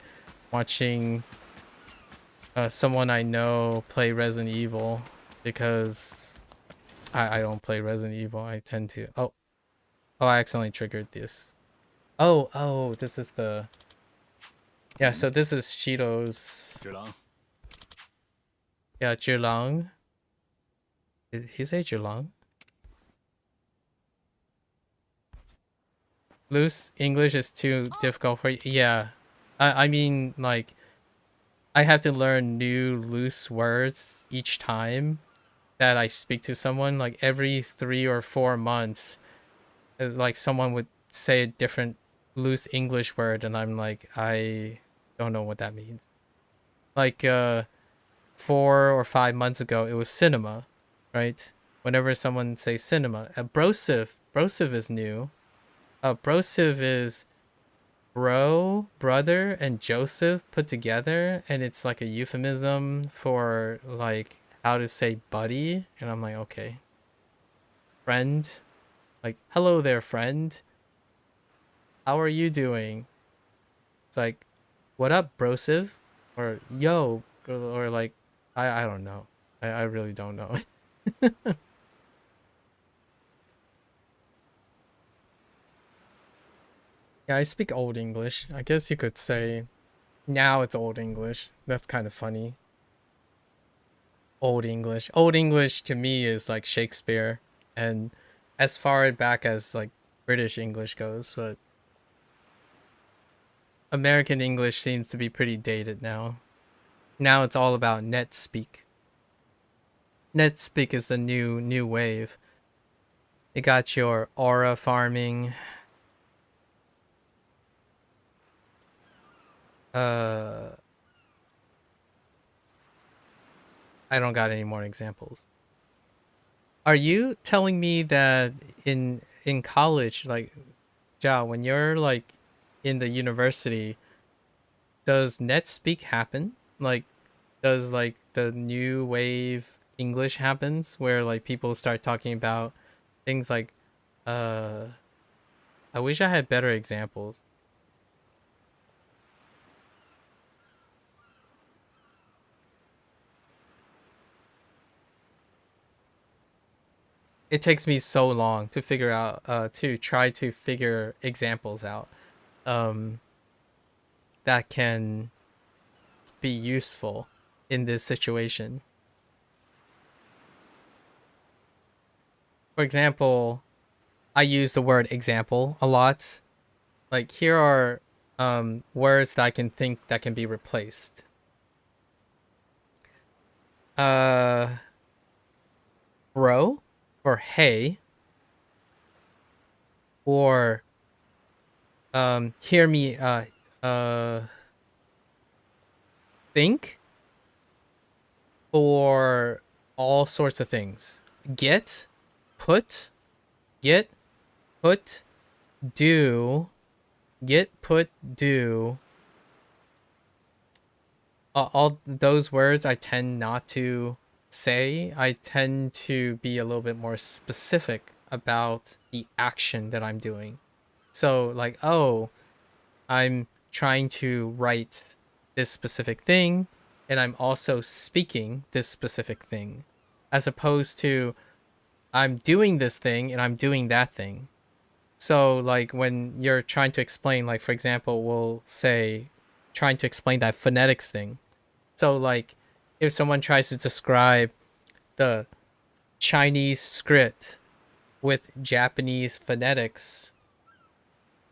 someone I know play Resident Evil because I don't play Resident Evil. I tend to. Oh, I accidentally triggered this. Oh, this is the... Yeah, so this is Shido's... Yeah, Zhilang. Did he say Zhilang? Loose English is too difficult for you. Yeah. I mean, like, I have to learn new loose words each time that I speak to someone. Like, every 3 or 4 months, like, someone would say a different loose English word, and I'm like, I don't know what that means. Like 4 or 5 months ago, it was cinema, right? Whenever someone says cinema, brosive is new. Brosive is bro, brother, and Joseph put together, and it's like a euphemism for like how to say buddy, and I'm like, okay. Friend, like, hello there, friend. How are you doing? It's like, what up, brosive? Or yo, or like, I don't know. I really don't know. Yeah, I speak Old English. I guess you could say now it's Old English. That's kind of funny. Old English. Old English to me is like Shakespeare, and as far back as like British English goes, but American English seems to be pretty dated now. Now it's all about NetSpeak. NetSpeak is the new wave. It got your aura farming. I don't got any more examples. Are you telling me that in college, like, Ja, when you're like in the university, does NetSpeak happen? Like, does like the new wave English happens where like people start talking about things like I wish I had better examples. It takes me so long to figure out to try to figure examples out that can be useful in this situation. For example, I use the word example a lot. Like, here are words that I can think that can be replaced. Bro, or hey, or hear me think, or all sorts of things. Get, put, do, get, put, do. All those words I tend not to say. I tend to be a little bit more specific about the action that I'm doing. So like, oh, I'm trying to write this specific thing, and I'm also speaking this specific thing, as opposed to I'm doing this thing and I'm doing that thing. So like when you're trying to explain, like for example, we'll say trying to explain that phonetics thing. So like if someone tries to describe the Chinese script with Japanese phonetics,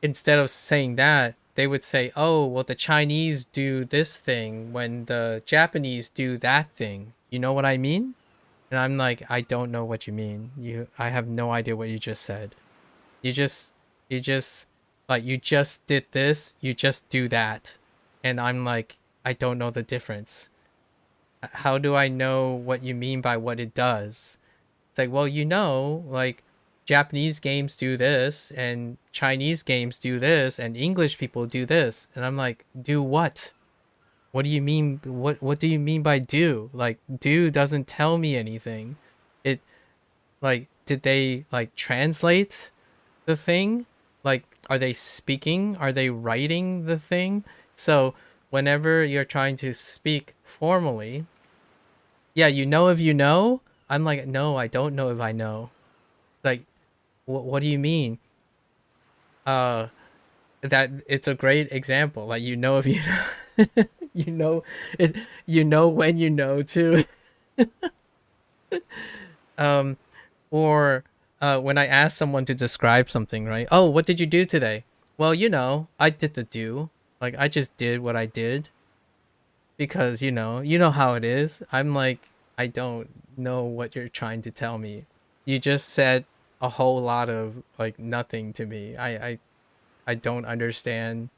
instead of saying that, they would say, oh, well, the Chinese do this thing when the Japanese do that thing. You know what I mean? And I'm like, I don't know what you mean. I have no idea what you just said. You just like, you just did this, you just do that. And I'm like, I don't know the difference. How do I know what you mean by what it does? It's like, well, like Japanese games do this and Chinese games do this and English people do this. And I'm like, do what? What do you mean? What do you mean by do? Like, do doesn't tell me anything. It, like, did they like translate the thing? Like, are they speaking? Are they writing the thing? So whenever you're trying to speak formally, yeah, you know if you know. I'm like, no, I don't know if I know. Like, what do you mean? That it's a great example. Like, you know if you know, you know it, you know when you know too. Or when I ask someone to describe something, right? Oh, what did you do today? Well, I did the do. Like, I just did what I did. Because, you know how it is. I'm like, I don't know what you're trying to tell me. You just said a whole lot of like nothing to me. I don't understand.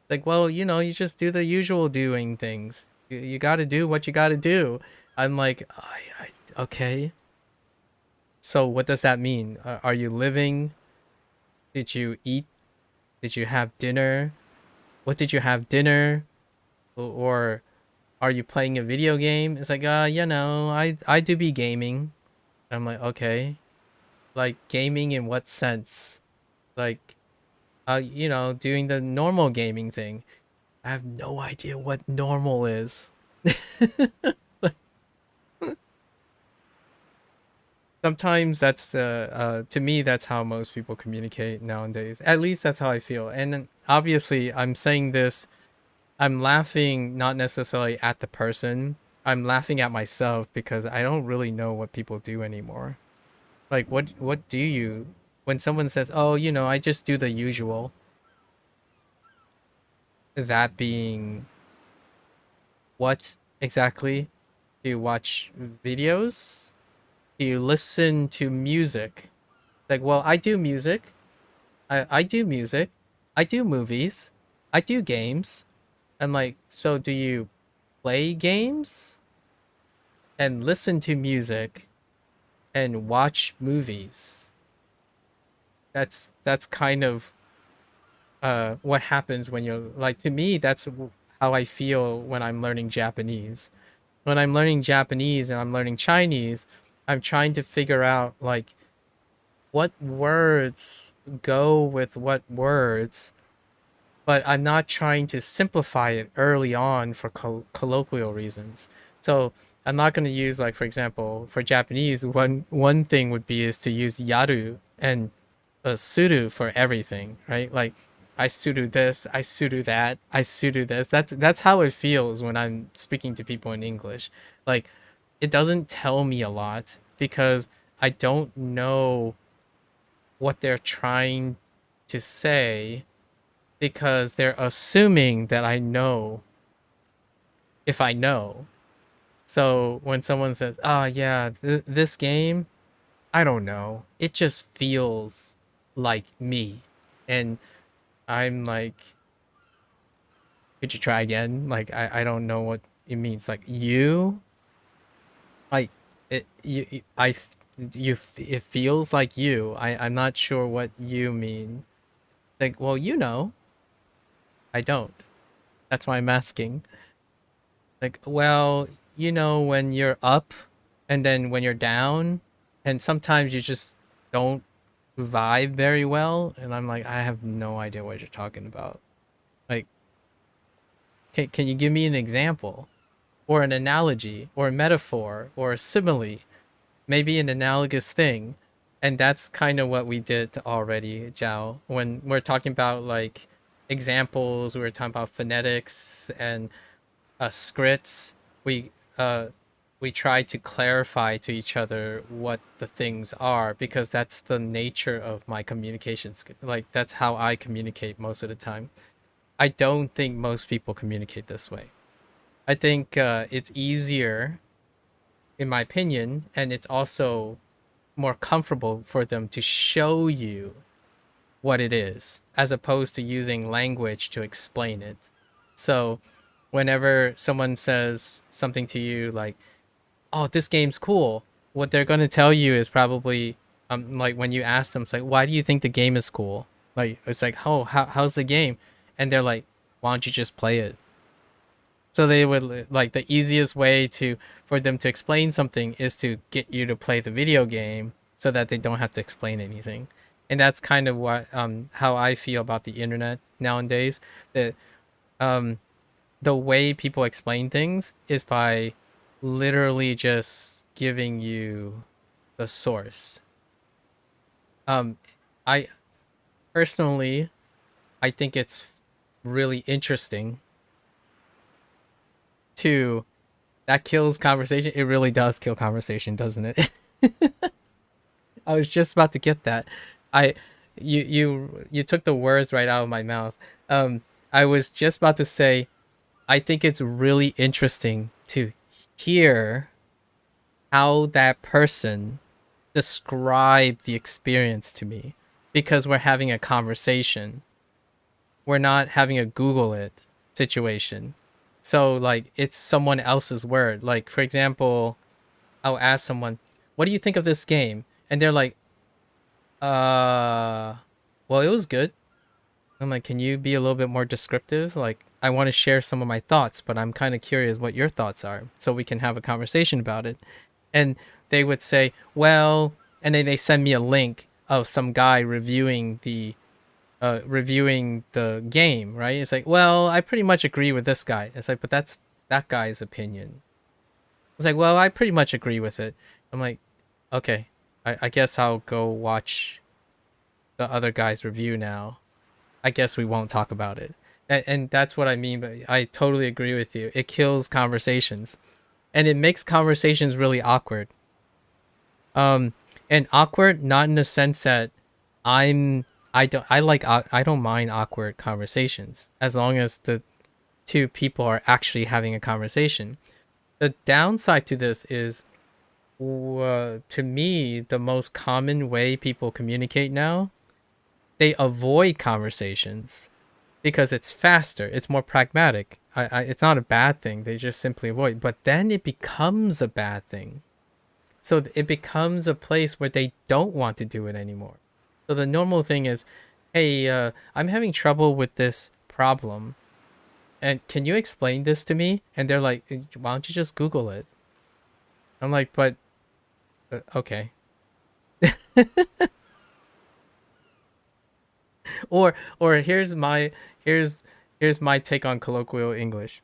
Like, well, you just do the usual doing things. You got to do what you got to do. I'm like, okay. So what does that mean? Are you living? Did you eat? Did you have dinner? What did you have dinner? Or are you playing a video game? It's like, I do be gaming. I'm like, okay. Like, gaming in what sense? Like, doing the normal gaming thing. I have no idea what normal is. Sometimes that's to me that's how most people communicate nowadays. At least that's how I feel. And then obviously I'm saying this, I'm laughing not necessarily at the person. I'm laughing at myself because I don't really know what people do anymore. Like, what do you, when someone says, oh, I just do the usual. That being what exactly? Do you watch videos? Do you listen to music? Like, well, I do music. I do music. I do movies. I do games. I'm like, so do you play games and listen to music and watch movies? That's kind of what happens when you're like, to me, that's how I feel when I'm learning Japanese. When I'm learning Japanese and I'm learning Chinese, I'm trying to figure out like what words go with what words, but I'm not trying to simplify it early on for colloquial reasons. So I'm not going to use, like, for example, for Japanese, one thing would be is to use yaru and suru for everything, right? Like, I suru this, I suru that, I suru this. That's how it feels when I'm speaking to people in English. Like, it doesn't tell me a lot because I don't know what they're trying to say, because they're assuming that I know if I know. So when someone says, oh yeah, this game, I don't know, it just feels like me. And I'm like, could you try again? Like, I don't know what it means. Like, you, like, it feels like you. I'm not sure what you mean. Like, well, I don't. That's why I'm asking. Like, well, when you're up and then when you're down, and sometimes you just don't vibe very well, and I'm like, I have no idea what you're talking about. Like, can you give me an example, or an analogy, or a metaphor, or a simile, maybe an analogous thing? And that's kind of what we did already, Zhao. When we're talking about like examples, we were talking about phonetics and scripts. Uh, we try to clarify to each other what the things are, because that's the nature of my communications. Like, that's how I communicate most of the time. I don't think most people communicate this way. I think it's easier, in my opinion, and it's also more comfortable for them to show you what it is, as opposed to using language to explain it. So whenever someone says something to you like, oh, this game's cool, what they're going to tell you is probably like, when you ask them, it's like, why do you think the game is cool? Like, it's like, oh, how's the game? And they're like, why don't you just play it? So they would, like, the easiest way for them to explain something is to get you to play the video game, so that they don't have to explain anything. And that's kind of what how I feel about the internet nowadays. That the way people explain things is by literally just giving you the source. I personally, I think it's really interesting. That kills conversation. It really does kill conversation, doesn't it? I was just about to get that. You took the words right out of my mouth. I was just about to say, I think it's really interesting to hear how that person described the experience to me, because we're having a conversation. We're not having a Google it situation. So like, it's someone else's word. Like, for example, I'll ask someone, what do you think of this game? And they're like, well, it was good. I'm like, can you be a little bit more descriptive? Like, I want to share some of my thoughts, but I'm kind of curious what your thoughts are, so we can have a conversation about it. And they would say, well, and then they send me a link of some guy reviewing the game, right? It's like, well, I pretty much agree with this guy. It's like, but that's that guy's opinion. It's like, well, I pretty much agree with it. I'm like, okay, I guess I'll go watch the other guy's review now. I guess we won't talk about it. And that's what I mean, but I totally agree with you. It kills conversations. And it makes conversations really awkward. And awkward not in the sense that I don't mind awkward conversations, as long as the two people are actually having a conversation. The downside to this is, to me, the most common way people communicate now, they avoid conversations because it's faster, it's more pragmatic. It's not a bad thing, they just simply avoid. But then it becomes a bad thing. So it becomes a place where they don't want to do it anymore. So the normal thing is, hey, I'm having trouble with this problem, and can you explain this to me? And they're like, why don't you just Google it? I'm like, but okay. Or here's my take on colloquial English.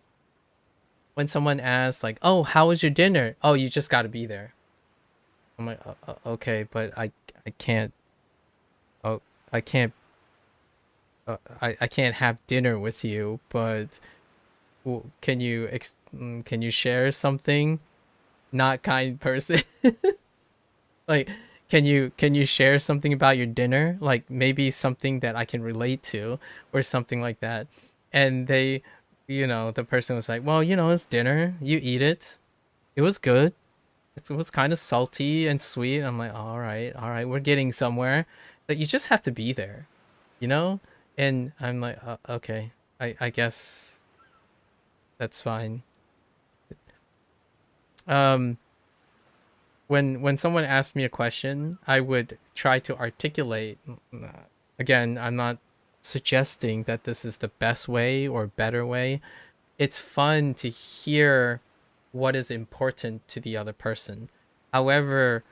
When someone asks like, oh, how was your dinner? Oh, you just got to be there. I'm like, okay, but I can't. Oh, I can't. I can't have dinner with you, but can you share something? Not kind person. Like, can you share something about your dinner? Like, maybe something that I can relate to, or something like that. And they, the person was like, well, it's dinner. You eat it. It was good. It was kind of salty and sweet. I'm like, all right, we're getting somewhere. But you just have to be there, And I'm like, okay, I guess that's fine. When someone asks me a question, I would try to articulate. Again, I'm not suggesting that this is the best way or better way. It's fun to hear what is important to the other person. However,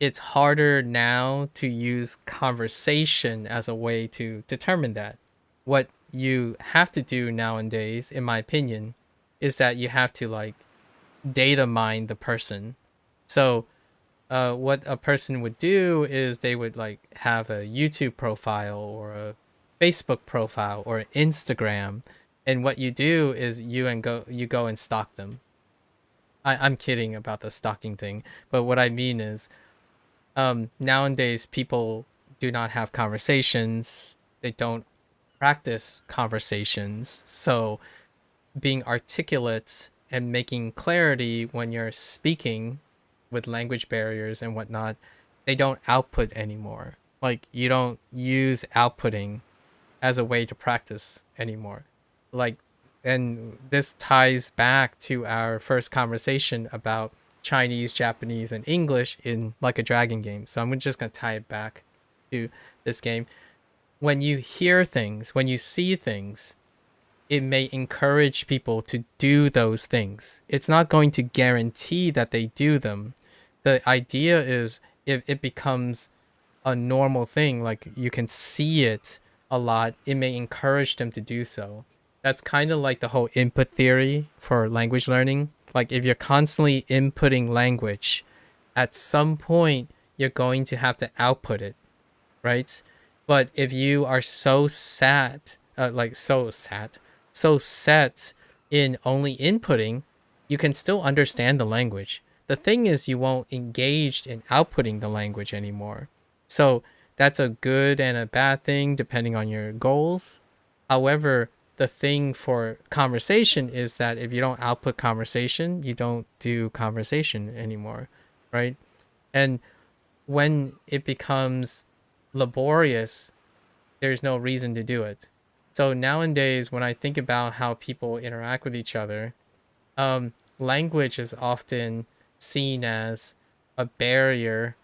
it's harder now to use conversation as a way to determine that. What you have to do nowadays, in my opinion, is that you have to like data mine the person. So what a person would do is they would like have a YouTube profile or a Facebook profile or Instagram, and what you do is you go and stalk them. I'm kidding about the stalking thing, but what I mean is nowadays people do not have conversations. They don't practice conversations. So being articulate and making clarity when you're speaking with language barriers and whatnot, they don't output anymore. Like you don't use outputting as a way to practice anymore. Like, and this ties back to our first conversation about Chinese, Japanese, and English in Like a Dragon game. So I'm just gonna tie it back to this game. When you hear things, when you see things, it may encourage people to do those things. It's not going to guarantee that they do them. The idea is if it becomes a normal thing, like you can see it a lot, it may encourage them to do so. That's kind of like the whole input theory for language learning. Like if you're constantly inputting language, at some point you're going to have to output it, right? But if you are so set in only inputting, you can still understand the language. The thing is you won't engage in outputting the language anymore. So that's a good and a bad thing depending on your goals. However, the thing for conversation is that if you don't output conversation, you don't do conversation anymore, right? And when it becomes laborious, there's no reason to do it. So nowadays, when I think about how people interact with each other, language is often seen as a barrier.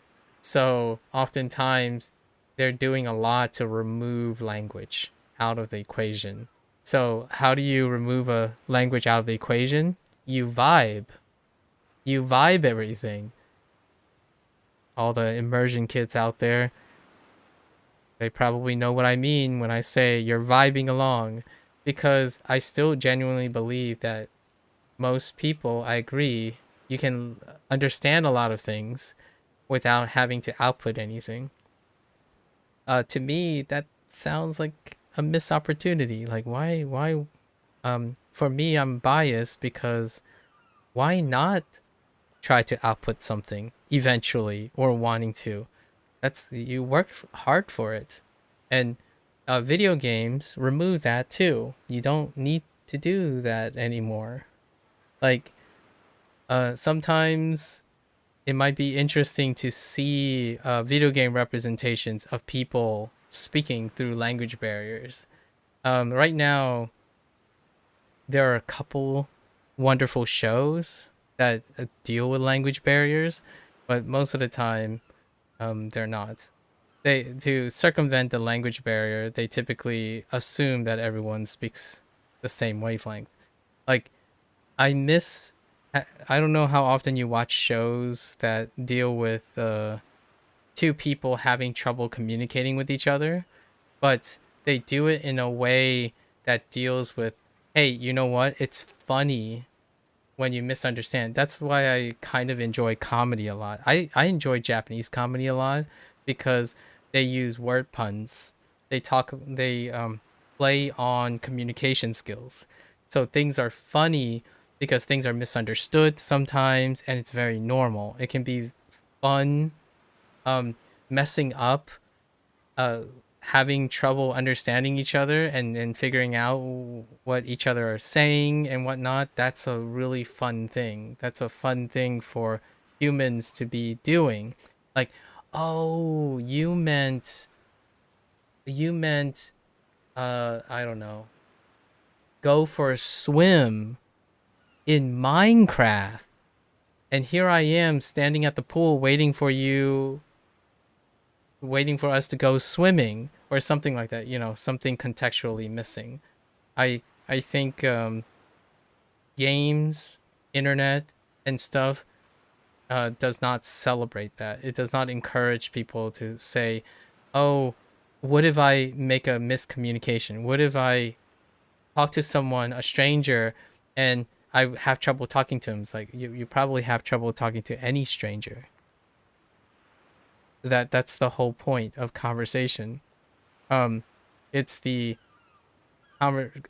So oftentimes they're doing a lot to remove language out of the equation. So how do you remove a language out of the equation? You vibe. You vibe everything. All the immersion kids out there, they probably know what I mean when I say you're vibing along, because I still genuinely believe that most people, I agree, you can understand a lot of things without having to output anything. To me, that sounds like a missed opportunity. Like why for me, I'm biased because why not try to output something eventually or wanting to? That's, you worked hard for it. And video games remove that too. You don't need to do that anymore. Like sometimes it might be interesting to see video game representations of people speaking through language barriers. Right now, there are a couple wonderful shows that deal with language barriers, but most of the time, they're not. To circumvent the language barrier, they typically assume that everyone speaks the same wavelength. Like, I don't know how often you watch shows that deal with two people having trouble communicating with each other, but they do it in a way that deals with, hey, you know what? It's funny when you misunderstand. That's why I kind of enjoy comedy a lot. I enjoy Japanese comedy a lot because they use word puns. They play on communication skills. So things are funny because things are misunderstood sometimes, and it's very normal. It can be fun, messing up, having trouble understanding each other and figuring out what each other are saying and whatnot. That's a really fun thing. That's a fun thing for humans to be doing. Like, oh, you meant I don't know, go for a swim in Minecraft, and here I am standing at the pool waiting for us to go swimming, or something like that, something contextually missing. I think games, internet, and stuff does not celebrate that. It does not encourage people to say, oh, what if I make a miscommunication? What if I talk to someone, a stranger, and I have trouble talking to him? It's like you probably have trouble talking to any stranger. That's the whole point of conversation. It's the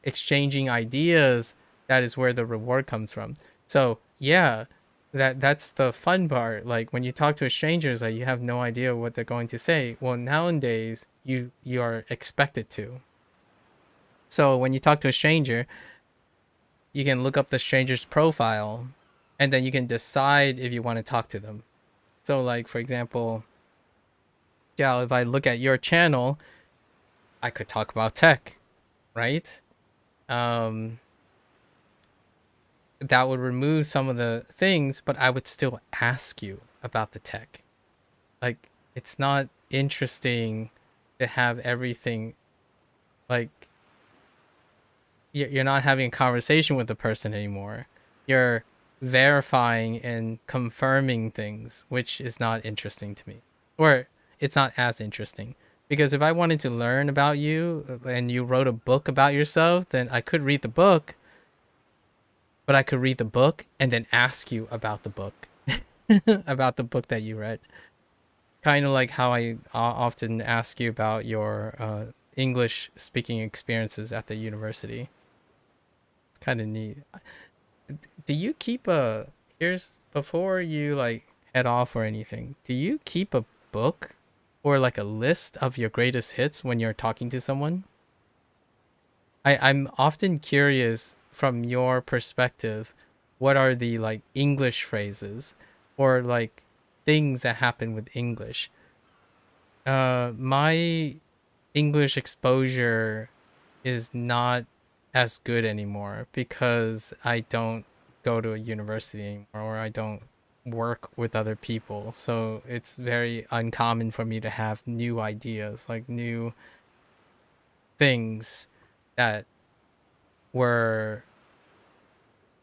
exchanging ideas that is where the reward comes from. So yeah, that's the fun part. Like when you talk to a stranger, it's like you have no idea what they're going to say. Well, nowadays you are expected to. So when you talk to a stranger, you can look up the stranger's profile, and then you can decide if you want to talk to them. So like for example, yeah, if I look at your channel, I could talk about tech, right? That would remove some of the things, but I would still ask you about the tech. Like, it's not interesting to have everything, like, you're not having a conversation with the person anymore. You're verifying and confirming things, which is not interesting to me. Or it's not as interesting. Because if I wanted to learn about you and you wrote a book about yourself, then I could read the book. But I could read the book and then ask you about the book. About the book that you read. Kind of like how I often ask you about your English speaking experiences at the university. It's kind of neat. Do you keep before you like head off or anything, do you keep a book or like a list of your greatest hits when you're talking to someone? I'm often curious from your perspective, what are the like English phrases or like things that happen with English? My English exposure is not as good anymore because I don't go to a university anymore, or I don't work with other people. So it's very uncommon for me to have new ideas, like new things that were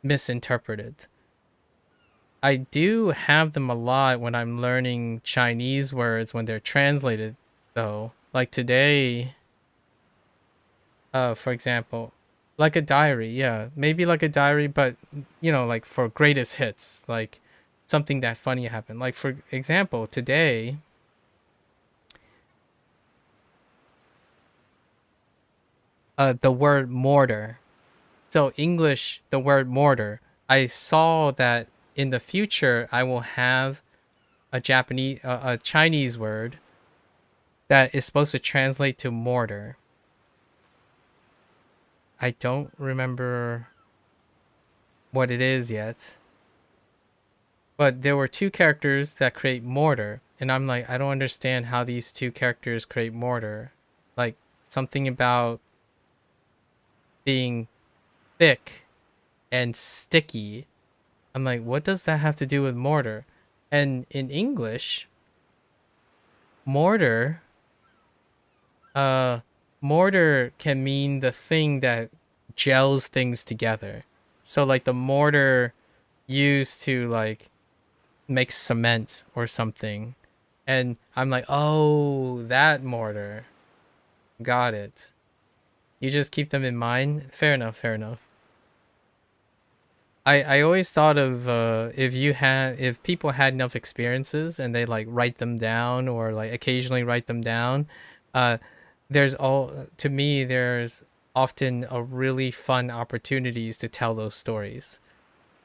misinterpreted. I do have them a lot when I'm learning Chinese words when they're translated though. Like today, for example, like a diary, yeah. Maybe like a diary, but you know, like for greatest hits, like something that funny happened. Like for example, today the word mortar. So English, the word mortar, I saw that in the future I will have a Chinese word that is supposed to translate to mortar. I don't remember what it is yet. But there were two characters that create mortar, and I'm like, I don't understand how these two characters create mortar. Like something about being thick and sticky. I'm like, what does that have to do with mortar? And in English, mortar can mean the thing that gels things together. So like the mortar used to like make cement or something. And I'm like, oh, that mortar. Got it. You just keep them in mind. Fair enough, fair enough. I always thought of if people had enough experiences and they like write them down or like occasionally write them down, there's often a really fun opportunities to tell those stories.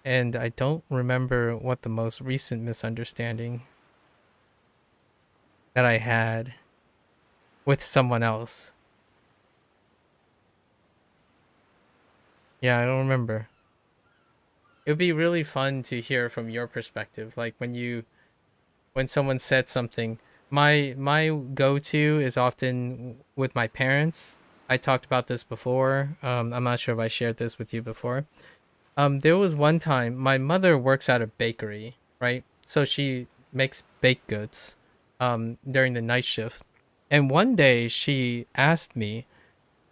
And I don't remember what the most recent misunderstanding that I had with someone else. Yeah, I don't remember. It would be really fun to hear from your perspective. Like when someone said something, my go-to is often with my parents. I talked about this before. I'm not sure if I shared this with you before. There was one time my mother works at a bakery, right? So she makes baked goods during the night shift. And one day she asked me,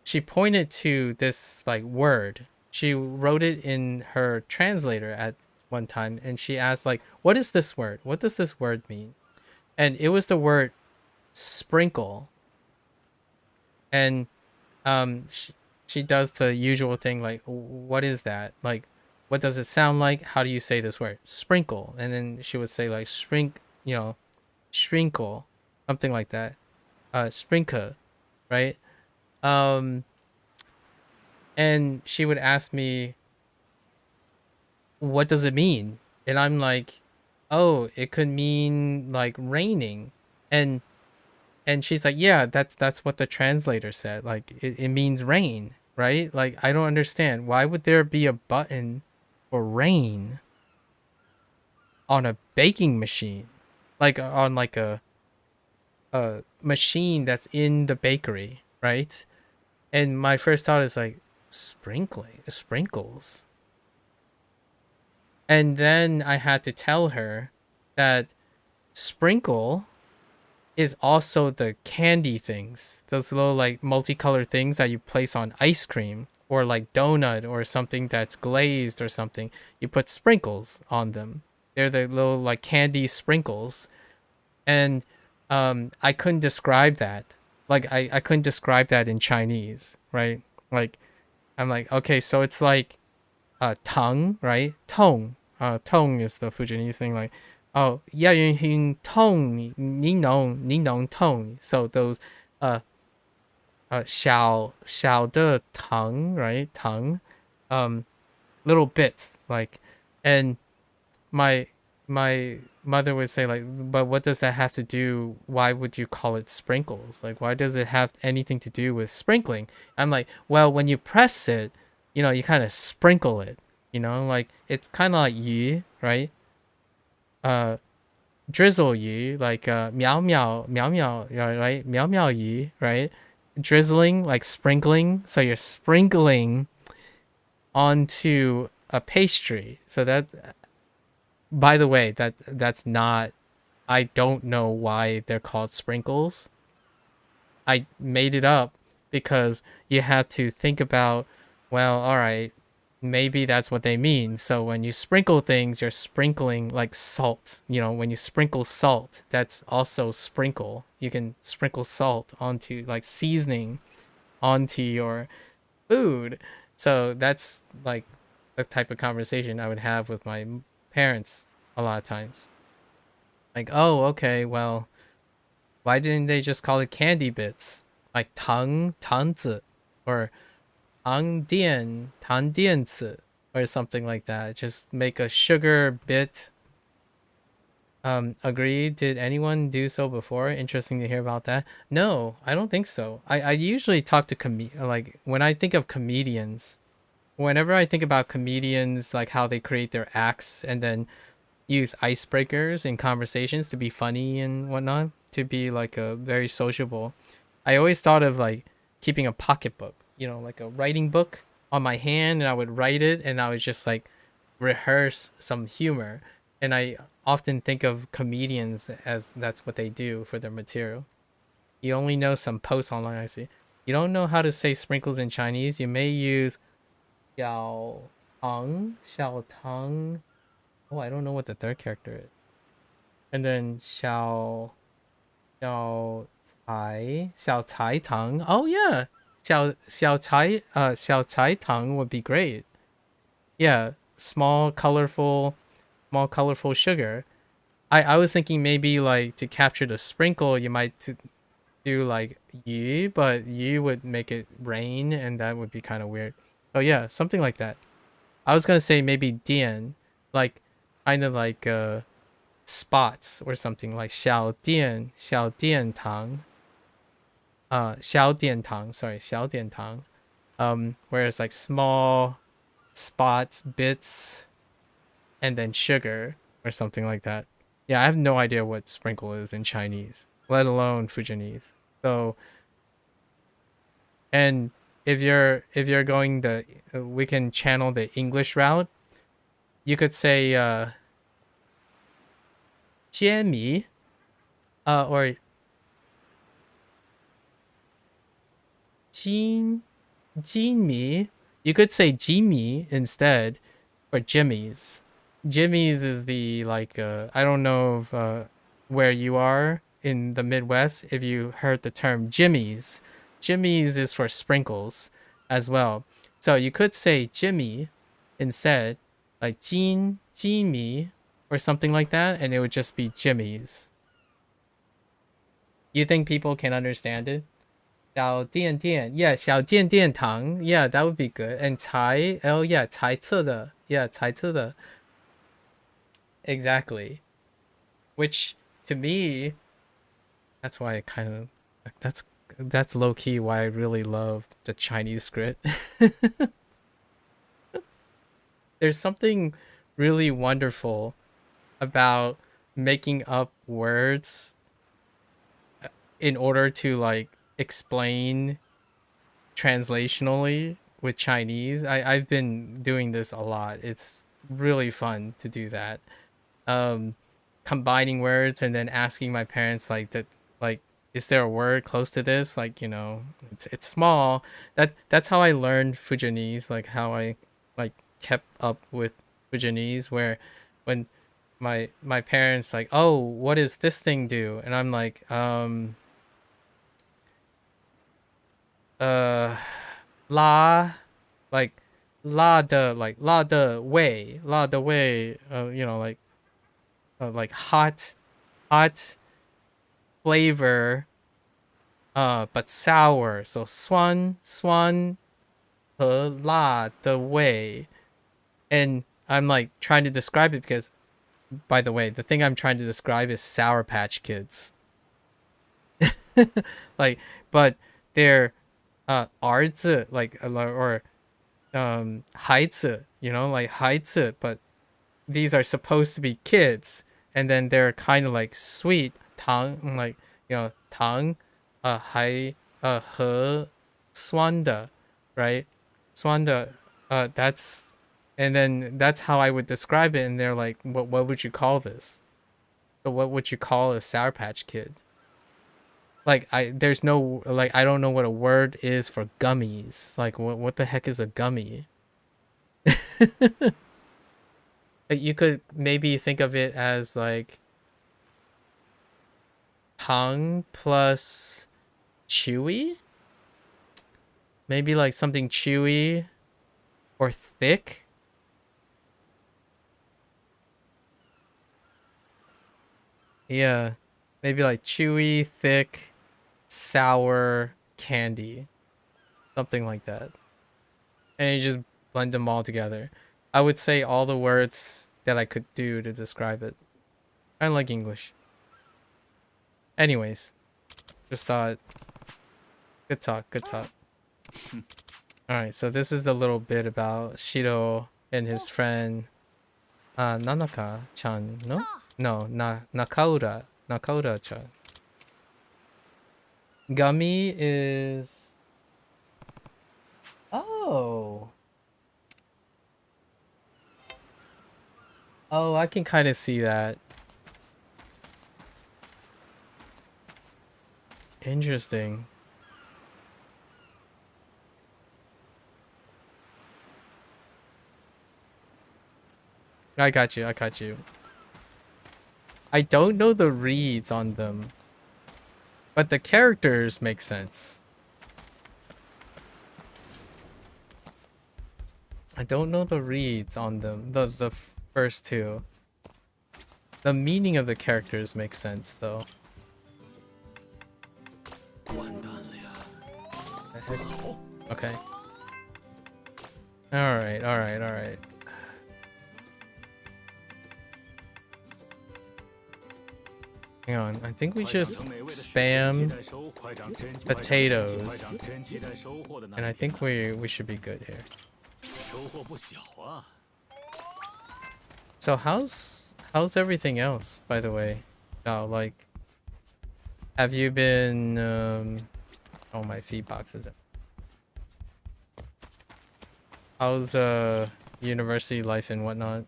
she pointed to this like word. She wrote it in her translator one time, and she asked like, "What is this word? What does this word mean?" And it was the word sprinkle. And she does the usual thing like, "What is that? Like, what does it sound like? How do you say this word? Sprinkle." And then she would say like shrinkle, something like that. Sprinkle, right? And she would ask me, "What does it mean?" And I'm like, "Oh, it could mean like raining." And she's like, "Yeah, that's what the translator said. Like it means rain, right? Like I don't understand. Why would there be a button for rain on a baking machine? Like on like a machine that's in the bakery, right?" And my first thought is like, sprinkles. And then I had to tell her that sprinkle is also the candy things, those little like multicolored things that you place on ice cream or like donut or something that's glazed or something. You put sprinkles on them. They're the little like candy sprinkles. And I couldn't describe that. Like I couldn't describe that in Chinese, right? Like I'm like, okay, so it's like tongue, right? Tong. Tong is the Fujianese thing, like, oh, 要用用 tong, 你能 tong. So those 小的 tongue, right? Tongue, little bits, like, and my mother would say like, but what does that have to do? Why would you call it sprinkles? Like, why does it have anything to do with sprinkling? I'm like, well, when you press it, you know, you kind of sprinkle it, you know, like it's kind of like yu, right? Drizzle yu, like meow meow meow meow, right? Meow meow yu, right? Drizzling, like sprinkling. So you're sprinkling onto a pastry. So that, by the way, that's not, I don't know why they're called sprinkles. I made it up because you had to think about, well, all right, maybe that's what they mean. So when you sprinkle things, you're sprinkling like salt. You know, when you sprinkle salt, that's also sprinkle. You can sprinkle salt onto like seasoning onto your food. So that's like the type of conversation I would have with my parents a lot of times. Like, oh, okay, well, why didn't they just call it candy bits? Like tangzi, or 糖电子, or something like that. Just make a sugar bit. Agree. Did anyone do so before? Interesting to hear about that. No, I don't think so. I usually talk to like when I think of comedians, whenever I think about comedians, like how they create their acts and then use icebreakers in conversations to be funny and whatnot, to be like a very sociable. I always thought of like keeping a pocketbook, you know, like a writing book on my hand, and I would write it and I would just like rehearse some humor. And I often think of comedians as that's what they do for their material. You only know some posts online, I see. You don't know how to say sprinkles in Chinese. You may use 小糖. Oh, I don't know what the third character is. And then 小菜糖. Oh yeah. 小菜糖 would be great. Yeah, small colorful sugar. I was thinking maybe like to capture the sprinkle, you might do like yu, but yu would make it rain, and that would be kind of weird. Oh yeah, something like that. I was gonna say maybe dian, like kind of like spots or something, like 小殿堂. 小殿堂, sorry, 小殿堂. Where it's like small spots, bits, and then sugar or something like that. Yeah, I have no idea what sprinkle is in Chinese, let alone Fujianese. So, and if you're going the, we can channel the English route. You could say 煎米, or 金米. You could say Jimmy instead, or Jimmy's. Jimmy's is the like I don't know if, where you are in the Midwest if you heard the term Jimmy's. Jimmy's is for sprinkles as well. So you could say Jimmy instead, like Jimmy or something like that, and it would just be Jimmy's. You think people can understand it? 小店店, yeah, 小店店堂, yeah, that would be good. And 才, oh yeah, 才测的, yeah, 才测的. Exactly. Which to me, that's why I kind of that's low key why I really love the Chinese script. There's something really wonderful about making up words in order to like explain translationally with Chinese. I've been doing this a lot. It's really fun to do that. Combining words and then asking my parents like that, like, is there a word close to this? Like, you know, it's small. That's how I learned Fujianese, like how I like kept up with Fujianese, where when my parents like, oh, what does this thing do? And I'm like, la, like la de way, you know, like hot flavor, but sour. So swan 和辣的味. And I'm like trying to describe it because, by the way, the thing I'm trying to describe is Sour Patch Kids. Like, but they're 儿子, like, or 孩子, you know, like 孩子, but these are supposed to be kids, and then they're kind of like sweet 糖, like, you know, 糖 还 和酸的, right? 酸的, that's, and then that's how I would describe it, and they're like, what would you call this? So what would you call a Sour Patch Kid? Like, there's no, like, I don't know what a word is for gummies. Like, what the heck is a gummy? You could maybe think of it as like tongue plus chewy. Maybe like something chewy or thick. Yeah, maybe like chewy, thick, sour candy. Something like that. And you just blend them all together. I would say all the words that I could do to describe it. I like English. Anyways, just thought, good talk. Alright, so this is the little bit about Shiro and his friend Nanaka-chan, no? No, Nakaura-chan. Gummy is... Oh, I can kind of see that. Interesting. I got you. I don't know the reads on them, but the characters make sense. I don't know the reads on them, the first two. The meaning of the characters makes sense, though. Okay. Alright. Hang on, I think we just spam potatoes, and I think we should be good here. So how's everything else, by the way? Oh, like, have you been oh, my feed box is it? How's university life and whatnot?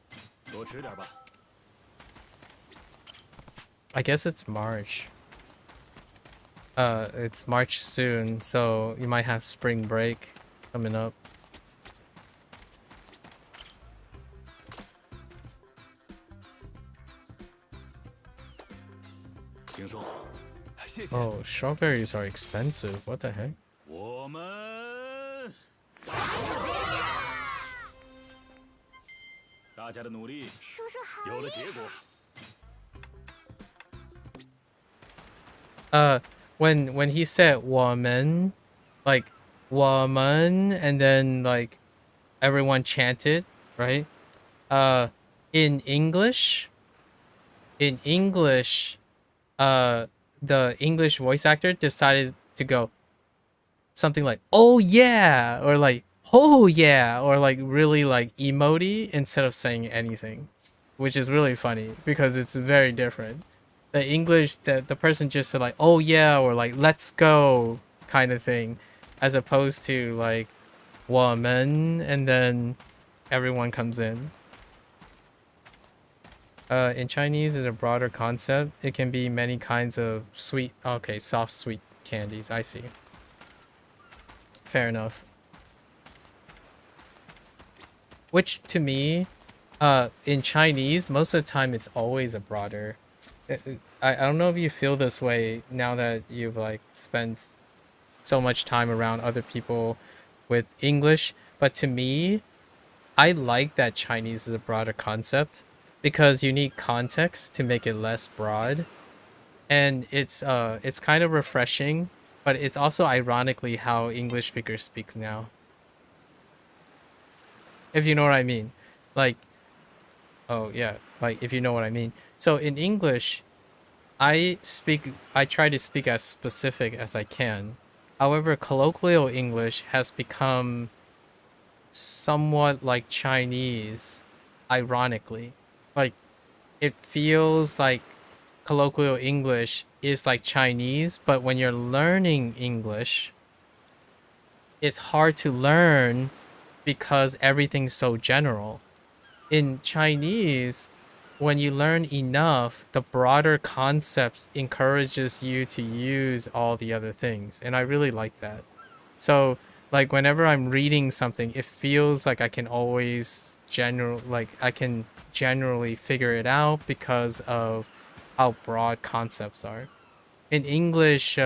I guess it's March. It's March soon, so you might have spring break coming up. 请收好，谢谢。 Oh, strawberries are expensive. What the heck? 我们大家的努力叔叔好有了结果。 When he said 我们, like 我们 and then like everyone chanted, right? In English, the English voice actor decided to go something like "oh yeah" or like "oh yeah" or like really like emoji instead of saying anything, which is really funny because it's very different. The English, that the person just said like "oh yeah" or like "let's go" kind of thing, as opposed to like 我们 and then everyone comes in. In Chinese is a broader concept. It can be many kinds of sweet, okay, soft sweet candies. I see. Fair enough. Which to me, in Chinese, most of the time it's always a broader. I don't know if you feel this way now that you've like spent so much time around other people with English, but to me, I like that Chinese is a broader concept because you need context to make it less broad, and it's kind of refreshing, but it's also ironically how English speakers speak now. If you know what I mean. Like, oh yeah, like if you know what I mean. So in English, I try to speak as specific as I can. However, colloquial English has become somewhat like Chinese, ironically. Like, it feels like colloquial English is like Chinese, but when you're learning English, it's hard to learn because everything's so general. In Chinese, when you learn enough, the broader concepts encourages you to use all the other things, and I really like that. So like whenever I'm reading something, it feels like I can always I can generally figure it out because of how broad concepts are. In English,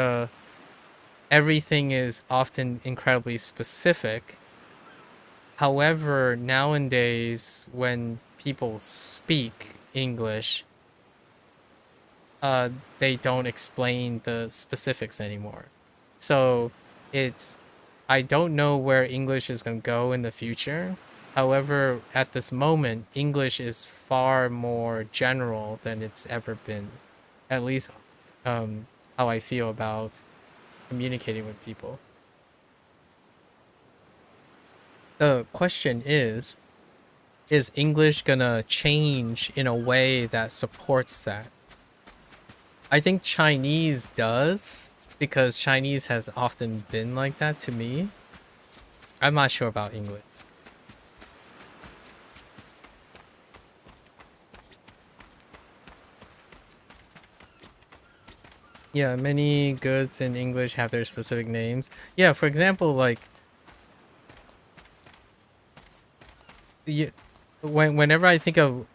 everything is often incredibly specific. However, nowadays, when people speak English, they don't explain the specifics anymore. So I don't know where English is going to go in the future. However, at this moment, English is far more general than it's ever been. At least how I feel about communicating with people. The question is English gonna change in a way that supports that? I think Chinese does, because Chinese has often been like that to me. I'm not sure about English. Yeah, many goods in English have their specific names. Yeah, for example, like whenever I think of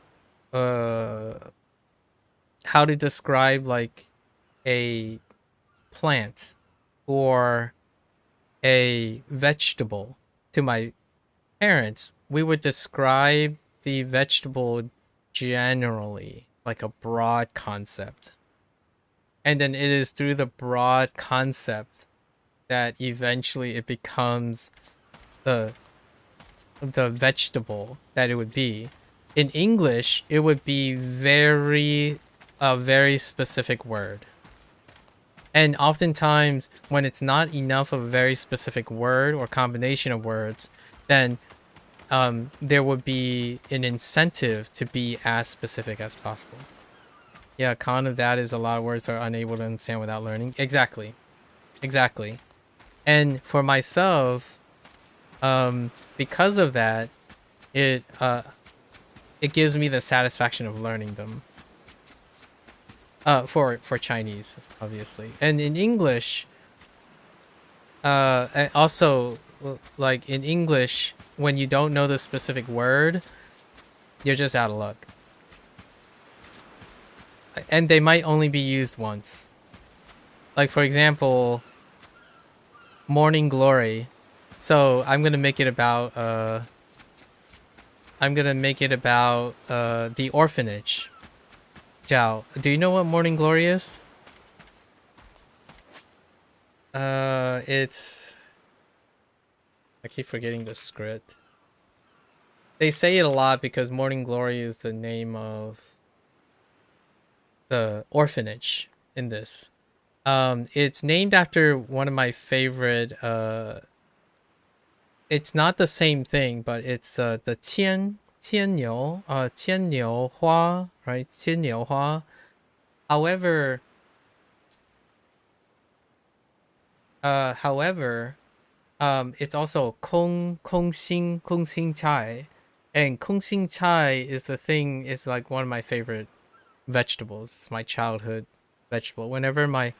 how to describe like a plant or a vegetable to my parents, we would describe the vegetable generally, like a broad concept. And then it is through the broad concept that eventually it becomes the vegetable that it would be. In English, it would be a very specific word. And oftentimes, when it's not enough of a very specific word or combination of words, then there would be an incentive to be as specific as possible. Yeah, con of that is a lot of words are unable to understand without learning. Exactly. And for myself, because of that, it gives me the satisfaction of learning them. For Chinese, obviously, and in English, and also like in English, when you don't know the specific word, you're just out of luck. and they might only be used once. Like for example, Morning Glory. So I'm gonna make it about the orphanage. Jiao, do you know what Morning Glory is? It's, I keep forgetting the script. They say it a lot because Morning Glory is the name of the orphanage in this. It's named after one of my favorite, it's not the same thing, but it's the Qian Niu Hua, right? Qian Niu Hua. However, it's also Kong Xing Chai, and Kong Xing Chai is the thing. Is like one of my favorite vegetables. It's my childhood vegetable. Whenever my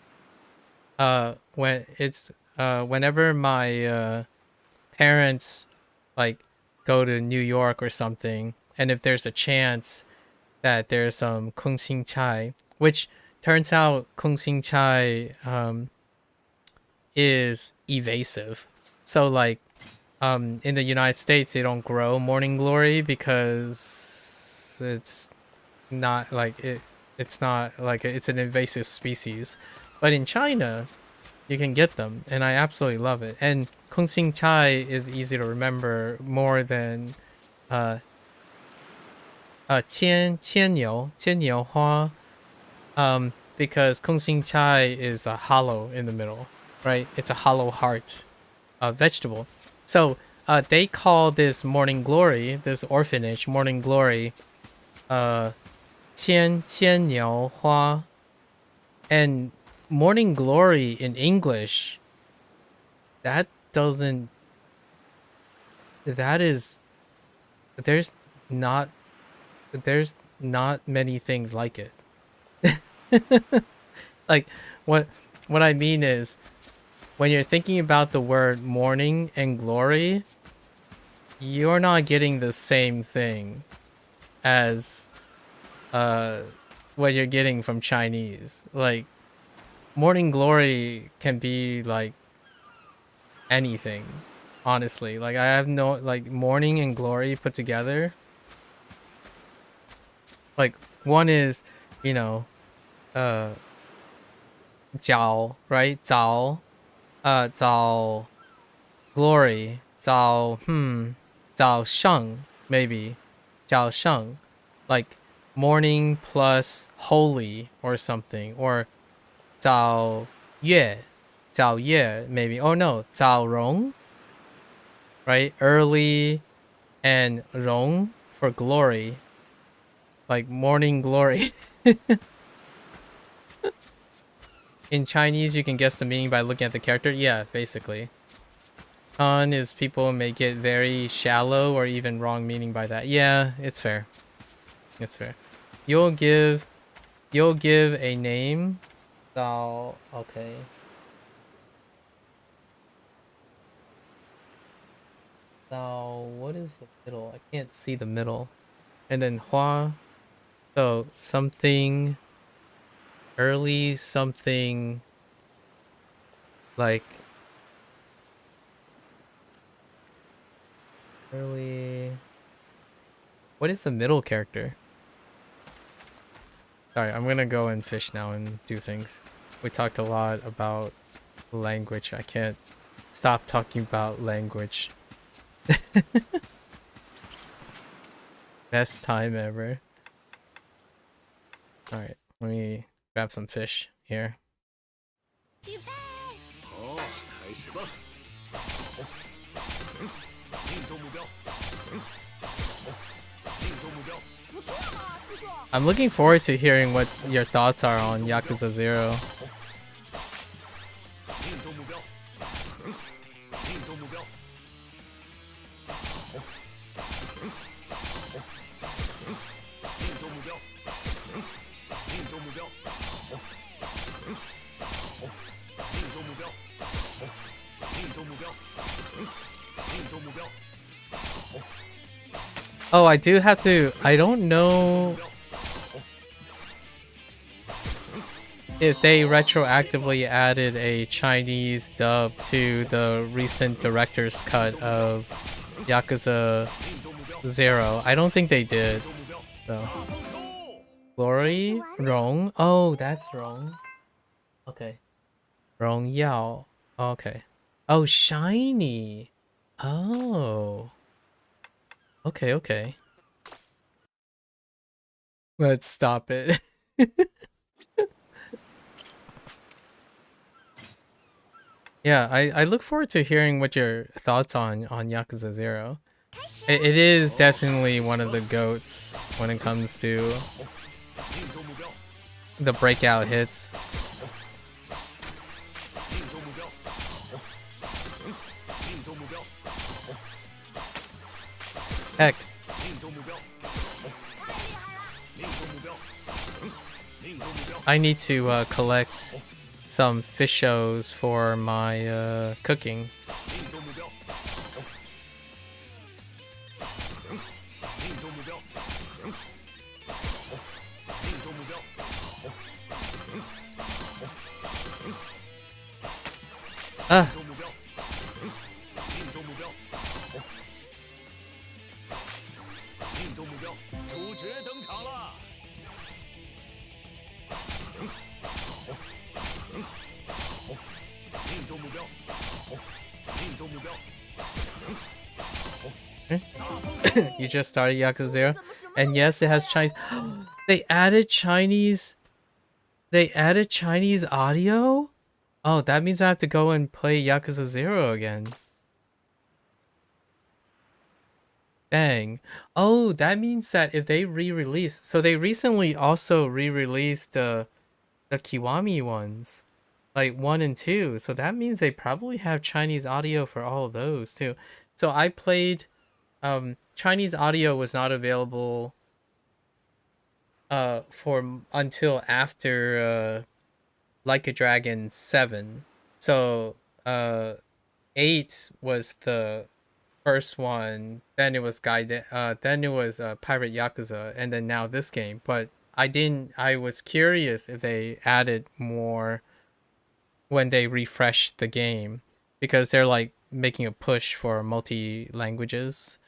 whenever my parents like go to New York or something, and if there's a chance that there's some Kong Xing Chai, which turns out Kong Xing Chai is evasive. So like in the United States they don't grow Morning Glory because it's not like it's not like it's an invasive species. But in China you can get them, and I absolutely love it. And Kong Xing Chai is easy to remember more than Qian Niu Hua, because Kong Xing Chai is a hollow in the middle, right? It's a hollow heart vegetable. So they call this Morning Glory, this orphanage, Morning Glory, Qian Niu Hua. And Morning Glory in English, that doesn't, that is, there's not many things like it. Like what I mean is, when you're thinking about the word morning and glory, you're not getting the same thing as what you're getting from Chinese. Like Morning Glory can be like anything, honestly. Like I have no, like morning and glory put together, like one is, you know, jiao, right? Zao, zao glory, zao sheng, maybe zao sheng, like morning plus holy or something, or zao ye, maybe. Oh no, zao rong, right? Early, and rong for glory, like morning glory. In Chinese, you can guess the meaning by looking at the character. Yeah, basically. Con is people may get very shallow or even wrong meaning by that. Yeah, it's fair. It's fair. You'll give a name. So, okay. So, what is the middle? I can't see the middle. And then Hua. So, something early, something like early. What is the middle character? Sorry, I'm gonna go and fish now and do things. We talked a lot about language. I can't stop talking about language. Best time ever. Alright, let me grab some fish here. 好，开始吧。好，命中目标。好，命中目标。 不错嘛，叔叔。 I'm looking forward to hearing what your thoughts are on Yakuza 0. 命中目标。命中目标。好。命中目标。命中目标。好。命中目标。好。命中目标。命中目标。好。 Oh, I do have to. I don't know. if they retroactively added a Chinese dub to the recent director's cut of Yakuza 0. I don't think they did, though. Glory? Rong? Oh, that's Rong. Okay. Rong Yao. Okay. Oh, shiny. Oh. Okay, okay. Let's stop it. Yeah, I look forward to hearing what your thoughts on Yakuza 0. It is definitely one of the GOATs when it comes to the breakout hits. Heck. I need to collect some fishos for my cooking. Ah. You just started Yakuza 0? And yes, it has Chinese. They added Chinese. They added Chinese audio? Oh, that means I have to go and play Yakuza 0 again. Dang. Oh, that means that if they re-release... So they recently also re-released the Kiwami ones. Like 1 and 2. So that means they probably have Chinese audio for all of those too. So I played... Chinese audio was not available for until after Like a Dragon 7. So 8 was the first one, then it was then it was Pirate Yakuza, and then now this game. But I was curious if they added more when they refreshed the game, because they're like making a push for multi languages.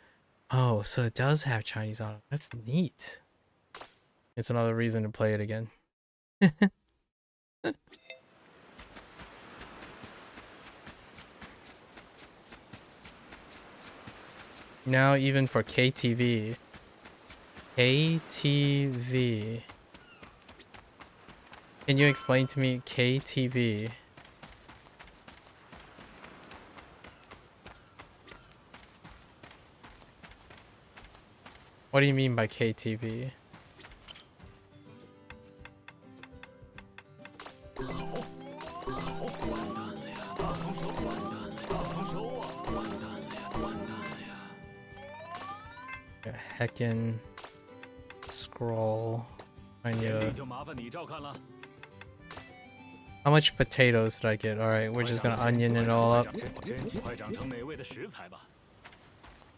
Oh, so it does have Chinese on it. That's neat. It's another reason to play it again. Now even for KTV. KTV. Can you explain to me KTV? What do you mean by KTV? Heckin' scroll. I need a... How much potatoes did I get? Alright, we're just gonna onion it all up.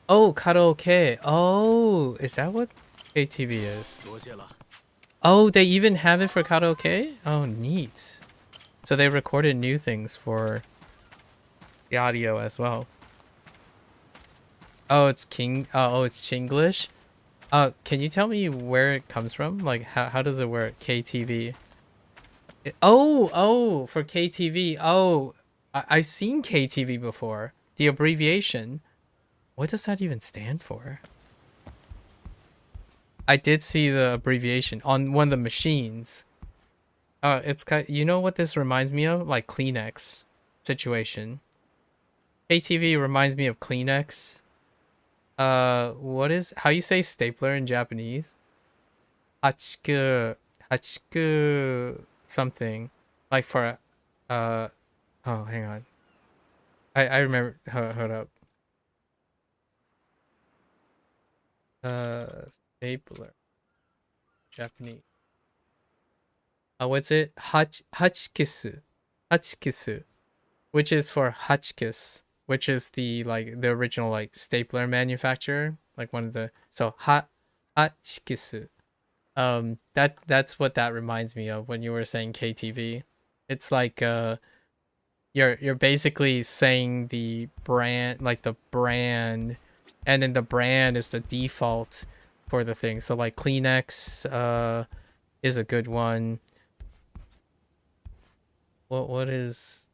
Oh, karaoke. Oh, is that what KTV is? Oh, they even have it for karaoke? Oh, neat. So they recorded new things for the audio as well. Oh, it's it's Chinglish. Can you tell me where it comes from? Like, how does it work? KTV. Oh, for KTV. Oh, I've seen KTV before. The abbreviation. What does that even stand for? I did see the abbreviation on one of the machines. It's you know what this reminds me of? Like Kleenex situation. KTV reminds me of Kleenex. How you say stapler in Japanese? Hachiku something. Like for oh, hang on. I remember. Hold up. Stapler. Japanese. What's it? Hachikisu. Hachikisu. Which is for Hotchkiss, which is the original like stapler manufacturer, like one of the... So Hachikisu. That's what that reminds me of when you were saying KTV. It's like you're basically saying the brand, like the brand, and then the brand is the default for the thing. So like Kleenex is a good one. What is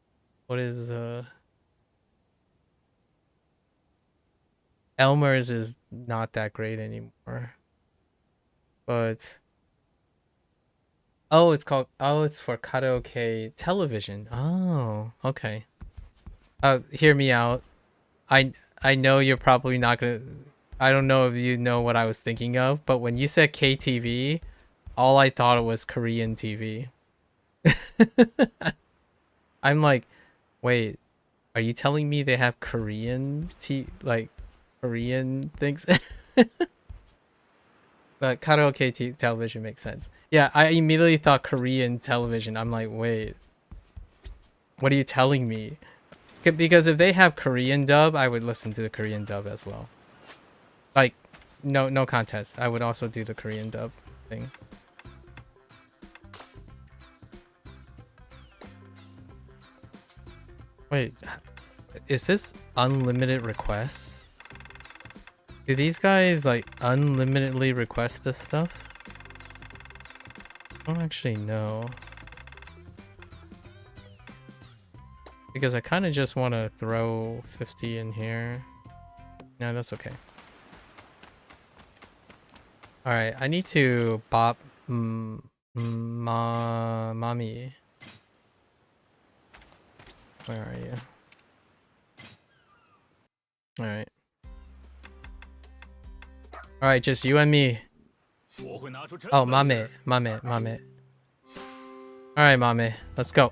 Elmer's is not that great anymore. But oh, it's for karaoke television. Oh, okay. Hear me out. I know you're probably not gonna. I don't know if you know what I was thinking of, but when you said KTV, all I thought it was Korean TV. I'm like, wait, are you telling me they have Korean Korean things? But karaoke television makes sense. Yeah, I immediately thought Korean television. I'm like, wait, what are you telling me? Because if they have Korean dub, I would listen to the Korean dub as well. Like, no contest. I would also do the Korean dub thing. Wait, is this unlimited requests? Do these guys like unlimitedly request this stuff? I don't actually know. Because I kind of just want to throw 50 in here. No, that's okay. Alright, I need to bop mommy. Where are you? Alright. Alright, just you and me. Oh, mame. Alright, mame. Let's go.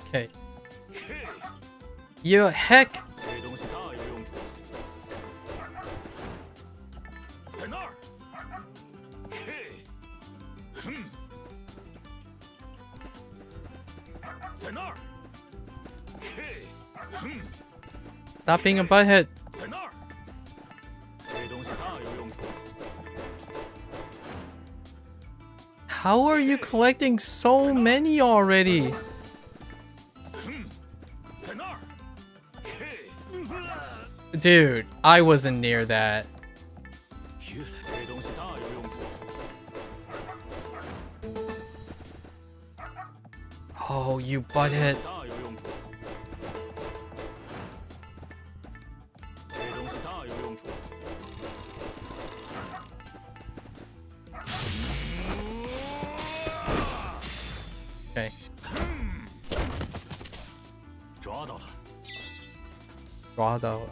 Okay. You heck. Stop being a butthead. How are you collecting so many already? Dude, I wasn't near that. Oh, you butthead. Okay. 抓到了。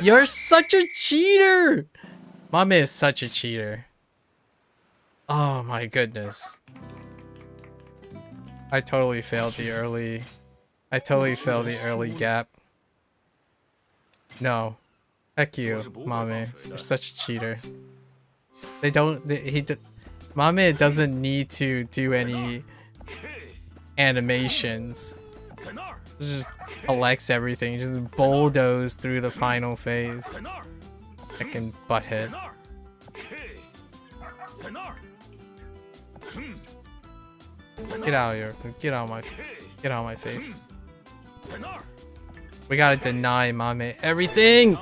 You're such a cheater! Mame is such a cheater. Oh my goodness. I totally failed the early gap. No. Heck you, Mame. You're such a cheater. Mame doesn't need to do any animations. Just collects everything, just bulldoze through the final phase. Heckin' butthead. Get out of here. Get out of my face. We gotta deny Mame everything!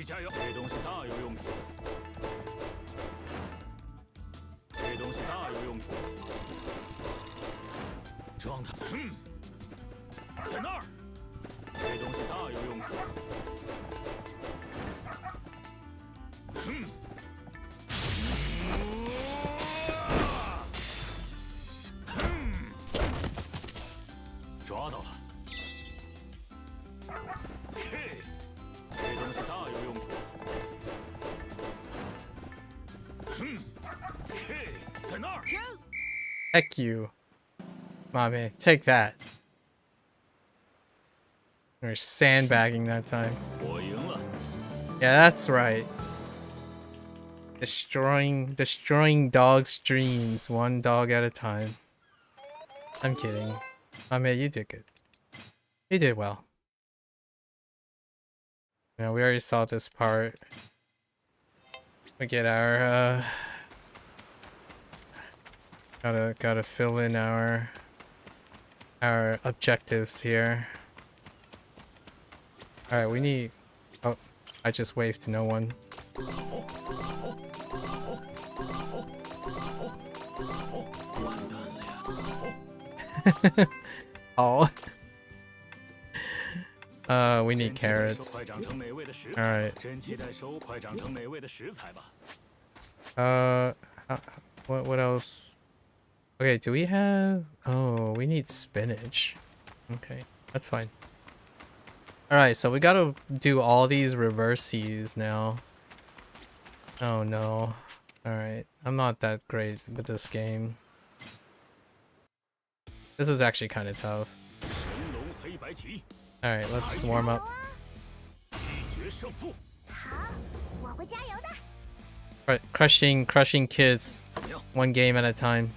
起加油！这东西大有用处。这东西大有用处。状态，在那儿。这东西大有用处。抓到了。K， 这东西大有用处。K， 在那儿。Heck you. Mommy, take that. We're sandbagging that time. 我赢了。 Yeah, that's right. Destroying dogs' dreams, one dog at a time. I'm kidding. Mommy, you did good. You did well. Yeah, we already saw this part. We get our gotta fill in our objectives here. All right, we need. Oh, I just waved to no one. Oh. We need carrots. All right. What else? Okay, do we have? Oh, we need spinach. Okay, that's fine. All right, so we gotta do all these reverses now. Oh no. All right, I'm not that great with this game. This is actually kind of tough. All right, let's warm up. Right, crushing kids, one game at a time.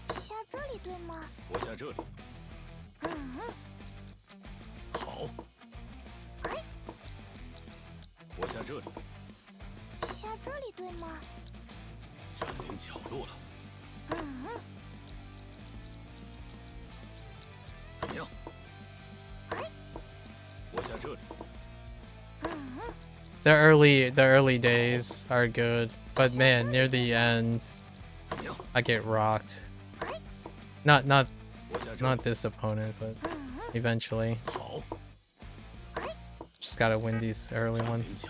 The early days are good, but man, near the end, I get rocked. Not this opponent, but eventually. Just gotta win these early ones.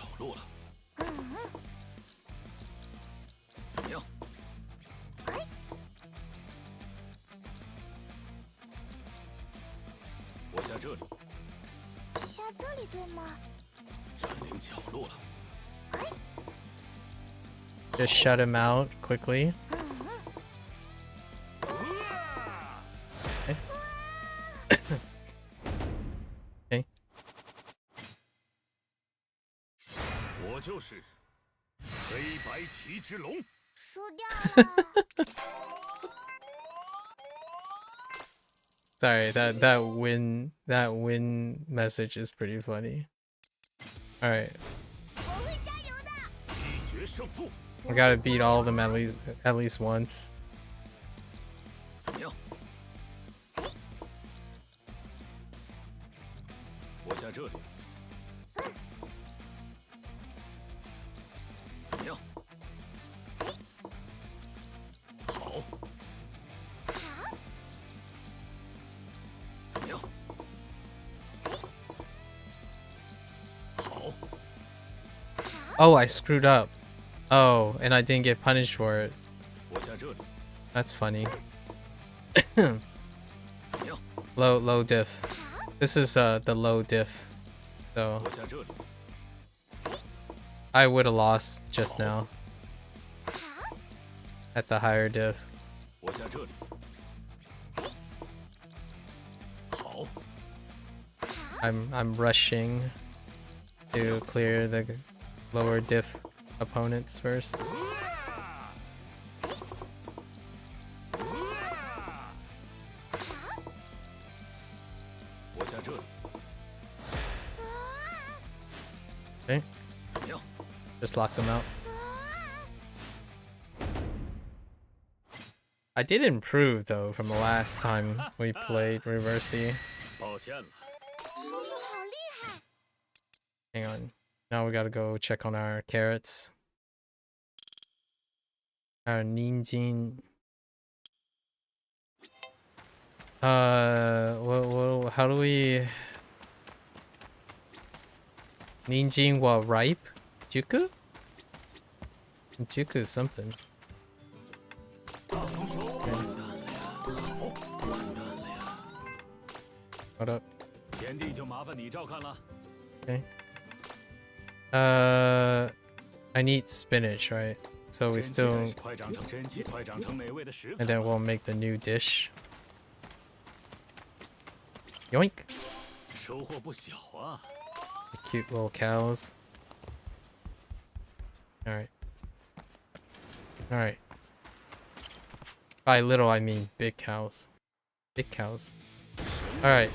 Just shut him out quickly. Okay. Okay. Sorry, that win message is pretty funny. All right. I gotta beat all of them at least once. Oh, I screwed up. Oh, and I didn't get punished for it. That's funny. Low diff. This is the low diff. So I would have lost just now at the higher diff. I'm rushing to clear the lower diff opponents first. Okay. Just lock them out. I did improve though from the last time we played Reversey. Hang on. Now we gotta go check on our carrots. Our ninjin. How do we... Ninjin wa ripe? Juku? Juku something. What up? Okay. I need spinach, right? So we still... And then we'll make the new dish. Yoink! The cute little cows. Alright. Alright. By little, I mean big cows. Big cows. Alright.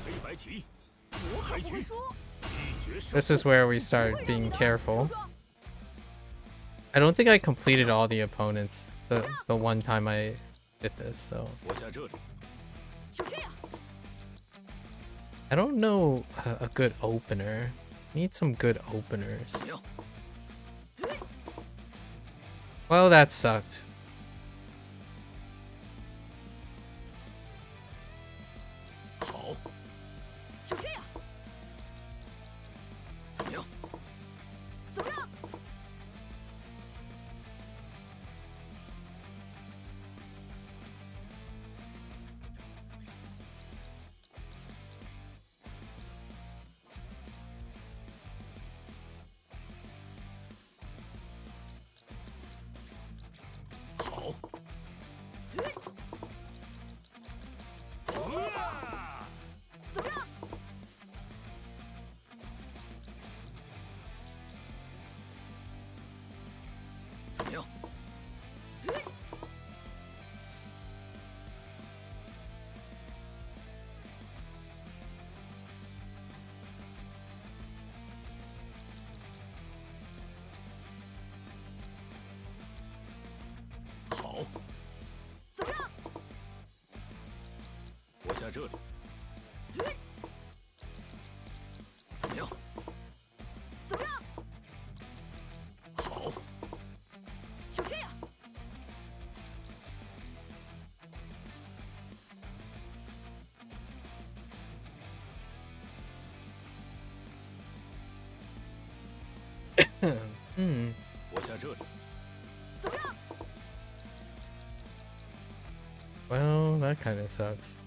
This is where we start being careful. I don't think I completed all the opponents the one time I did this, so... I don't know a good opener. Need some good openers. Well, that sucked. Well, that kind of sucks.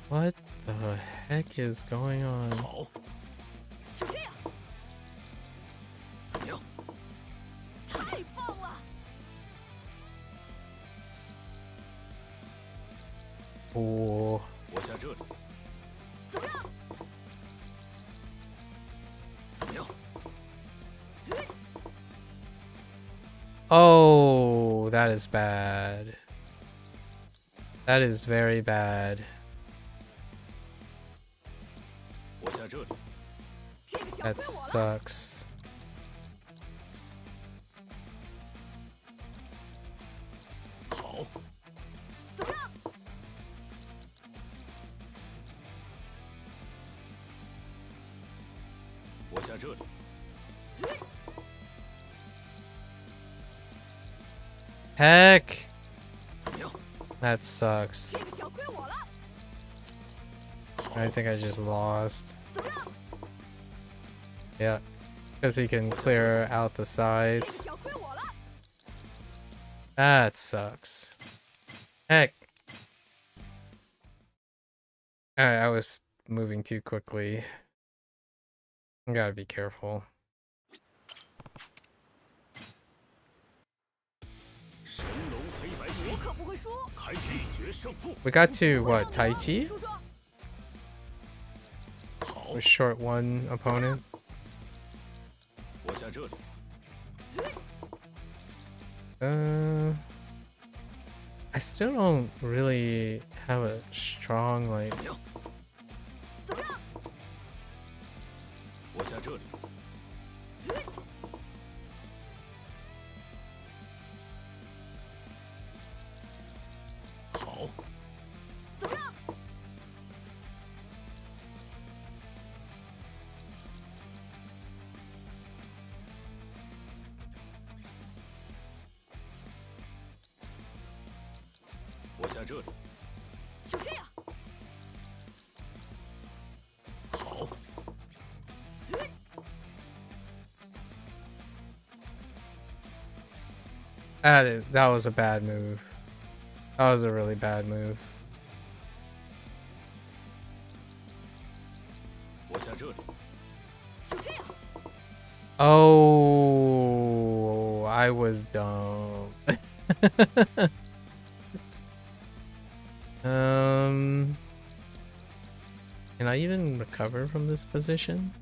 What the heck is going on? Oh. Oh, that is bad. That is very bad. That sucks. Heck! That sucks. I think I just lost. Yeah, because he can clear out the sides. That sucks. Heck. Alright, I was moving too quickly. I gotta be careful. We got to, what, Tai Chi? A short one opponent. I still don't really have a strong like. 怎么样？怎么样？我下这里。好，怎么样？我下这里。就这样。好， That was a bad move. That was a really bad move. 我下这里。就这样。 Oh, I was dumb. Can I even recover from this position?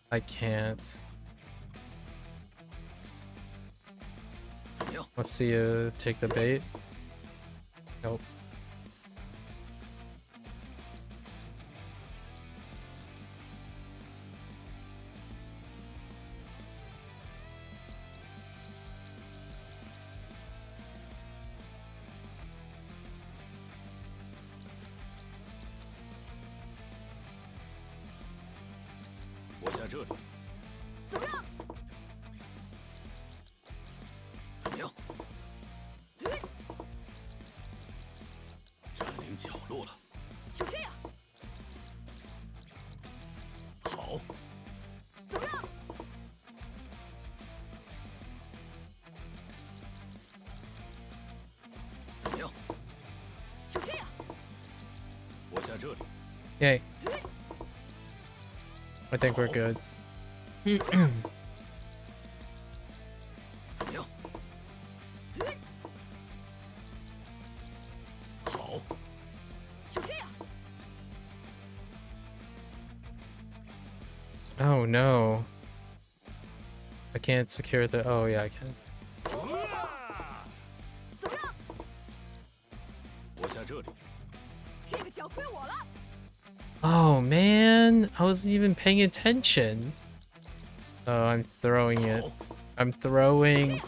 I can't. 怎么样？ Let's see you take the bait. Nope.我下这里。怎么样？怎么样？占领角落了。就这样。好， 怎么样？ 怎么样？ 就这样。 我下这里。 Yay. I think we're good. 怎么样？好， 就这样。 Oh no. I can't secure the. Oh yeah, I can. 怎么样？ 我下这里。 这个脚亏我了。 Oh man, I wasn't even paying attention. Oh, I'm throwing it. 好， I'm throwing.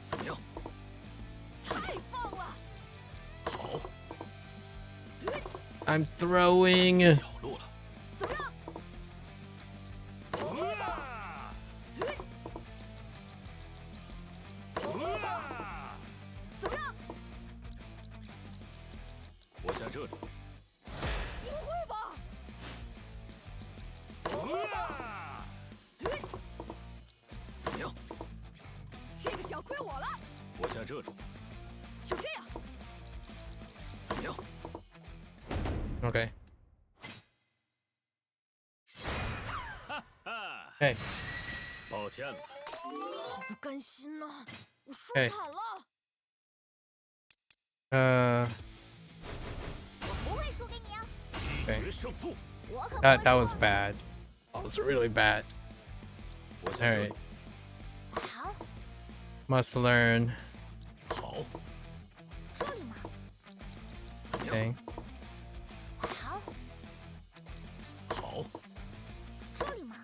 怎么样？ 太棒了！ 好， I'm throwing. 角落了。 怎么样？ 怎么样？ 我下这里。 不会吧？ 怎么样？ 这个脚亏我了。 我下这里。 就这样。 怎么样？ Okay. 啊， Hey. 抱歉了。好不甘心呐、我输哎惨了。 我不会输给你啊！一决胜负。我可不会 That 输 was bad. That was really bad. 我下这 Alright. 里。好， Must learn. 好， 这里嘛。 怎么样？ Okay. 好， 好， 这里嘛。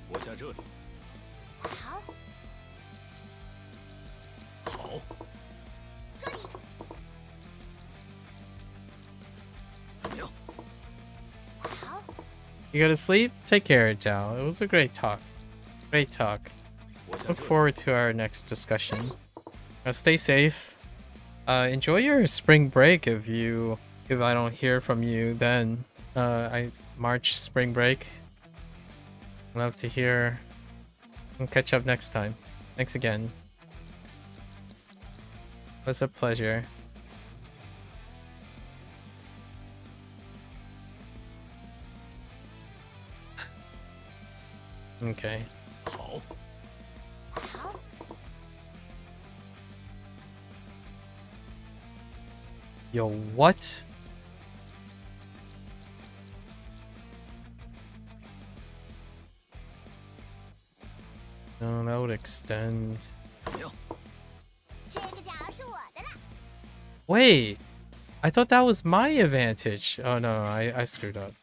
我下这里。 好， 好， 这里。 怎么样？ 好， You gotta sleep? Take care, Zhao. It was a great talk. Great talk. 我下 Look 这里。 forward to our next discussion. Stay safe. Enjoy your spring break if I don't hear from you then. March spring break. Love to hear. We'll catch up next time. Thanks again. It was a pleasure. Okay. 好， 好， Yo, what? No, that would extend. 怎么样？ Wait, I thought that was my advantage. Oh no, I screwed up.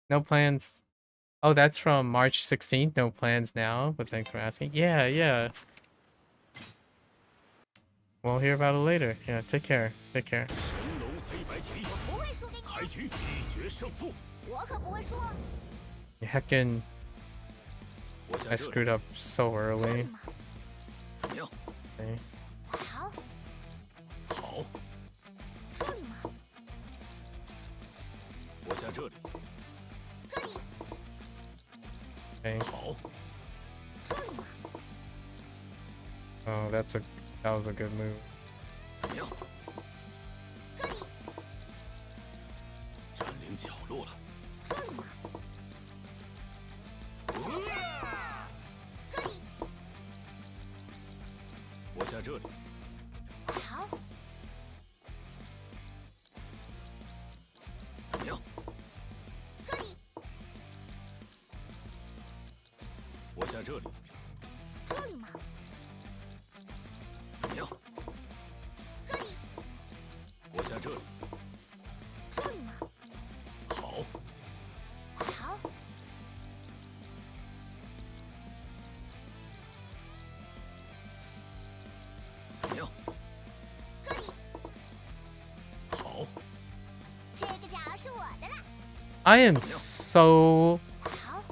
No plans. Oh, that's from March 16th. No plans now, but thanks for asking. Yeah, yeah. We'll hear about it later. Yeah, take care. Take care. 神龙黑白棋，不会输给你。开局一决胜负。我可不会输。 Heckin', 我下 I 这里 screwed up so early. 怎么样？ Okay. 好，好，这里吗？我下这里。这里， Okay. 好，这里吗？ Oh, that was a good move. 怎么样？这里，占领角落了。这里吗？这里，我下这里。好，怎么样？这里，我下这里。这里吗？怎么样？这里，我下这里。这里吗？好，好，怎么样？这里，好，这个角是我的了。 I am so... 好，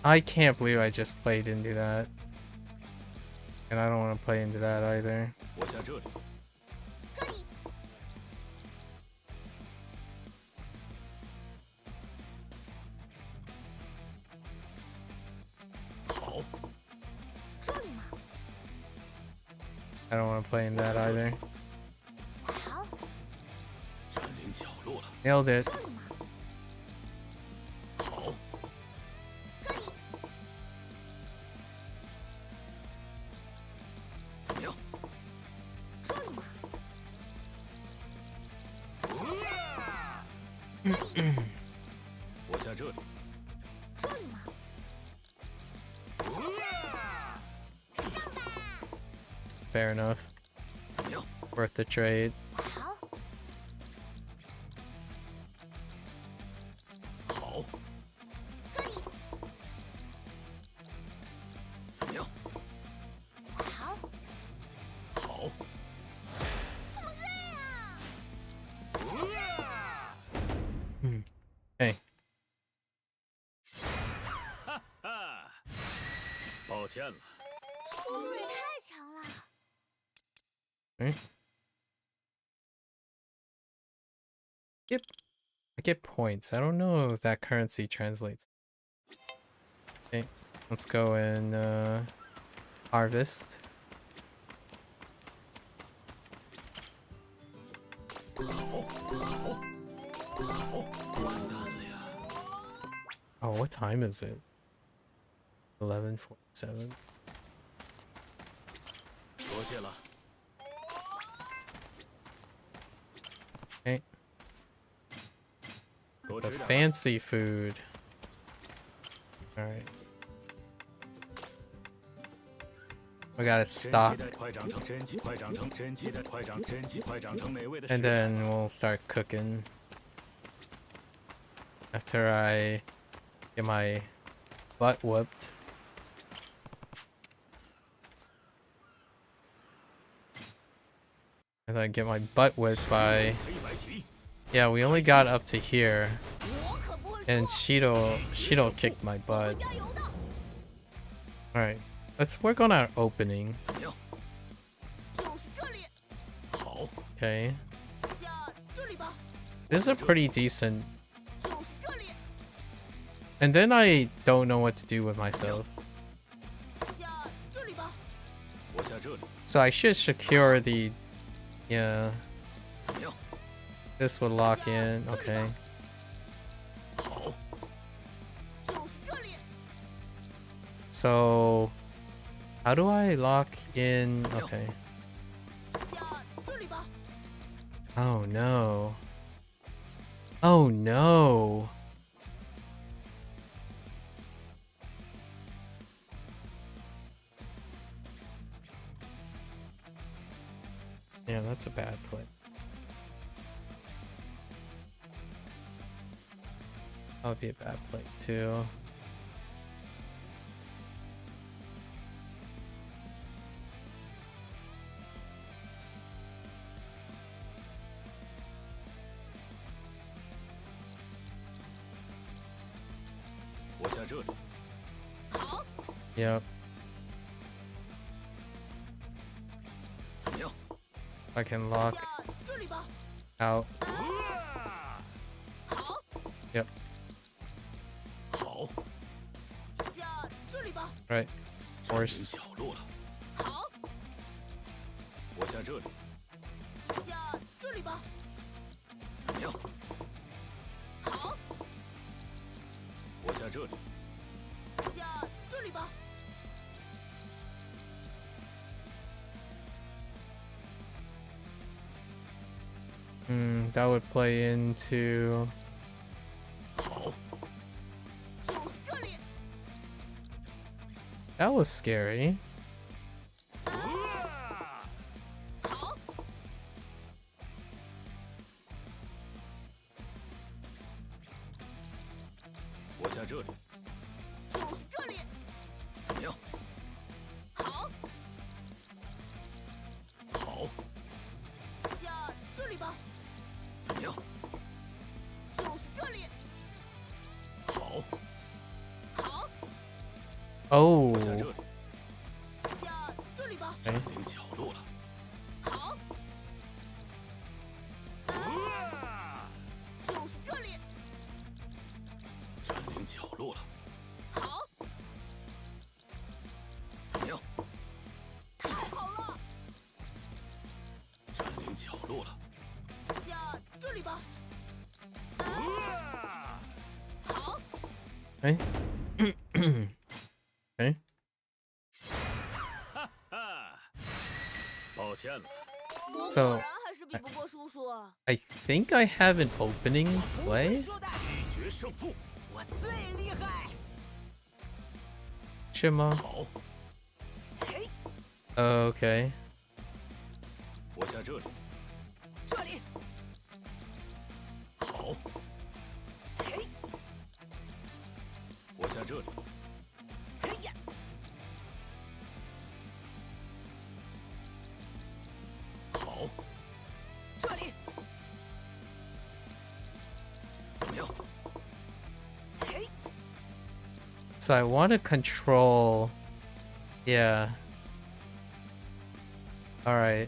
I can't believe I just played into that. And I don't want to play into that either. 我下这里。这里，好，这里吗？ I don't want to play in that either. 好，占领角落了。 Nailed it. 这里吗？好，这里，怎么样？这里吗？我下这里。这里吗？上吧！ Fair enough. 怎么样？ Worth the trade. 好，好，这里，怎么样？好，好，怎么这样？ Hey. 哈哈，抱歉了。叔叔也太强了。 I get points. I don't know if that currency translates. Okay, let's go and harvest. 好，好，好，完蛋了呀！ Oh, what time is it? 11:47. 多谢了。 Okay, 多 the 吃点吧。 fancy food. All right. We gotta 真期 stop, 待快长成，真期快长成，真期待快长，真期快长成美味的食 and 材。 then we'll start cooking. After I get my butt whooped. And then get my butt whipped by... 黑白棋， Yeah, we only got up to here. 我可不会输。 And Shido kicked my 我会 butt. 加油的。 Alright, let's work on our opening. 怎么样？就是这里，好， Okay. 下这里吧。 This is a pretty decent... 就是这里， And then I don't know what to do with myself. 下这里吧。我下这里。 So I should secure the... Yeah, 怎么样？ this would lock in. Okay. 好，就是这里， So... How do I lock in? Okay. Oh no. Oh no. Yeah, that's a bad play. That would be a bad play too. Yep. I can lock out. Yep. Right. Force. That would play into. That was scary. Oh. Okay. Okay. Okay. So, I think I have an opening play. Shima. Okay. So I want to control. Yeah. All right.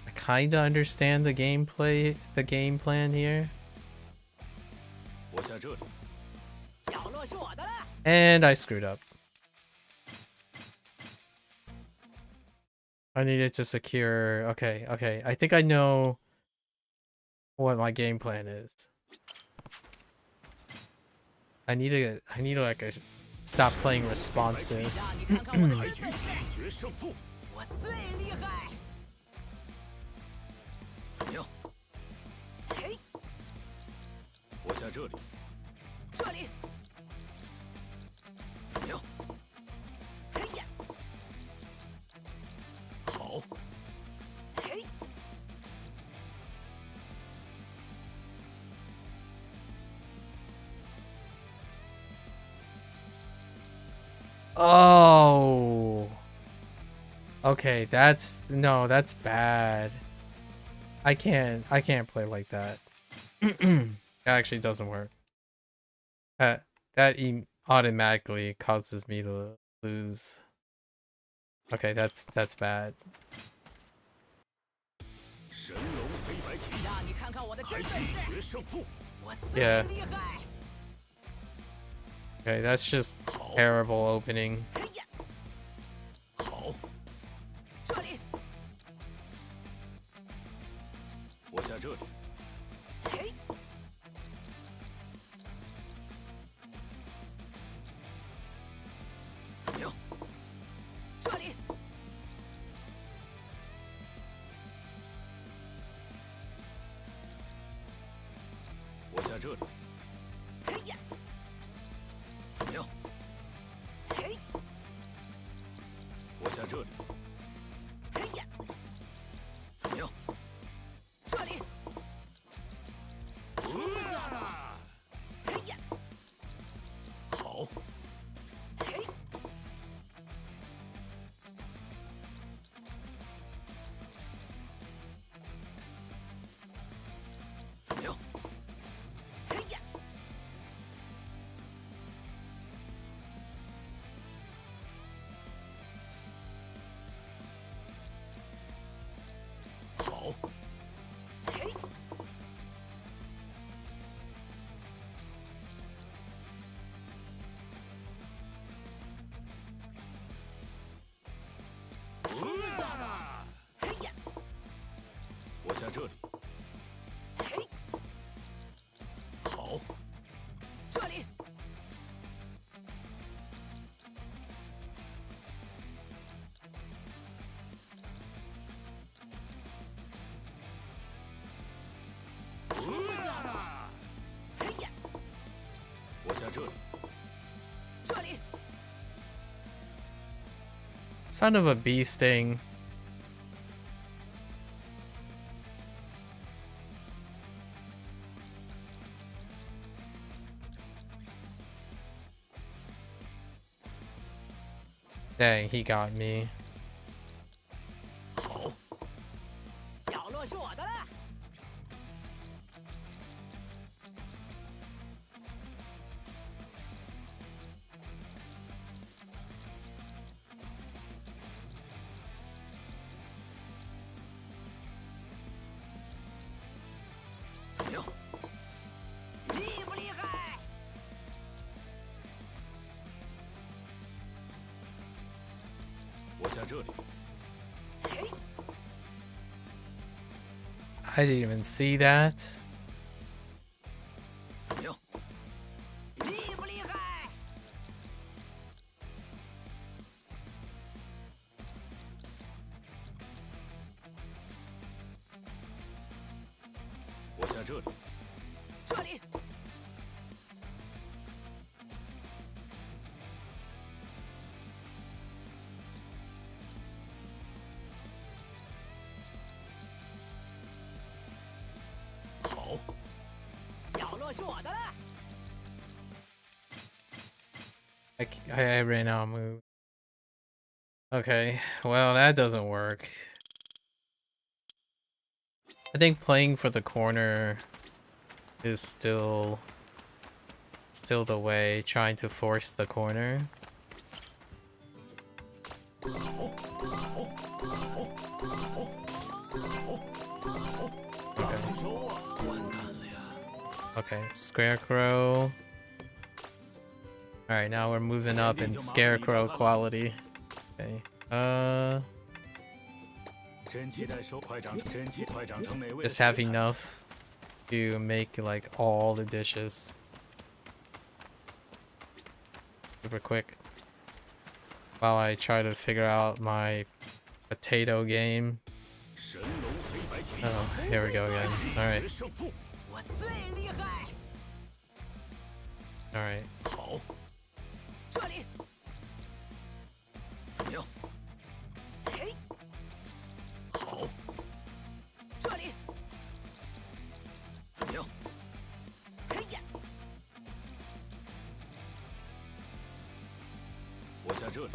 I kind of understand the gameplay, the game plan here. And I screwed up. I needed to secure. Okay, okay. I think I know what my game plan is. I need to like stop playing responsive. Oh. Okay, that's that's bad. I can't play like that. That actually doesn't work. That automatically causes me to lose. Okay, that's bad. Yeah. Okay, that's just terrible opening. 我下这里。嘿呀，怎么样？嘿，我下这里。嘿呀，怎么样？这里，下了。嘿呀，好，嘿，怎么样？嘿呀，好，嘿，下了。嘿呀，我下这里。嘿，好，这里，下了。嘿呀，我下这里。这里， Son of a bee sting. Dang, he got me. 好，角落是我的了。怎么样？厉不厉害？ 我下这里。嘿， I didn't even see that. 怎么样？厉不厉害？我下这里。这里，好，角落是我的了。 I ran out of move. Okay, well that doesn't work. I think playing for the corner is still the way, trying to force the corner. 收啊！完蛋了呀！ Okay, Scarecrow. Alright, now we're moving up in Scarecrow quality. Okay. 真期待收快长，真期快长成美味。 Just have enough to make like all the dishes. Super quick. While I try to figure out my potato game. 神龙黑白棋。 Oh, here we go again. Alright. 胜负。我最厉害。 Alright. 好，这里，怎么样？嘿，好，这里，怎么样？嘿呀，我下这里。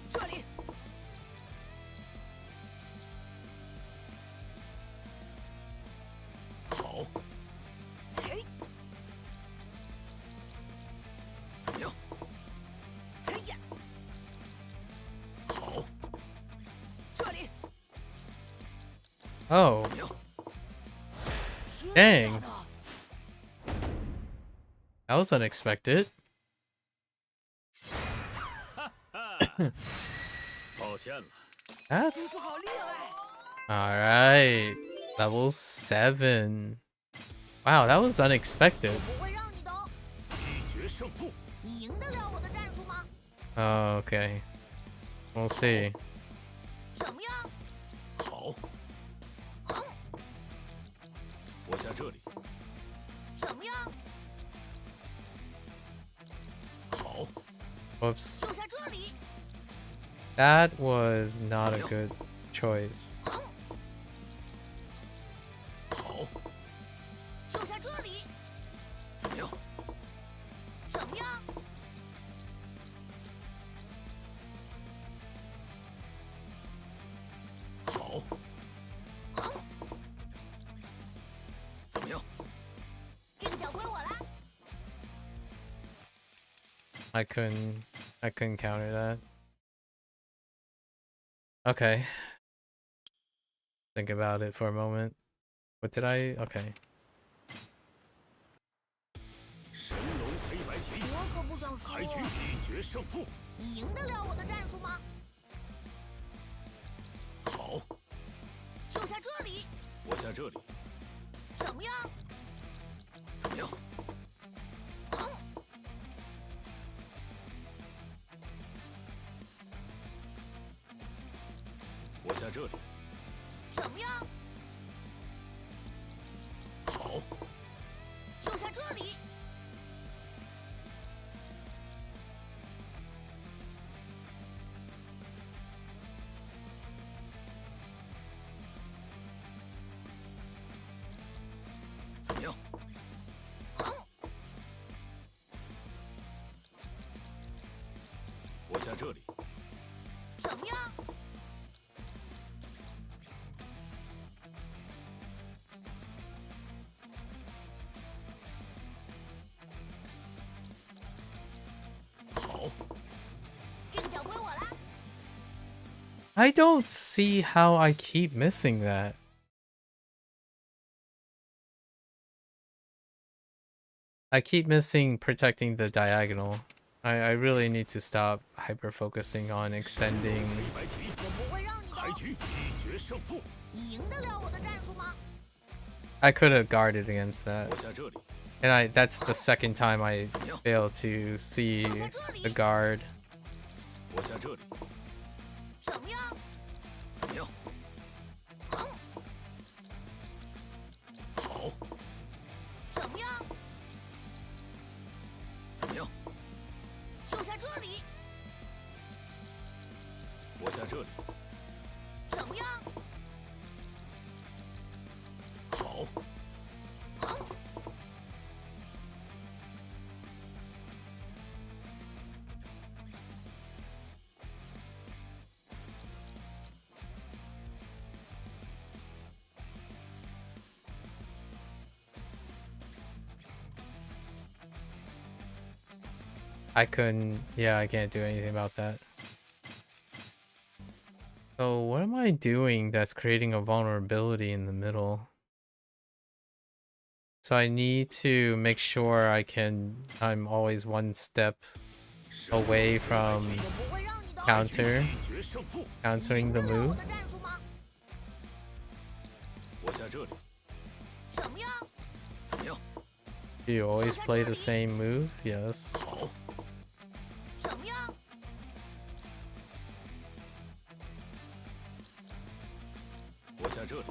这里，好，嘿，怎么样？嘿呀，好，这里， Oh, 怎么样？ dang. That was unexpected. 抱歉了。 That's 好厉害！ alright. Level 7. Wow, that was unexpected. 不会让你的。一决胜负。你赢得了我的战术吗？ Oh, okay. We'll see. 怎么样？好，我下这里。怎么样？ 好， Whoops. 就在这里。 That was not a good choice. 好， 就在这里。 怎么样？ 怎么样？ 好，怎么样？ 这个脚归我啦。 I couldn't counter that. Okay. Think about it for a moment. What did I? Okay. 神龙黑白棋， 我可不想输。 开局一决胜负。 你赢得了我的战术吗？ 好， 就在这里。 我下这里， 怎么样？ 怎么样？ 我下这里， 怎么样？ 好， 就在这里。 怎么样？ 我下这里， 怎么样？ 好， 这个脚归我啦。 I don't see how I keep missing that. I keep missing protecting the diagonal. I really need to stop hyper focusing on extending. 黑白棋， 我不会让你的。 开局一决胜负。 你赢得了我的战术吗？ I could have guarded against that. 我下这里， And that's the second time I failed to see the guard. 我下这里， 怎么样？ 怎么样？ 好， 怎么样？ 怎么样？ 就在这里。 我下这里， 怎么样？ 好， Yeah, I can't do anything about that. So what am I doing that's creating a vulnerability in the middle? So I need to make sure I'm always one step away from 我不会让你的。 一决胜负。 countering the 赢得了 move. 我的战术吗？ 我下这里， 怎么样？ 怎么样？ Do you always play the same move? Yes. 好， 怎么样？ 我下这里，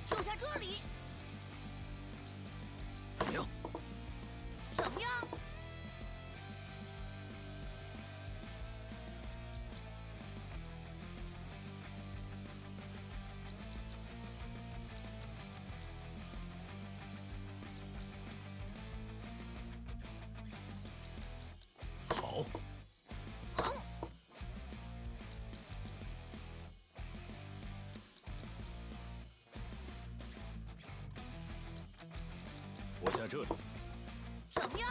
就在这里。 怎么样？ 怎么样？ 好， 我下这里， 怎么样？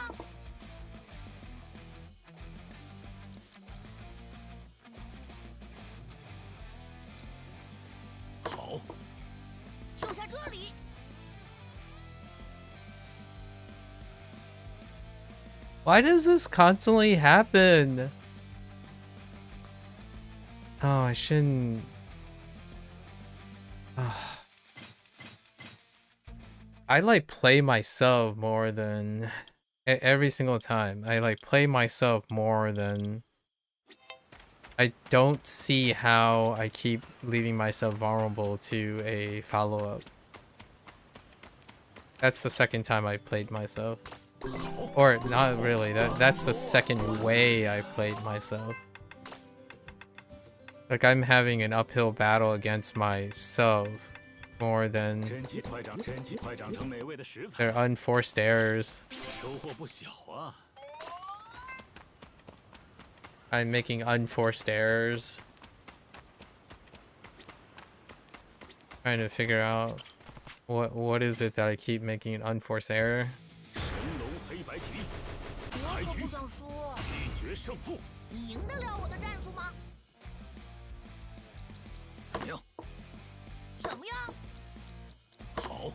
好， 就在这里。 Why does this constantly happen? Oh, I shouldn't. I like play myself more than every single time. I like play myself more than. I don't see how I keep leaving myself vulnerable to a follow-up. That's the second time I played myself. Or not really. That's the second way I played myself. Like I'm having an uphill battle against myself more than their unforced errors. I'm making unforced errors. Trying to figure out what is it that I keep making an unforced error. 我可不想输。你赢得了我的战术吗？怎么样？怎么样？好，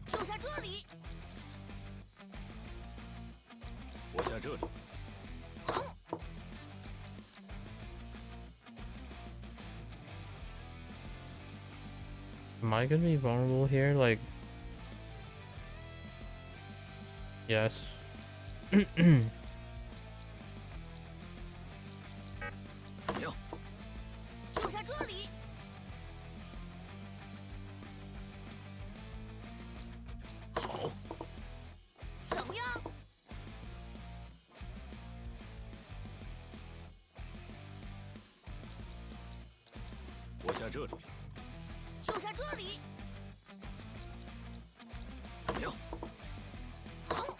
就在这里。我下这里。 Am I gonna be vulnerable here? Like, yes. 怎么样？就在这里。好。怎么样？我下这里。 就在这里。怎么样？好。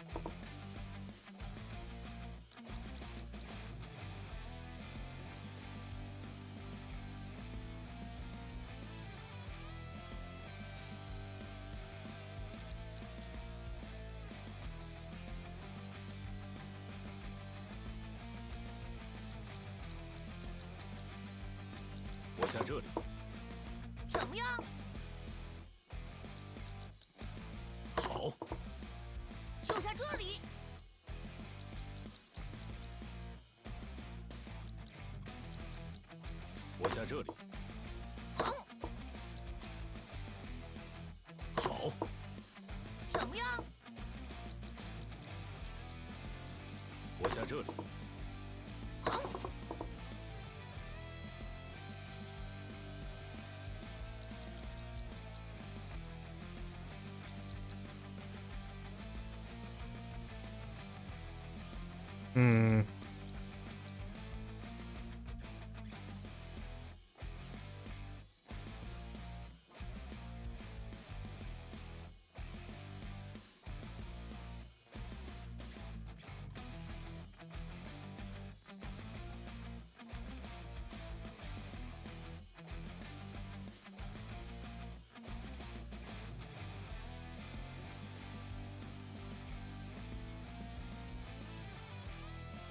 我下这里。 怎么样？好，就在这里。我下这里。好。好，怎么样？我下这里。好。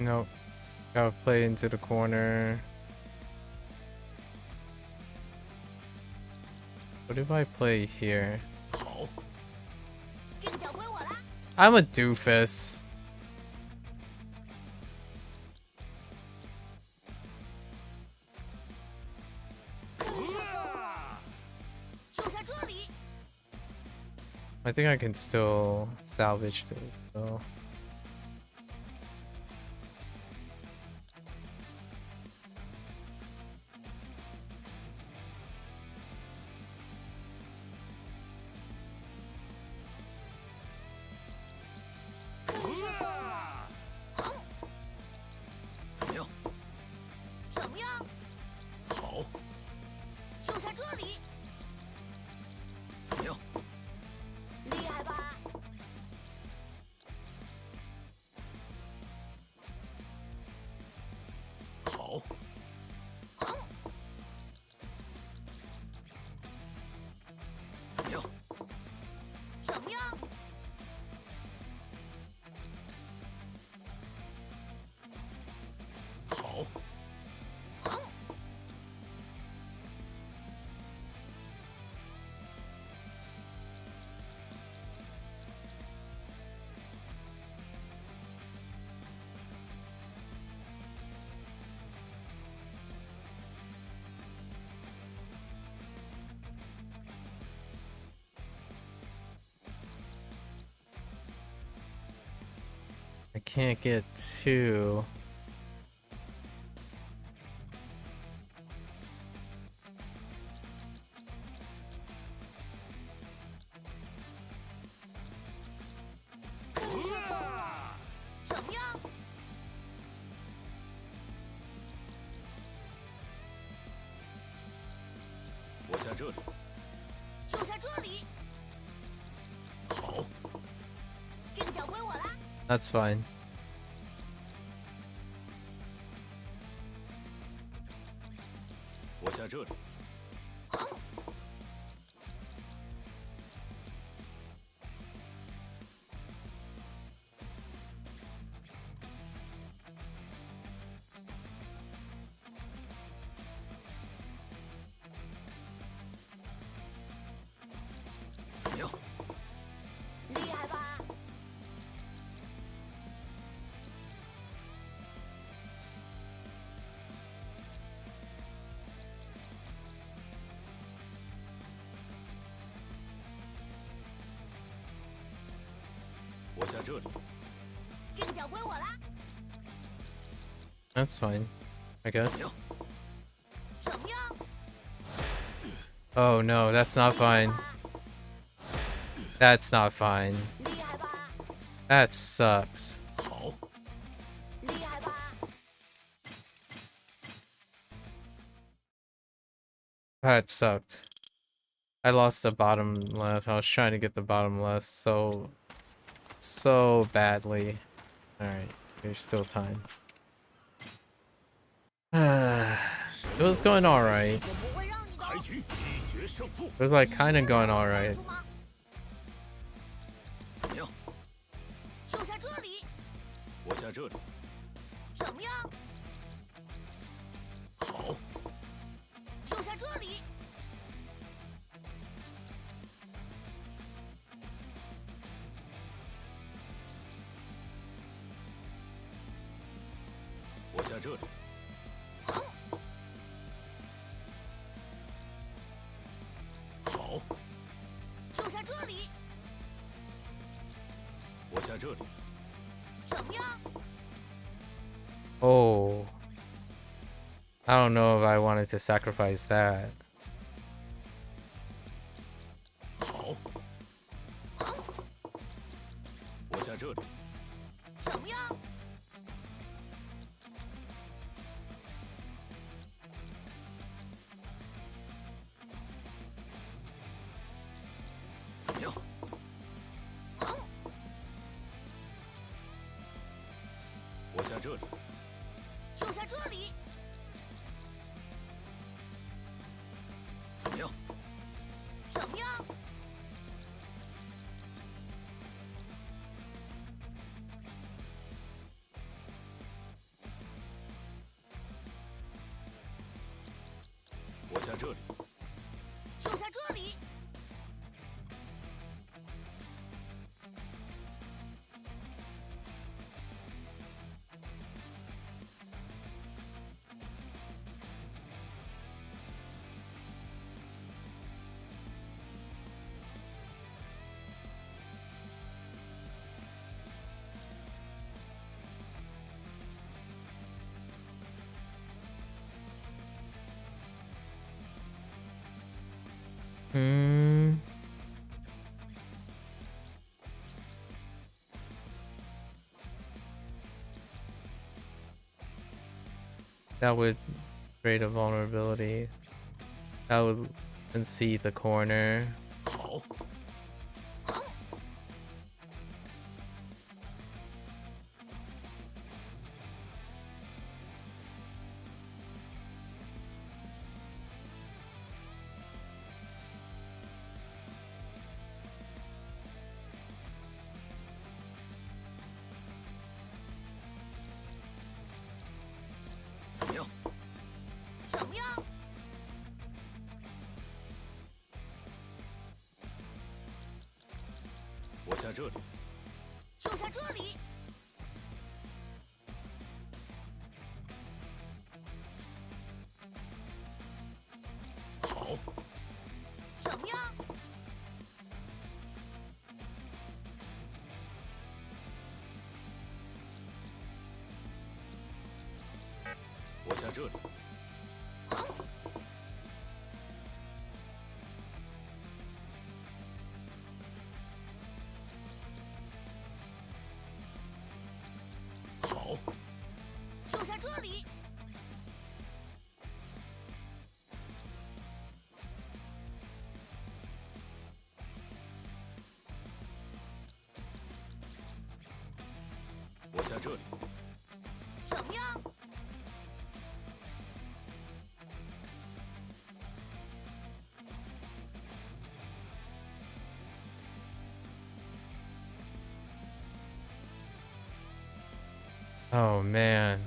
Nope. Gotta play into the corner. What if I play here? 好， 这个角归我啦。 I'm a doofus. 就在这里。 I think I can still salvage this though. I can't get two. 这里。就在这里。好。这个角归我啦。That's fine. 我下这里。怎么样？厉害吧？我下这里。这个角归我啦。That's fine, I guess. 怎么样？ Oh no, that's not fine. That's not fine. 厉害吧？ That sucks. 好。厉害吧？ That sucked. I lost the bottom left. I was trying to get the bottom left so badly. Alright, there's still time. It was going alright. 我不会让你的。开局一决胜负。 It was like kinda going alright. 怎么样？就在这里。我下这里。怎么样？好。就在这里。我下这里。好。就在这里。我下这里。怎么样？ Oh. I don't know if I wanted to sacrifice that. 好。我下这里。怎么样？怎么样？我下这里。就在这里。怎么样？怎么样？我下这里。就在这里。That would create a vulnerability. That would concede the corner. 好。怎么样？怎么样？我下这里。就在这里。好。怎么样？我下这里。好。就在这里。我下这里。怎么样？ Oh man,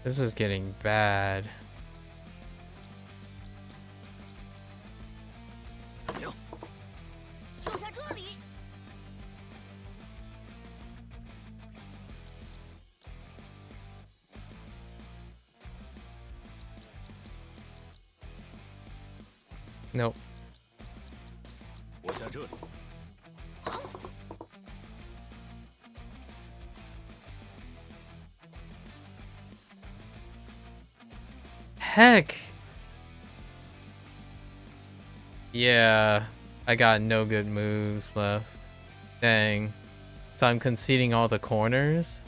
this is getting bad. 怎么样？就下这里。 Nope. 我下这里。 Heck. Yeah, I got no good moves left. Dang. So I'm conceding all the corners?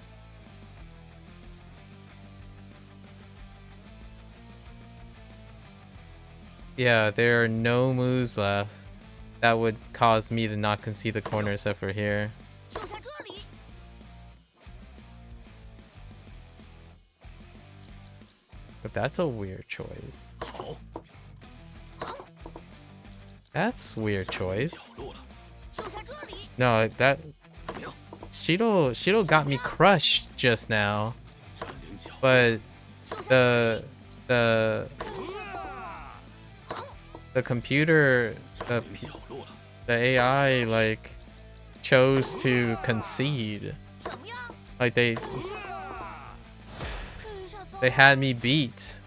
Yeah, there are no moves left that would cause me to not concede the corner except for here. 就下这里。 But that's a weird choice. 好， That's weird 角 choice. 落了。 就下这里。 No, that 怎么样？ Shido got me crushed just now. 占领角落。 But the computer, 占领角落了。 the AI like chose to concede. 怎么样？ Like 这一下糟 they had me beat.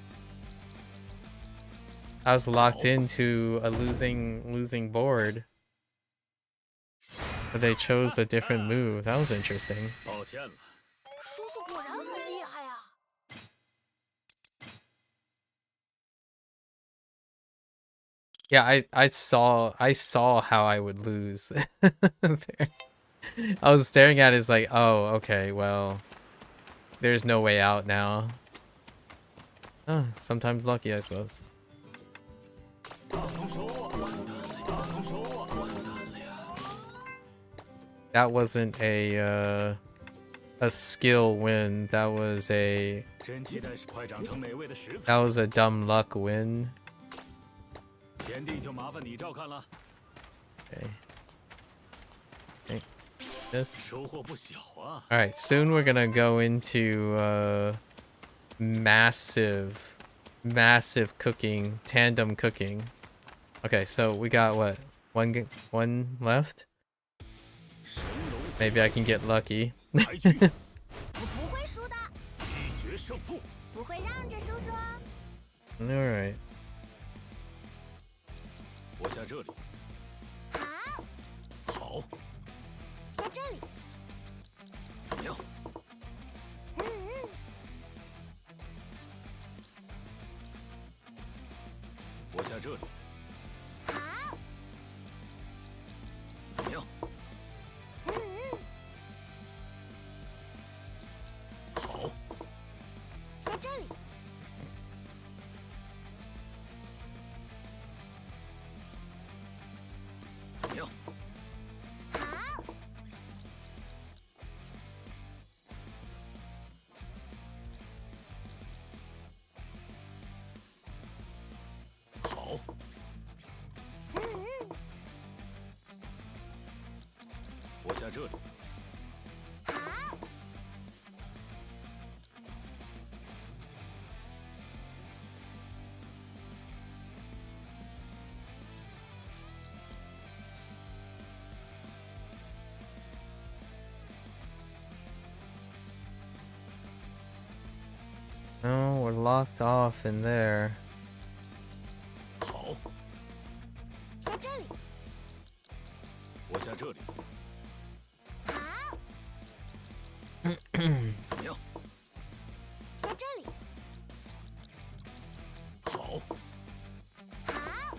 I was locked into a losing board. But they chose a different move. That was interesting. 抱歉了。 叔叔果然很厉害啊！ Yeah, I saw how I would lose. There. I was staring at it as like, oh, okay, well, there's no way out now. Sometimes lucky, I suppose. 大丰收啊！完蛋了！大丰收啊！完蛋了呀！ That wasn't a skill win. That was a 真期待是快长成美味的食材。 that was a dumb luck win. 田地就麻烦你照看了， Okay. Okay. This. 收获不小啊！ All right. Soon we're gonna go into massive cooking, tandem cooking. Okay, so we got what? One left. 神龙 Maybe I can get lucky. 开局，我不会输的，一决胜负。不会让着叔叔哦。 All right. 我下这里。好，好，下这里。怎么样？嗯嗯，我下这里。好，怎么样？嗯嗯，好，下这里。怎么样？好，好，嗯嗯，我下这里。好， No, we're locked off in there. 好，下这里。我下这里。好，怎么样？下这里。好，好，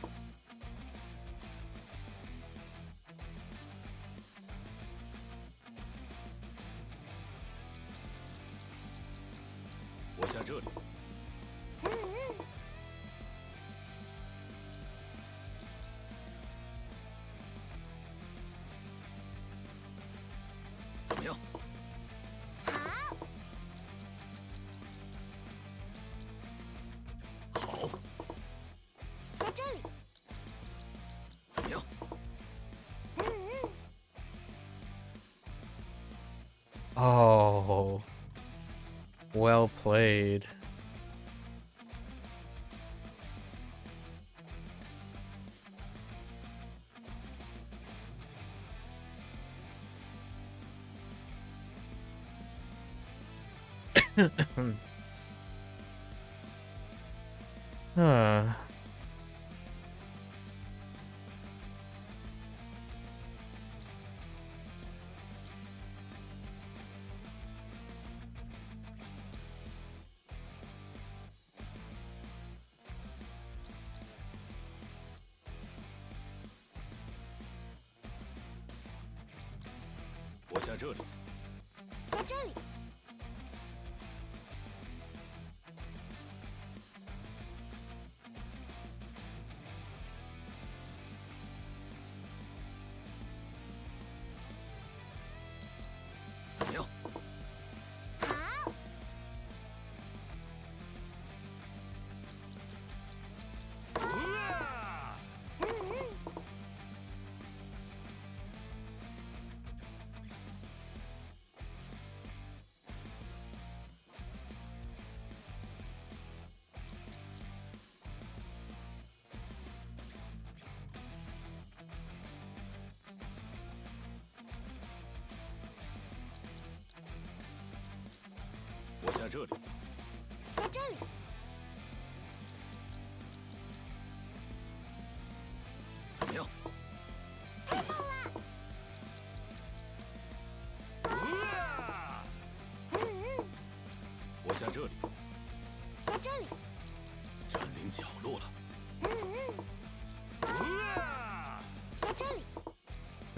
我下这里。嗯嗯，怎么样？好， Oh, well played. Huh.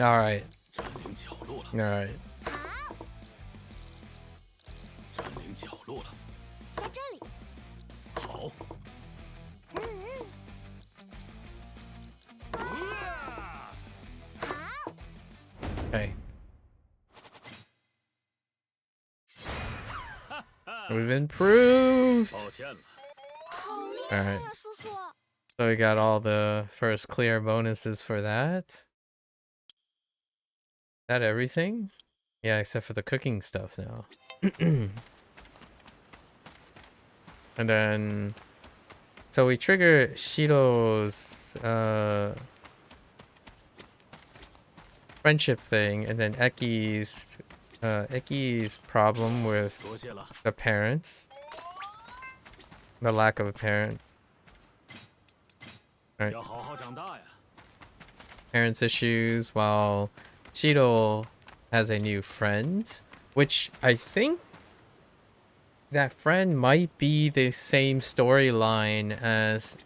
All right. All right. Okay. We've improved. All right. So we got all the first clear bonuses for that. Is that everything? Yeah, except for the cooking stuff now. And then, so we trigger Shiro's friendship thing, and then Eki's problem with the parents, the lack of a parent. Right. Parents issues, while Shiro has a new friend, which I think that friend might be the same storyline as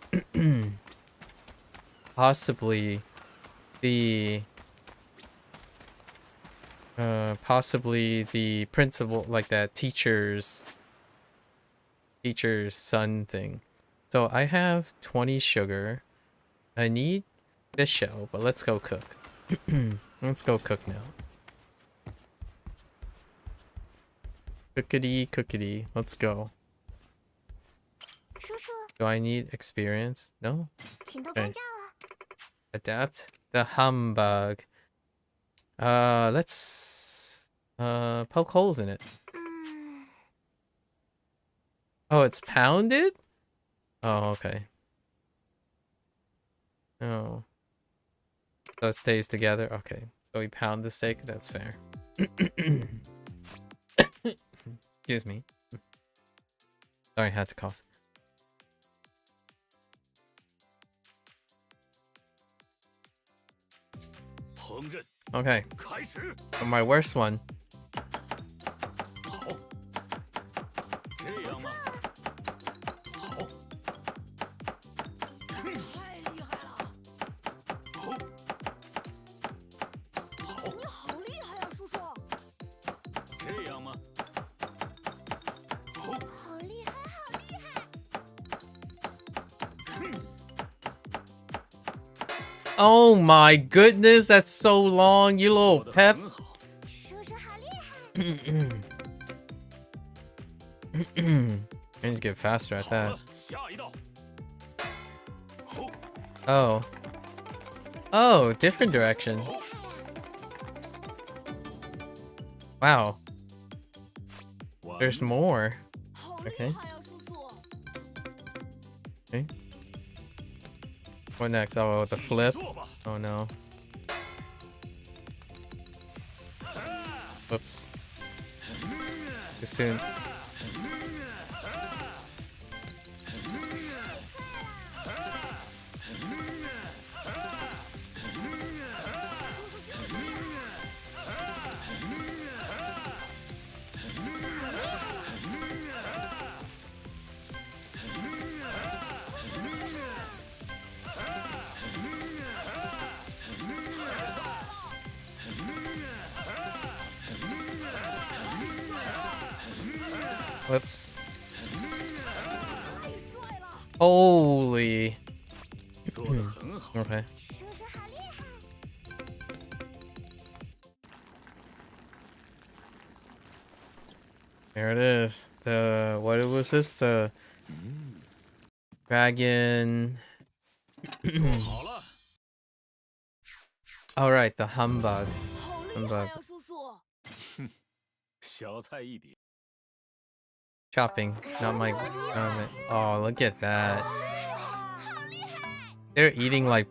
possibly the principal, like that teacher's son thing. So I have 20 sugar. I need this shell, but let's go cook. Let's go cook now. Cookity, let's go. Do I need experience? No? Okay. Adapt the humbug. Let's poke holes in it. Oh, it's pounded? Oh, okay. Oh. So it stays together? Okay. So we pound the steak? That's fair. Excuse me. Sorry, I had to cough. Okay. For my worst one. Oh my goodness, that's so long, you little pep. I need to get faster at that. Oh. Oh, different direction. Wow. There's more. Okay. Okay. What next? Oh, the flip. Oh no. Whoops. Too soon. Whoops. Holy. Okay. There it is. The what was this? The dragon. All right, the humbug. Humbug. Chopping, not my. Oh, look at that. They're eating like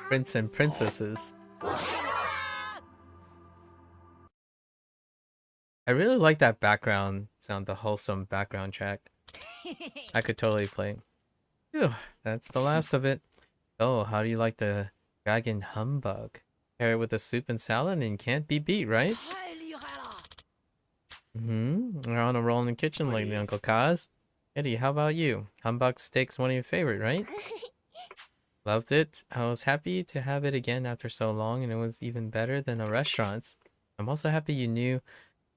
prince and princesses. I really like that background sound, the wholesome background track. I could totally play. Phew, that's the last of it. Oh, how do you like the dragon humbug? Pair it with a soup and salad and can't be beat, right? We're on a roll in the kitchen lately, Uncle Kaz. Eddie, how about you? Humbug steak's one of your favorite, right? Loved it. I was happy to have it again after so long, and it was even better than the restaurants. I'm also happy you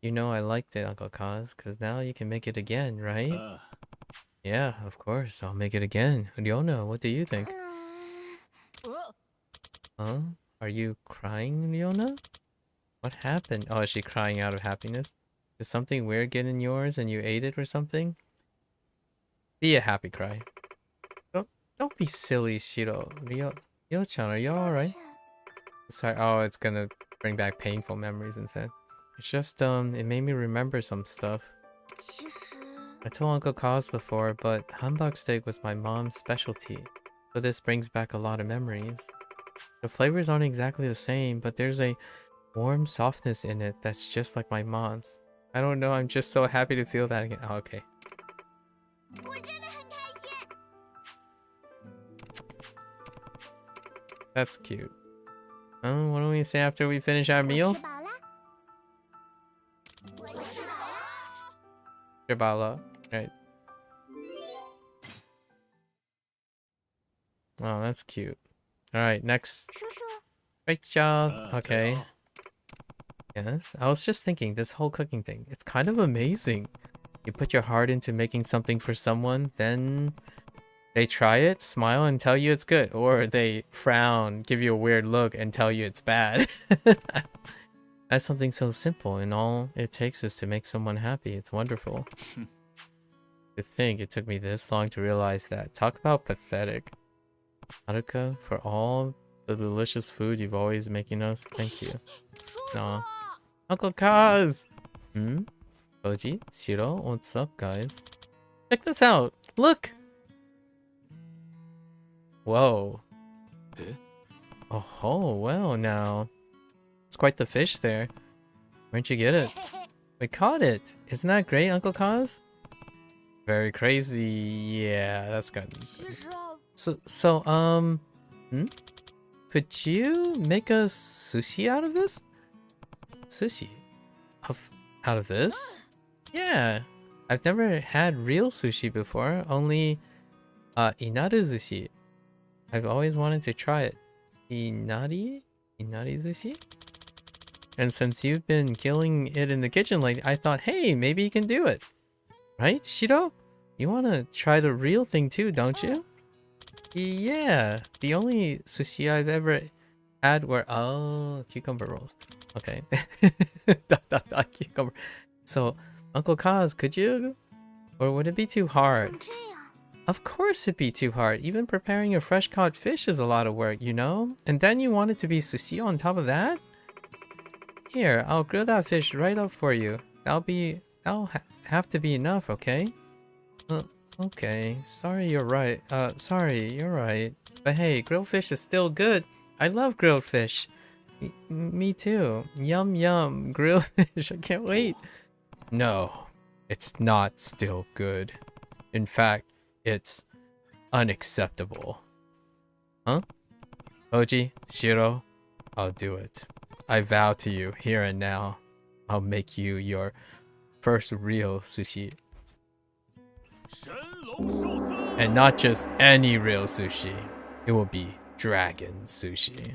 know I liked it, Uncle Kaz, because now you can make it again, right? Yeah, of course, I'll make it again. Ryona, what do you think? Huh? Are you crying, Ryona? What happened? Oh, is she crying out of happiness? Did something weird get in yours and you ate it or something? Be a happy cry. Don't be silly, Shiro. Ryo-chan, are you alright? Sorry. Oh, it's gonna bring back painful memories instead. It's just, it made me remember some stuff. I told Uncle Kaz before, but humbug steak was my mom's specialty. So this brings back a lot of memories. The flavors aren't exactly the same, but there's a warm softness in it that's just like my mom's. I don't know, I'm just so happy to feel that again. Oh, okay. That's cute. Oh, what do we say after we finish our meal? Shibala. Right. Oh, that's cute. Alright, next. Great job. Okay. Yes, I was just thinking, this whole cooking thing, it's kind of amazing. You put your heart into making something for someone, then they try it, smile, and tell you it's good. Or they frown, give you a weird look, and tell you it's bad. That's something so simple, and all it takes is to make someone happy. It's wonderful. To think it took me this long to realize that. Talk about pathetic. Haruka, for all the delicious food you've always making us, thank you. Nah. Uncle Kaz! Koji, Shiro, what's up, guys? Check this out! Look! Whoa. Oh, well, now. It's quite the fish there. Where'd you get it? We caught it! Isn't that great, Uncle Kaz? Very crazy. Yeah, that's good. So, could you make a sushi out of this? Sushi? Out of this? Yeah. I've never had real sushi before, only inaru sushi. I've always wanted to try it. Inari sushi? And since you've been killing it in the kitchen lately, I thought, hey, maybe you can do it. Right, Shiro? You want to try the real thing too, don't you? Yeah, the only sushi I've ever had were cucumber rolls. Okay. Cucumber. So, Uncle Kaz, could you? Or would it be too hard? Of course it'd be too hard. Even preparing a fresh caught fish is a lot of work, you know? And then you want it to be sushi on top of that? Here, I'll grill that fish right up for you. That'll be that'll have to be enough, okay? Okay. Sorry, you're right. Sorry, you're right. But hey, grilled fish is still good. I love grilled fish. Me too. Yum yum. Grilled fish. I can't wait. No, it's not still good. In fact, it's unacceptable. Huh? Oji, Shiro, I'll do it. I vow to you, here and now, I'll make you your first real sushi. And not just any real sushi. It will be dragon sushi.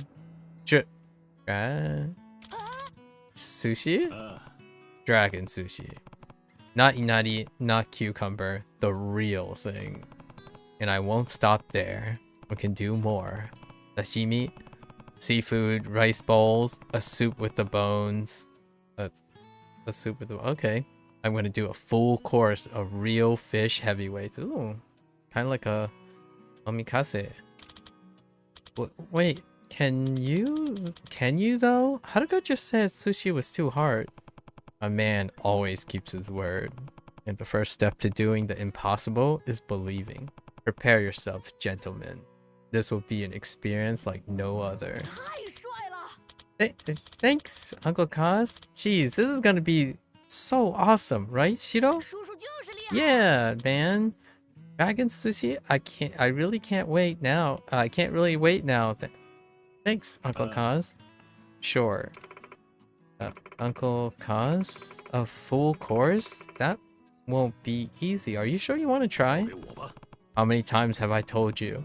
Sushi? Dragon sushi. Not inari, not cucumber. The real thing. And I won't stop there. We can do more. Sashimi, seafood, rice bowls, a soup with the bones. A soup with the... Okay. I'm gonna do a full course of real fish heavyweights. Ooh. Kind of like a omikase. Wait. Can you though? Haruka just said sushi was too hard. A man always keeps his word. And the first step to doing the impossible is believing. Prepare yourself, gentlemen. This will be an experience like no other. Thanks, Uncle Kaz. Jeez, this is gonna be so awesome, right, Shiro? Yeah, man. Dragon sushi? I really can't wait now. I can't really wait now. Thanks, Uncle Kaz. Sure. Uncle Kaz? A full course? That won't be easy. Are you sure you want to try? How many times have I told you?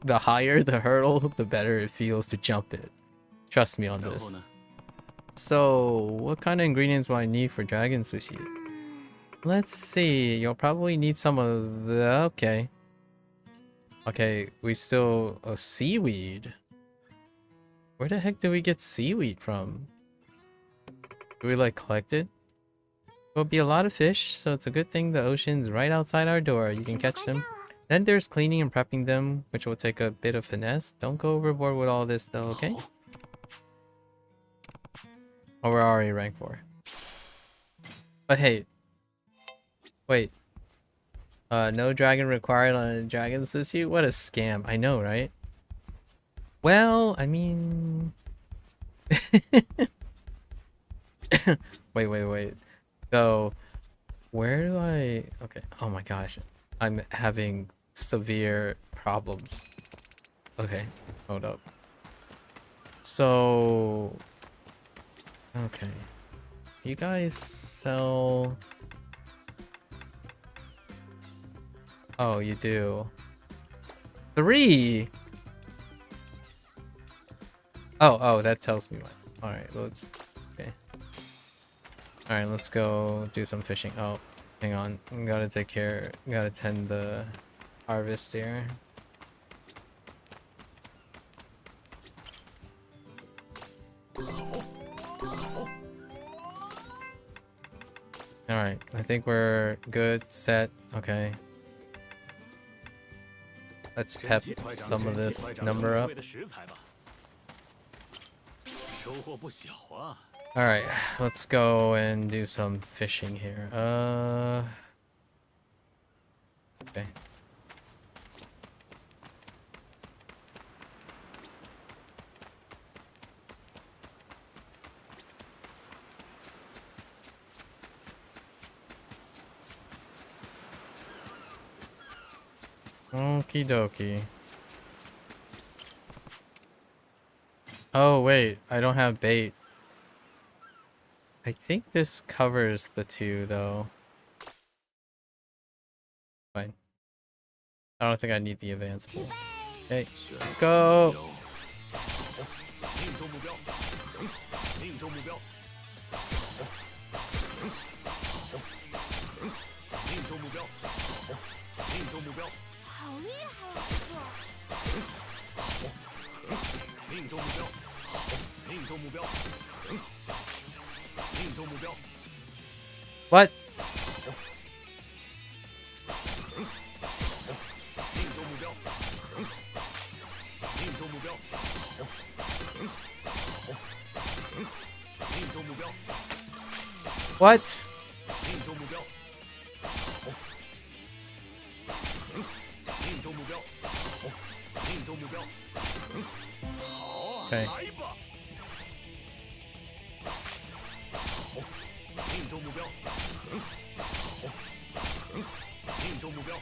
The higher the hurdle, the better it feels to jump it. Trust me on this. So, what kind of ingredients will I need for dragon sushi? Let's see. You'll probably need some of the... Okay. Okay, we still... Oh, seaweed. Where the heck do we get seaweed from? Do we like collect it? There'll be a lot of fish, so it's a good thing the ocean's right outside our door. You can catch them. Then there's cleaning and prepping them, which will take a bit of finesse. Don't go overboard with all this though, okay? Oh, we're already rank 4. But hey. Wait. No dragon required on dragon sushi? What a scam. I know, right? Well, I mean... wait. So, where do I... Okay. Oh my gosh. I'm having severe problems. Okay. Hold up. So... Okay. You guys sell... Oh, you do. 3! Oh, that tells me what. Alright, let's... Okay. Alright, let's go do some fishing. Oh, hang on. Gotta take care. Gotta tend the harvest here. Alright, I think we're good, set. Okay. Let's pep some of this number up. Alright, let's go and do some fishing here. Okay. Okie dokie. Oh wait, I don't have bait. I think this covers the 2 though. Fine. I don't think I need the advanced pool. Okay, let's go! What? What? Okay. 命中目标，命中目标，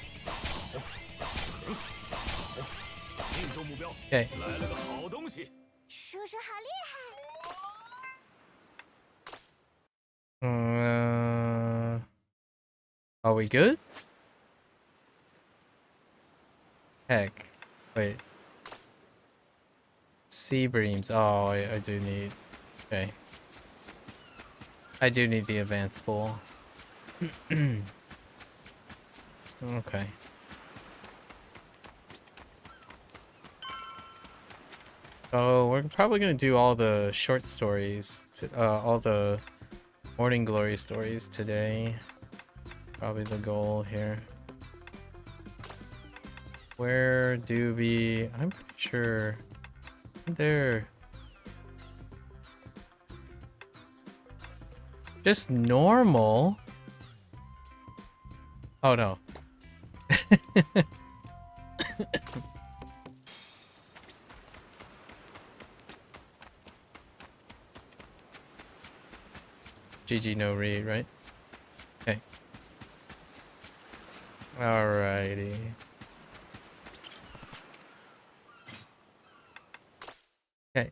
命中目标， Okay. 来了个好东西。叔叔好厉害！ Are we good? Heck. Wait. Sea breams. Oh, I do need... Okay. I do need the advanced pool. Okay. So we're probably gonna do all the short stories, all the Morning Glory stories today. Probably the goal here. Where do we... I'm pretty sure... There... Just normal? Oh no. GG no read, right? Okay. Alrighty. Okay.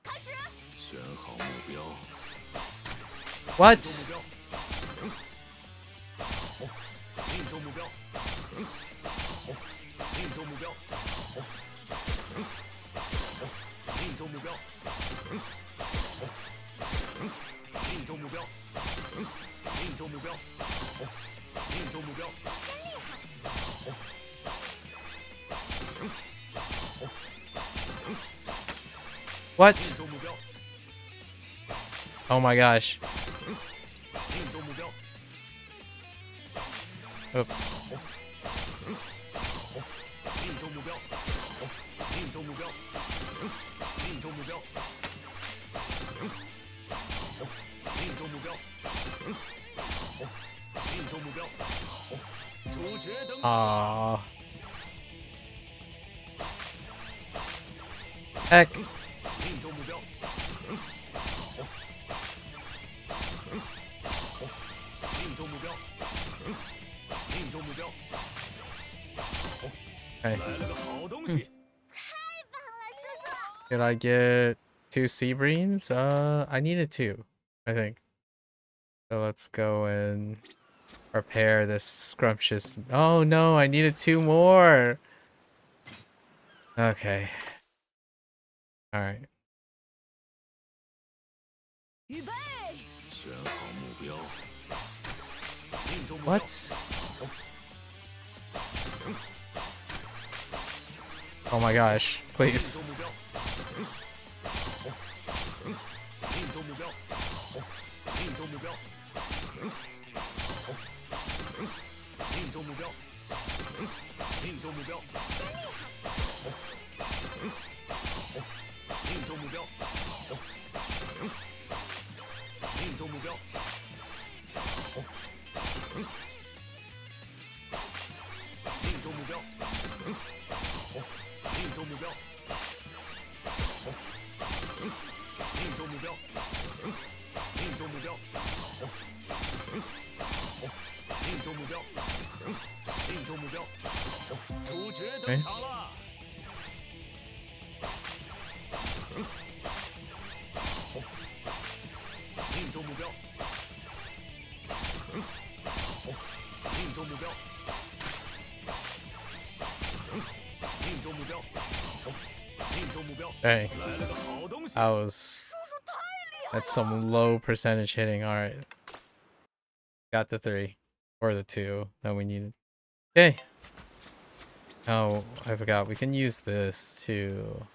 开始。选好目标。 What? 命中目标。命中目标。命中目标。命中目标。命中目标。命中目标。 What? Oh my gosh. Oops. Aww. Heck. Okay. Did I get 2 sea breams? I needed 2, I think. So let's go and repair this scrumptious... Oh no, I needed 2 more! Okay. Alright. What? Oh my gosh, please. Okay. Dang. That's some low percentage hitting. Alright. Got the 3. Or the 2 that we needed. Okay. Oh, I forgot. We can use this to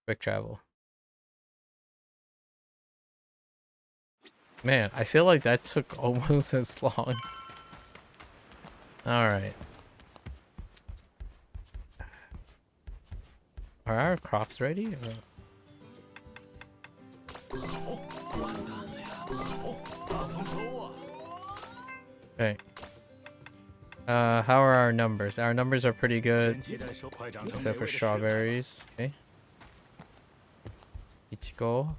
quick travel. Man, I feel like that took almost as long. Alright. Are our crops ready? Okay. How are our numbers? Our numbers are pretty good. Except for strawberries. Okay. Ichigo.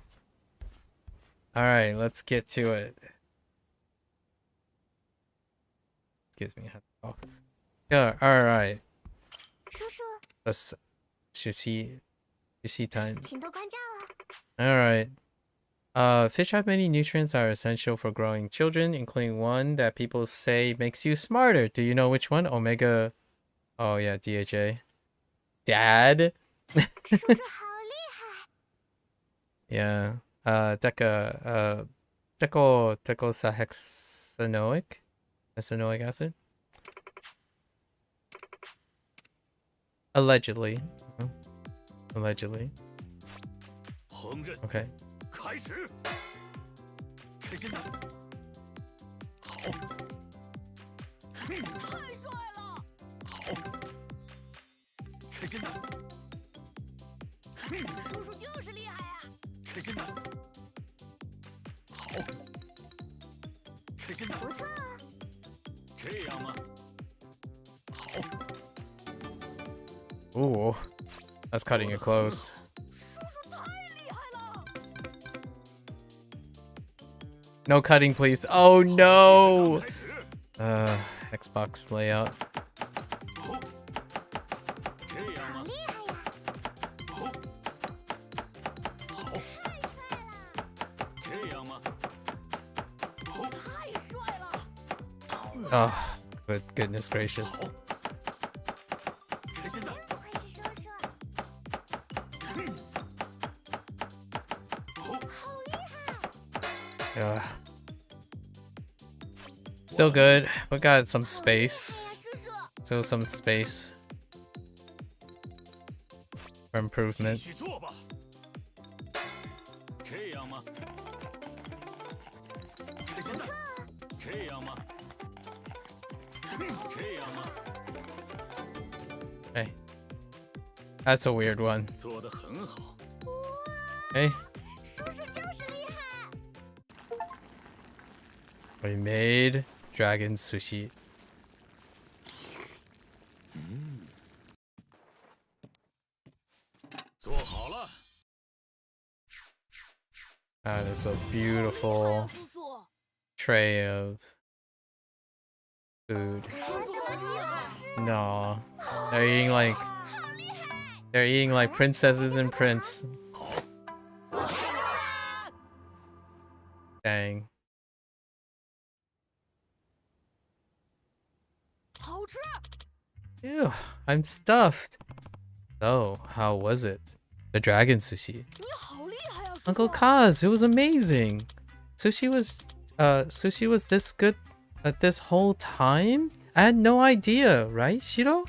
Alright, let's get to it. Excuse me. Yeah, alright. Let's sushi time. Alright. Fish have many nutrients that are essential for growing children, including one that people say makes you smarter. Do you know which one? Omega. Oh yeah, DHA. Dad. Yeah. Decosahexaenoic acid. Allegedly. Allegedly. Okay. 开始，开心的，好，太帅了，好，开心的，叔叔就是厉害呀，开心的，好，开心的，不错啊，这样吗？好。Ooh, that's cutting it close. No cutting, please. Oh no! Xbox layout. Oh, goodness gracious. Still good. We got some space. Still some space for improvement. Hey, that's a weird one. Hey. We made dragon sushi. That is a beautiful tray of food. No, they're eating like princesses and prince. Dang. Ew, I'm stuffed. So, how was it? The dragon sushi. Uncle Kaz, it was amazing. Sushi was this good this whole time? I had no idea, right, Shiro?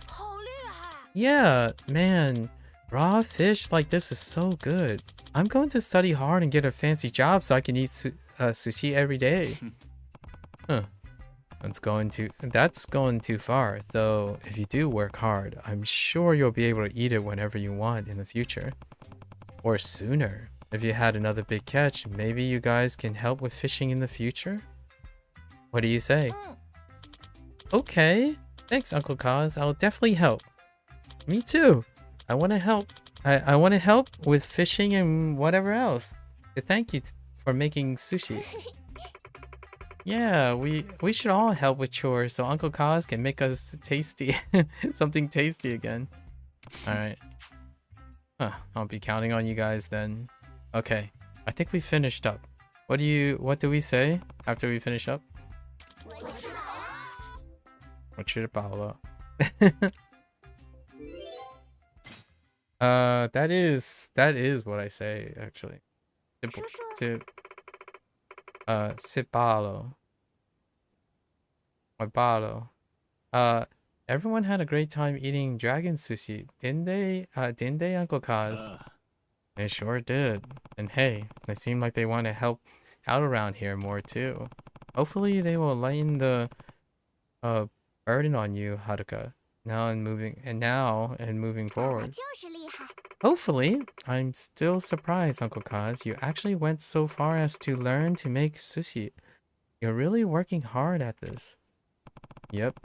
Yeah, man. Raw fish like this is so good. I'm going to study hard and get a fancy job so I can eat sushi every day. Huh. That's going too far, though. If you do work hard, I'm sure you'll be able to eat it whenever you want in the future. Or sooner. If you had another big catch, maybe you guys can help with fishing in the future? What do you say? Okay. Thanks, Uncle Kaz. I'll definitely help. Me too. I want to help. I want to help with fishing and whatever else. Thank you for making sushi. Yeah, we should all help with chores so Uncle Kaz can make us tasty. Something tasty again. Alright. I'll be counting on you guys then. Okay. I think we finished up. What do we say after we finish up? That is what I say actually. Sipalo. Everyone had a great time eating dragon sushi, didn't they? Didn't they, Uncle Kaz? They sure did. And hey, they seem like they want to help out around here more too. Hopefully they will lighten the burden on you, Haruka. Now and moving forward. Hopefully, I'm still surprised, Uncle Kaz. You actually went so far as to learn to make sushi. You're really working hard at this. Yep.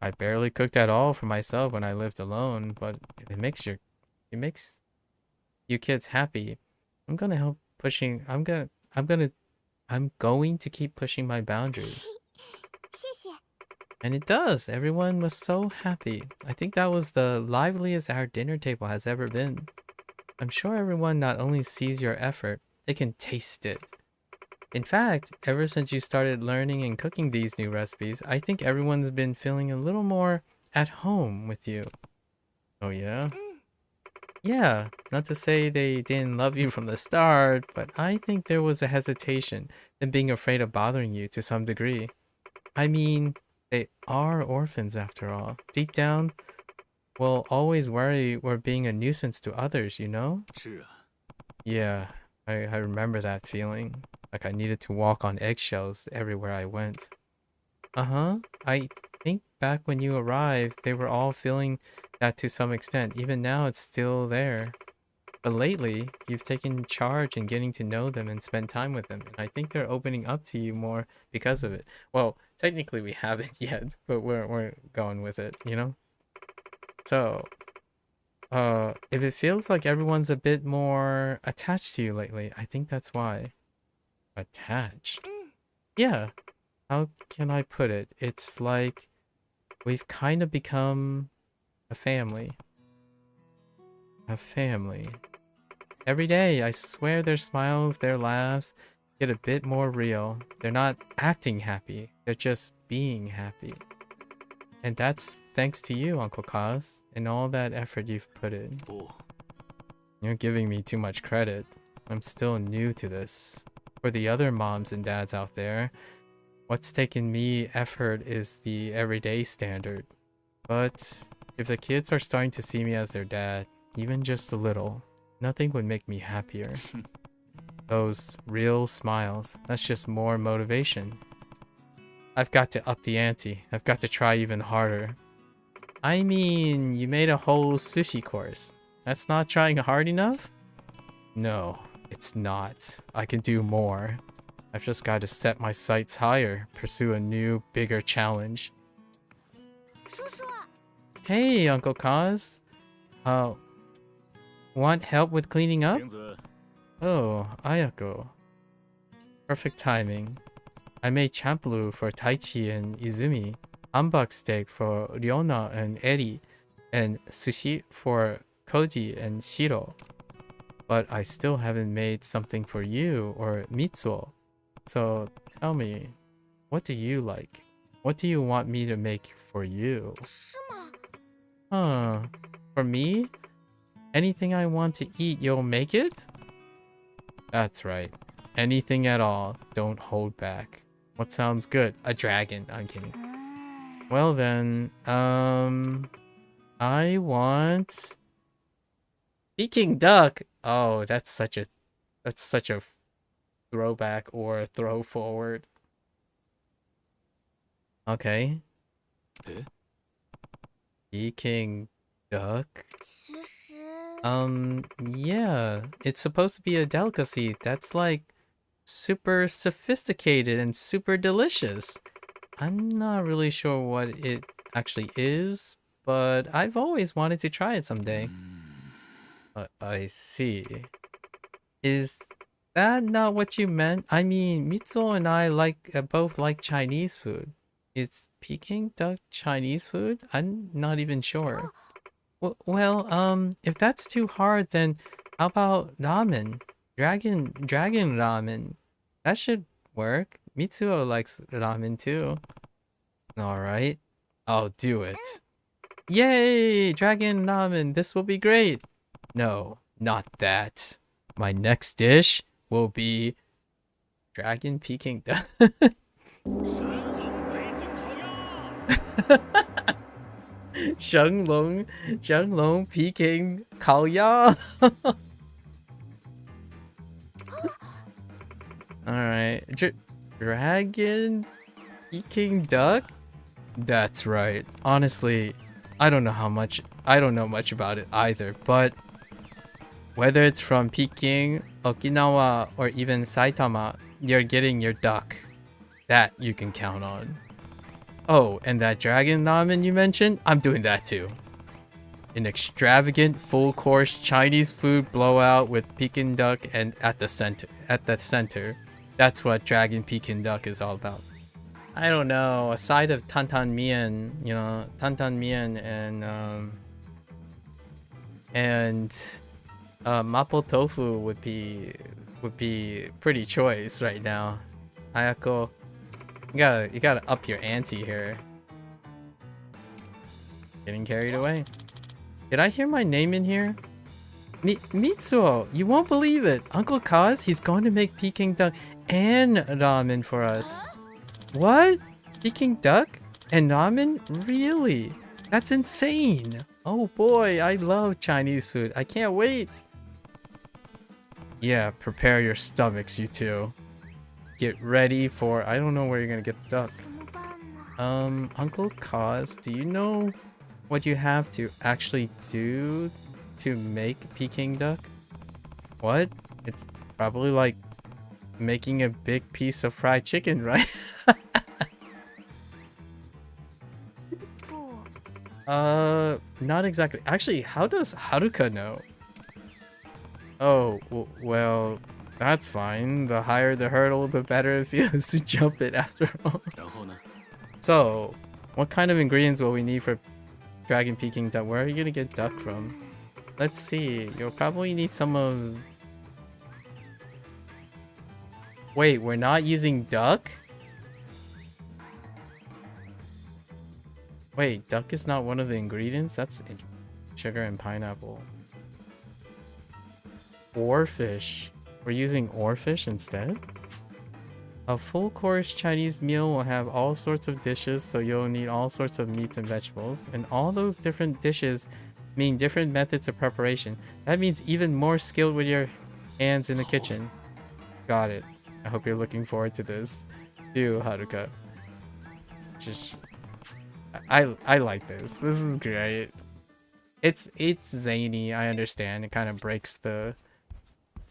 I barely cooked at all for myself when I lived alone, but if it makes you kids happy, I'm gonna help pushing. I'm going to keep pushing my boundaries. 谢谢。 And it does. Everyone was so happy. I think that was the liveliest our dinner table has ever been. I'm sure everyone not only sees your effort, they can taste it. In fact, ever since you started learning and cooking these new recipes, I think everyone's been feeling a little more at home with you. Oh yeah? Yeah, not to say they didn't love you from the start, but I think there was a hesitation, them being afraid of bothering you to some degree. I mean, they are orphans after all. Deep down, we'll always worry we're being a nuisance to others, you know? 是啊， Yeah, I remember that feeling. Like I needed to walk on eggshells everywhere I went. Uh-huh. I think back when you arrived, they were all feeling that to some extent. Even now, it's still there. But lately, you've taken charge in getting to know them and spend time with them. And I think they're opening up to you more because of it. Well, technically we haven't yet, but we're going with it, you know? So, if it feels like everyone's a bit more attached to you lately, I think that's why. Attached? Yeah. How can I put it? It's like we've kind of become a family. A family. Every day, I swear their smiles, their laughs get a bit more real. They're not acting happy. They're just being happy. And that's thanks to you, Uncle Kaz, and all that effort you've put in. 不， You're giving me too much credit. I'm still new to this. For the other moms and dads out there, what's taken me effort is the everyday standard. But if the kids are starting to see me as their dad, even just a little, nothing would make me happier. Those real smiles, that's just more motivation. I've got to up the ante. I've got to try even harder. I mean, you made a whole sushi course. That's not trying hard enough? No, it's not. I can do more. I've just got to set my sights higher, pursue a new, bigger challenge. 叔叔， Hey, Uncle Kaz. Want help with cleaning up? 瓶子 Oh, Ayako. Perfect timing. I made champlu for Taichi and Izumi, hanbok steak for Ryona and Eri, and sushi for Koji and Shiro. But I still haven't made something for you or Mitsuo. So tell me, what do you like? What do you want me to make for you? 是吗？ Huh. For me? Anything I want to eat, you'll make it? That's right. Anything at all. Don't hold back. What sounds good? A dragon. I'm kidding. Well then, I want Peking duck. Oh, that's such a throwback or throw forward. Okay. 哎， Peking duck. 其实， Yeah, it's supposed to be a delicacy that's like super sophisticated and super delicious. I'm not really sure what it actually is, but I've always wanted to try it someday. I see. Is that not what you meant? I mean, Mitsuo and I both like Chinese food. Is Peking duck Chinese food? I'm not even sure. Well, if that's too hard, then how about ramen? Dragon ramen. That should work. Mitsuo likes ramen too. Alright. I'll do it. Yay! Dragon ramen. This will be great. No, not that. My next dish will be Dragon Peking duck. 神龙北京烤鸭。神龙 Peking 烤鸭. Alright. Dragon Peking duck? That's right. Honestly, I don't know much about it either, but whether it's from Peking, Okinawa, or even Saitama, you're getting your duck. That you can count on. Oh, and that dragon ramen you mentioned, I'm doing that too. An extravagant full-course Chinese food blowout with Peking duck and at the center. That's what Dragon Peking duck is all about. I don't know, a side of tantan mian, you know, tantan mian and mapo tofu would be pretty choice right now. Ayako, you gotta up your ante here. Getting carried away. Did I hear my name in here? Mitsuo, you won't believe it. Uncle Kaz, he's going to make Peking duck and ramen for us. What? Peking duck and ramen? Really? That's insane. Oh boy, I love Chinese food. I can't wait. Yeah, prepare your stomachs, you two. Get ready for... I don't know where you're gonna get the duck. Uncle Kaz, do you know what you have to actually do to make Peking duck? What? It's probably like making a big piece of fried chicken, right? Not exactly. Actually, how does Haruka know? Oh, well, that's fine. The higher the hurdle, the better it feels to jump it after all. So, what kind of ingredients will we need for Dragon Peking duck? Where are you gonna get duck from? Let's see. You'll probably need some of... Wait, we're not using duck? Wait, duck is not one of the ingredients? That's sugar and pineapple. Oarfish. We're using oarfish instead? A full course Chinese meal will have all sorts of dishes, so you'll need all sorts of meats and vegetables. And all those different dishes mean different methods of preparation. That means even more skilled with your hands in the kitchen. Got it. I hope you're looking forward to this. Ew, Haruka. Just... I like this. This is great. It's zany, I understand. It kind of breaks the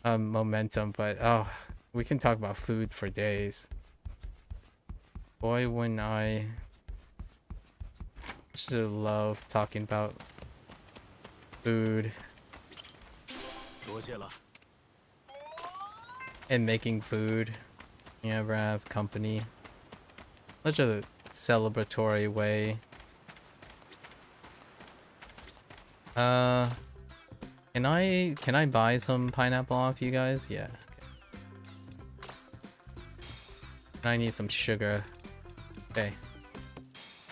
momentum, but oh, we can talk about food for days. Boy, when I should love talking about food and making food. You ever have company? Such a celebratory way. Can I buy some pineapple off you guys? Yeah. Okay. I need some sugar. Okay.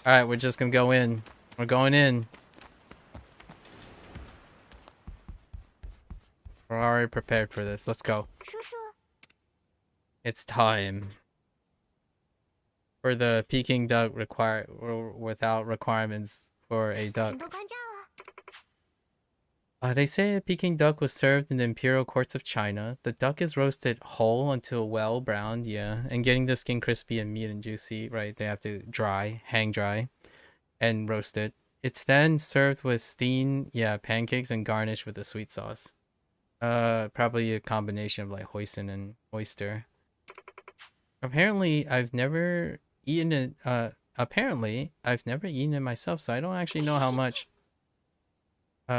Alright, we're just gonna go in. We're going in. We're already prepared for this. Let's go. It's time. For the Peking duck without requirements for a duck. They say a Peking duck was served in the imperial courts of China. The duck is roasted whole until well browned, yeah, and getting the skin crispy and meat and juicy, right? They have to hang dry, and roast it. It's then served with steamed, yeah, pancakes and garnished with a sweet sauce. Probably a combination of like hoisin and oyster. Apparently, I've never eaten it. Apparently, I've never eaten it myself, so I don't actually know how much.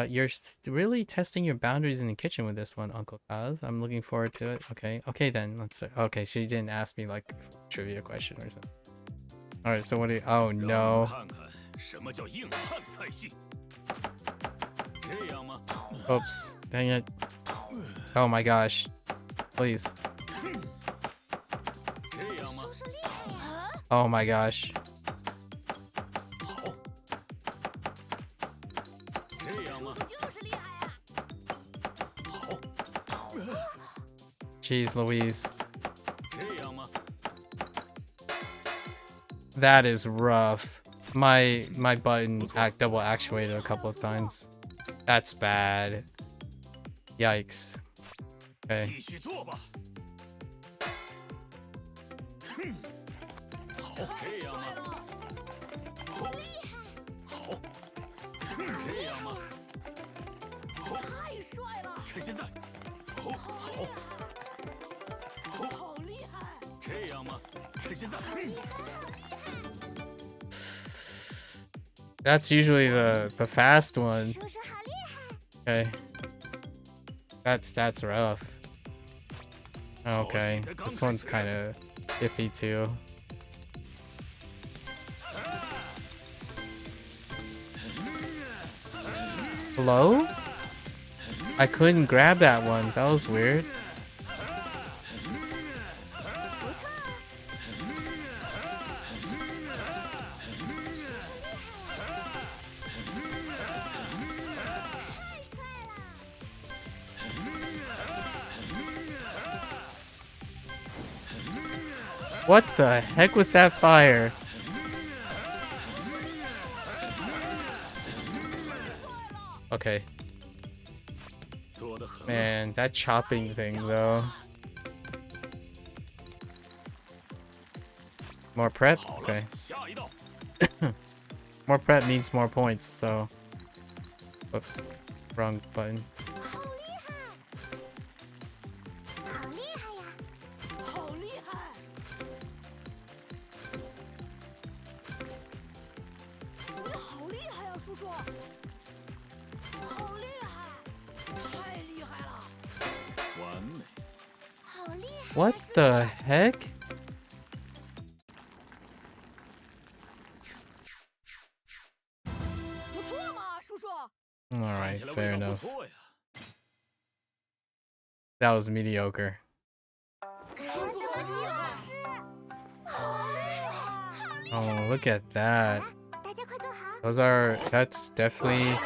You're really testing your boundaries in the kitchen with this one, Uncle Kaz. I'm looking forward to it. Okay then. Let's. Okay, she didn't ask me like a trivia question or something. All right, so what do you? Oh no. Oops. Dang it. Oh my gosh. Please. Oh my gosh. Jeez Louise. That is rough. My button double actuated a couple of times. That's bad. Yikes. Okay. That's usually the fast one. 叔叔好厉害。 Okay. That's rough. Okay, this one's kind of iffy too. Hello? I couldn't grab that one. That was weird. What the heck was that fire? Okay. Man, that chopping thing though. More prep? Okay. More prep means more points, so... Whoops. Wrong button. 好厉害呀！好厉害！你好厉害呀，叔叔！好厉害！太厉害了！完美。好厉害！ What the heck? Alright, fair enough. That was mediocre. Oh, look at that. That's definitely...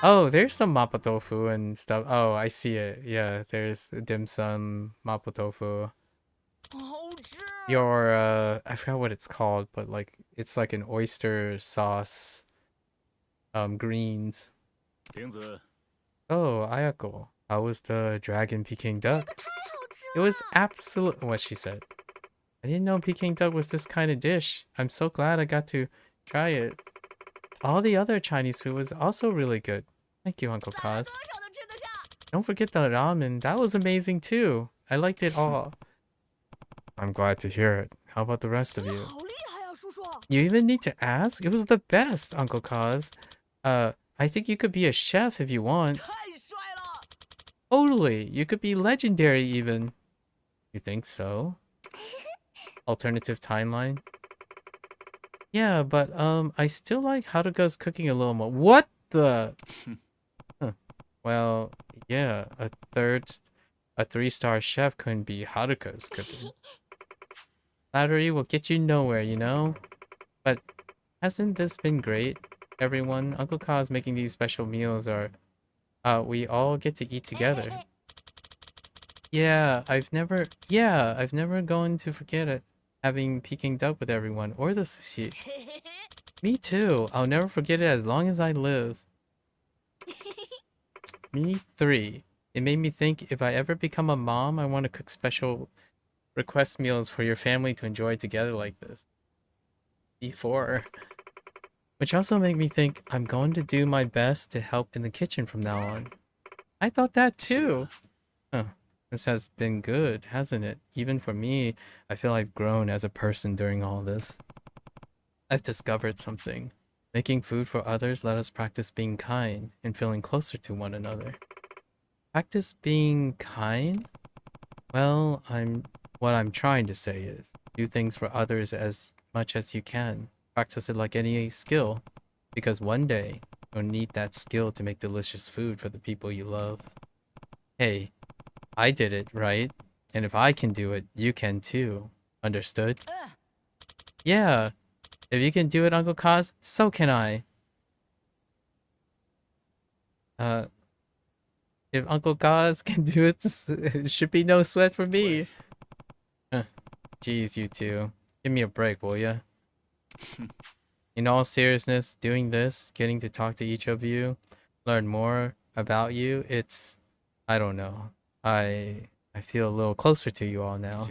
Oh, there's some mapo tofu and stuff. Oh, I see it. Yeah, there's dim sum, mapo tofu. Your, I forgot what it's called, but like, it's like an oyster sauce, greens. Oh, Ayako. How was the Dragon Peking duck? It was absolute. What she said. I didn't know Peking duck was this kind of dish. I'm so glad I got to try it. All the other Chinese food was also really good. Thank you, Uncle Kaz. Don't forget the ramen. That was amazing too. I liked it all. I'm glad to hear it. How about the rest of you? You even need to ask? It was the best, Uncle Kaz. I think you could be a chef if you want. Totally. You could be legendary even. You think so? Alternative timeline? Yeah, but I still like Haruka's cooking a little more. What the? Huh. Well, yeah, a 3-star chef couldn't be Haruka's cooking. Flattery will get you nowhere, you know? But hasn't this been great? Everyone, Uncle Kaz making these special meals are we all get to eat together. Yeah, I've never going to forget it. Having Peking duck with everyone or the sushi. Me too. I'll never forget it as long as I live. Me 3. It made me think if I ever become a mom, I want to cook special request meals for your family to enjoy together like this. B4. Which also made me think I'm going to do my best to help in the kitchen from now on. I thought that too. Huh. This has been good, hasn't it? Even for me, I feel I've grown as a person during all this. I've discovered something. Making food for others let us practice being kind and feeling closer to one another. Practice being kind? Well, what I'm trying to say is, do things for others as much as you can. Practice it like any skill, because one day you'll need that skill to make delicious food for the people you love. Hey, I did it, right? And if I can do it, you can too. Understood? Yeah. If you can do it, Uncle Kaz, so can I. If Uncle Kaz can do it, it should be no sweat for me. Jeez, you two. Give me a break, will ya? In all seriousness, doing this, getting to talk to each of you, learn more about you, it's... I don't know. I feel a little closer to you all now.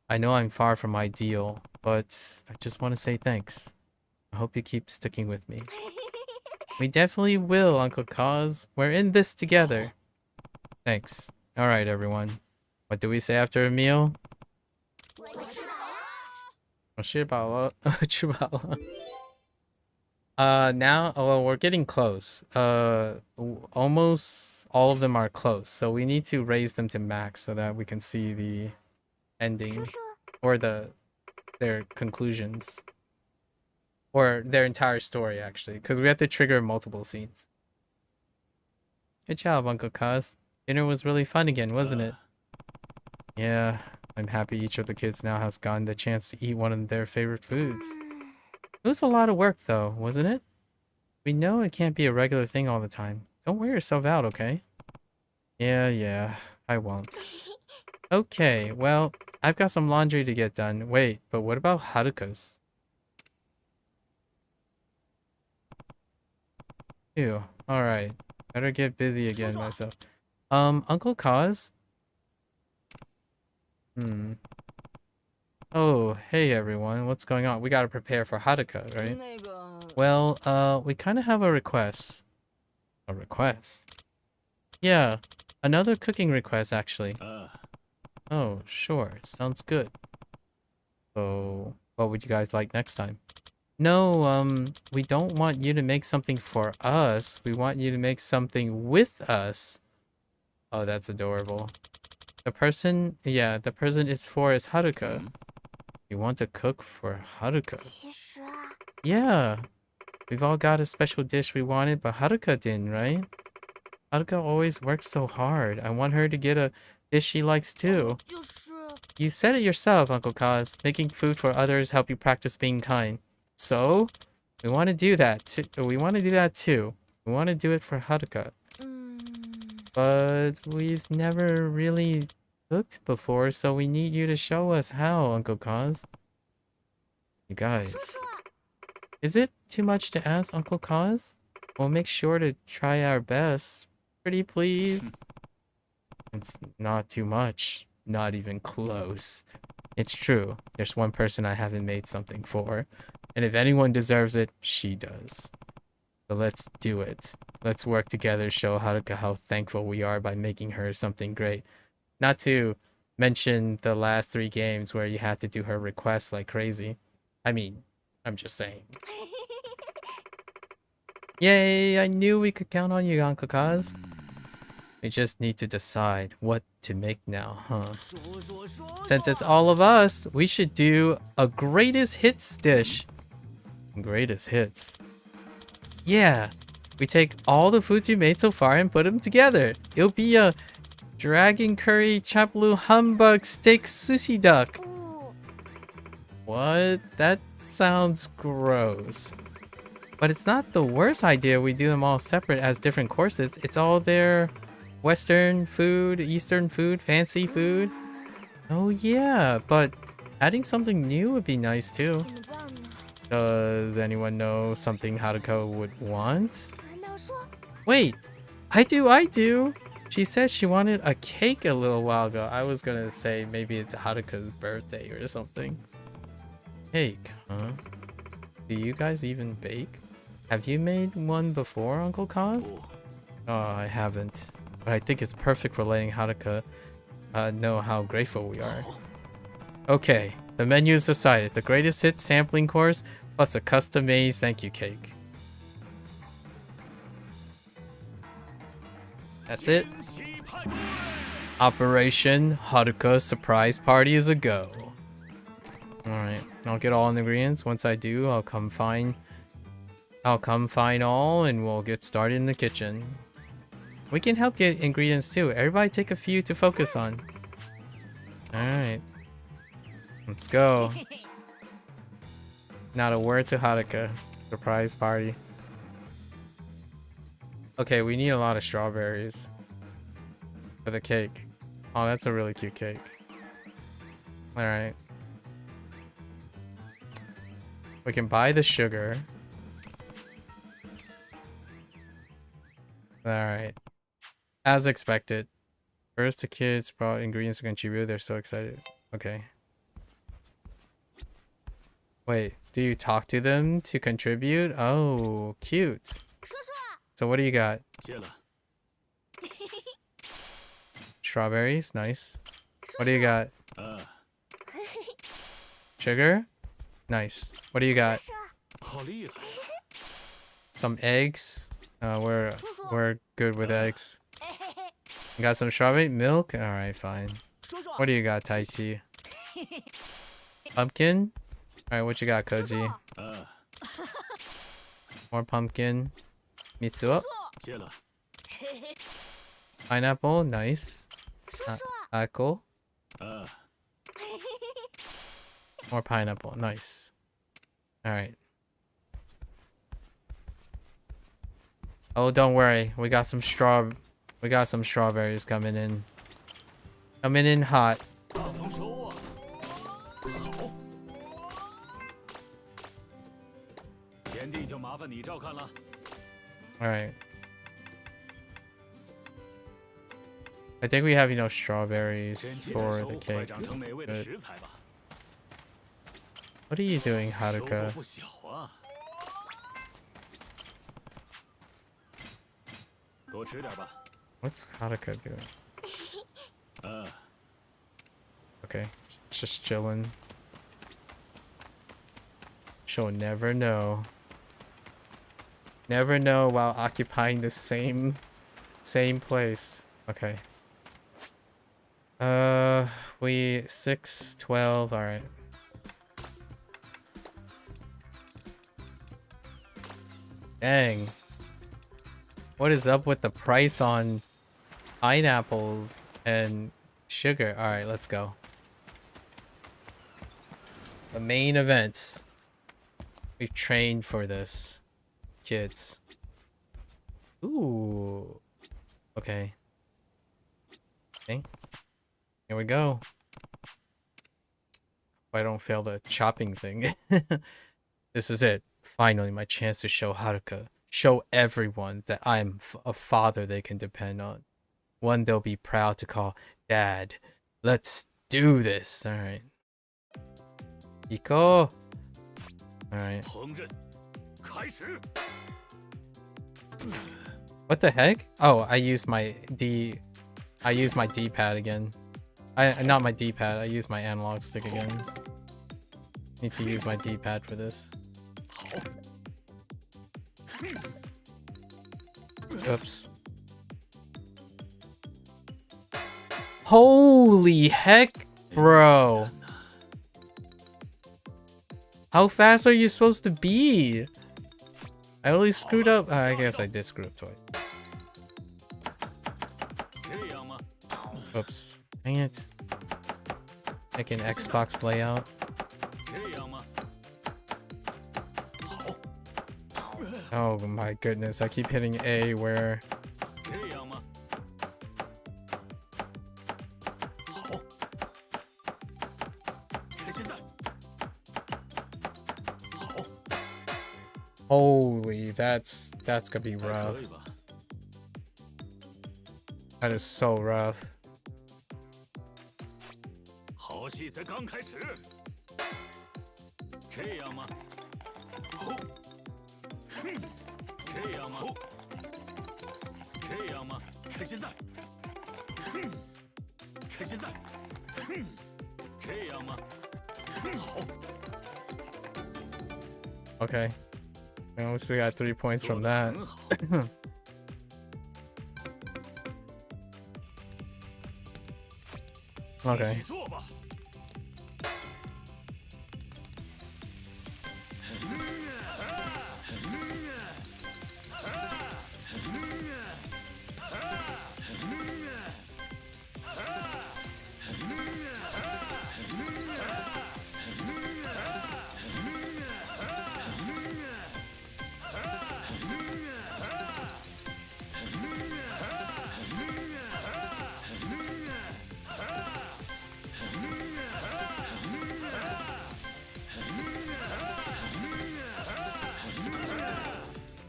I know I'm far from ideal, but I just want to say thanks. I hope you keep sticking with me. We definitely will, Uncle Kaz. We're in this together. Thanks. Alright, everyone. What do we say after a meal? 我吃饱了。吃饱了。Now, oh, well, we're getting close. Almost all of them are close, so we need to raise them to max so that we can see the ending or their conclusions or their entire story actually, because we have to trigger multiple scenes. Good job, Uncle Kaz. Dinner was really fun again, wasn't it? Yeah, I'm happy each of the kids now has gotten the chance to eat one of their favorite foods. It was a lot of work though, wasn't it? We know it can't be a regular thing all the time. Don't wear yourself out, okay? Yeah, I won't. Okay, well, I've got some laundry to get done. Wait, but what about Haruka's? Ew, alright. Better get busy again myself. Uncle Kaz? Oh, hey everyone, what's going on? We gotta prepare for Haruka, right? Well, we kinda have a request. A request? Yeah, another cooking request actually. Oh, sure, sounds good. So, what would you guys like next time? No, we don't want you to make something for us. We want you to make something with us. Oh, that's adorable. The person is for is Haruka. You want to cook for Haruka? Yeah. We've all got a special dish we wanted, but Haruka didn't, right? Haruka always works so hard. I want her to get a dish she likes too. You said it yourself, Uncle Kaz. Making food for others help you practice being kind. So, we want to do that too. We want to do that too. We want to do it for Haruka. But we've never really cooked before, so we need you to show us how, Uncle Kaz. You guys. Is it too much to ask, Uncle Kaz? We'll make sure to try our best. Pretty please? It's not too much. Not even close. It's true. There's one person I haven't made something for. And if anyone deserves it, she does. So let's do it. Let's work together, show Haruka how thankful we are by making her something great. Not to mention the last 3 games where you had to do her requests like crazy. I mean, I'm just saying. Yay, I knew we could count on you, Uncle Kaz. We just need to decide what to make now, huh? Since it's all of us, we should do a greatest hits dish. Greatest hits. Yeah, we take all the foods you made so far and put them together. It'll be a dragon curry chapalu humbug steak sushi duck. What? That sounds gross. But it's not the worst idea we do them all separate as different courses. It's all their Western food, Eastern food, fancy food. Oh yeah, but adding something new would be nice too. Does anyone know something Haruka would want? Wait, I do. She said she wanted a cake a little while ago. I was gonna say maybe it's Haruka's birthday or something. Cake, huh? Do you guys even bake? Have you made one before, Uncle Kaz? Oh, I haven't. But I think it's perfect for letting Haruka know how grateful we are. Okay, the menu is decided. The greatest hits sampling course plus a custom-made thank you cake. That's it. Operation Haruka Surprise Party is a go. Alright, I'll get all the ingredients. Once I do, I'll come find all and we'll get started in the kitchen. We can help get ingredients too. Everybody take a few to focus on. Alright. Let's go. Not a word to Haruka. Surprise party. Okay, we need a lot of strawberries for the cake. Oh, that's a really cute cake. Alright. We can buy the sugar. Alright. As expected. First, the kids brought ingredients to contribute. They're so excited. Okay. Wait, do you talk to them to contribute? Oh, cute. So what do you got? Strawberries, nice. What do you got? Sugar? Nice. What do you got? some eggs. We're good with eggs. You got some strawberry milk? Alright, fine. What do you got, Taichi? Pumpkin? Alright, what you got, Koji? More pumpkin. Mitsuo? Pineapple, nice. Apple. More pineapple, nice. Alright. Oh, don't worry. We got some strawberries coming in. Coming in hot. Alright. I think we have enough strawberries for the cake. Good. What are you doing, Haruka? What's Haruka doing? Okay, just chilling. She'll never know. Never know while occupying the same place. Okay. 6, 12, alright. Dang. What is up with the price on pineapples and sugar? Alright, let's go. The main event. We've trained for this, kids. Ooh. Okay. Okay. Here we go. Hope I don't fail the chopping thing. This is it. Finally, my chance to show Haruka. Show everyone that I'm a father they can depend on. One they'll be proud to call Dad. Let's do this. Alright. Iko. Alright. What the heck? Oh, I used my D-pad again. Not my D-pad, I used my analog stick again. Need to use my D-pad for this. Oops. Holy heck, bro. How fast are you supposed to be? I only screwed up. I guess I did screw up twice. Oops. Dang it. Like an Xbox layout. Oh my goodness, I keep hitting A where... Holy, that's gonna be rough. That is so rough. Okay. At least we got 3 points from that. Okay.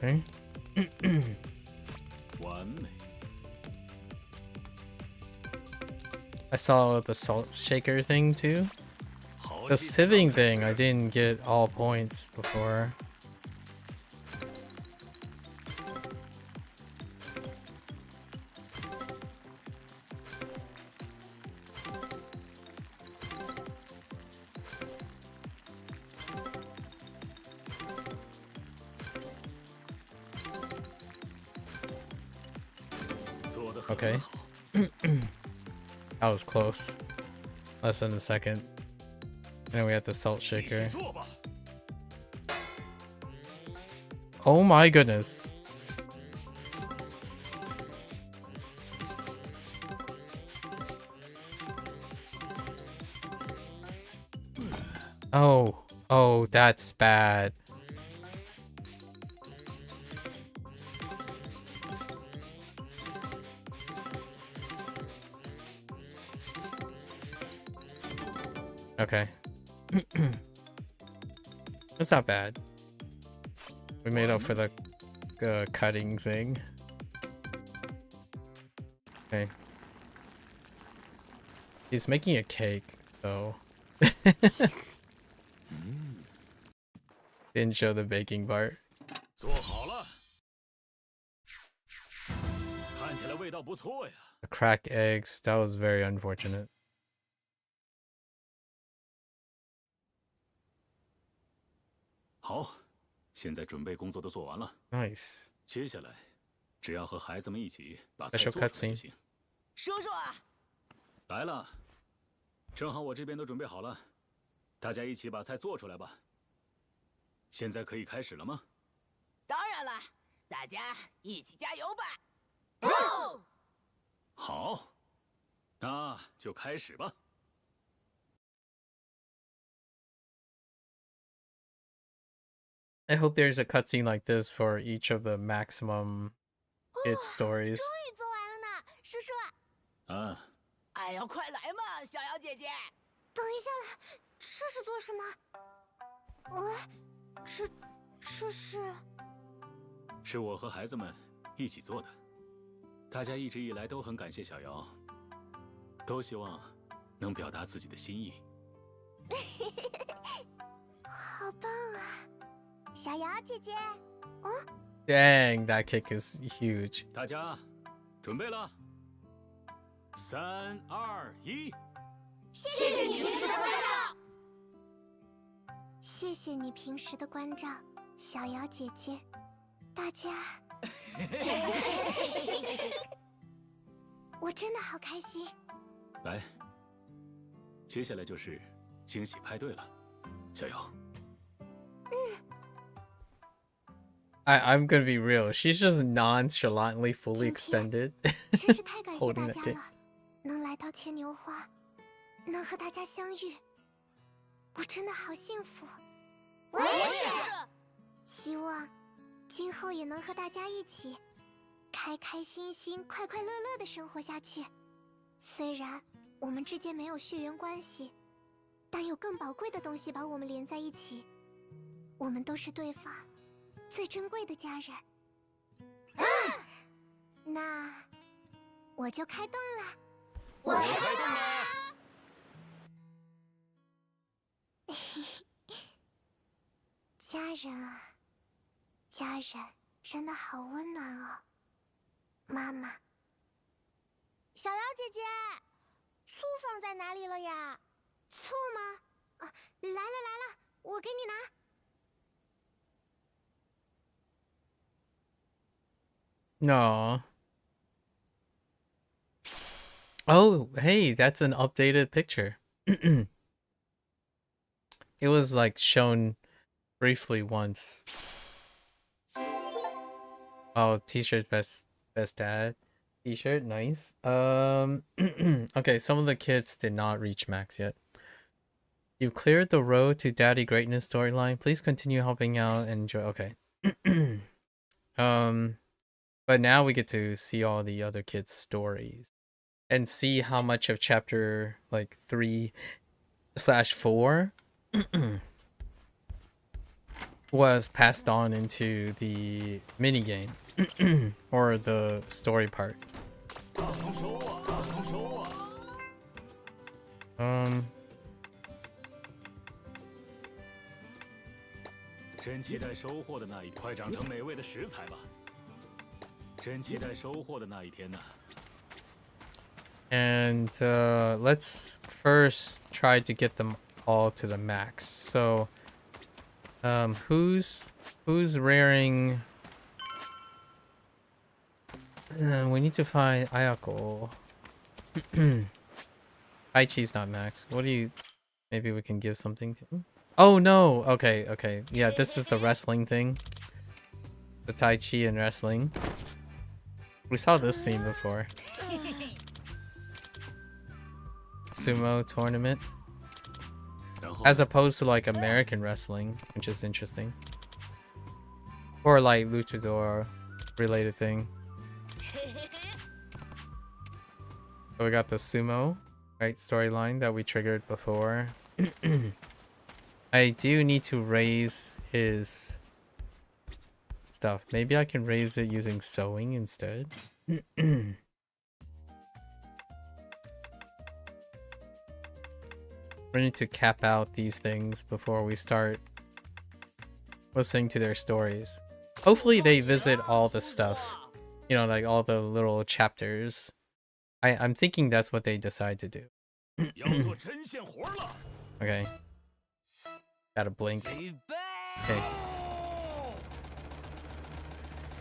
Okay. I saw the salt shaker thing too. The sieving thing, I didn't get all points before. Okay. That was close. Less than a second. And then we have the salt shaker. Oh my goodness. Oh, that's bad. Okay. That's not bad. We made up for the cutting thing. Okay. He's making a cake, though. Didn't show the baking part. 做好了，看起来味道不错呀。 The cracked eggs, that was very unfortunate. 好，现在准备工作都做完了， Nice. 接下来只要和孩子们一起把菜 Special 做出来 cutscene. 就行。叔叔啊，来了，正好我这边都准备好了，大家一起把菜做出来吧。现在可以开始了吗？当然了，大家一起加油吧！哦，好，那就开始吧。 I hope there's a cutscene like this for each of the maximum hit stories. 终于做完了呢，叔叔。啊，哎呀，快来嘛，小瑶姐姐！等一下啦，这是做什么？这是……是我和孩子们一起做的。大家一直以来都很感谢小瑶，都希望能表达自己的心意。好棒啊，小瑶姐姐！ Dang, that kick is huge. 大家准备了？3、2、1。谢谢你平时的关照。谢谢你平时的关照，小瑶姐姐。大家，我真的好开心。来，接下来就是惊喜派对了，小瑶。 I'm gonna be real. She's just nonchalantly fully extended. 真是太感谢 Holding 大 that 家 cake. 了，能来到牵牛花，能和大家相遇，我真的好幸福。我也是。希望今后也能和大家一起，开开心心、快快乐乐的生活下去。虽然我们之间没有血缘关系，但有更宝贵的东西把我们连在一起。我们都是对方最珍贵的家人。那我就开动了。我开动了。家人啊，家人真的好温暖哦。妈妈，小瑶姐姐，醋放在哪里了呀？醋吗？啊，来了来了，我给你拿。 No. Oh, hey, that's an updated picture. It was like shown briefly once. Oh, t-shirt best dad. T-shirt, nice. Okay, some of the kids did not reach max yet. You've cleared the road to Daddy Greatness storyline. Please continue helping out and enjoy. Okay. But now we get to see all the other kids' stories and see how much of chapter like 3/4 was passed on into the minigame or the story part. 大丰收啊，大丰收啊！真期待收获的那一快长成美味的食材吧。 真期待收获的那一天呢。 And let's first try to get them all to the max. So, who's rearing We need to find Ayako. Koichi's not max. What do you... Maybe we can give something to him? Oh no! Okay, okay. Yeah, this is the wrestling thing. The Tai Chi and wrestling. We saw this scene before. Sumo tournament. As opposed to like American wrestling, which is interesting. Or like luchador related thing. So we got the sumo, right, storyline that we triggered before. I do need to raise his stuff. Maybe I can raise it using sewing instead. We need to cap out these things before we start listening to their stories. Hopefully they visit all the stuff. You know, like all the little chapters. I'm thinking that's what they decide to do. Okay. Gotta blink. Okay.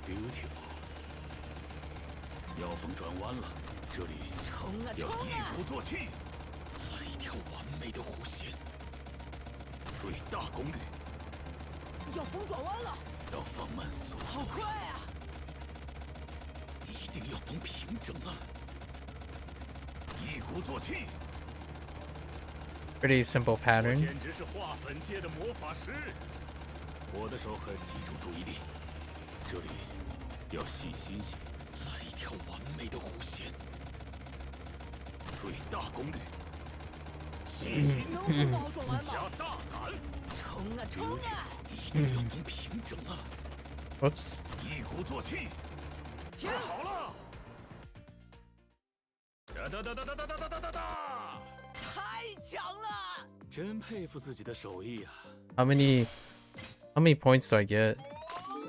Beautiful. 妖风转弯了，这里要一鼓作气，来一条完美的弧线，最大功率。要风转弯了，要放慢速度。好快啊！一定要逢平整啊！一鼓作气。 Pretty simple pattern. 简直是画粉界的魔法师。我的手很集中注意力，这里要细心些，来一条完美的弧线，最大功率。细心，加大胆，冲啊冲啊！一定要逢平整啊！ Whoops. 一鼓作气，贴好了。哒哒哒哒哒哒哒哒哒哒！ 太强了！真佩服自己的手艺啊！ How many points do I get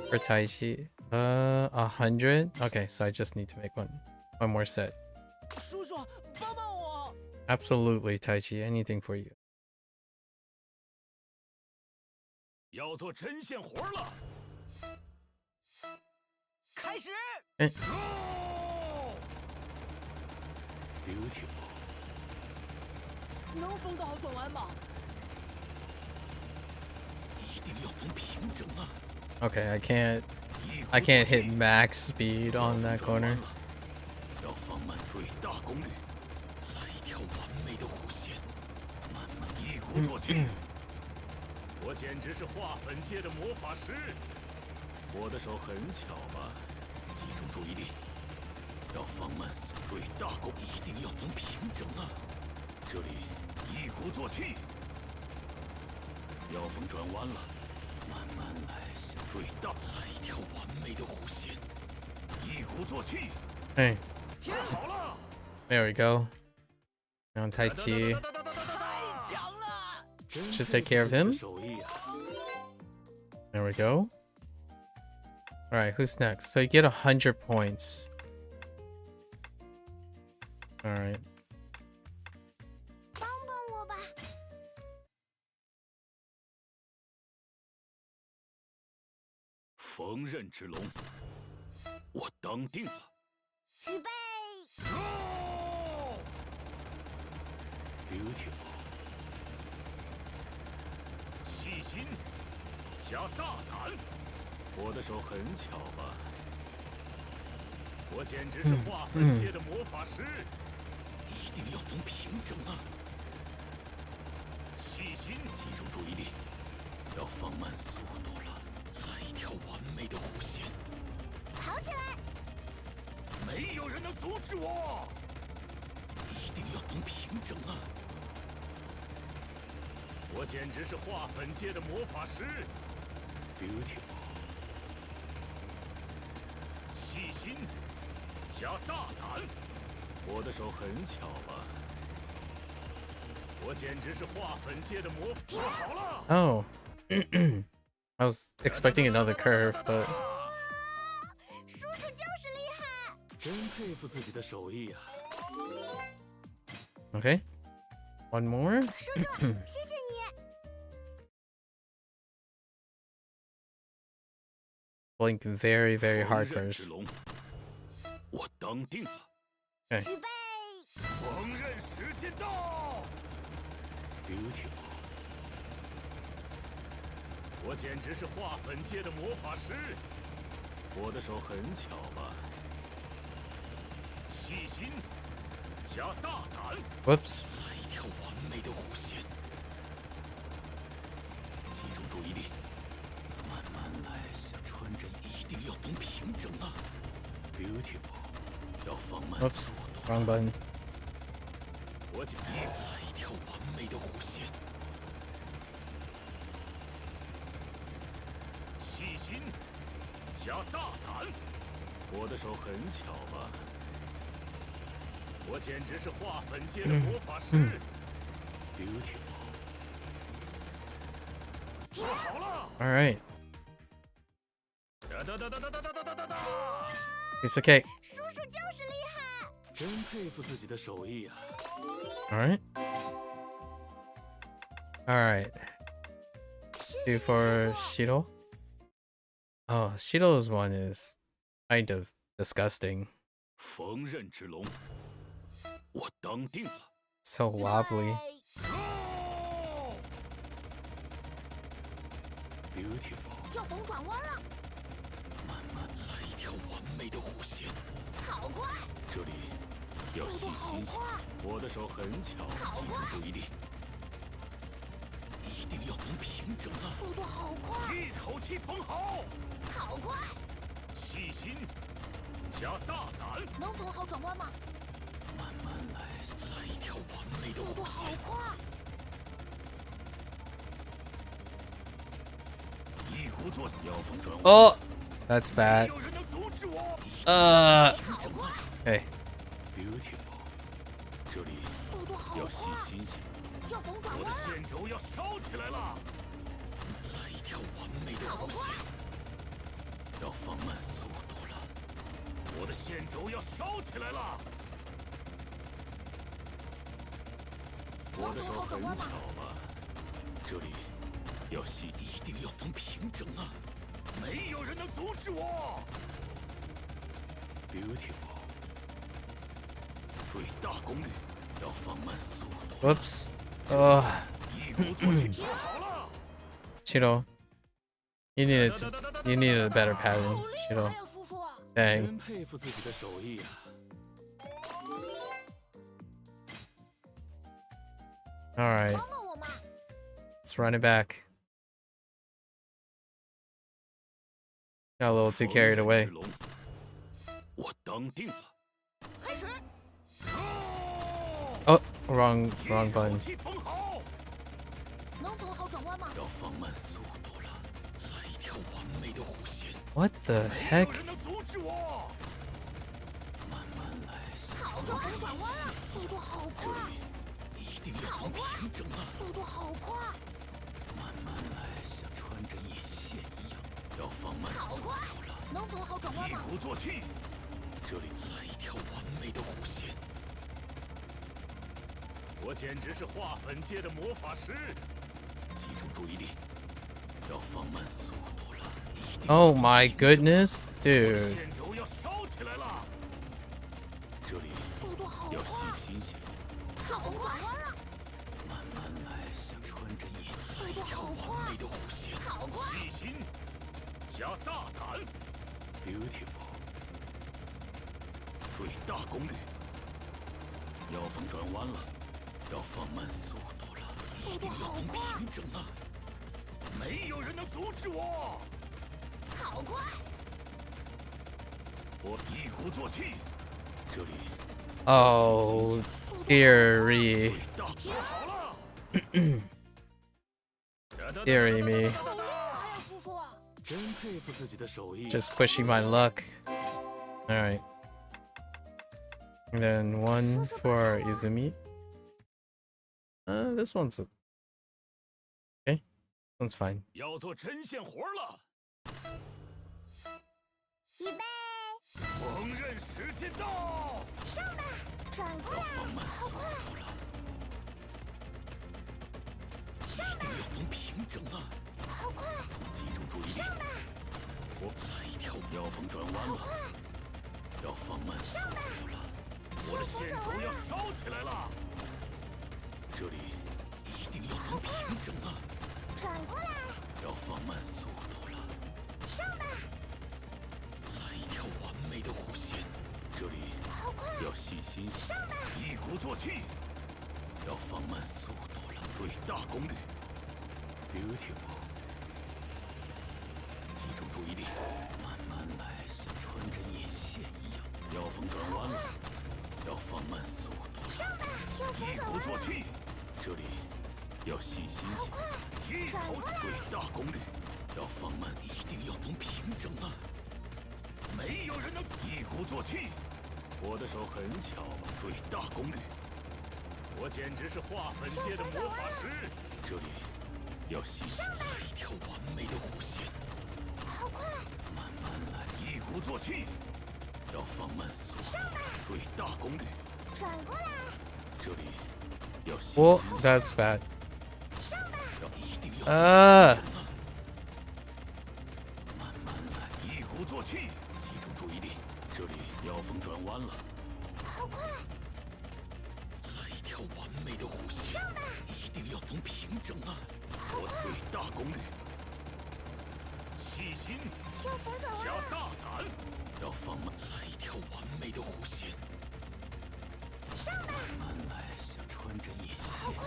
for Tai Chi? 100? Okay, so I just need to make one more set. 叔叔，帮帮我！ Absolutely, Tai Chi. Anything for you. 要做针线活了。开始。Beautiful。 能风倒转弯吗？一定要逢平整啊 Okay, I can't hit max speed on that corner. 要放慢最大功率，来一条完美的弧线，慢慢一鼓作气。我简直是画粉界的魔法师。我的手很巧吧？集中注意力，要放慢最大功，一定要逢平整啊！这里。 一鼓作气，妖风转弯了，慢慢来，最大来一条完美的弧线，一鼓作气。Hey, 贴好了。 there we go. Now Tai Chi 太强了 should take care of him. There we go. All right, who's next? So you get 100 points. All right. 锋刃之龙，我当定了。预备。Beautiful。细心，加大胆。我的手很巧吧？我简直是画粉界的魔法师。一定要逢平整啊！细心，集中注意力，要放慢速度了。 一条完美的弧线，跑起来！没有人能阻止我！一定要逢平整啊！我简直是画粉界的魔法师。Beautiful。细心，加大胆。我的手很巧吧？我简直是画粉界的魔法。好了。Oh. I was expecting another curve, but 叔叔就是厉害，真佩服自己的手艺啊！ okay. One more. 叔叔，谢谢你。 Blink very hard first. 我当定了。Okay. 预备，缝纫时间到。Beautiful。我简直是画粉界的魔法师。我的手很巧吧？细心加大胆。Whoops. 来一条完美的弧线。集中注意力，慢慢来，像穿针一定要缝平整啊。Beautiful。要放慢 Oops. 速度。 Wrong button. 我仅来一条完美的弧线。细心加大胆。我的手很巧吧？我简直是画粉界的魔法师。Beautiful。做好了。All right. 哒哒哒哒哒哒哒哒哒哒。 Piece of cake. 叔叔就是厉害。真佩服自己的手艺啊！ All right. All right. Do for Shiro. Oh, Shiro's one is kind of disgusting. 缝纫之龙，我当定了。 So wobbly. Beautiful。要缝转弯了，慢慢来一条完美的弧线。好快，这里要细心些。我的手很巧，集中注意力，一定要缝平整啊！速度好快，一口气缝好。好快，细心加大胆，能缝好转弯吗？慢慢来，来一条完美的速度弧线。好快，一鼓作气，要缝转弯。 Oh, that's 没 bad. 有人能阻止我。 好快， Hey. Beautiful。这里速度好要细快，心些。 要缝转我的弯了，线轴要烧起来了，来一条完美的弧线，要放慢速度了。我的线轴要烧起来了，我的手很巧吧？这里要细，一定要缝平整啊！没有人能阻止我。Beautiful， 最大功率要放慢速度。 Whoops. Oh, 一鼓作气，做好了。 Shiro. You needed a better pattern, 好厉 Shiro. 害呀，叔叔！ Dang. 真佩服自己的手艺啊！ All right. 帮帮我嘛！ Let's run it back. Got a little too carried away. 我当定了。开始， Oh, wrong button. 一口气缝好，能缝好转弯吗？要放慢速度了，来一条完美的弧线。 What the 没 heck? 有人能阻止我。慢慢来，好要缝转弯了，速度好这快，里一定要缝平整啊！速度好快，慢慢来，像穿针引线一样，要放慢速度了。 能缝好转弯一吗？鼓作气，这里来一条完美的弧线。我简直是画粉界的魔法师。集中注意力，要放慢速度了。一定要 Oh my goodness, 我的 dude. 线轴要烧起来了。这里速度好要细快，心些，要缝转弯了，慢慢来，像穿针引来一条完美的弧线。好快，细心加大胆 ，Beautiful， 最大功率。要缝转弯了，要放慢速度了，一定要缝平整啊！没有人能阻止我。好快，我一鼓作气，这里 Oh, dearie. 最大做好了。 Dearie me. 好厉害呀，叔叔！真佩服自己的手艺。 Just pushing my luck. All right. And then one for Izumi. This one's okay. This one's fine. 要做针线活了，预备，缝纫时间到。上吧，转过要来，放慢速好快，度了，一定要缝平整啊！好快，集中注意力，我来一条要缝转弯了，要放慢速度了，我的线轴要烧起来了。这里一定要能平整啊！转过来，要放慢速度了，上吧，来一条完美的弧线。这里好快，要细心些，一鼓作气。要放慢速度了，最大功率。Beautiful。集中注意力，慢慢来，像穿针引线一样。腰峰转弯了，要放慢速度了，上吧，腰峰一转弯了，鼓作气。这里要细心些，一口最大功率。要放慢，一定要能平整啊！没有人能一鼓作气。我的手很巧吧？最大功率。我简直是画粉界的魔法师。这里要细心，来一条完美的弧线。好快，慢慢来，一鼓作气。要放慢速度，最大功率。转过来，这里要细Well, 心。 that's bad. 上吧，要一定要呃整啊！慢慢来，一鼓作气，集中注意力。这里腰峰转弯了，好快，来一条完美的弧线，一定要能平整啊！我最大功率，细心腰峰转加弯了，大胆，要放慢，来一条完美的弧线，上吧，慢慢来，像穿针引线一样。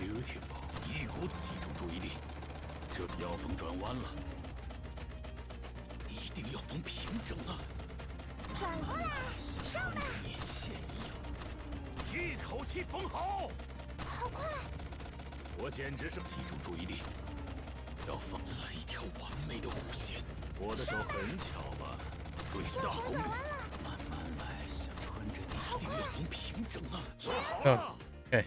Beautiful， 一鼓集中注意力，这腰峰转弯了，一定要能平整啊！转过来，像穿针引线一样，一口气缝好。好快，我简直是集中注意力，要放来一条完美的弧线。我的手很巧吧？最大功率，慢慢来，像穿针，一定要能平整啊！做好了。Okay.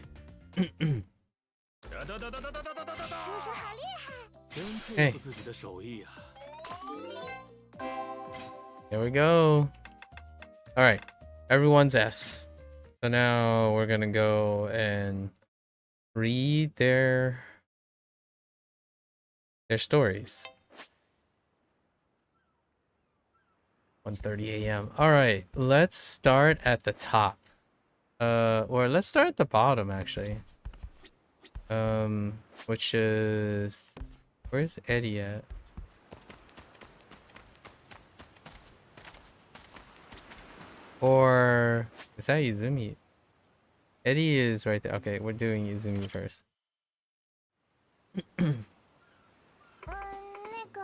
叔叔好厉害，真佩服自己的手艺啊！ Here we go. All right, everyone's S. So now we're gonna go and read their stories. 1:30 a.m. All right, let's start at the top. Or let's start at the bottom actually. Which is, where's Eddie at? Or is that Izumi? Eddie is right there. Okay, we're doing Izumi first. 那个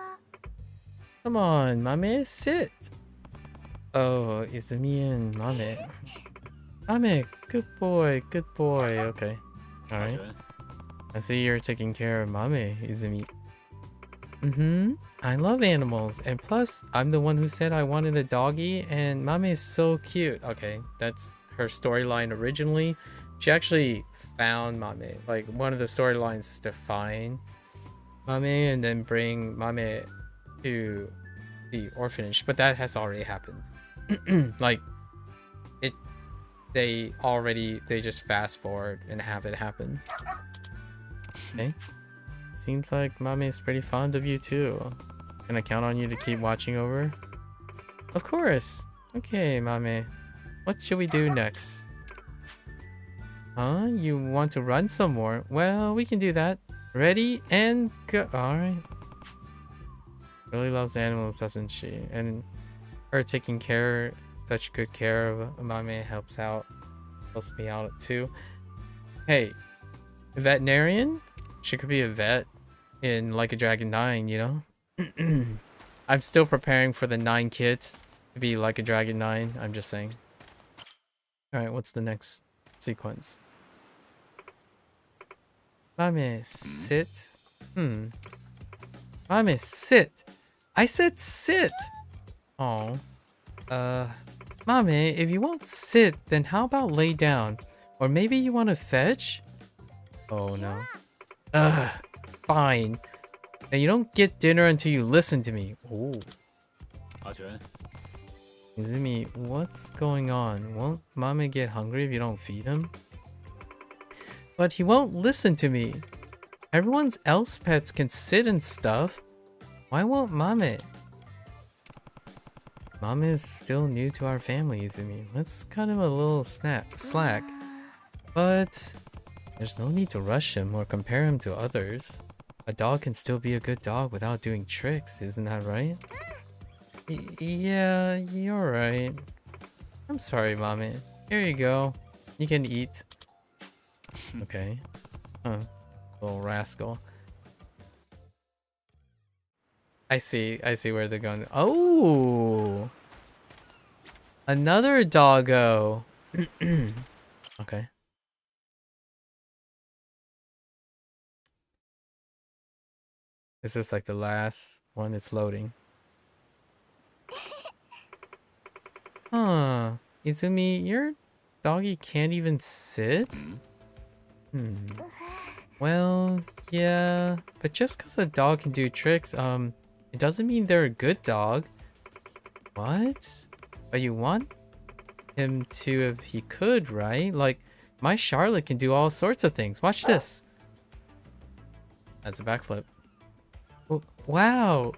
Come on, Mame, sit. Oh, Izumi and Mame. Mame, good boy, good boy. Okay, all 阿 right. 全， I see you're taking care of Mame, Izumi. I love animals, and plus, I'm the one who said I wanted a doggy, and Mame is so cute. Okay, that's her storyline originally. She actually found Mame. Like, one of the storylines is to find Mame and then bring Mame to the orphanage, but that has already happened. Like, they just fast forward and have it happen. Okay. Seems like Mame is pretty fond of you too. Can I count on you to keep watching over? Of course. Okay, Mame. What should we do next? Huh? You want to run some more? Well, we can do that. Ready and go. Alright. Really loves animals, doesn't she? And her taking such good care of Mame helps me out too. Hey, veterinarian? She could be a vet in Like a Dragon 9, you know? I'm still preparing for the 9 kids to be Like a Dragon 9. I'm just saying. Alright, what's the next sequence? Mame, sit. Mame, sit. I said sit. Oh. Mame, if you won't sit, then how about lay down? Or maybe you want to fetch? Oh no. Fine. Now you don't get dinner until you listen to me. Ooh. 阿全， Izumi, what's going on? Won't Mame get hungry if you don't feed him? But he won't listen to me. Everyone's else pets can sit and stuff. Why won't Mame? Mom is still new to our family, Izumi. Let's cut him a little slack. But there's no need to rush him or compare him to others. A dog can still be a good dog without doing tricks, isn't that right? Yeah, you're right. I'm sorry, mommy. Here you go. You can eat. Okay. Huh. Little rascal. I see where they're going. Oh! Another doggo! Okay. This is like the last one. It's loading. Huh. Izumi, your doggy can't even sit? Well, yeah. But just because a dog can do tricks, it doesn't mean they're a good dog. What? But you want him to if he could, right? Like, my Charlotte can do all sorts of things. Watch this. That's a backflip. Wow.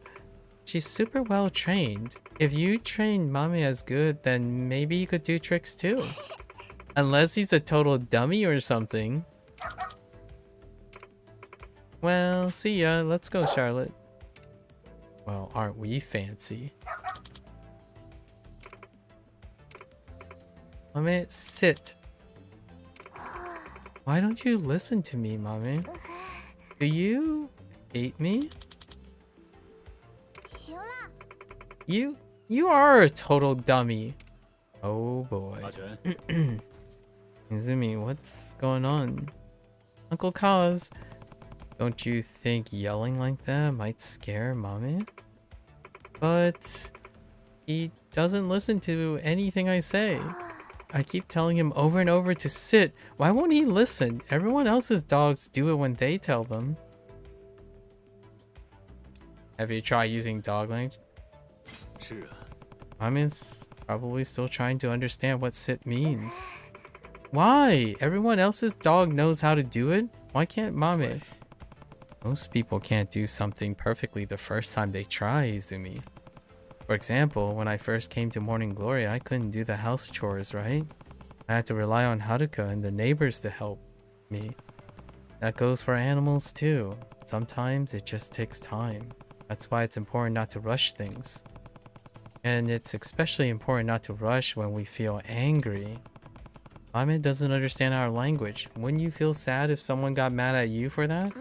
She's super well trained. If you train Mame as good, then maybe you could do tricks too. Unless he's a total dummy or something. Well, see ya. Let's go, Charlotte. Well, aren't we fancy? Mame, sit. Why don't you listen to me, Mame? Do you hate me? You are a total dummy. Oh boy. Izumi, what's going on? Uncle Kaz, don't you think yelling like that might scare Mame? But he doesn't listen to anything I say. I keep telling him over and over to sit. Why won't he listen? Everyone else's dogs do it when they tell them. Have you tried using dog language? Mame's probably still trying to understand what sit means. Why? Everyone else's dog knows how to do it. Why can't Mame? Most people can't do something perfectly the first time they try, Izumi. For example, when I first came to Morning Glory, I couldn't do the house chores, right? I had to rely on Haruka and the neighbors to help me. That goes for animals too. Sometimes it just takes time. That's why it's important not to rush things. And it's especially important not to rush when we feel angry. Mame doesn't understand our language. Wouldn't you feel sad if someone got mad at you for that?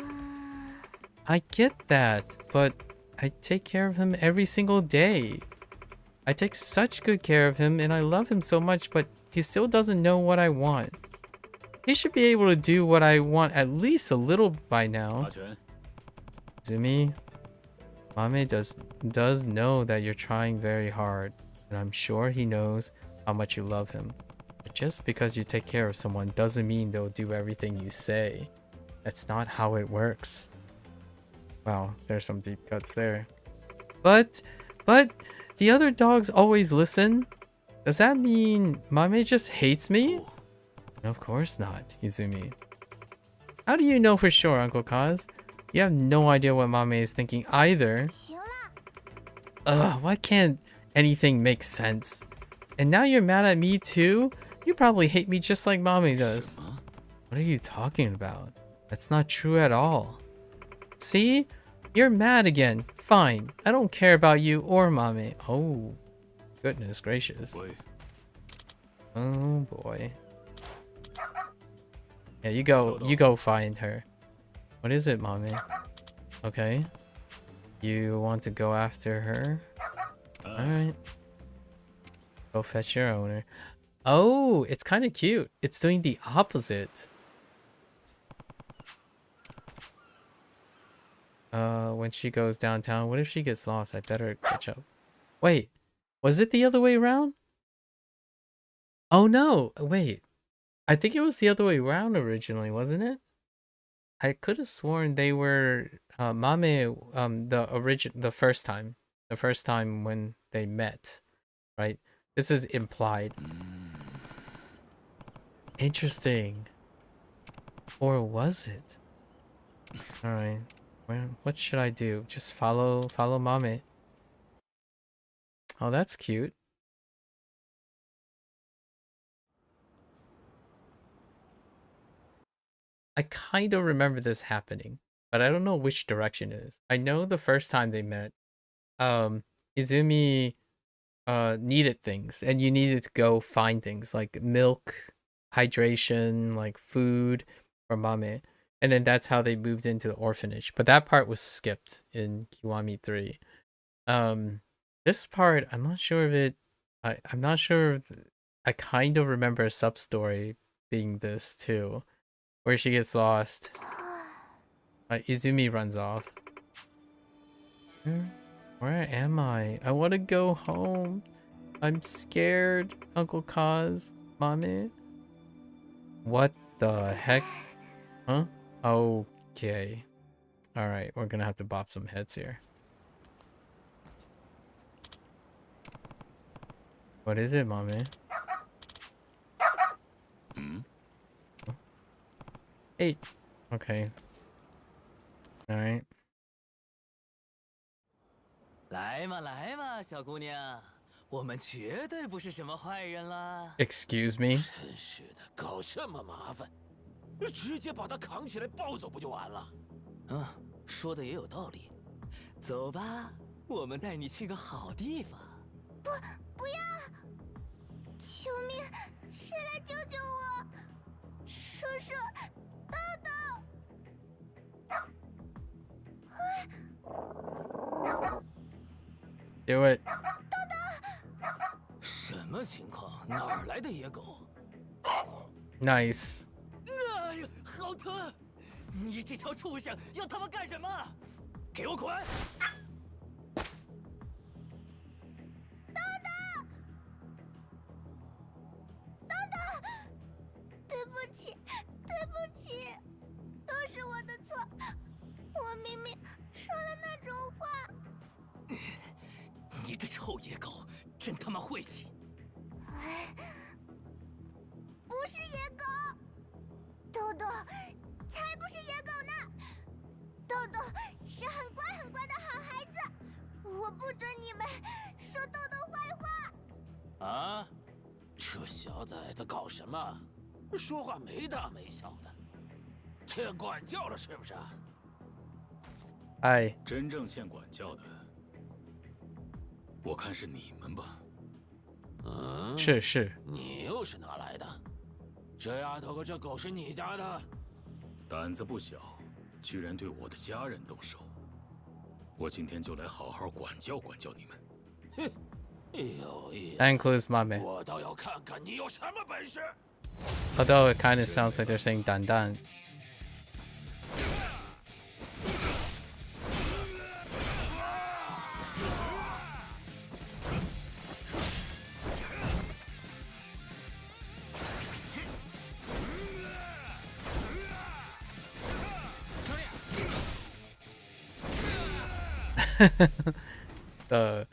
I get that, but I take care of him every single day. I take such good care of him and I love him so much, but he still doesn't know what I want. He should be able to do what I want at least a little by now. Izumi, Mame does know that you're trying very hard, and I'm sure he knows how much you love him. But just because you take care of someone doesn't mean they'll do everything you say. That's not how it works. Wow, there's some deep cuts there. But the other dogs always listen. Does that mean Mame just hates me? Of course not, Izumi. How do you know for sure, Uncle Kaz? You have no idea what Mame is thinking either. Ugh, why can't anything make sense? And now you're mad at me too? You probably hate me just like Mame does. What are you talking about? That's not true at all. See? You're mad again. Fine. I don't care about you or Mame. Oh, goodness gracious. Oh boy. Yeah, you go find her. What is it, Mame? Okay. You want to go after her? Alright. Go fetch your owner. Oh, it's kind of cute. It's doing the opposite. When she goes downtown, what if she gets lost? I better catch up. Wait, was it the other way around? Oh no, wait. I think it was the other way around originally, wasn't it? I could have sworn they were Mame the first time when they met, right? This is implied. Interesting. Or was it? All right. Well, what should I do? Just follow Mame. Oh, that's cute. I kind of remember this happening, but I don't know which direction it is. I know the first time they met, Izumi needed things, and you needed to go find things like milk, hydration, like food, or mame. And then that's how they moved into the orphanage. But that part was skipped in Kiwami 3. This part, I'm not sure if it... I'm not sure if... I kind of remember a sub-story being this too, where she gets lost. Izumi runs off. Where am I? I want to go home. I'm scared, Uncle Kaz. Mame? What the heck? Huh? Okay. Alright, we're gonna have to bop some heads here. What is it, Mame? Hey. Okay. Alright. 来嘛来嘛，小姑娘，我们绝对不是什么坏人啦。Excuse me? 真是的，搞这么麻烦，直接把他扛起来抱走不就完了？嗯，说的也有道理。走吧，我们带你去个好地方。不要！救命！谁来救救我？叔叔，豆豆！ Do it. 什么情况？哪儿来的野狗？ Nice. 哎呀，好疼！你这条畜生要他妈干什么？给我滚！对不起，对不起，都是我的错。我明明说了那种话。你这臭野狗，真他妈晦气！不是野狗，豆豆才不是野狗呢。豆豆是很乖很乖的好孩子，我不准你们说豆豆坏话。啊，这小崽子搞什么？说话没大没小的，欠管教了是不是？哎，真正欠管教的，我看是你们吧。嗯，是。你又是哪来的？这丫头和这狗是你家的？胆子不小，居然对我的家人动手。我今天就来好好管教管教你们。哼，有意思。That includes Mame. 我倒要看看你有什么本事。 Although it kind of sounds like they're saying Dan Dan.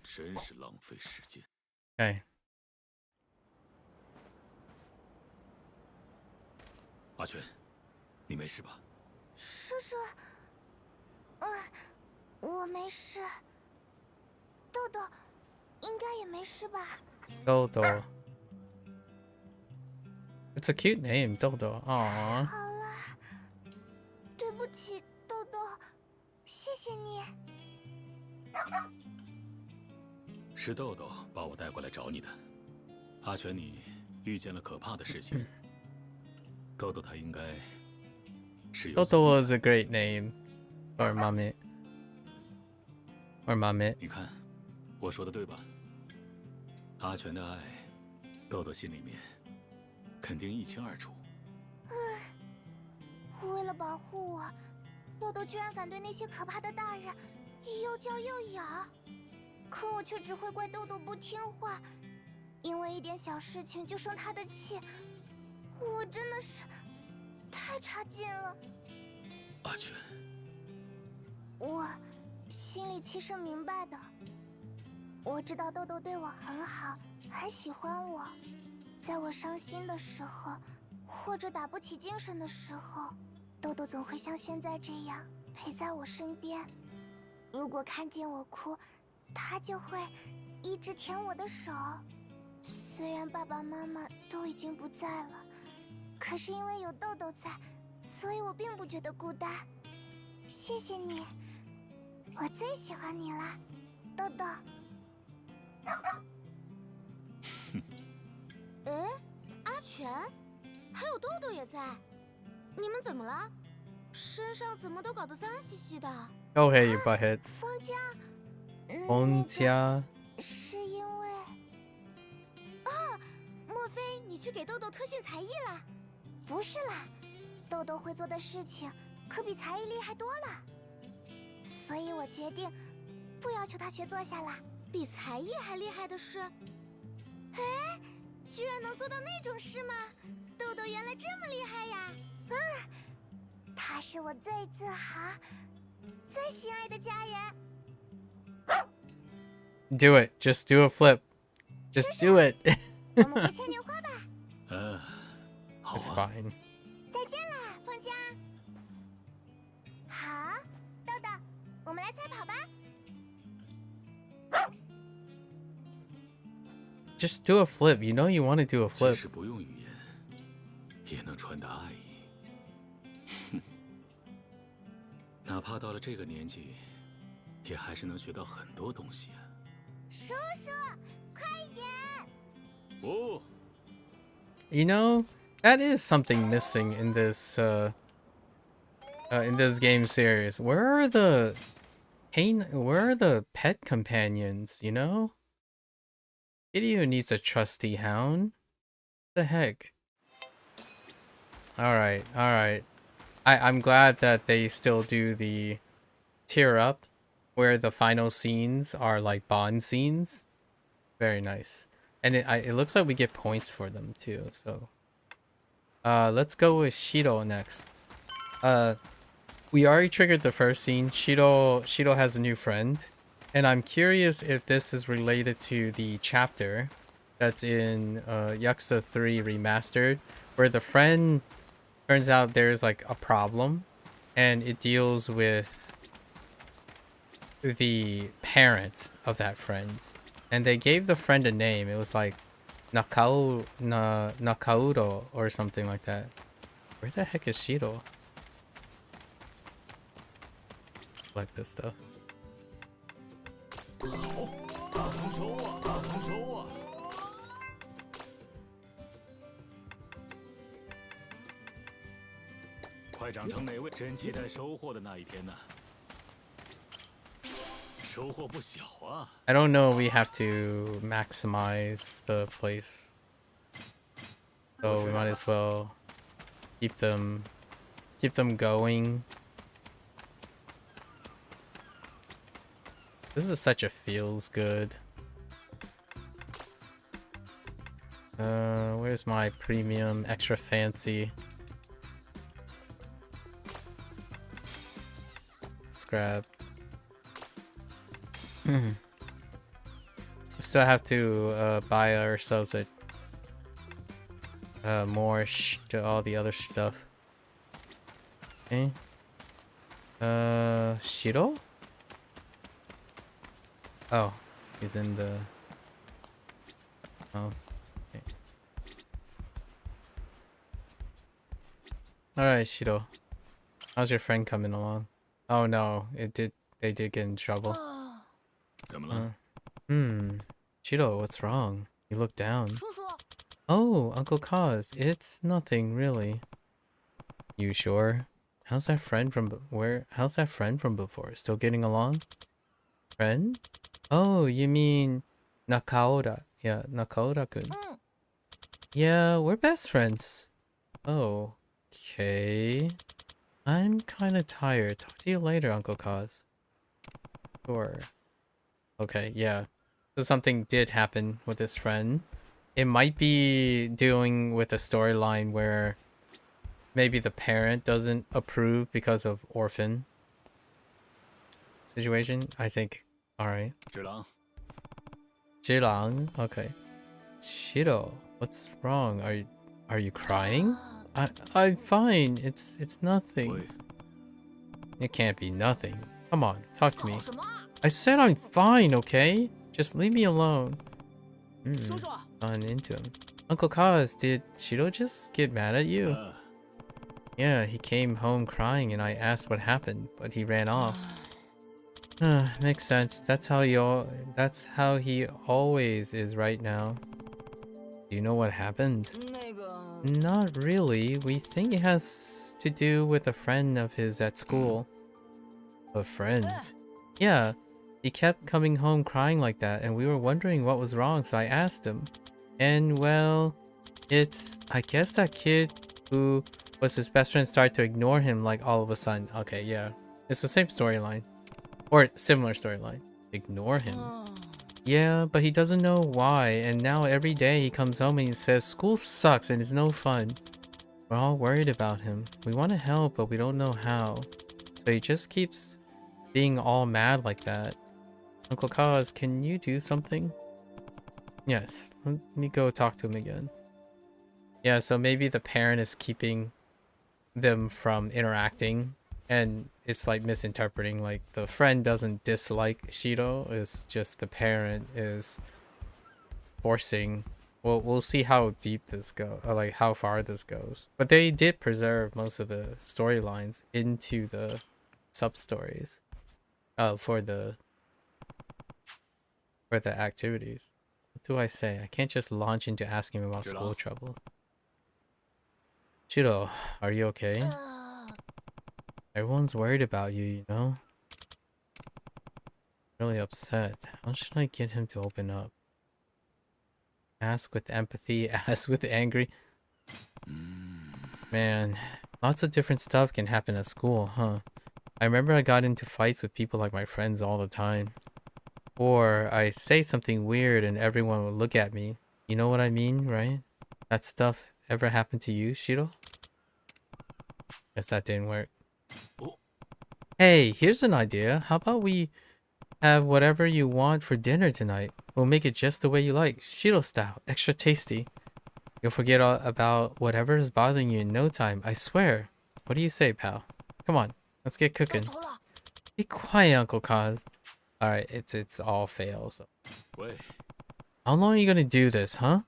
真是浪费时间。 Okay. 阿全，你没事吧？叔叔，我没事。豆豆应该也没事吧？ Dodo. It's a cute name, Dodo. Aww. 好了，对不起，豆豆，谢谢你。是豆豆把我带过来找你的。阿全，你遇见了可怕的事情。豆豆他应该是有。Dodo was a great name for Mame. Or Mame. 你看，我说的对吧？阿全的爱，豆豆心里面肯定一清二楚。为了保护我，豆豆居然敢对那些可怕的大人又叫又咬，可我却只会怪豆豆不听话，因为一点小事情就生他的气，我真的是太差劲了。阿全，我心里其实明白的，我知道豆豆对我很好，很喜欢我，在我伤心的时候，或者打不起精神的时候，豆豆总会像现在这样陪在我身边。如果看见我哭，他就会一直舔我的手。虽然爸爸妈妈都已经不在了，可是因为有豆豆在，所以我并不觉得孤单。谢谢你，我最喜欢你了，豆豆。哎，阿全，还有豆豆也在，你们怎么了？身上怎么都搞得脏兮兮的？Okay, you butthead. 方家，方家。是因为啊，莫非你去给豆豆特训才艺了？不是啦，豆豆会做的事情可比才艺厉害多了，所以我决定不要求他学坐下啦。比才艺还厉害的事？哎，居然能做到那种事吗？豆豆原来这么厉害呀！他是我最自豪、最心爱的家人。Do it. Just do a flip. Just do it. 我们回牵牛花吧。好啊。It's fine. 再见啦，方家。好，豆豆，我们来赛跑吧。Just do a flip. You know you want to do a 即 flip. 使不用语言，也能传达爱意。哪怕到了这个年纪，也还是能学到很多东西啊。叔叔，快一点！不。You know, that is something missing in this game series. Where are the pet companions, you know? Kiryu needs a trusty hound. What the heck? Alright. I'm glad that they still do the tear up where the final scenes are like Bond scenes. Very nice. And it looks like we get points for them too, so let's go with Shiro next. We already triggered the first scene. Shiro has a new friend, and I'm curious if this is related to the chapter that's in Yakuza 3 Remastered, where the friend turns out there's like a problem, and it deals with the parent of that friend. And they gave the friend a name. It was like Nakauro or something like that. Where the heck is Shiro? Like this stuff. 好，大丰收啊，大丰收啊！快长成哪位？真期待收获的那一天呢。收获不小啊。I don't know. We have to maximize the place, so we might as well keep them going. This is such a feels good. Where's my premium extra fancy? Let's grab. We still have to buy ourselves more to all the other stuff. Okay. Shiro? Oh, he's in the house. Okay. Alright, Shiro. How's your friend coming along? Oh no, they did get in trouble. 怎么了？ Shiro, what's wrong? You look down. 叔叔， Oh, Uncle Kaz, it's nothing really. You sure? How's that friend from before? Still getting along? Friend? Oh, you mean Nakaoda. Yeah, Nakaoda-kun. Yeah, we're best friends. Oh, okay. I'm kind of tired. Talk to you later, Uncle Kaz. Sure. Okay, yeah. So something did happen with his friend. It might be dealing with a storyline where maybe the parent doesn't approve because of orphan situation. I think. Alright. 只狼， Jilang. Okay. Shiro, what's wrong? Are you crying? I'm fine. It's nothing. 喂， It can't be nothing. Come on, talk to me. 好什么？ I said I'm fine, okay? Just leave me alone. On into him. Uncle Kaz, did Shiro just get mad at you? Yeah, he came home crying and I asked what happened, but he ran off. Makes sense. That's how he always is right now. Do you know what happened? Not really. We think it has to do with a friend of his at school. A friend? Yeah. He kept coming home crying like that and we were wondering what was wrong, so I asked him. And well, I guess that kid who was his best friend started to ignore him like all of a sudden. Okay, yeah. It's the same storyline. Or similar storyline. Ignore him. Yeah, but he doesn't know why, and now every day he comes home and he says school sucks and it's no fun. We're all worried about him. We want to help, but we don't know how. So he just keeps being all mad like that. Uncle Kaz, can you do something? Yes, let me go talk to him again. Yeah, so maybe the parent is keeping them from interacting, and it's like misinterpreting, like the friend doesn't dislike Shiro, it's just the parent is forcing. Well, we'll see how deep this goes, or like how far this goes. But they did preserve most of the storylines into the sub-stories for the activities. What do I say? I can't just launch into asking him about school troubles. Shiro, are you okay? Everyone's worried about you, you know? Really upset. How should I get him to open up? Ask with empathy, ask with angry. Man, lots of different stuff can happen at school, huh? I remember I got into fights with people like my friends all the time. Or I say something weird and everyone would look at me. You know what I mean, right? That stuff ever happened to you, Shiro? Guess that didn't work. Hey, here's an idea. How about we have whatever you want for dinner tonight? We'll make it just the way you like. Shiro style. Extra tasty. You'll forget all about whatever is bothering you in no time. I swear. What do you say, pal? Come on. Let's get cooking. Be quiet, Uncle Kaz. Alright, it's all fails. How long are you gonna do this, huh?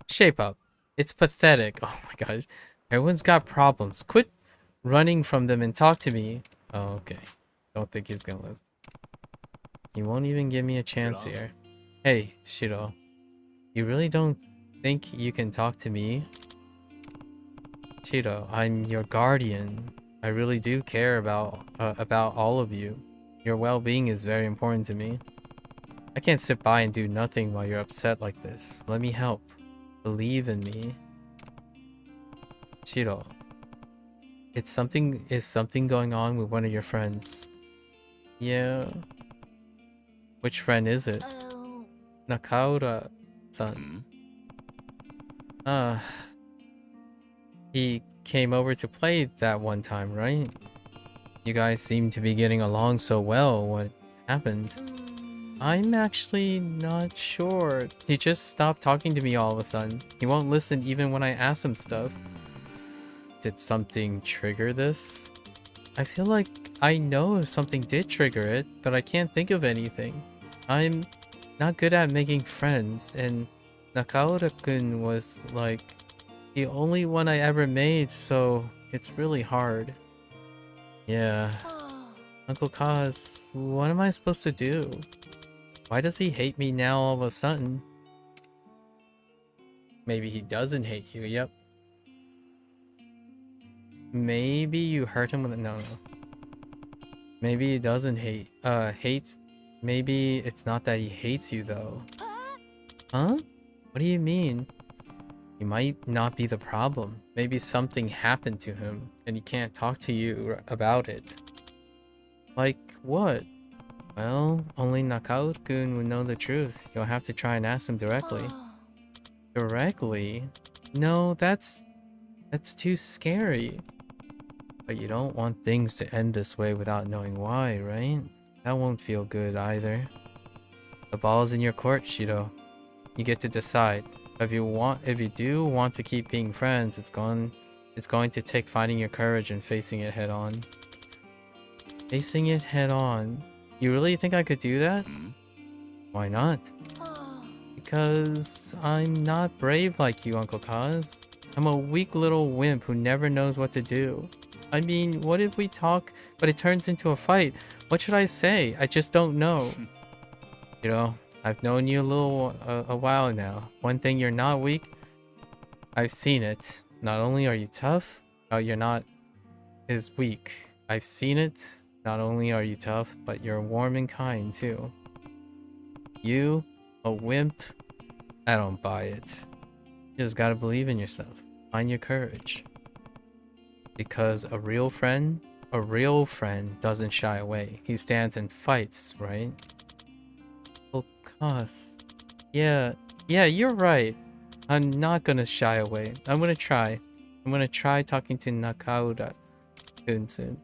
Shape up. It's pathetic. Oh my gosh. Everyone's got problems. Quit running from them and talk to me. Oh, okay. Don't think he's gonna listen. He won't even give me a chance here. Hey, Shiro. You really don't think you can talk to me? Shiro, I'm your guardian. I really do care about all of you. Your well-being is very important to me. I can't sit by and do nothing while you're upset like this. Let me help. Believe in me. Shiro. Is something going on with one of your friends? Yeah. Which friend is it? Nakaura-san. He came over to play that one time, right? You guys seem to be getting along so well. What happened? I'm actually not sure. He just stopped talking to me all of a sudden. He won't listen even when I ask him stuff. Did something trigger this? I feel like I know if something did trigger it, but I can't think of anything. I'm not good at making friends, and Nakaura-kun was like the only one I ever made, so it's really hard. Yeah. Uncle Kaz, what am I supposed to do? Why does he hate me now all of a sudden? Maybe he doesn't hate you, yep. Maybe you hurt him with it. No. Maybe he doesn't hates. Maybe it's not that he hates you though. Huh? What do you mean? He might not be the problem. Maybe something happened to him and he can't talk to you about it. Like what? Well, only Nakaura-kun would know the truth. You'll have to try and ask him directly. Directly? No, that's too scary. But you don't want things to end this way without knowing why, right? That won't feel good either. The ball's in your court, Shiro. You get to decide. If you do want to keep being friends, it's going to take finding your courage and facing it head on. Facing it head on. You really think I could do that? Why not? Because I'm not brave like you, Uncle Kaz. I'm a weak little wimp who never knows what to do. I mean, what if we talk, but it turns into a fight? What should I say? I just don't know. You know, I've known you a while now. One thing you're not weak, I've seen it. Not only are you tough, you're not as weak. I've seen it. Not only are you tough, but you're warm and kind too. You, a wimp? I don't buy it. You just gotta believe in yourself. Find your courage. Because a real friend doesn't shy away. He stands and fights, right? Oh, Kaz. Yeah, you're right. I'm not gonna shy away. I'm gonna try. I'm gonna try talking to Nakauda soon.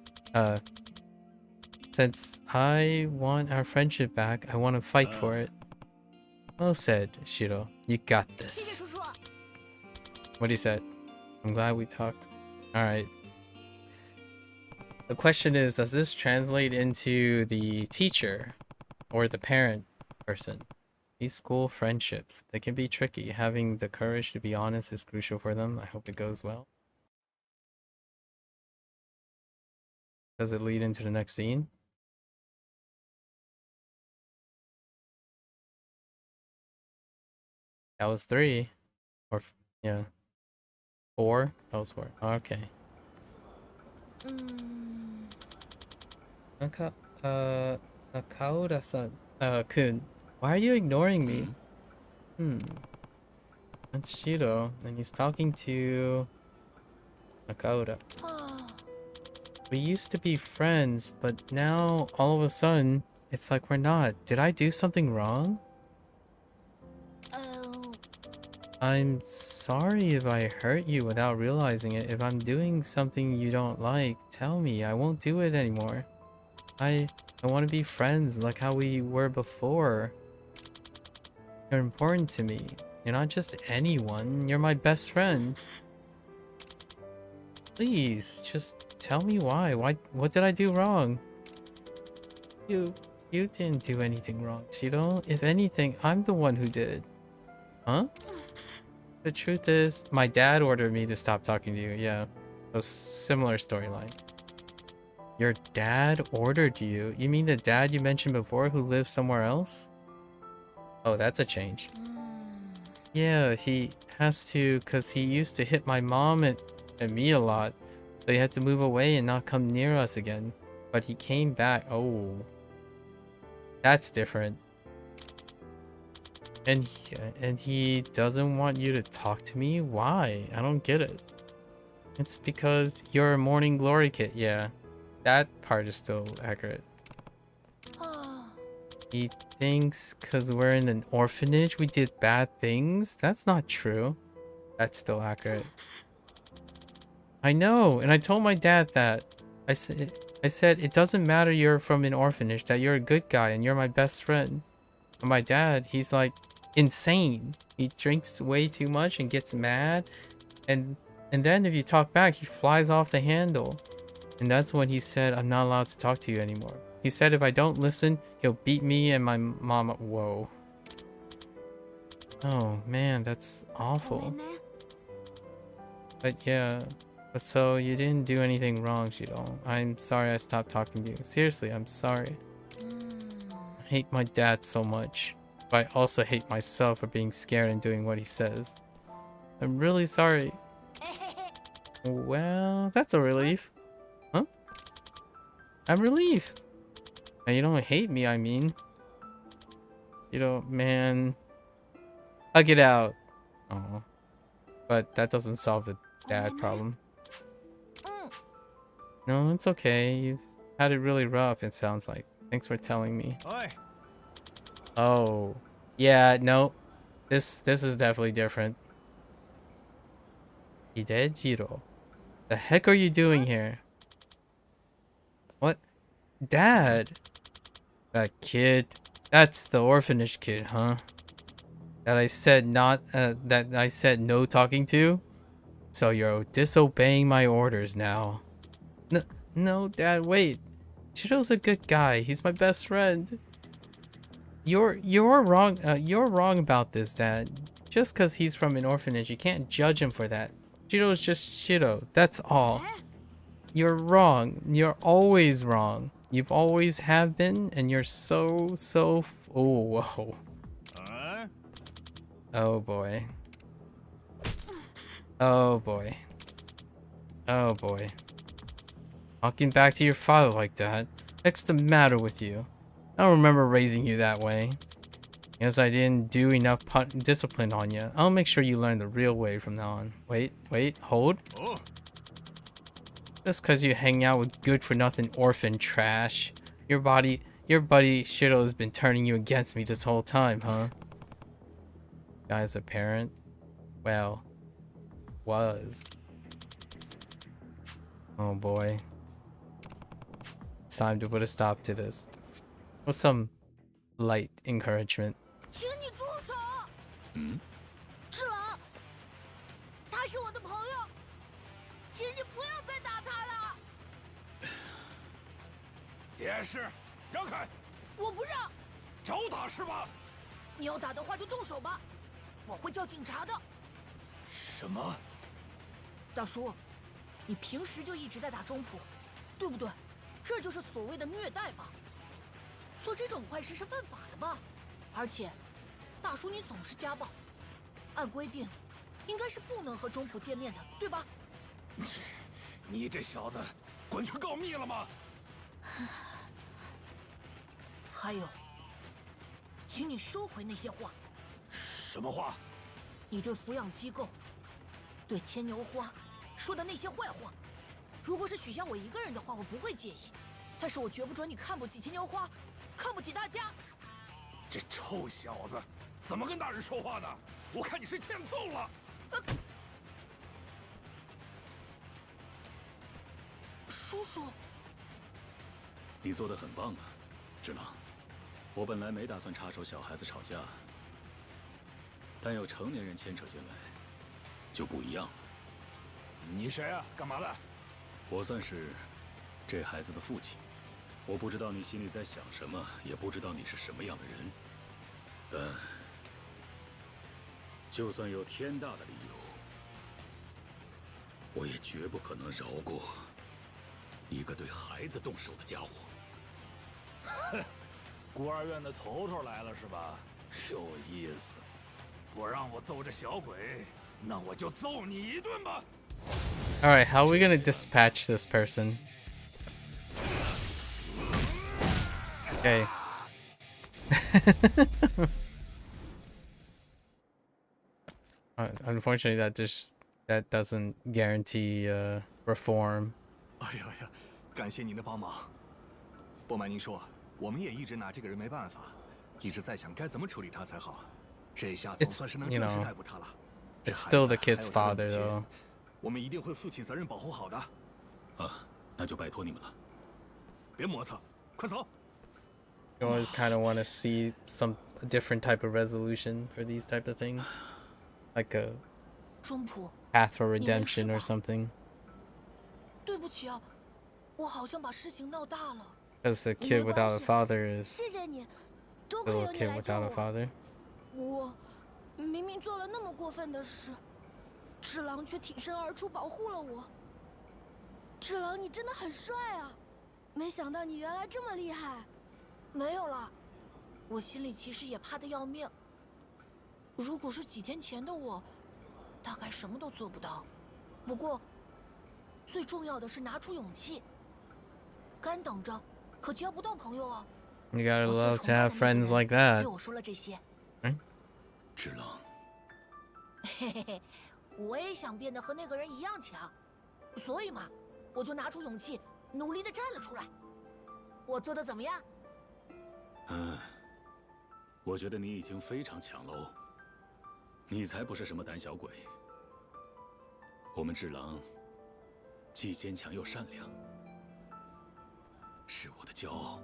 Since I want our friendship back, I want to fight for it. Well said, Shiro. You got this. What he said. I'm glad we talked. Alright. The question is, does this translate into the teacher or the parent person? These school friendships, they can be tricky. Having the courage to be honest is crucial for them. I hope it goes well. Does it lead into the next scene? That was 3. Or, yeah. 4? That was 4. Okay. Nakauda-san. Kun. Why are you ignoring me? That's Shiro, and he's talking to Nakauda. We used to be friends, but now, all of a sudden, it's like we're not. Did I do something wrong? I'm sorry if I hurt you without realizing it. If I'm doing something you don't like, tell me. I won't do it anymore. I want to be friends like how we were before. You're important to me. You're not just anyone. You're my best friend. Please, just tell me why. What did I do wrong? You didn't do anything wrong, Shiro. If anything, I'm the one who did. Huh? The truth is, my dad ordered me to stop talking to you. Yeah, a similar storyline. Your dad ordered you? You mean the dad you mentioned before who lives somewhere else? Oh, that's a change. Yeah, he has to, because he used to hit my mom and me a lot. So he had to move away and not come near us again. But he came back. Oh, that's different. And he doesn't want you to talk to me? Why? I don't get it. It's because you're a morning glory kid. Yeah, that part is still accurate. He thinks because we're in an orphanage we did bad things? That's not true. That's still accurate. I know, and I told my dad that. I said it doesn't matter you're from an orphanage, that you're a good guy and you're my best friend. But my dad, he's like insane. He drinks way too much and gets mad, and then if you talk back, he flies off the handle. And that's when he said, I'm not allowed to talk to you anymore. He said if I don't listen, he'll beat me and my mom. Whoa. Oh man, that's awful. But yeah, so you didn't do anything wrong, Shiro. I'm sorry I stopped talking to you. Seriously, I'm sorry. I hate my dad so much. But I also hate myself for being scared and doing what he says. I'm really sorry. Well, that's a relief. Huh? I'm relieved. And you don't hate me, I mean. You don't, man. Hug it out. Oh. But that doesn't solve the dad problem. No, it's okay. You've had it really rough, it sounds like. Thanks for telling me. Oh. Yeah, no. This is definitely different. Hidejiro. The heck are you doing here? What? Dad? That kid. That's the orphanage kid, huh? That I said that I said no talking to? So you're disobeying my orders now. No, Dad, wait. Shiro's a good guy. He's my best friend. You're wrong. You're wrong about this, Dad. Just because he's from an orphanage, you can't judge him for that. Shiro's just Shiro. That's all. You're wrong. You're always wrong. You've always have been, and you're so. Oh, whoa. Oh boy. Oh boy. Oh boy. Talking back to your father like that. What's the matter with you? I don't remember raising you that way. Guess I didn't do enough discipline on you. I'll make sure you learn the real way from now on. Wait, hold. Oh. Just cause you hang out with good-for-nothing orphan trash. Your buddy Shiro has been turning you against me this whole time, huh? Guy's a parent? Well, was. Oh boy. It's time to put a stop to this. With some light encouragement. 请你住手！智郎，他是我的朋友，请你不要再打他了。也是，让开！我不让。找打是吧？你要打的话就动手吧，我会叫警察的。什么？大叔，你平时就一直在打中普，对不对？这就是所谓的虐待吧？做这种坏事是犯法的吧？而且，大叔你总是家暴，按规定，应该是不能和中普见面的，对吧？你这小子，滚去告密了吗？还有，请你收回那些话。什么话？你对抚养机构、对牵牛花说的那些坏话，如果是许下我一个人的话，我不会介意。但是我绝不准你看不起牵牛花，看不起大家。这臭小子，怎么跟大人说话呢？我看你是欠揍了。叔叔，你做得很棒啊，智郎。我本来没打算插手小孩子吵架，但有成年人牵扯进来，就不一样了。你谁啊？干嘛的？我算是这孩子的父亲。我不知道你心里在想什么，也不知道你是什么样的人，但就算有天大的理由，我也绝不可能饶过一个对孩子动手的家伙。哼，孤儿院的头头来了是吧？有意思。不让我揍这小鬼，那我就揍你一顿吧。All right, how are we gonna dispatch this person? Okay. Unfortunately, that doesn't guarantee reform. 哎呀呀，感谢您的帮忙。不瞒您说，我们也一直拿这个人没办法，一直在想该怎么处理他才好。这下总算是能正式逮捕他了。It's still the kid's father, though. 我们一定会负起责任，保护好的。啊，那就拜托你们了。别磨蹭，快走。You always kind of want to see a different type of resolution for these type of things, like a path for redemption or something. 对不起啊，我好像把事情闹大了。Because the kid without a father is still a kid without a father. 我明明做了那么过分的事，智郎却挺身而出保护了我。智郎，你真的很帅啊！没想到你原来这么厉害。没有了，我心里其实也怕得要命。如果是几天前的我，大概什么都做不到。不过，最重要的是拿出勇气。干等着，可交不到朋友啊。You gotta love to have friends like that. 对我说了这些。智郎。嘿嘿嘿，我也想变得和那个人一样强，所以嘛，我就拿出勇气，努力的站了出来。我做的怎么样？我觉得你已经非常强喽。你才不是什么胆小鬼。我们智郎既坚强又善良，是我的骄傲。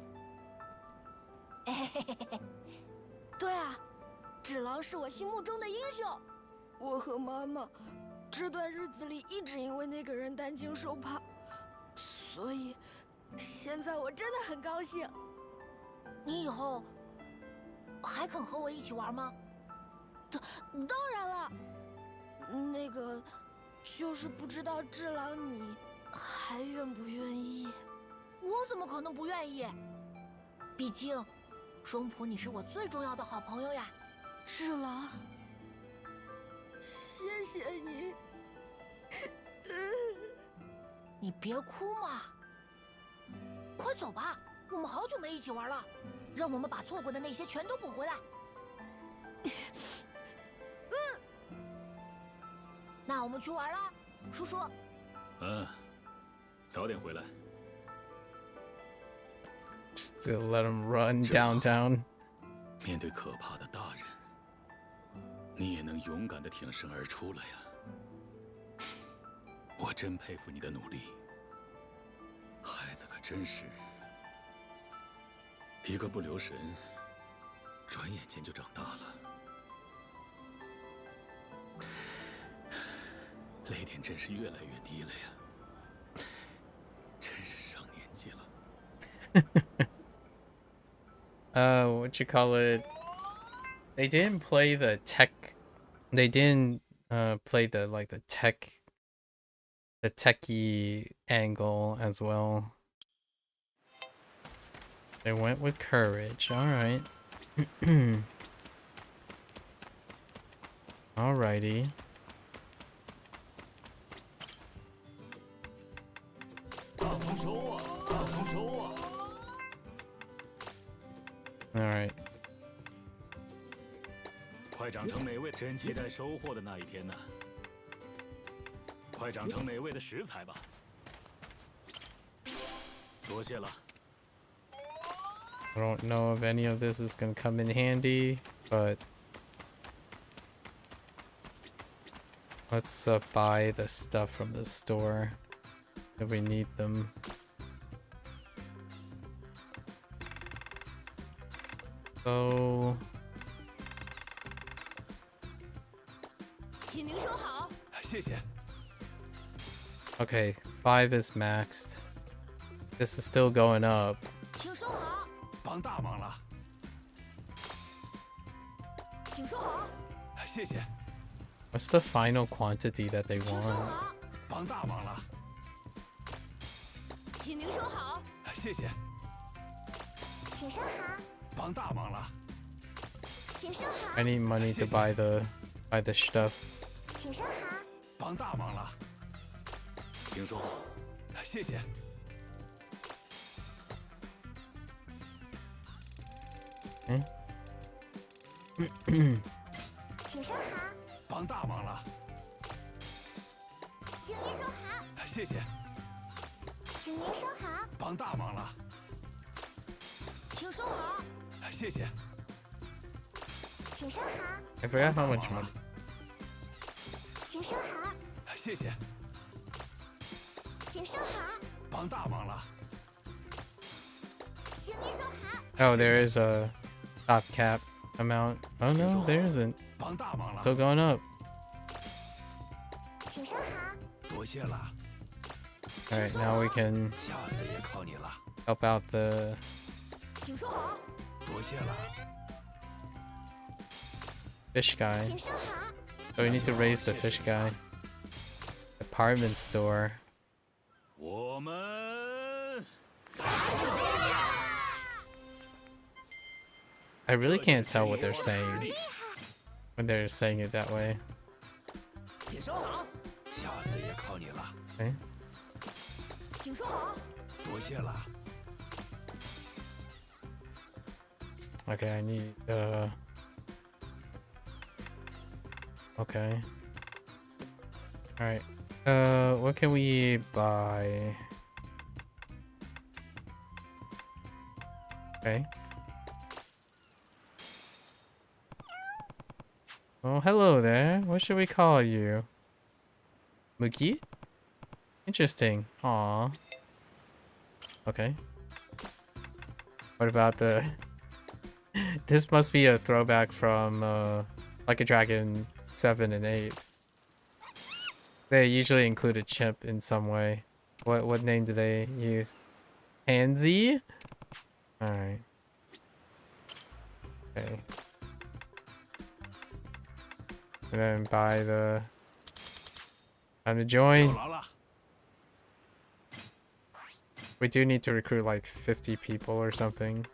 对啊，智郎是我心目中的英雄。我和妈妈这段日子里一直因为那个人担惊受怕，所以现在我真的很高兴。你以后还肯和我一起玩吗？当然了。那个，就是不知道智郎你还愿不愿意？我怎么可能不愿意？毕竟，中普你是我最重要的好朋友呀。智郎，谢谢你。你别哭嘛，快走吧，我们好久没一起玩了，让我们把错过的那些全都补回来。那我们去玩了，叔叔。早点回来。Still let him run downtown. 面对可怕的大人，你也能勇敢地挺身而出了呀。我真佩服你的努力。孩子可真是一个不留神，转眼间就长大了。泪点真是越来越低了呀，真是上年纪了。What you call it? They didn't play the tech. They didn't play the techie angle as well. They went with courage. All right. Alrighty. All right. 快长成美味，真期待收获的那一天呢。快长成美味的食材吧。多谢了。I don't know if any of this is gonna come in handy, but let's buy the stuff from the store if we need them. So, 请您收好。谢谢。 okay, 5 is maxed. This is still going up. 请收好。帮大忙了。请收好。谢谢。 What's the final quantity that they 请收 want? 好。帮大忙了。请您收好。谢谢。请收好。 帮大忙了。请收好。 I need money to buy the stuff. 请收好。帮大忙了。请收好。谢谢。请收好。帮大忙了。请您收好。谢谢。请您收好。帮大忙了。请收好。谢谢。请收好。 I forgot how much money. 请收好。谢谢。请收好。帮大忙了。请您收好。 Oh, there is a top cap amount. Oh no, there isn't. 帮大忙了。 Still going up. 请收好。多谢了。 Alright, now we can 下次也靠你了。 help out the 请收好。多谢了。 fish guy. 请收好。 So we need to raise the fish guy. Department store. 我们 I really can't tell what they're saying when they're saying it that way. 请收好。下次也靠你了。 Okay. 请收好。多谢了。 Okay, I need okay. Alright. What can we buy? Okay. Oh, hello there. What should we call you? Muki? Interesting. Aw. Okay. What about the... This must be a throwback from Like a Dragon 7 and 8. They usually include a chimp in some way. What name do they use? Hanzi? Alright. Okay. And then buy the... Time to join. We do need to recruit like 50 people or something.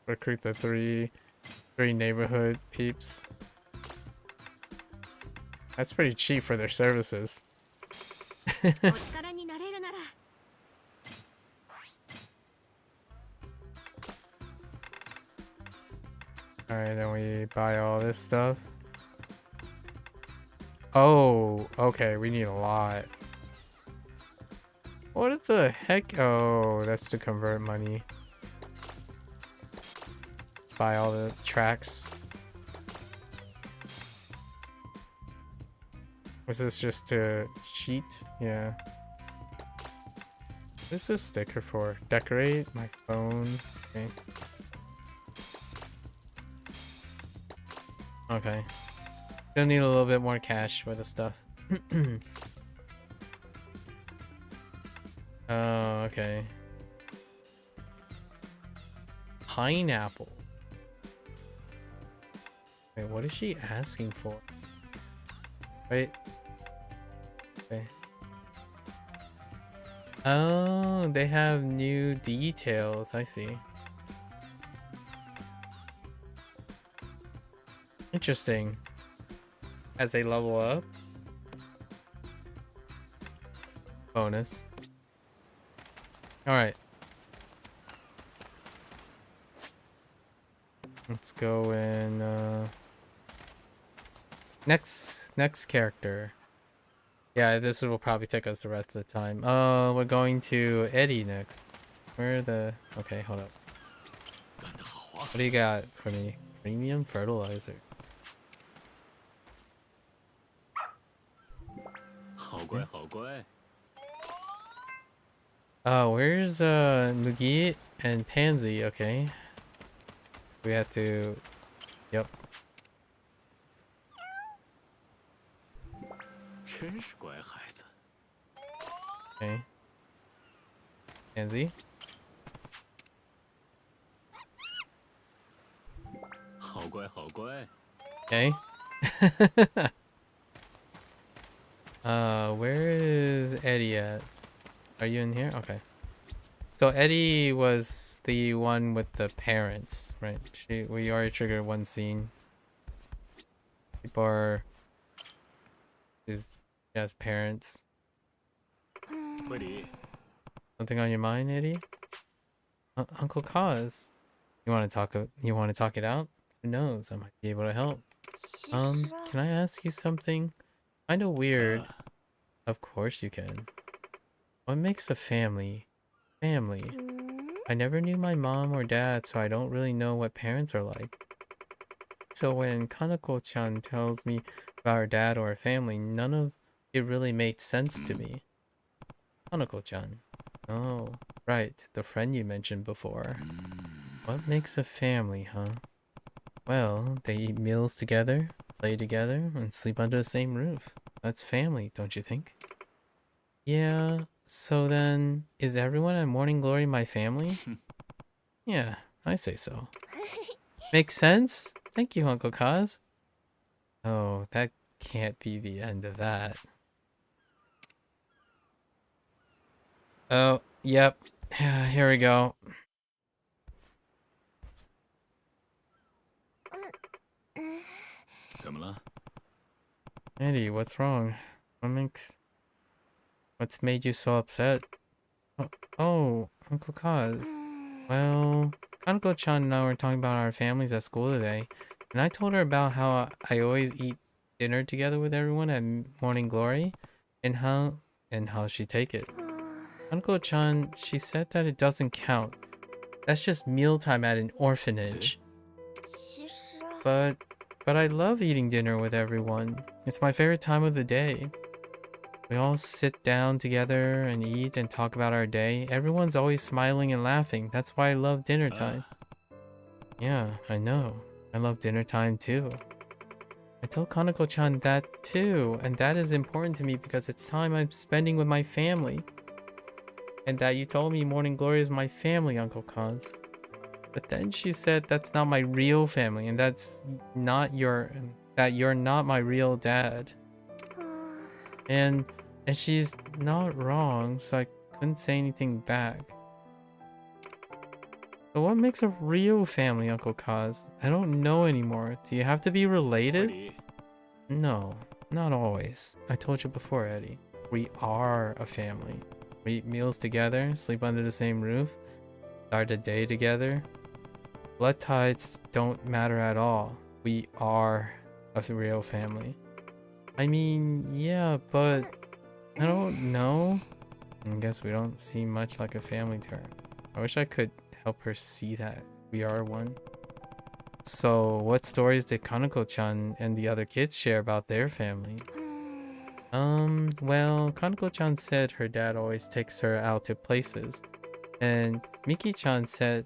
Recruit the three neighborhood peeps. That's pretty cheap for their services. Alright, then we buy all this stuff. Oh, okay, we need a lot. What the heck? Oh, that's to convert money. Let's buy all the tracks. Was this just to cheat? Yeah. What is this sticker for? Decorate my phone. Okay. Okay. Still need a little bit more cash for the stuff. Oh, okay. Pineapple. Wait, what is she asking for? Wait. Okay. Oh, they have new details. I see. Interesting. As they level up. Bonus. Alright. Let's go in next character. Yeah, this will probably take us the rest of the time. We're going to Eddie next. Where are the... Okay, hold up. What do you got for me? Premium fertilizer. Oh, where's Mugi and Pansy? Okay. We have to... Yep. Okay. Pansy. Okay. Where is Eddie at? Are you in here? Okay. So Eddie was the one with the parents, right? We already triggered one scene. People are... She has parents. Something on your mind, Eddie? Uncle Kaz. You want to talk it out? Who knows? I might be able to help. Can I ask you something? Kinda weird. Of course you can. What makes a family? Family. I never knew my mom or dad, so I don't really know what parents are like. So when Kanako-chan tells me about her dad or her family, none of it really made sense to me. Kanako-chan. Oh, right. The friend you mentioned before. What makes a family, huh? Well, they eat meals together, play together, and sleep under the same roof. That's family, don't you think? Yeah, so then, is everyone at Morning Glory my family? Yeah, I say so. Makes sense? Thank you, Uncle Kaz. Oh, that can't be the end of that. Oh, yep. Here we go. Eddie, what's wrong? What's made you so upset? Oh, Uncle Kaz. Well, Kanako-chan and I were talking about our families at school today, and I told her about how I always eat dinner together with everyone at Morning Glory, and how she take it. Kanako-chan, she said that it doesn't count. That's just mealtime at an orphanage. But I love eating dinner with everyone. It's my favorite time of the day. We all sit down together and eat and talk about our day. Everyone's always smiling and laughing. That's why I love dinner time. Yeah, I know. I love dinner time too. I told Kanako-chan that too, and that is important to me because it's time I'm spending with my family. and that you told me Morning Glory is my family, Uncle Kaz. But then she said that's not my real family, and that you're not my real dad. And she's not wrong, so I couldn't say anything back. So what makes a real family, Uncle Kaz? I don't know anymore. Do you have to be related? No, not always. I told you before, Eddie. We are a family. We eat meals together, sleep under the same roof, start a day together. Blood ties don't matter at all. We are a real family. I mean, yeah, but I don't know. I guess we don't seem much like a family to her. I wish I could help her see that we are one. So, what stories did Kaneko-chan and the other kids share about their family? Well, Kaneko-chan said her dad always takes her out to places. And Miki-chan said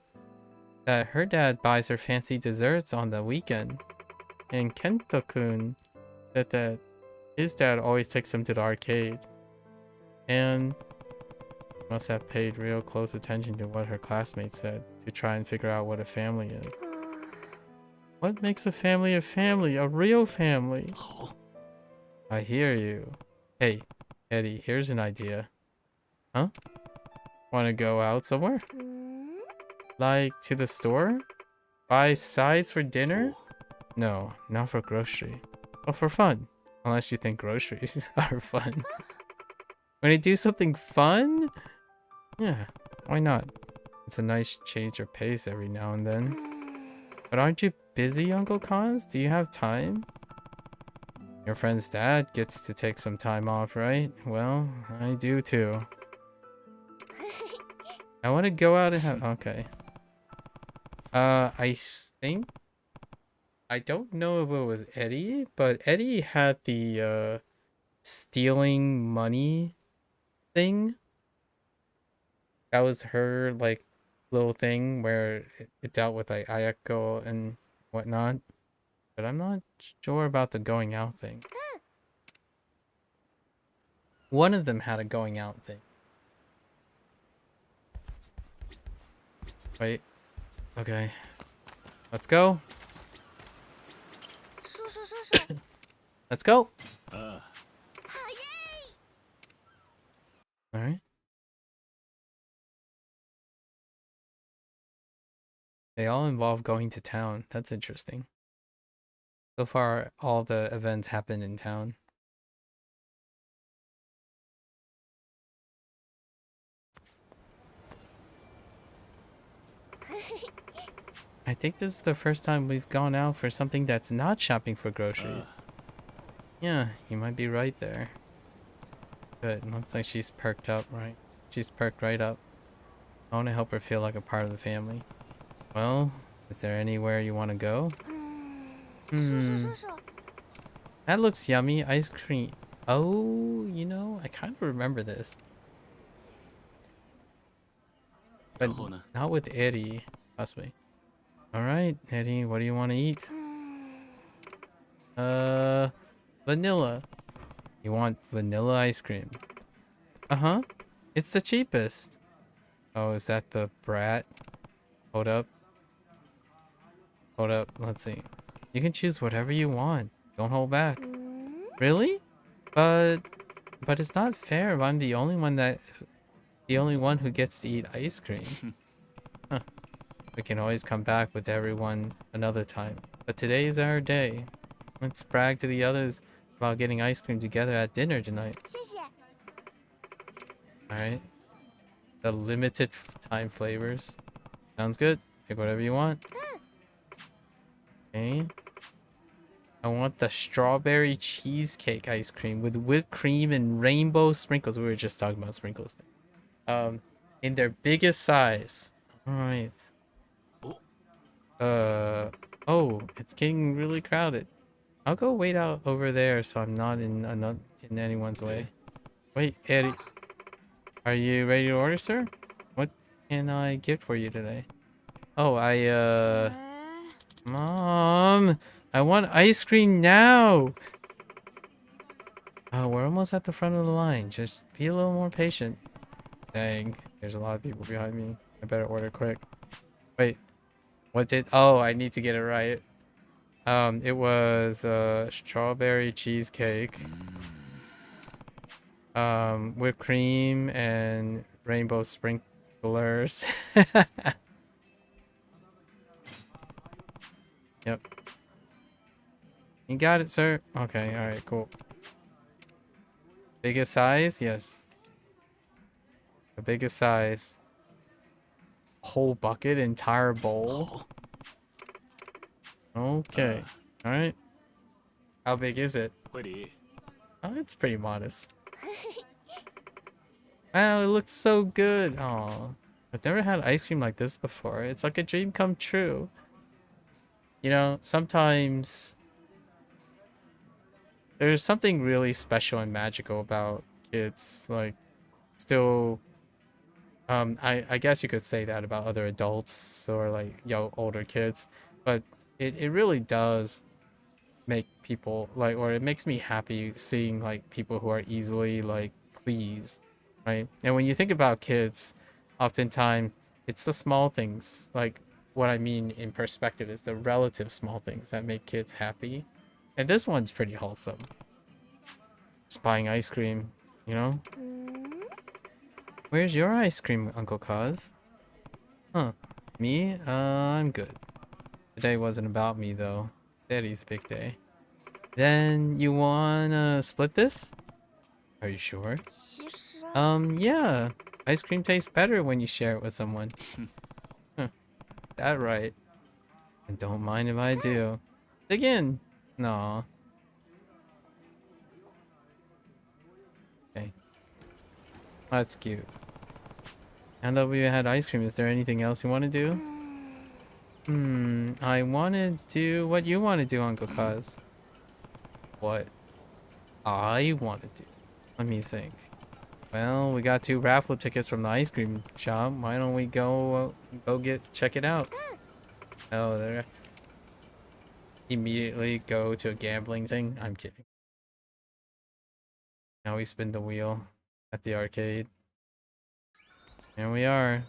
that her dad buys her fancy desserts on the weekend. And Kento-kun said that his dad always takes him to the arcade. And must have paid real close attention to what her classmates said to try and figure out what a family is. What makes a family a real family? I hear you. Hey, Eddie, here's an idea. Huh? Want to go out somewhere? Like to the store? Buy sides for dinner? No, not for grocery. But for fun. Unless you think groceries are fun. When you do something fun? Yeah, why not? It's a nice change of pace every now and then. But aren't you busy, Uncle Kaz? Do you have time? Your friend's dad gets to take some time off, right? Well, I do too. I want to go out and have... Okay. I think... I don't know if it was Eddie, but Eddie had the stealing money thing. That was her like little thing where it dealt with like Ayako and whatnot. But I'm not sure about the going out thing. One of them had a going out thing. Wait. Okay. Let's go. Let's go. Alright. They all involve going to town. That's interesting. So far, all the events happen in town. I think this is the first time we've gone out for something that's not shopping for groceries. Yeah, you might be right there. Good, looks like she's perked up, right? She's perked right up. I want to help her feel like a part of the family. Well, is there anywhere you want to go? That looks yummy. Ice cream. Oh, you know, I kind of remember this. But not with Eddie, possibly. Alright, Eddie, what do you want to eat? Vanilla. You want vanilla ice cream? Uh-huh. It's the cheapest. Oh, is that the brat? Hold up. Hold up. Let's see. You can choose whatever you want. Don't hold back. Really? But it's not fair if I'm the only one who gets to eat ice cream. Huh. We can always come back with everyone another time. But today is our day. Let's brag to the others about getting ice cream together at dinner tonight. Alright. The limited time flavors. Sounds good. Pick whatever you want. Okay. I want the strawberry cheesecake ice cream with whipped cream and rainbow sprinkles. We were just talking about sprinkles. In their biggest size. Alright. Oh, it's getting really crowded. I'll go wait out over there so I'm not in anyone's way. Wait, Eddie. Are you ready to order, sir? What can I get for you today? Oh, Mom, I want ice cream now. Oh, we're almost at the front of the line. Just be a little more patient. Dang. There's a lot of people behind me. I better order quick. Wait, what did? Oh, I need to get it right. It was strawberry cheesecake, whipped cream and rainbow sprinklers. Yep. You got it, sir. Okay, all right, cool. Biggest size? Yes. The biggest size. Whole bucket, entire bowl. Okay. All right. How big is it? Oh, it's pretty modest. Wow, it looks so good. Oh, I've never had ice cream like this before. It's like a dream come true. You know, sometimes there's something really special and magical about kids. Like, still, I guess you could say that about other adults or like older kids, but it really does make people like, or it makes me happy seeing like people who are easily like pleased, right? And when you think about kids, oftentimes it's the small things. Like, what I mean in perspective is the relative small things that make kids happy. And this one's pretty wholesome. Just buying ice cream, you know? Where's your ice cream, Uncle Cuz? Huh. Me? I'm good. Today wasn't about me though. Daddy's big day. Then you wanna split this? Are you sure? Yeah. Ice cream tastes better when you share it with someone. Huh. That right. And don't mind if I do. Again. No. Okay. That's cute. Now that we had ice cream, is there anything else you want to do? I want to do what you want to do, Uncle Cuz. What I want to do? Let me think. Well, we got 2 raffle tickets from the ice cream shop. Why don't we go check it out? Oh, there. Immediately go to a gambling thing? I'm kidding. Now we spin the wheel at the arcade. Here we are.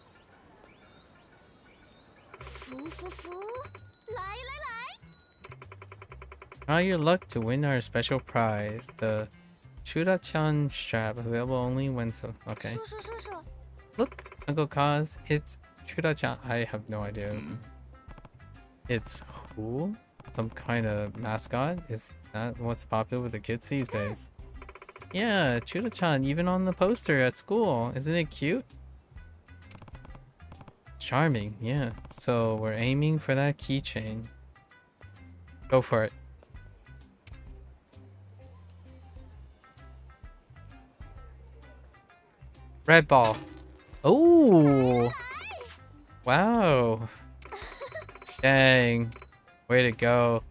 Try your luck to win our special prize, the Chura-chan strap, available only when so. Okay. Look, Uncle Kaz, it's Chura-chan. I have no idea. It's who? Some kind of mascot? Is that what's popular with the kids these days? Yeah, Chura-chan, even on the poster at school. Isn't it cute? Charming, yeah. So we're aiming for that keychain. Go for it. Red ball. Oh! Wow. Dang. Way to go.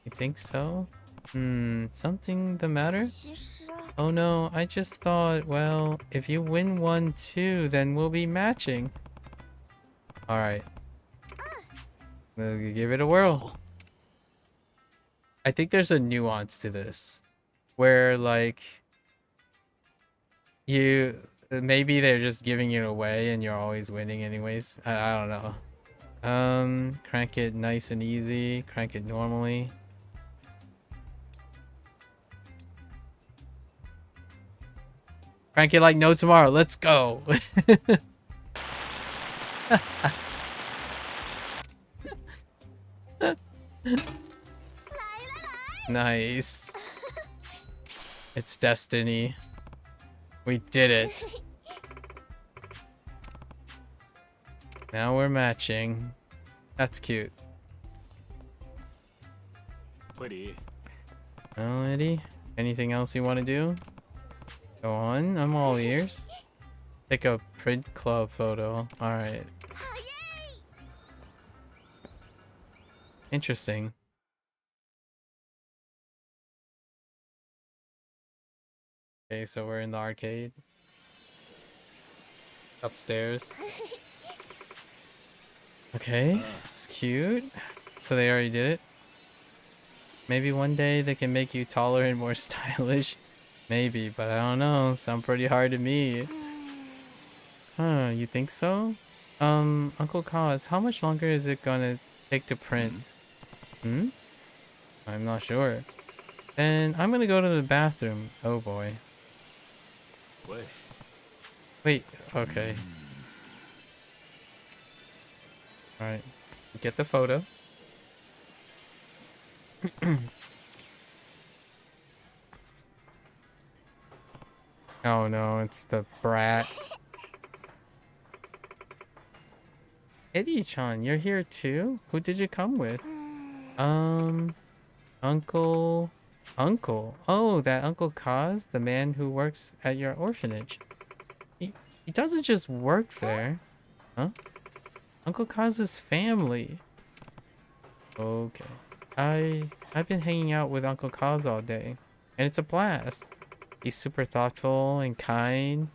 You think so? Something the matter? Oh no, I just thought, well, if you win one too, then we'll be matching. Alright. We'll give it a whirl. I think there's a nuance to this. Where, like, maybe they're just giving it away and you're always winning anyways. I don't know. Crank it nice and easy. Crank it normally. Crank it like no tomorrow. Let's go. Nice. It's destiny. We did it. Now we're matching. That's cute. Oh, Eddie? Anything else you want to do? Go on, I'm all ears. Take a print club photo. Alright. Interesting. Okay, so we're in the arcade. Upstairs. Okay, it's cute. So they already did it. Maybe one day they can make you taller and more stylish. Maybe, but I don't know. Sound pretty hard to me. Huh, you think so? Uncle Cos, how much longer is it gonna take to print? Hmm? I'm not sure. Then I'm gonna go to the bathroom. Oh boy. Wait, okay. Alright. Get the photo. Oh no, it's the brat. Eddie-chan, you're here too? Who did you come with? Uncle... Oh, that Uncle Kaz, the man who works at your orphanage. He doesn't just work there. Huh? Uncle Kaz's family. Okay. I've been hanging out with Uncle Kaz all day, and it's a blast. He's super thoughtful and kind.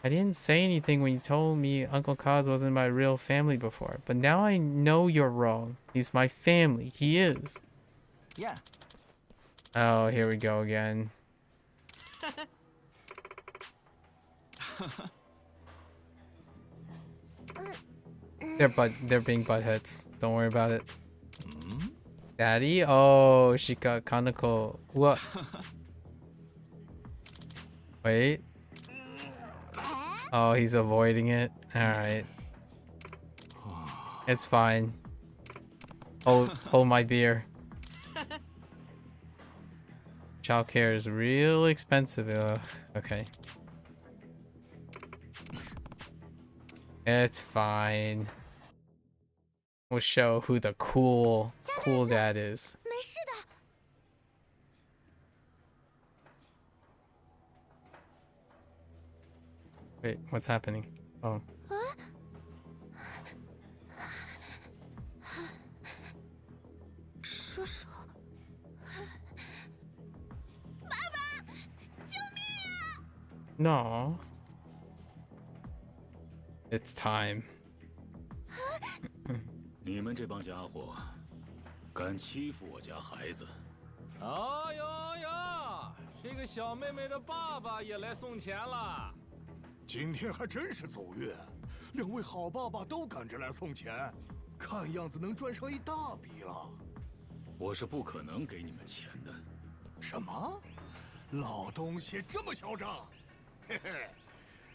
I didn't say anything when you told me Uncle Kaz wasn't my real family before, but now I know you're wrong. He's my family. He is. Yeah. Oh, here we go again. They're being buttheads. Don't worry about it. Daddy? Oh, Shika Kanako. What? Wait. Oh, he's avoiding it. Alright. It's fine. Hold my beer. Childcare is real expensive. Okay. It's fine. We'll show who the cool dad is. Wait, what's happening? Oh. No. It's time. 你们这帮家伙，敢欺负我家孩子！哎呦呀，这个小妹妹的爸爸也来送钱了。今天还真是走运，两位好爸爸都赶着来送钱，看样子能赚上一大笔了。我是不可能给你们钱的。什么？老东西这么嚣张？嘿嘿，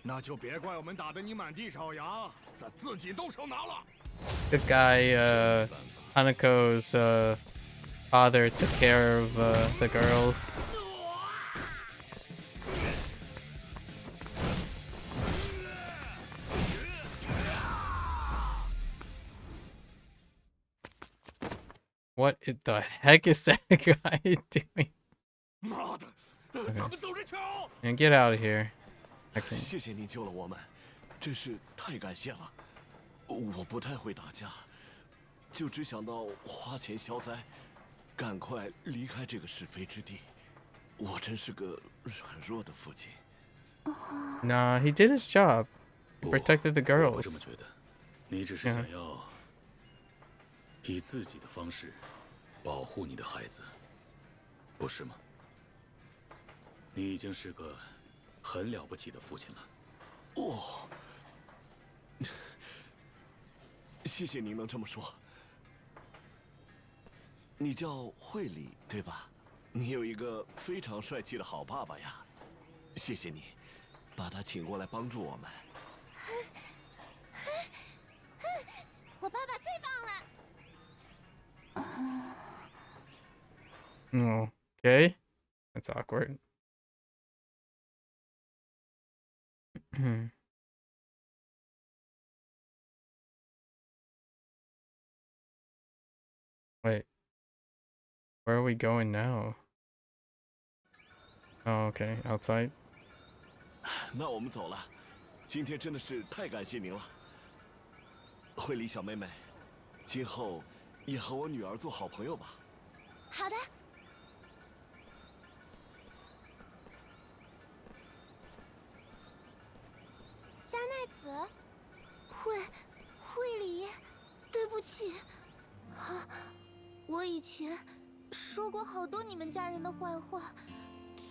那就别怪我们打得你满地找牙，自己动手拿了。 The guy, Hanako's father took care of the girls. What the heck is that guy doing? Okay. And get out of here. Okay. 谢谢你救了我们，真是太感谢了。我不太会打架，就只想到花钱消灾，赶快离开这个是非之地。我真是个软弱的父亲。Nah, he did his job. He protected the 我这么 girls. 觉得，你只是想要以自己的方式保护你的孩子，不是吗？你已经是个很了不起的父亲了。哦，谢谢您能这么说。你叫惠理对吧？你有一个非常帅气的好爸爸呀，谢谢你，把他请过来帮助我们。我爸爸最棒Oh, 了。okay. That's awkward. Wait. Where are we going now? Oh, okay. Outside. 那我们走了，今天真的是太感谢您了，惠理小妹妹，今后也和我女儿做好朋友吧。好的。加奈子，惠理，对不起，我以前说过好多你们家人的坏话，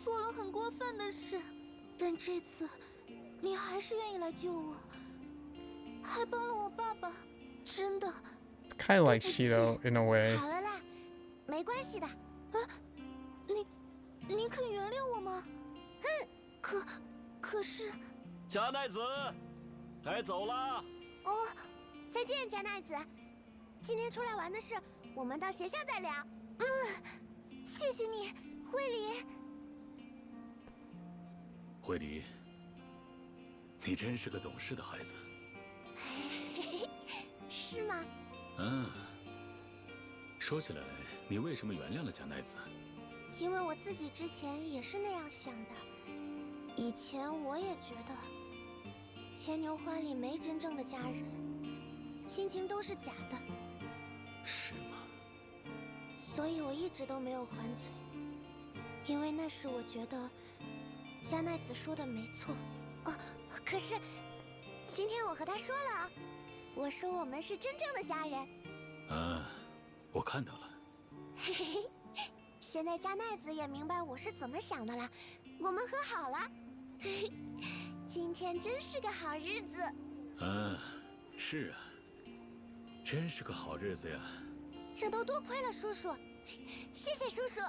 做了很过分的事，但这次你还是愿意来救我，还帮了我爸爸，真的。Kind of like Shido in a way. 好了啦，没关系的。啊，你肯原谅我吗？可是。加奈子，该走了。哦，再见，加奈子。今天出来玩的事，我们到学校再聊。谢谢你，惠梨。惠梨，你真是个懂事的孩子。是吗？说起来，你为什么原谅了加奈子？因为我自己之前也是那样想的。以前我也觉得，牵牛花里没真正的家人，亲情都是假的。是吗？所以我一直都没有还嘴，因为那时我觉得加奈子说的没错。哦，可是今天我和他说了，我说我们是真正的家人。我看到了。嘿嘿嘿，现在加奈子也明白我是怎么想的了，我们和好了。嘿嘿，今天真是个好日子。是啊，真是个好日子呀。这都多亏了叔叔，谢谢叔叔。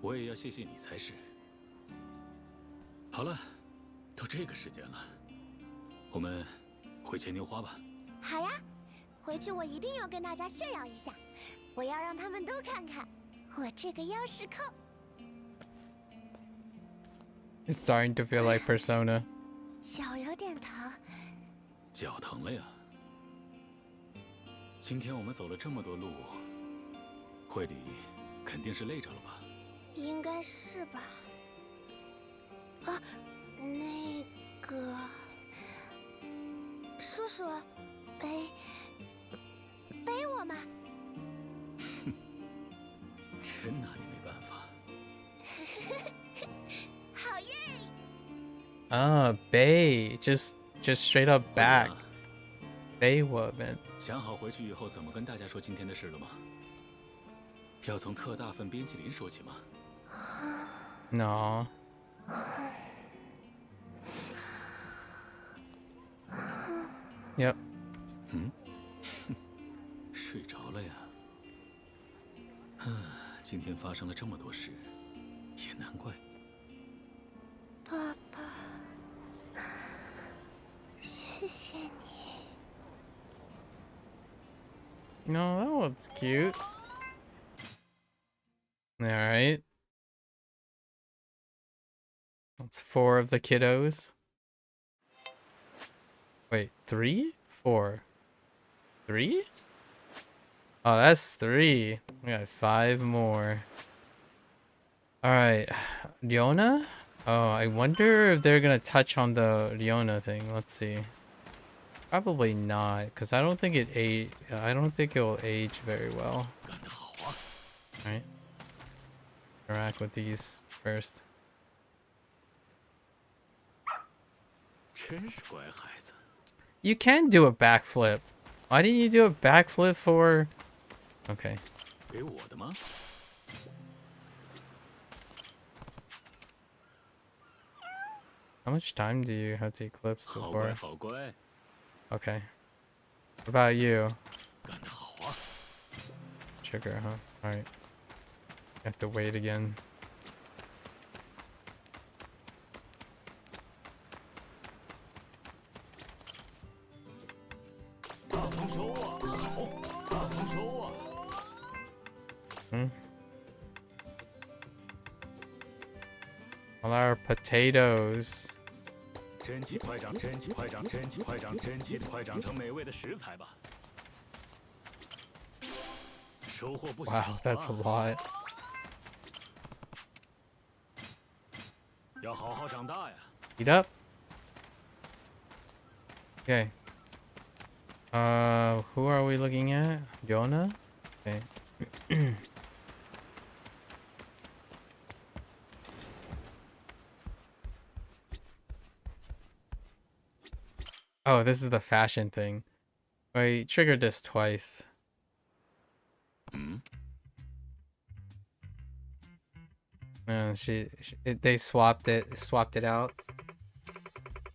我也要谢谢你才是。好了，都这个时间了，我们回牵牛花吧。好呀，回去我一定要跟大家炫耀一下，我要让他们都看看我这个钥匙扣。It's starting to feel like Persona. 脚有点疼。脚疼了呀？今天我们走了这么多路，惠梨肯定是累着了吧？应该是吧。啊，那个叔叔，背我嘛。真拿你没办法。好耶！Bay, just straight up back. Bay woman. 想好回去以后怎么跟大家说今天的事了吗？要从特大份冰淇淋说起吗 ？No. ？Yep. 睡着了呀？今天发生了这么多事，也难怪。爸爸，谢谢你。No, that one's cute. All right. That's 4 of the kiddos. Wait, 3? 4? 3? Oh, that's 3. We got 5 more. Alright. Leona? Oh, I wonder if they're gonna touch on the Leona thing. Let's see. Probably not, because I don't think I don't think it will age very well. Alright. Interact with these first. 真是乖孩子。 You can do a backflip. Why didn't you do a backflip for... Okay. 给我的吗？ How much time do you have to eclipse 好 before? 乖，好乖。 Okay. What about you? 干得好啊！ Trigger, huh? Alright. You have to wait again. 大丰收啊！好，大丰收啊！ All our potatoes. 真气快长，真气快长，真气快长，真气快长成美味的食材吧。收获不小啊。 Wow, that's a lot. 要好好长大呀。 Eat up. Okay. Who are we looking at? Yona? Okay. Oh, this is the fashion thing. Wait, triggered this twice. They swapped it out.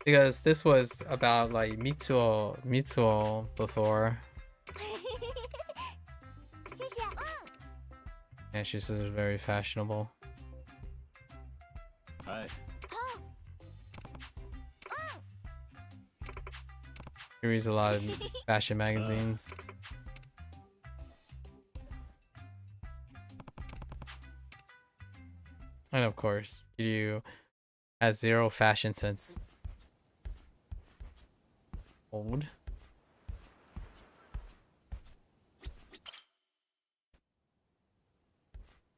Because this was about like Mitsuo before. Yeah, she's just very fashionable. Hi. She reads a lot of fashion magazines. And of course, Kiryu has zero fashion sense. Old.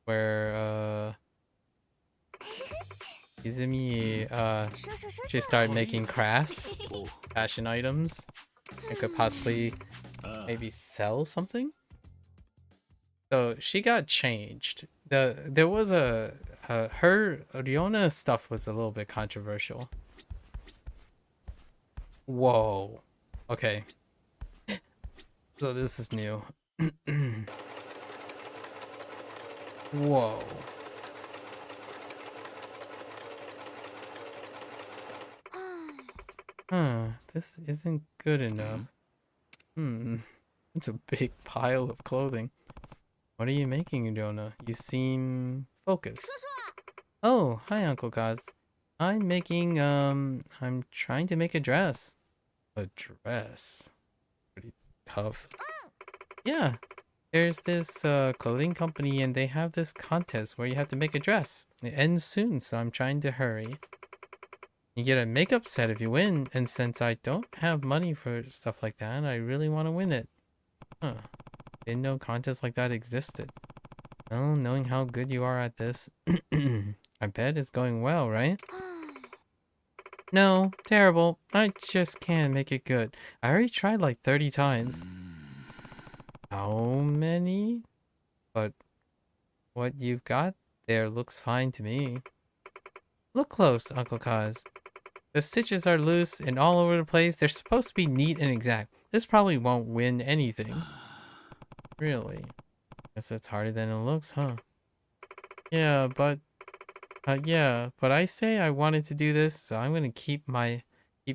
Where Izumi she started making crafts, fashion items, and could possibly maybe sell something. So she got changed. There was her Riona stuff was a little bit controversial. Whoa. Okay. So this is new. Whoa. Huh, this isn't good enough. It's a big pile of clothing. What are you making, Riona? You seem focused. Oh, hi, Uncle Kaz. I'm making, I'm trying to make a dress. A dress? Pretty tough. Yeah, there's this clothing company and they have this contest where you have to make a dress. It ends soon, so I'm trying to hurry. You get a makeup set if you win, and since I don't have money for stuff like that, I really want to win it. Huh. Didn't know contests like that existed. Well, knowing how good you are at this, I bet it's going well, right? No, terrible. I just can't make it good. I already tried like 30 times. How many? But what you've got there looks fine to me. Look close, Uncle Kaz. The stitches are loose and all over the place. They're supposed to be neat and exact. This probably won't win anything. Really? Guess it's harder than it looks, huh? Yeah, but I say I wanted to do this, so I'm gonna keep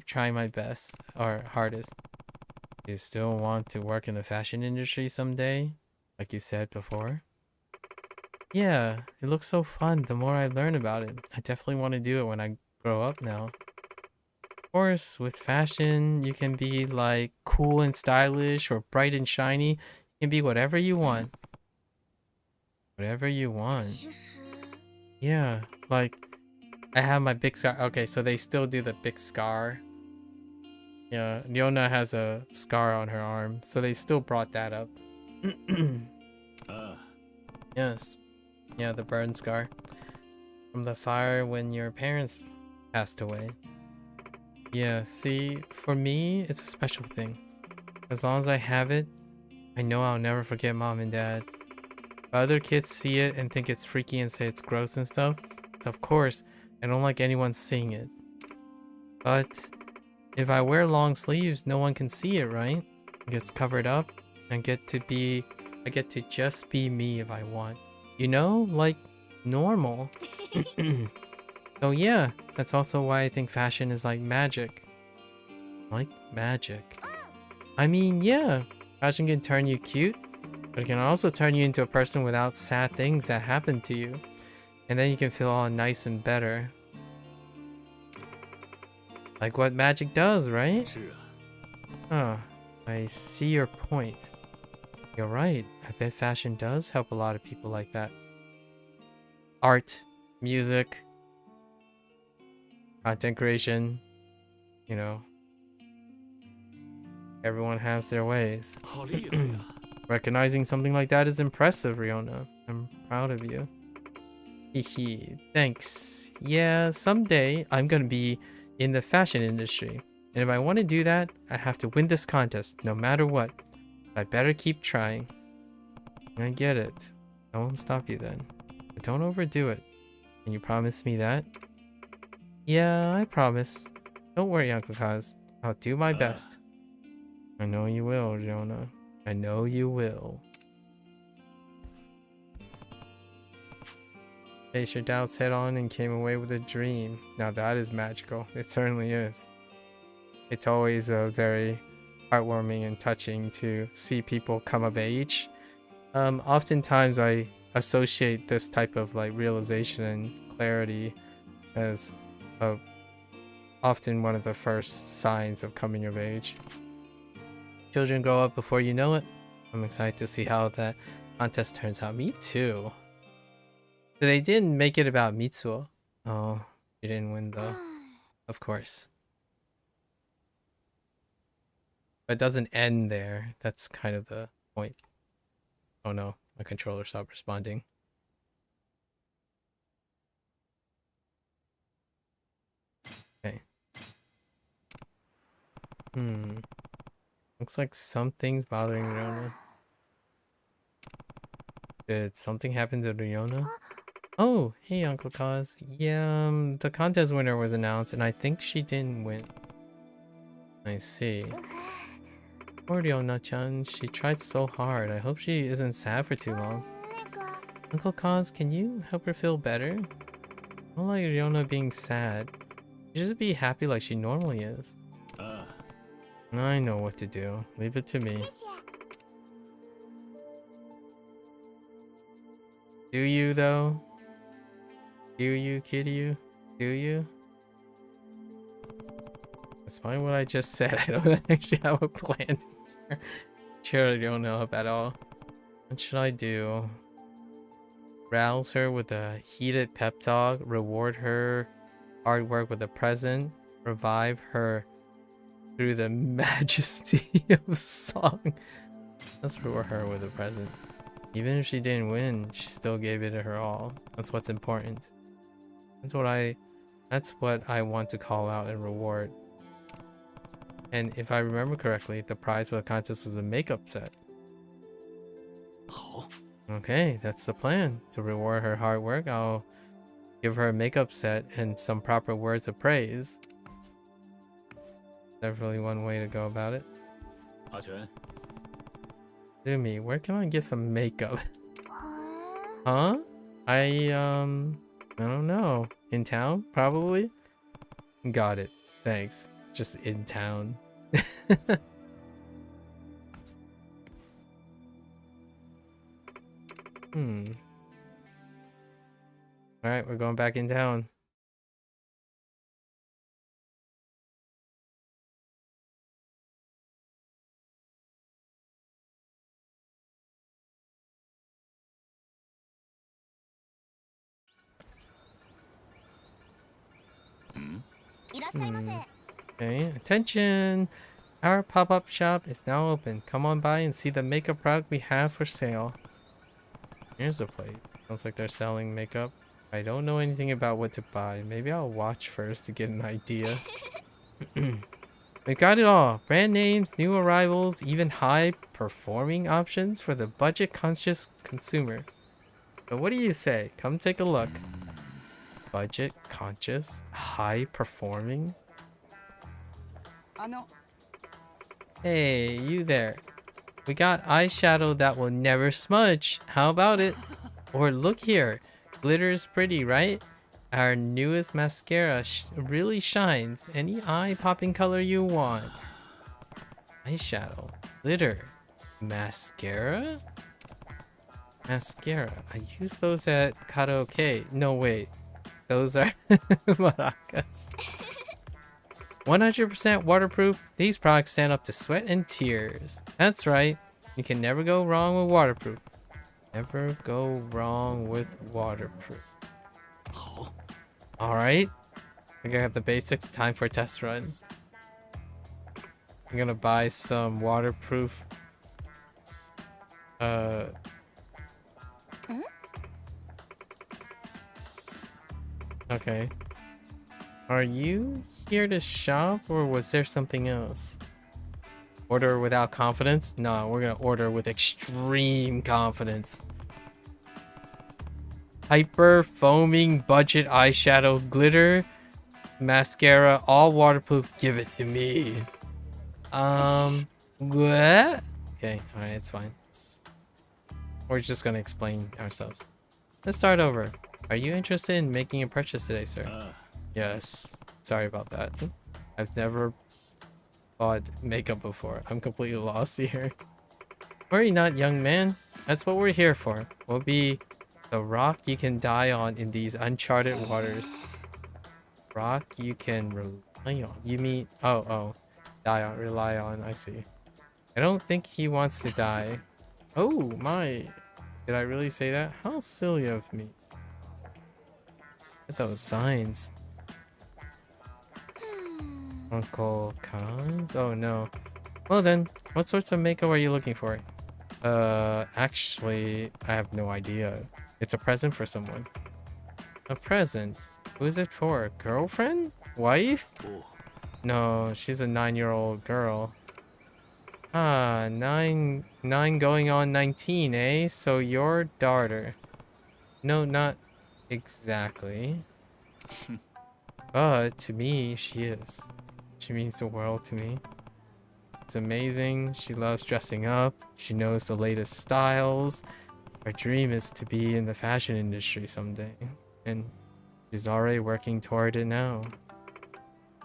trying my best or hardest. You still want to work in the fashion industry someday, like you said before? Yeah, it looks so fun the more I learn about it. I definitely want to do it when I grow up now. Of course, with fashion, you can be like cool and stylish or bright and shiny. You can be whatever you want. Whatever you want. Yeah, like I have my big scar. Okay, so they still do the big scar. Yeah, Leona has a scar on her arm, so they still brought that up. Yes. Yeah, the burn scar. From the fire when your parents passed away. Yeah, see, for me, it's a special thing. As long as I have it, I know I'll never forget Mom and Dad. If other kids see it and think it's freaky and say it's gross and stuff, so of course, I don't like anyone seeing it. But if I wear long sleeves, no one can see it, right? It gets covered up and I get to just be me if I want. You know, like normal. So yeah, that's also why I think fashion is like magic. Like magic. I mean, yeah, fashion can turn you cute, but it can also turn you into a person without sad things that happen to you. And then you can feel all nice and better. Like what magic does, right? Huh, I see your point. You're right, I bet fashion does help a lot of people like that. Art, music, content creation, you know. Everyone has their ways. Recognizing something like that is impressive, Riona. I'm proud of you. Hehe, thanks. Yeah, someday I'm gonna be in the fashion industry. And if I want to do that, I have to win this contest, no matter what. I better keep trying. I get it. I won't stop you then. But don't overdo it. Can you promise me that? Yeah, I promise. Don't worry, Uncle Kaz. I'll do my best. I know you will, Riona. I know you will. Face your doubts head on and came away with a dream. Now that is magical. It certainly is. It's always very heartwarming and touching to see people come of age. Oftentimes I associate this type of like realization and clarity as often one of the first signs of coming of age. Children grow up before you know it. I'm excited to see how that contest turns out. Me too. So they didn't make it about Mitsuo. Oh, you didn't win though. Of course. But it doesn't end there. That's kind of the point. Oh no, my controller stopped responding. Okay. Looks like something's bothering Riona. Did something happen to Riona? Oh, hey Uncle Kaz. Yeah, the contest winner was announced and I think she didn't win. I see. Poor Riona-chan, she tried so hard. I hope she isn't sad for too long. Uncle Kaz, can you help her feel better? I don't like Riona being sad. She should be happy like she normally is. I know what to do. Leave it to me. Do you though? Do you, Kiryu? Do you? Despite what I just said, I don't actually have a plan to cheer Riona up at all. What should I do? Rouse her with a heated pep talk, reward her hard work with a present, revive her through the majesty of song. Let's reward her with a present. Even if she didn't win, she still gave it her all. That's what's important. That's what I want to call out and reward. And if I remember correctly, the prize for the contest was a makeup set. Okay, that's the plan. To reward her hard work, I'll give her a makeup set and some proper words of praise. Definitely one way to go about it. Do me, where can I get some makeup? Huh? I don't know. In town, probably? Got it. Thanks. Just in town. Alright, we're going back in town. Okay, attention! Our pop-up shop is now open. Come on by and see the makeup product we have for sale. Here's the plate. Sounds like they're selling makeup. I don't know anything about what to buy. Maybe I'll watch first to get an idea. We got it all. Brand names, new arrivals, even high-performing options for the budget-conscious consumer. So what do you say? Come take a look. Budget-conscious? High-performing? Hey, you there. We got eyeshadow that will never smudge. How about it? Or look here. Glitter is pretty, right? Our newest mascara really shines. Any eye-popping color you want. Eyeshadow. Glitter. Mascara? Mascara. I use those at karaoke. No, wait. Those are maracas. 100% waterproof. These products stand up to sweat and tears. That's right. You can never go wrong with waterproof. Never go wrong with waterproof. Alright. I think I have the basics. Time for a test run. I'm gonna buy some waterproof. Okay. Are you here to shop or was there something else? Order without confidence? No, we're gonna order with extreme confidence. Hyper foaming budget eyeshadow, glitter, mascara, all waterproof. Give it to me. What? Okay, alright, it's fine. We're just gonna explain ourselves. let's start over. Are you interested in making a purchase today, sir? Yes. Sorry about that. I've never bought makeup before. I'm completely lost here. Worry not, young man. That's what we're here for. We'll be the rock you can die on in these uncharted waters. Rock you can rely on. You mean... Oh. Die on. Rely on. I see. I don't think he wants to die. Oh, my. Did I really say that? How silly of me. Look at those signs. Uncle Khan's? Oh, no. Well then, what sorts of makeup are you looking for? Actually, I have no idea. It's a present for someone. A present? Who's it for? Girlfriend? Wife? No, she's a 9-year-old girl. Ah, 9 going on 19, eh? So your daughter. No, not exactly. But to me, she is. She means the world to me. It's amazing. She loves dressing up. She knows the latest styles. Her dream is to be in the fashion industry someday. And she's already working toward it now.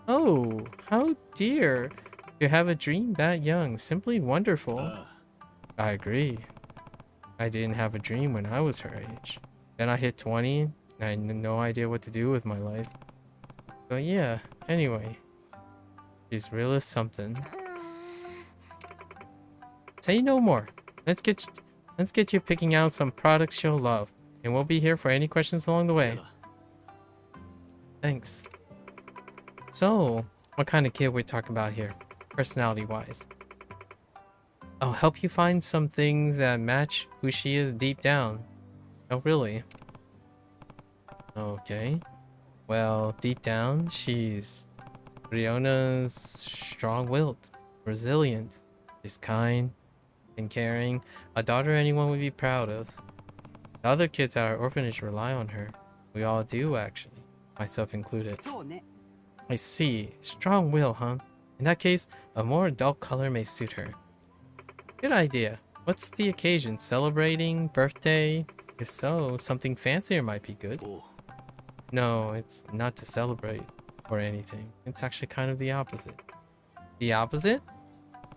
Oh, how dear. You have a dream that young. Simply wonderful. I agree. I didn't have a dream when I was her age. Then I hit 20. And I had no idea what to do with my life. But yeah, anyway. She's real as something. Say no more. Let's get you picking out some products you'll love. And we'll be here for any questions along the way. Thanks. So, what kind of kid we're talking about here? Personality-wise. I'll help you find some things that match who she is deep down. Oh, really? Okay. Well, deep down, she's Riona's strong-willed, resilient. She's kind and caring, a daughter anyone would be proud of. The other kids at our orphanage rely on her. We all do, actually. Myself included. I see. Strong will, huh? In that case, a more adult color may suit her. Good idea. What's the occasion? Celebrating? Birthday? If so, something fancier might be good. No, it's not to celebrate or anything. It's actually kind of the opposite. The opposite?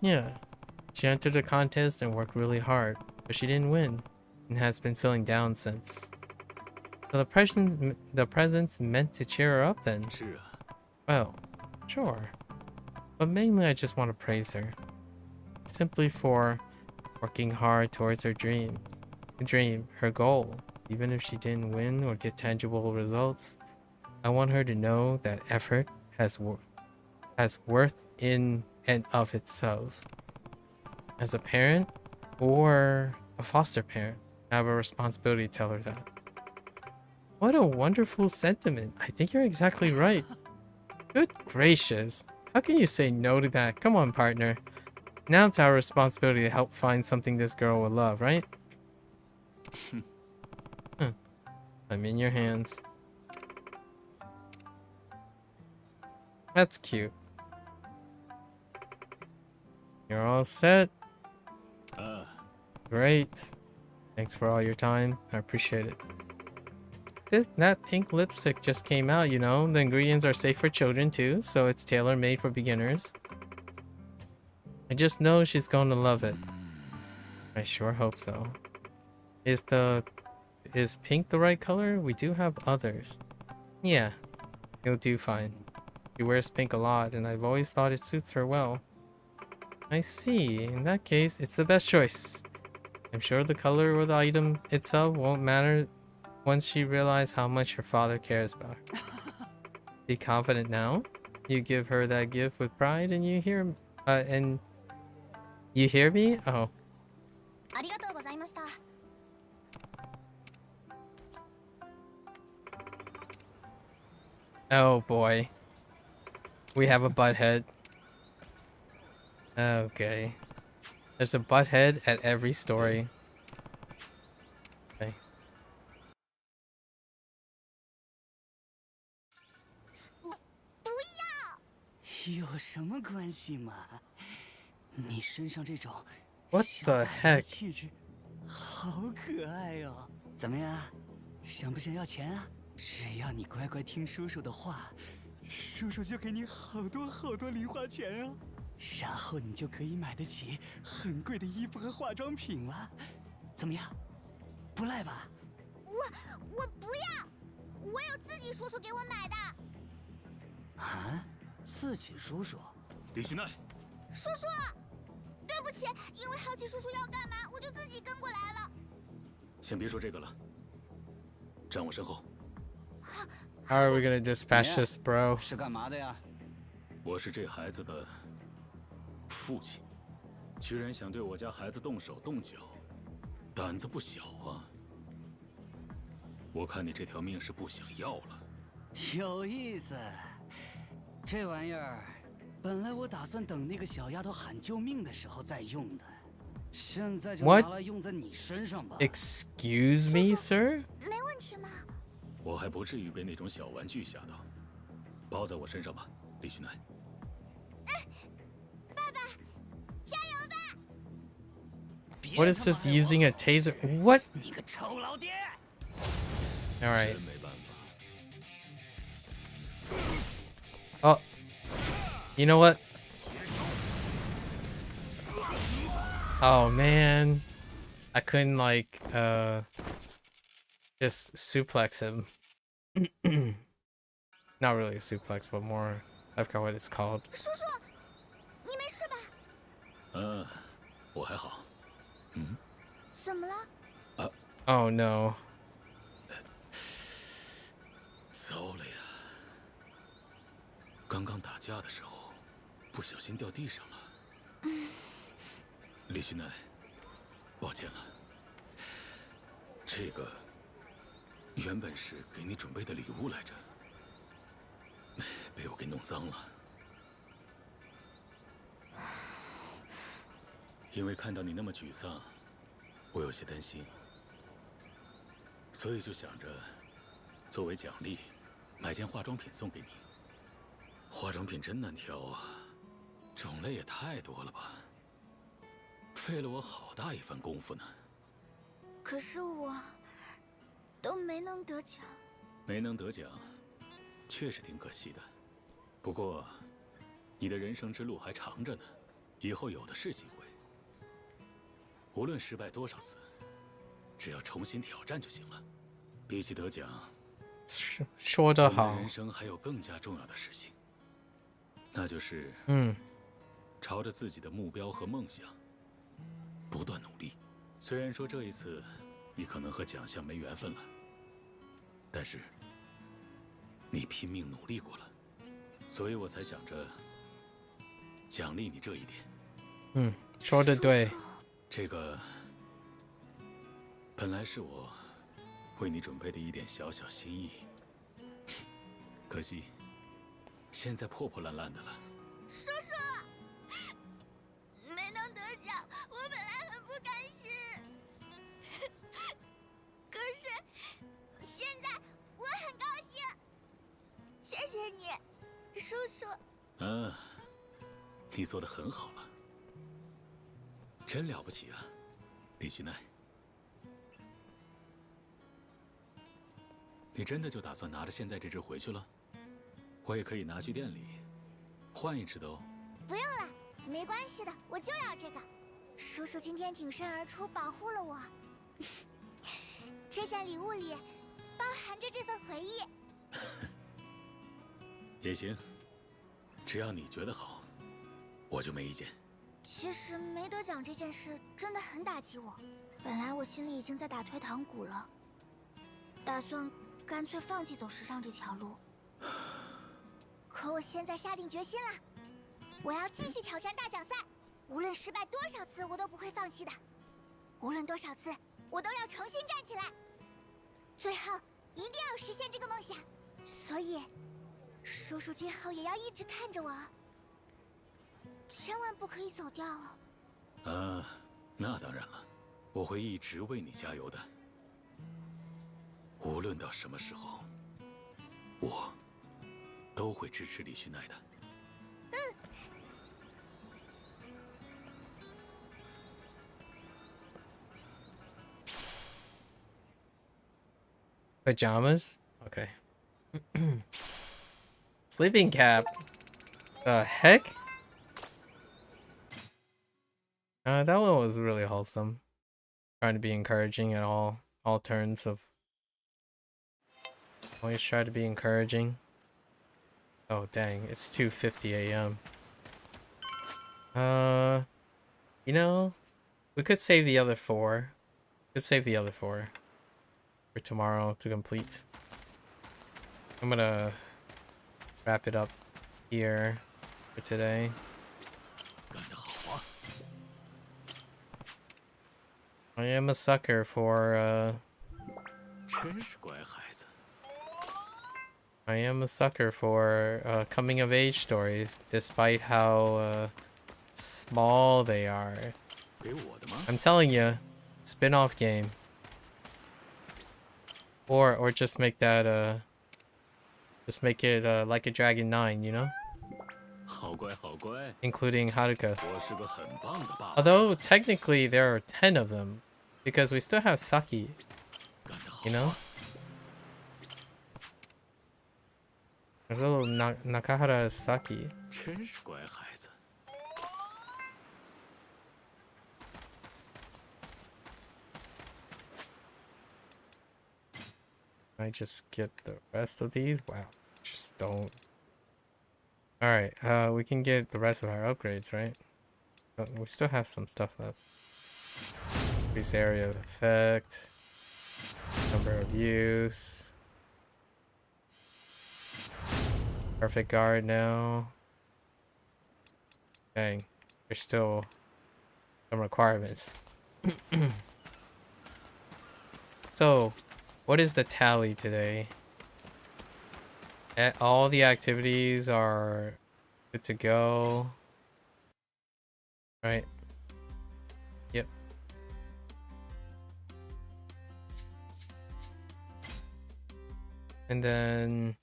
Yeah. She entered the contest and worked really hard, but she didn't win, and has been feeling down since. So the present's meant to cheer her up then? Well, sure. But mainly I just want to praise her. Simply for working hard towards her dreams. Her goal. Even if she didn't win or get tangible results, I want her to know that effort has worth in and of itself. As a parent or a foster parent, I have a responsibility to tell her that. What a wonderful sentiment. I think you're exactly right. Good gracious. How can you say no to that? Come on, partner. Now it's our responsibility to help find something this girl will love, right? I'm in your hands. That's cute. You're all set. Great. Thanks for all your time. I appreciate it. That pink lipstick just came out, you know. The ingredients are safe for children too, so it's tailor-made for beginners. I just know she's going to love it. I sure hope so. Is pink the right color? We do have others. Yeah, you'll do fine. She wears pink a lot, and I've always thought it suits her well. I see. In that case, it's the best choice. I'm sure the color or the item itself won't matter once she realizes how much her father cares about her. Be confident now. You give her that gift with pride, and you hear me? Oh. Oh boy. We have a butthead. Okay. There's a butthead at every story. Okay. 有什么关系嘛？你身上这种 What the heck? 气质，好可爱哦！怎么样，想不想要钱啊？只要你乖乖听叔叔的话，叔叔就给你好多好多零花钱哦。然后你就可以买得起很贵的衣服和化妆品了。怎么样？不赖吧？我不要，我有自己叔叔给我买的。啊？自己叔叔？李旭奈，叔叔，对不起，因为好奇叔叔要干嘛，我就自己跟过来了。先别说这个了，站我身后。How are we gonna dispatch this, bro? 是干嘛的呀？我是这孩子的父亲，居然想对我家孩子动手动脚，胆子不小啊！我看你这条命是不想要了。有意思，这玩意儿本来我打算等那个小丫头喊救命的时候再用的，现在就拿来用在你身上吧。Excuse me, sir? 没问题吗？我还不至于被那种小玩具吓到，包在我身上吧，李旭奈。爸爸，加油吧！ What is this using a taser? What? 你个臭老爹 All right. 真没办法。 Oh, you know what? Oh man, I couldn't like just suplex him. Not really a suplex, but more. I forgot what it's called. 叔叔，你没事吧？我还好。嗯？怎么了？Oh no. 糟了呀！刚刚打架的时候，不小心掉地上了。李旭奈，抱歉了。这个原本是给你准备的礼物来着，被我给弄脏了。因为看到你那么沮丧，我有些担心，所以就想着作为奖励，买件化妆品送给你。化妆品真难挑啊，种类也太多了吧，费了我好大一番功夫呢。可是我都没能得奖。没能得奖，确实挺可惜的。不过，你的人生之路还长着呢，以后有的是机会。无论失败多少次，只要重新挑战就行了。比起得奖，说得好。人生还有更加重要的事情，那就是朝着自己的目标和梦想不断努力。虽然说这一次你可能和奖项没缘分了，但是你拼命努力过了，所以我才想着奖励你这一点。说得对。这个本来是我为你准备的一点小小心意，可惜现在破破烂烂的了。叔叔，没能得奖，我本来很不甘心，可是现在我很高兴。谢谢你，叔叔。你做得很好了，真了不起啊，李旭奈。你真的就打算拿着现在这只回去了？我也可以拿去店里换一只的哦。不用了，没关系的，我就要这个。叔叔今天挺身而出，保护了我。这件礼物里包含着这份回忆。也行，只要你觉得好，我就没意见。其实没得奖这件事真的很打击我，本来我心里已经在打退堂鼓了，打算干脆放弃走时尚这条路。可我现在下定决心了，我要继续挑战大奖赛，无论失败多少次，我都不会放弃的。无论多少次，我都要重新站起来，最后一定要实现这个梦想。所以，叔叔今后也要一直看着我，千万不可以走掉哦。那当然了，我会一直为你加油的。无论到什么时候，我都会支持李旭奈的。Pajamas? Okay. Sleeping cap. The heck? That one was really wholesome. Trying to be encouraging at all turns of. Always try to be encouraging. Oh dang, it's 2:50 a.m. You know, we could save the other 4. Could save the other 4 for tomorrow to complete. I'm gonna wrap it up here for today. I am a sucker for coming of age stories, despite how small they are. I'm telling you, spin-off game. Or just make that just make it Like a Dragon 9, you know? Including Haruka. Although technically there are 10 of them, because we still have Saki, you know? There's a little Nakahara Saki. I just get the rest of these? Wow, just don't. Alright, we can get the rest of our upgrades, right? But we still have some stuff left. Increase area of effect. Number of use. Perfect guard now. Dang, there's still some requirements. So, what is the tally today? All the activities are good to go. Right. Yep. And then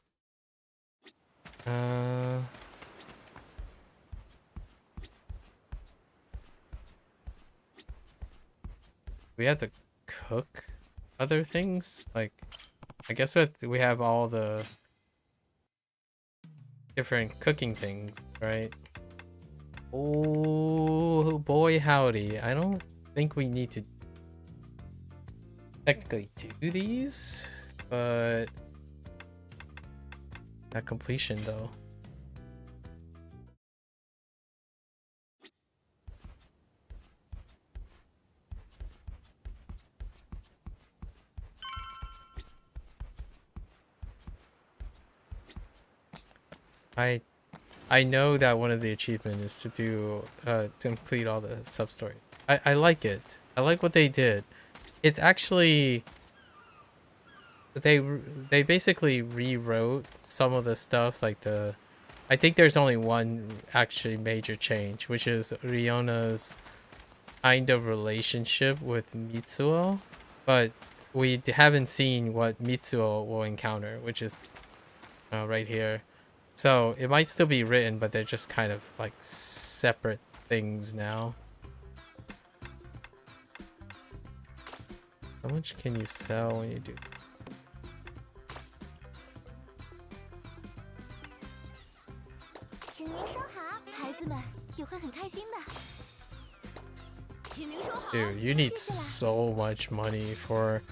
we have to cook other things, like I guess we have all the different cooking things, right? Oh boy howdy, I don't think we need to technically do these, but at completion though. I know that one of the achievements is to do to complete all the sub-story. I like it. I like what they did. It's actually they basically rewrote some of the stuff, like I think there's only one actually major change, which is Riona's kind of relationship with Mitsuo, but we haven't seen what Mitsuo will encounter, which is right here. So it might still be written, but they're just kind of like separate things now. How much can you sell when you do? Dude, you need so much money for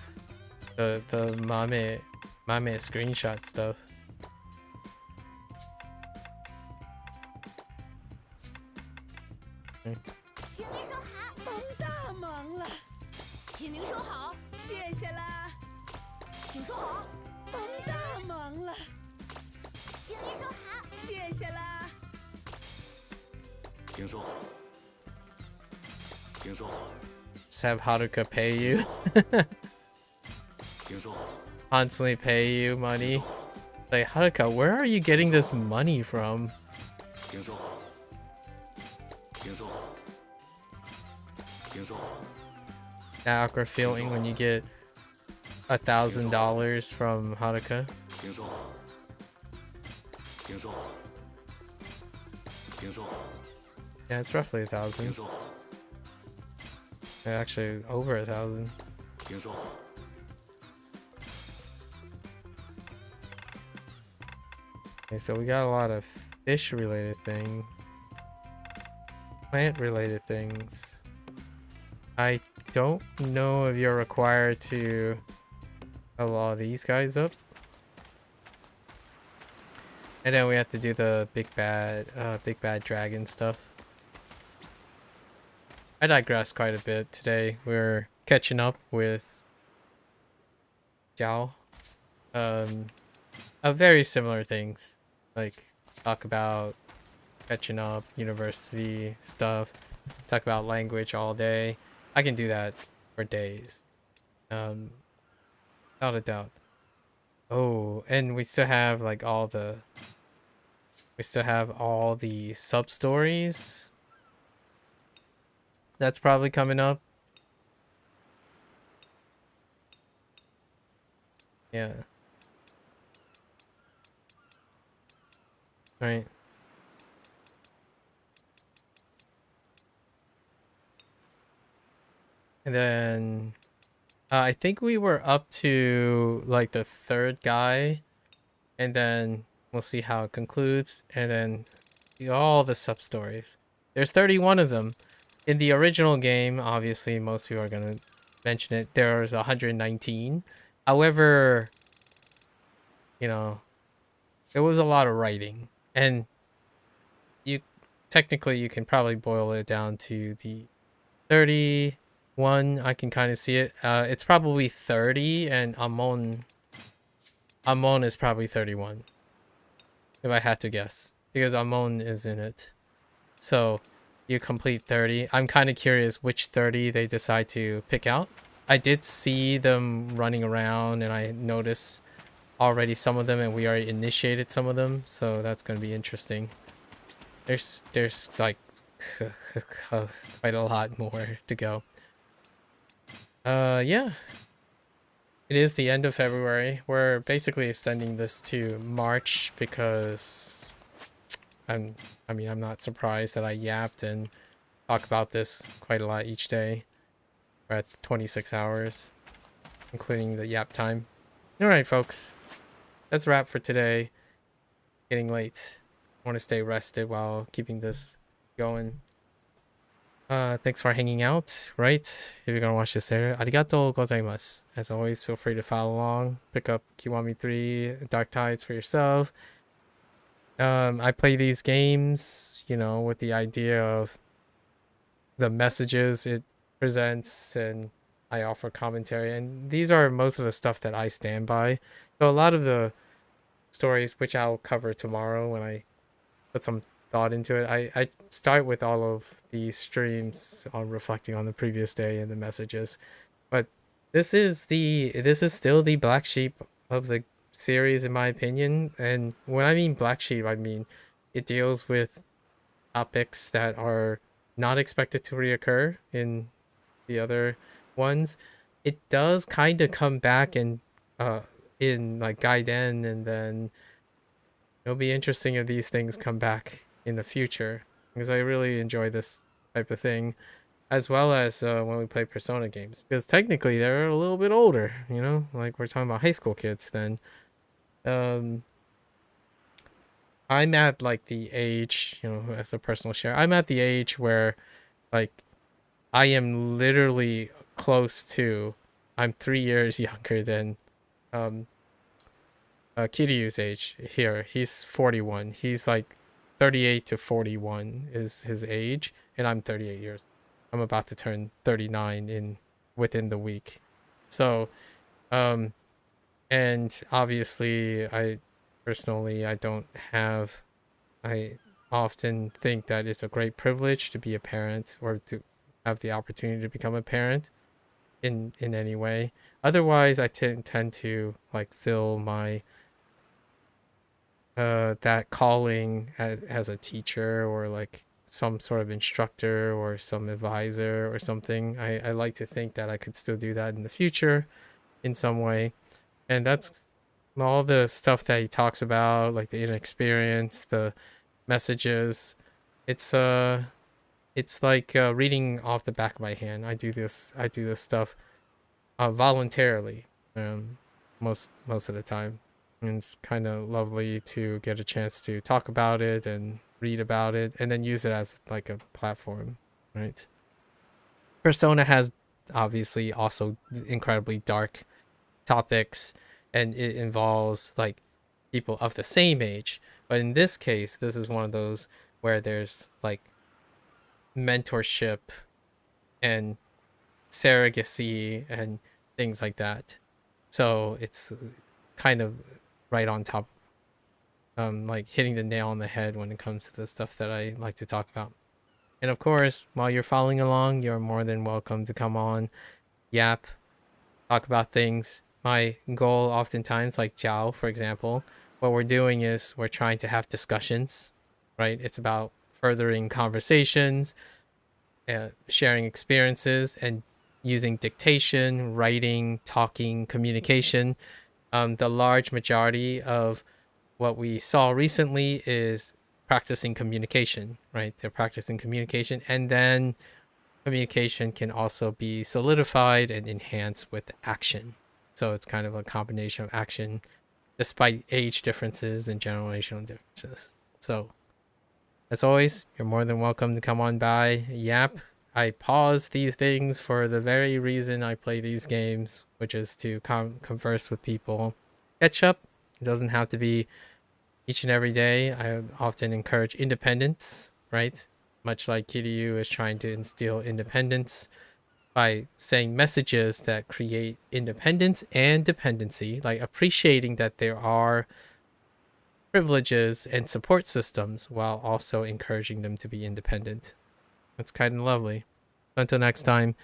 the mame screenshot stuff. Just have Haruka pay you. Constantly pay you money. Like, Haruka, where are you getting this money from? That awkward feeling when you get $1,000 from Haruka. Yeah, it's roughly 1,000. Actually, over 1,000. Okay, so we got a lot of fish related things. Plant related things. I don't know if you're required to allow these guys up. And then we have to do the big bad dragon stuff. I digress quite a bit today. We're catching up with Zhao. Very similar things. Like talk about catching up, university stuff, talk about language all day. I can do that for days. Without a doubt. Oh, and we still have like all the sub stories. That's probably coming up. Yeah. Right. And then I think we were up to like the third guy, and then we'll see how it concludes, and then all the sub stories. There's 31 of them. In the original game, obviously most people are gonna mention it, there's 119. However, you know, it was a lot of writing, and you can probably boil it down to the 31. I can kind of see it. It's probably 30, and Amon is probably 31, if I had to guess, because Amon is in it. So you complete 30. I'm kind of curious which 30 they decide to pick out. I did see them running around, and I noticed already some of them, and we already initiated some of them, so that's going to be interesting. There's like quite a lot more to go. Yeah. It is the end of February. We're basically extending this to March because I'm not surprised that I yapped and talk about this quite a lot each day. We're at 26 hours, including the yap time. Alright, folks. That's a wrap for today. Getting late. I want to stay rested while keeping this going. Thanks for hanging out, right? If you're gonna watch this there, arigatou gozaimasu. As always, feel free to follow along. Pick up Kiwami 3, Dark Tides for yourself. I play these games, you know, with the idea of the messages it presents, and I offer commentary, and these are most of the stuff that I stand by. So a lot of the stories, which I'll cover tomorrow when I put some thought into it, I start with all of these streams on reflecting on the previous day and the messages. But this is still the black sheep of the series, in my opinion. And when I mean black sheep, I mean it deals with topics that are not expected to reoccur in the other ones. It does kind of come back in like Gaiden, and then it'll be interesting if these things come back in the future, because I really enjoy this type of thing, as well as when we play Persona games, because technically they're a little bit older, you know, like we're talking about high school kids. Then I'm at like the age, you know, as a personal share, I'm at the age where like I am literally close to, I'm 3 years younger than Kiryu's age here. He's 41. He's like 38 to 41 is his age, and I'm 38 years. I'm about to turn 39 within the week. So and obviously I often think that it's a great privilege to be a parent, or to have the opportunity to become a parent in any way. Otherwise, I tend to like fill my that calling as a teacher, or like some sort of instructor or some advisor or something. I like to think that I could still do that in the future in some way. And that's all the stuff that he talks about, like the inexperience, the messages. It's like reading off the back of my hand. I do this stuff voluntarily most of the time. And it's kind of lovely to get a chance to talk about it and read about it and then use it as like a platform, right? Persona has obviously also incredibly dark topics, and it involves like people of the same age. But in this case, this is one of those where there's like mentorship and surrogacy and things like that. So it's kind of right on top, like hitting the nail on the head when it comes to the stuff that I like to talk about. And of course, while you're following along, you're more than welcome to come on, yap, talk about things. My goal oftentimes, like Jiao, for example, what we're doing is we're trying to have discussions, right? It's about furthering conversations, sharing experiences, and using dictation, writing, talking, communication. The large majority of what we saw recently is practicing communication, right? They're practicing communication, and then communication can also be solidified and enhanced with action. So it's kind of a combination of action despite age differences and generational differences. So as always, you're more than welcome to come on by, yap. I pause these things for the very reason I play these games, which is to converse with people, catch up. It doesn't have to be each and every day. I often encourage independence, right? Much like Kiryu is trying to instill independence by saying messages that create independence and dependency, like appreciating that there are privileges and support systems while also encouraging them to be independent. That's kind of lovely. Until next time,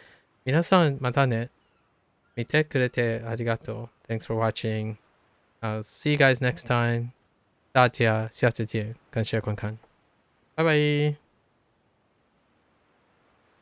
皆さんまたね。見てくれてありがとう. Thanks for watching. I'll see you guys next time. 大家下次见，感谢观看，拜拜。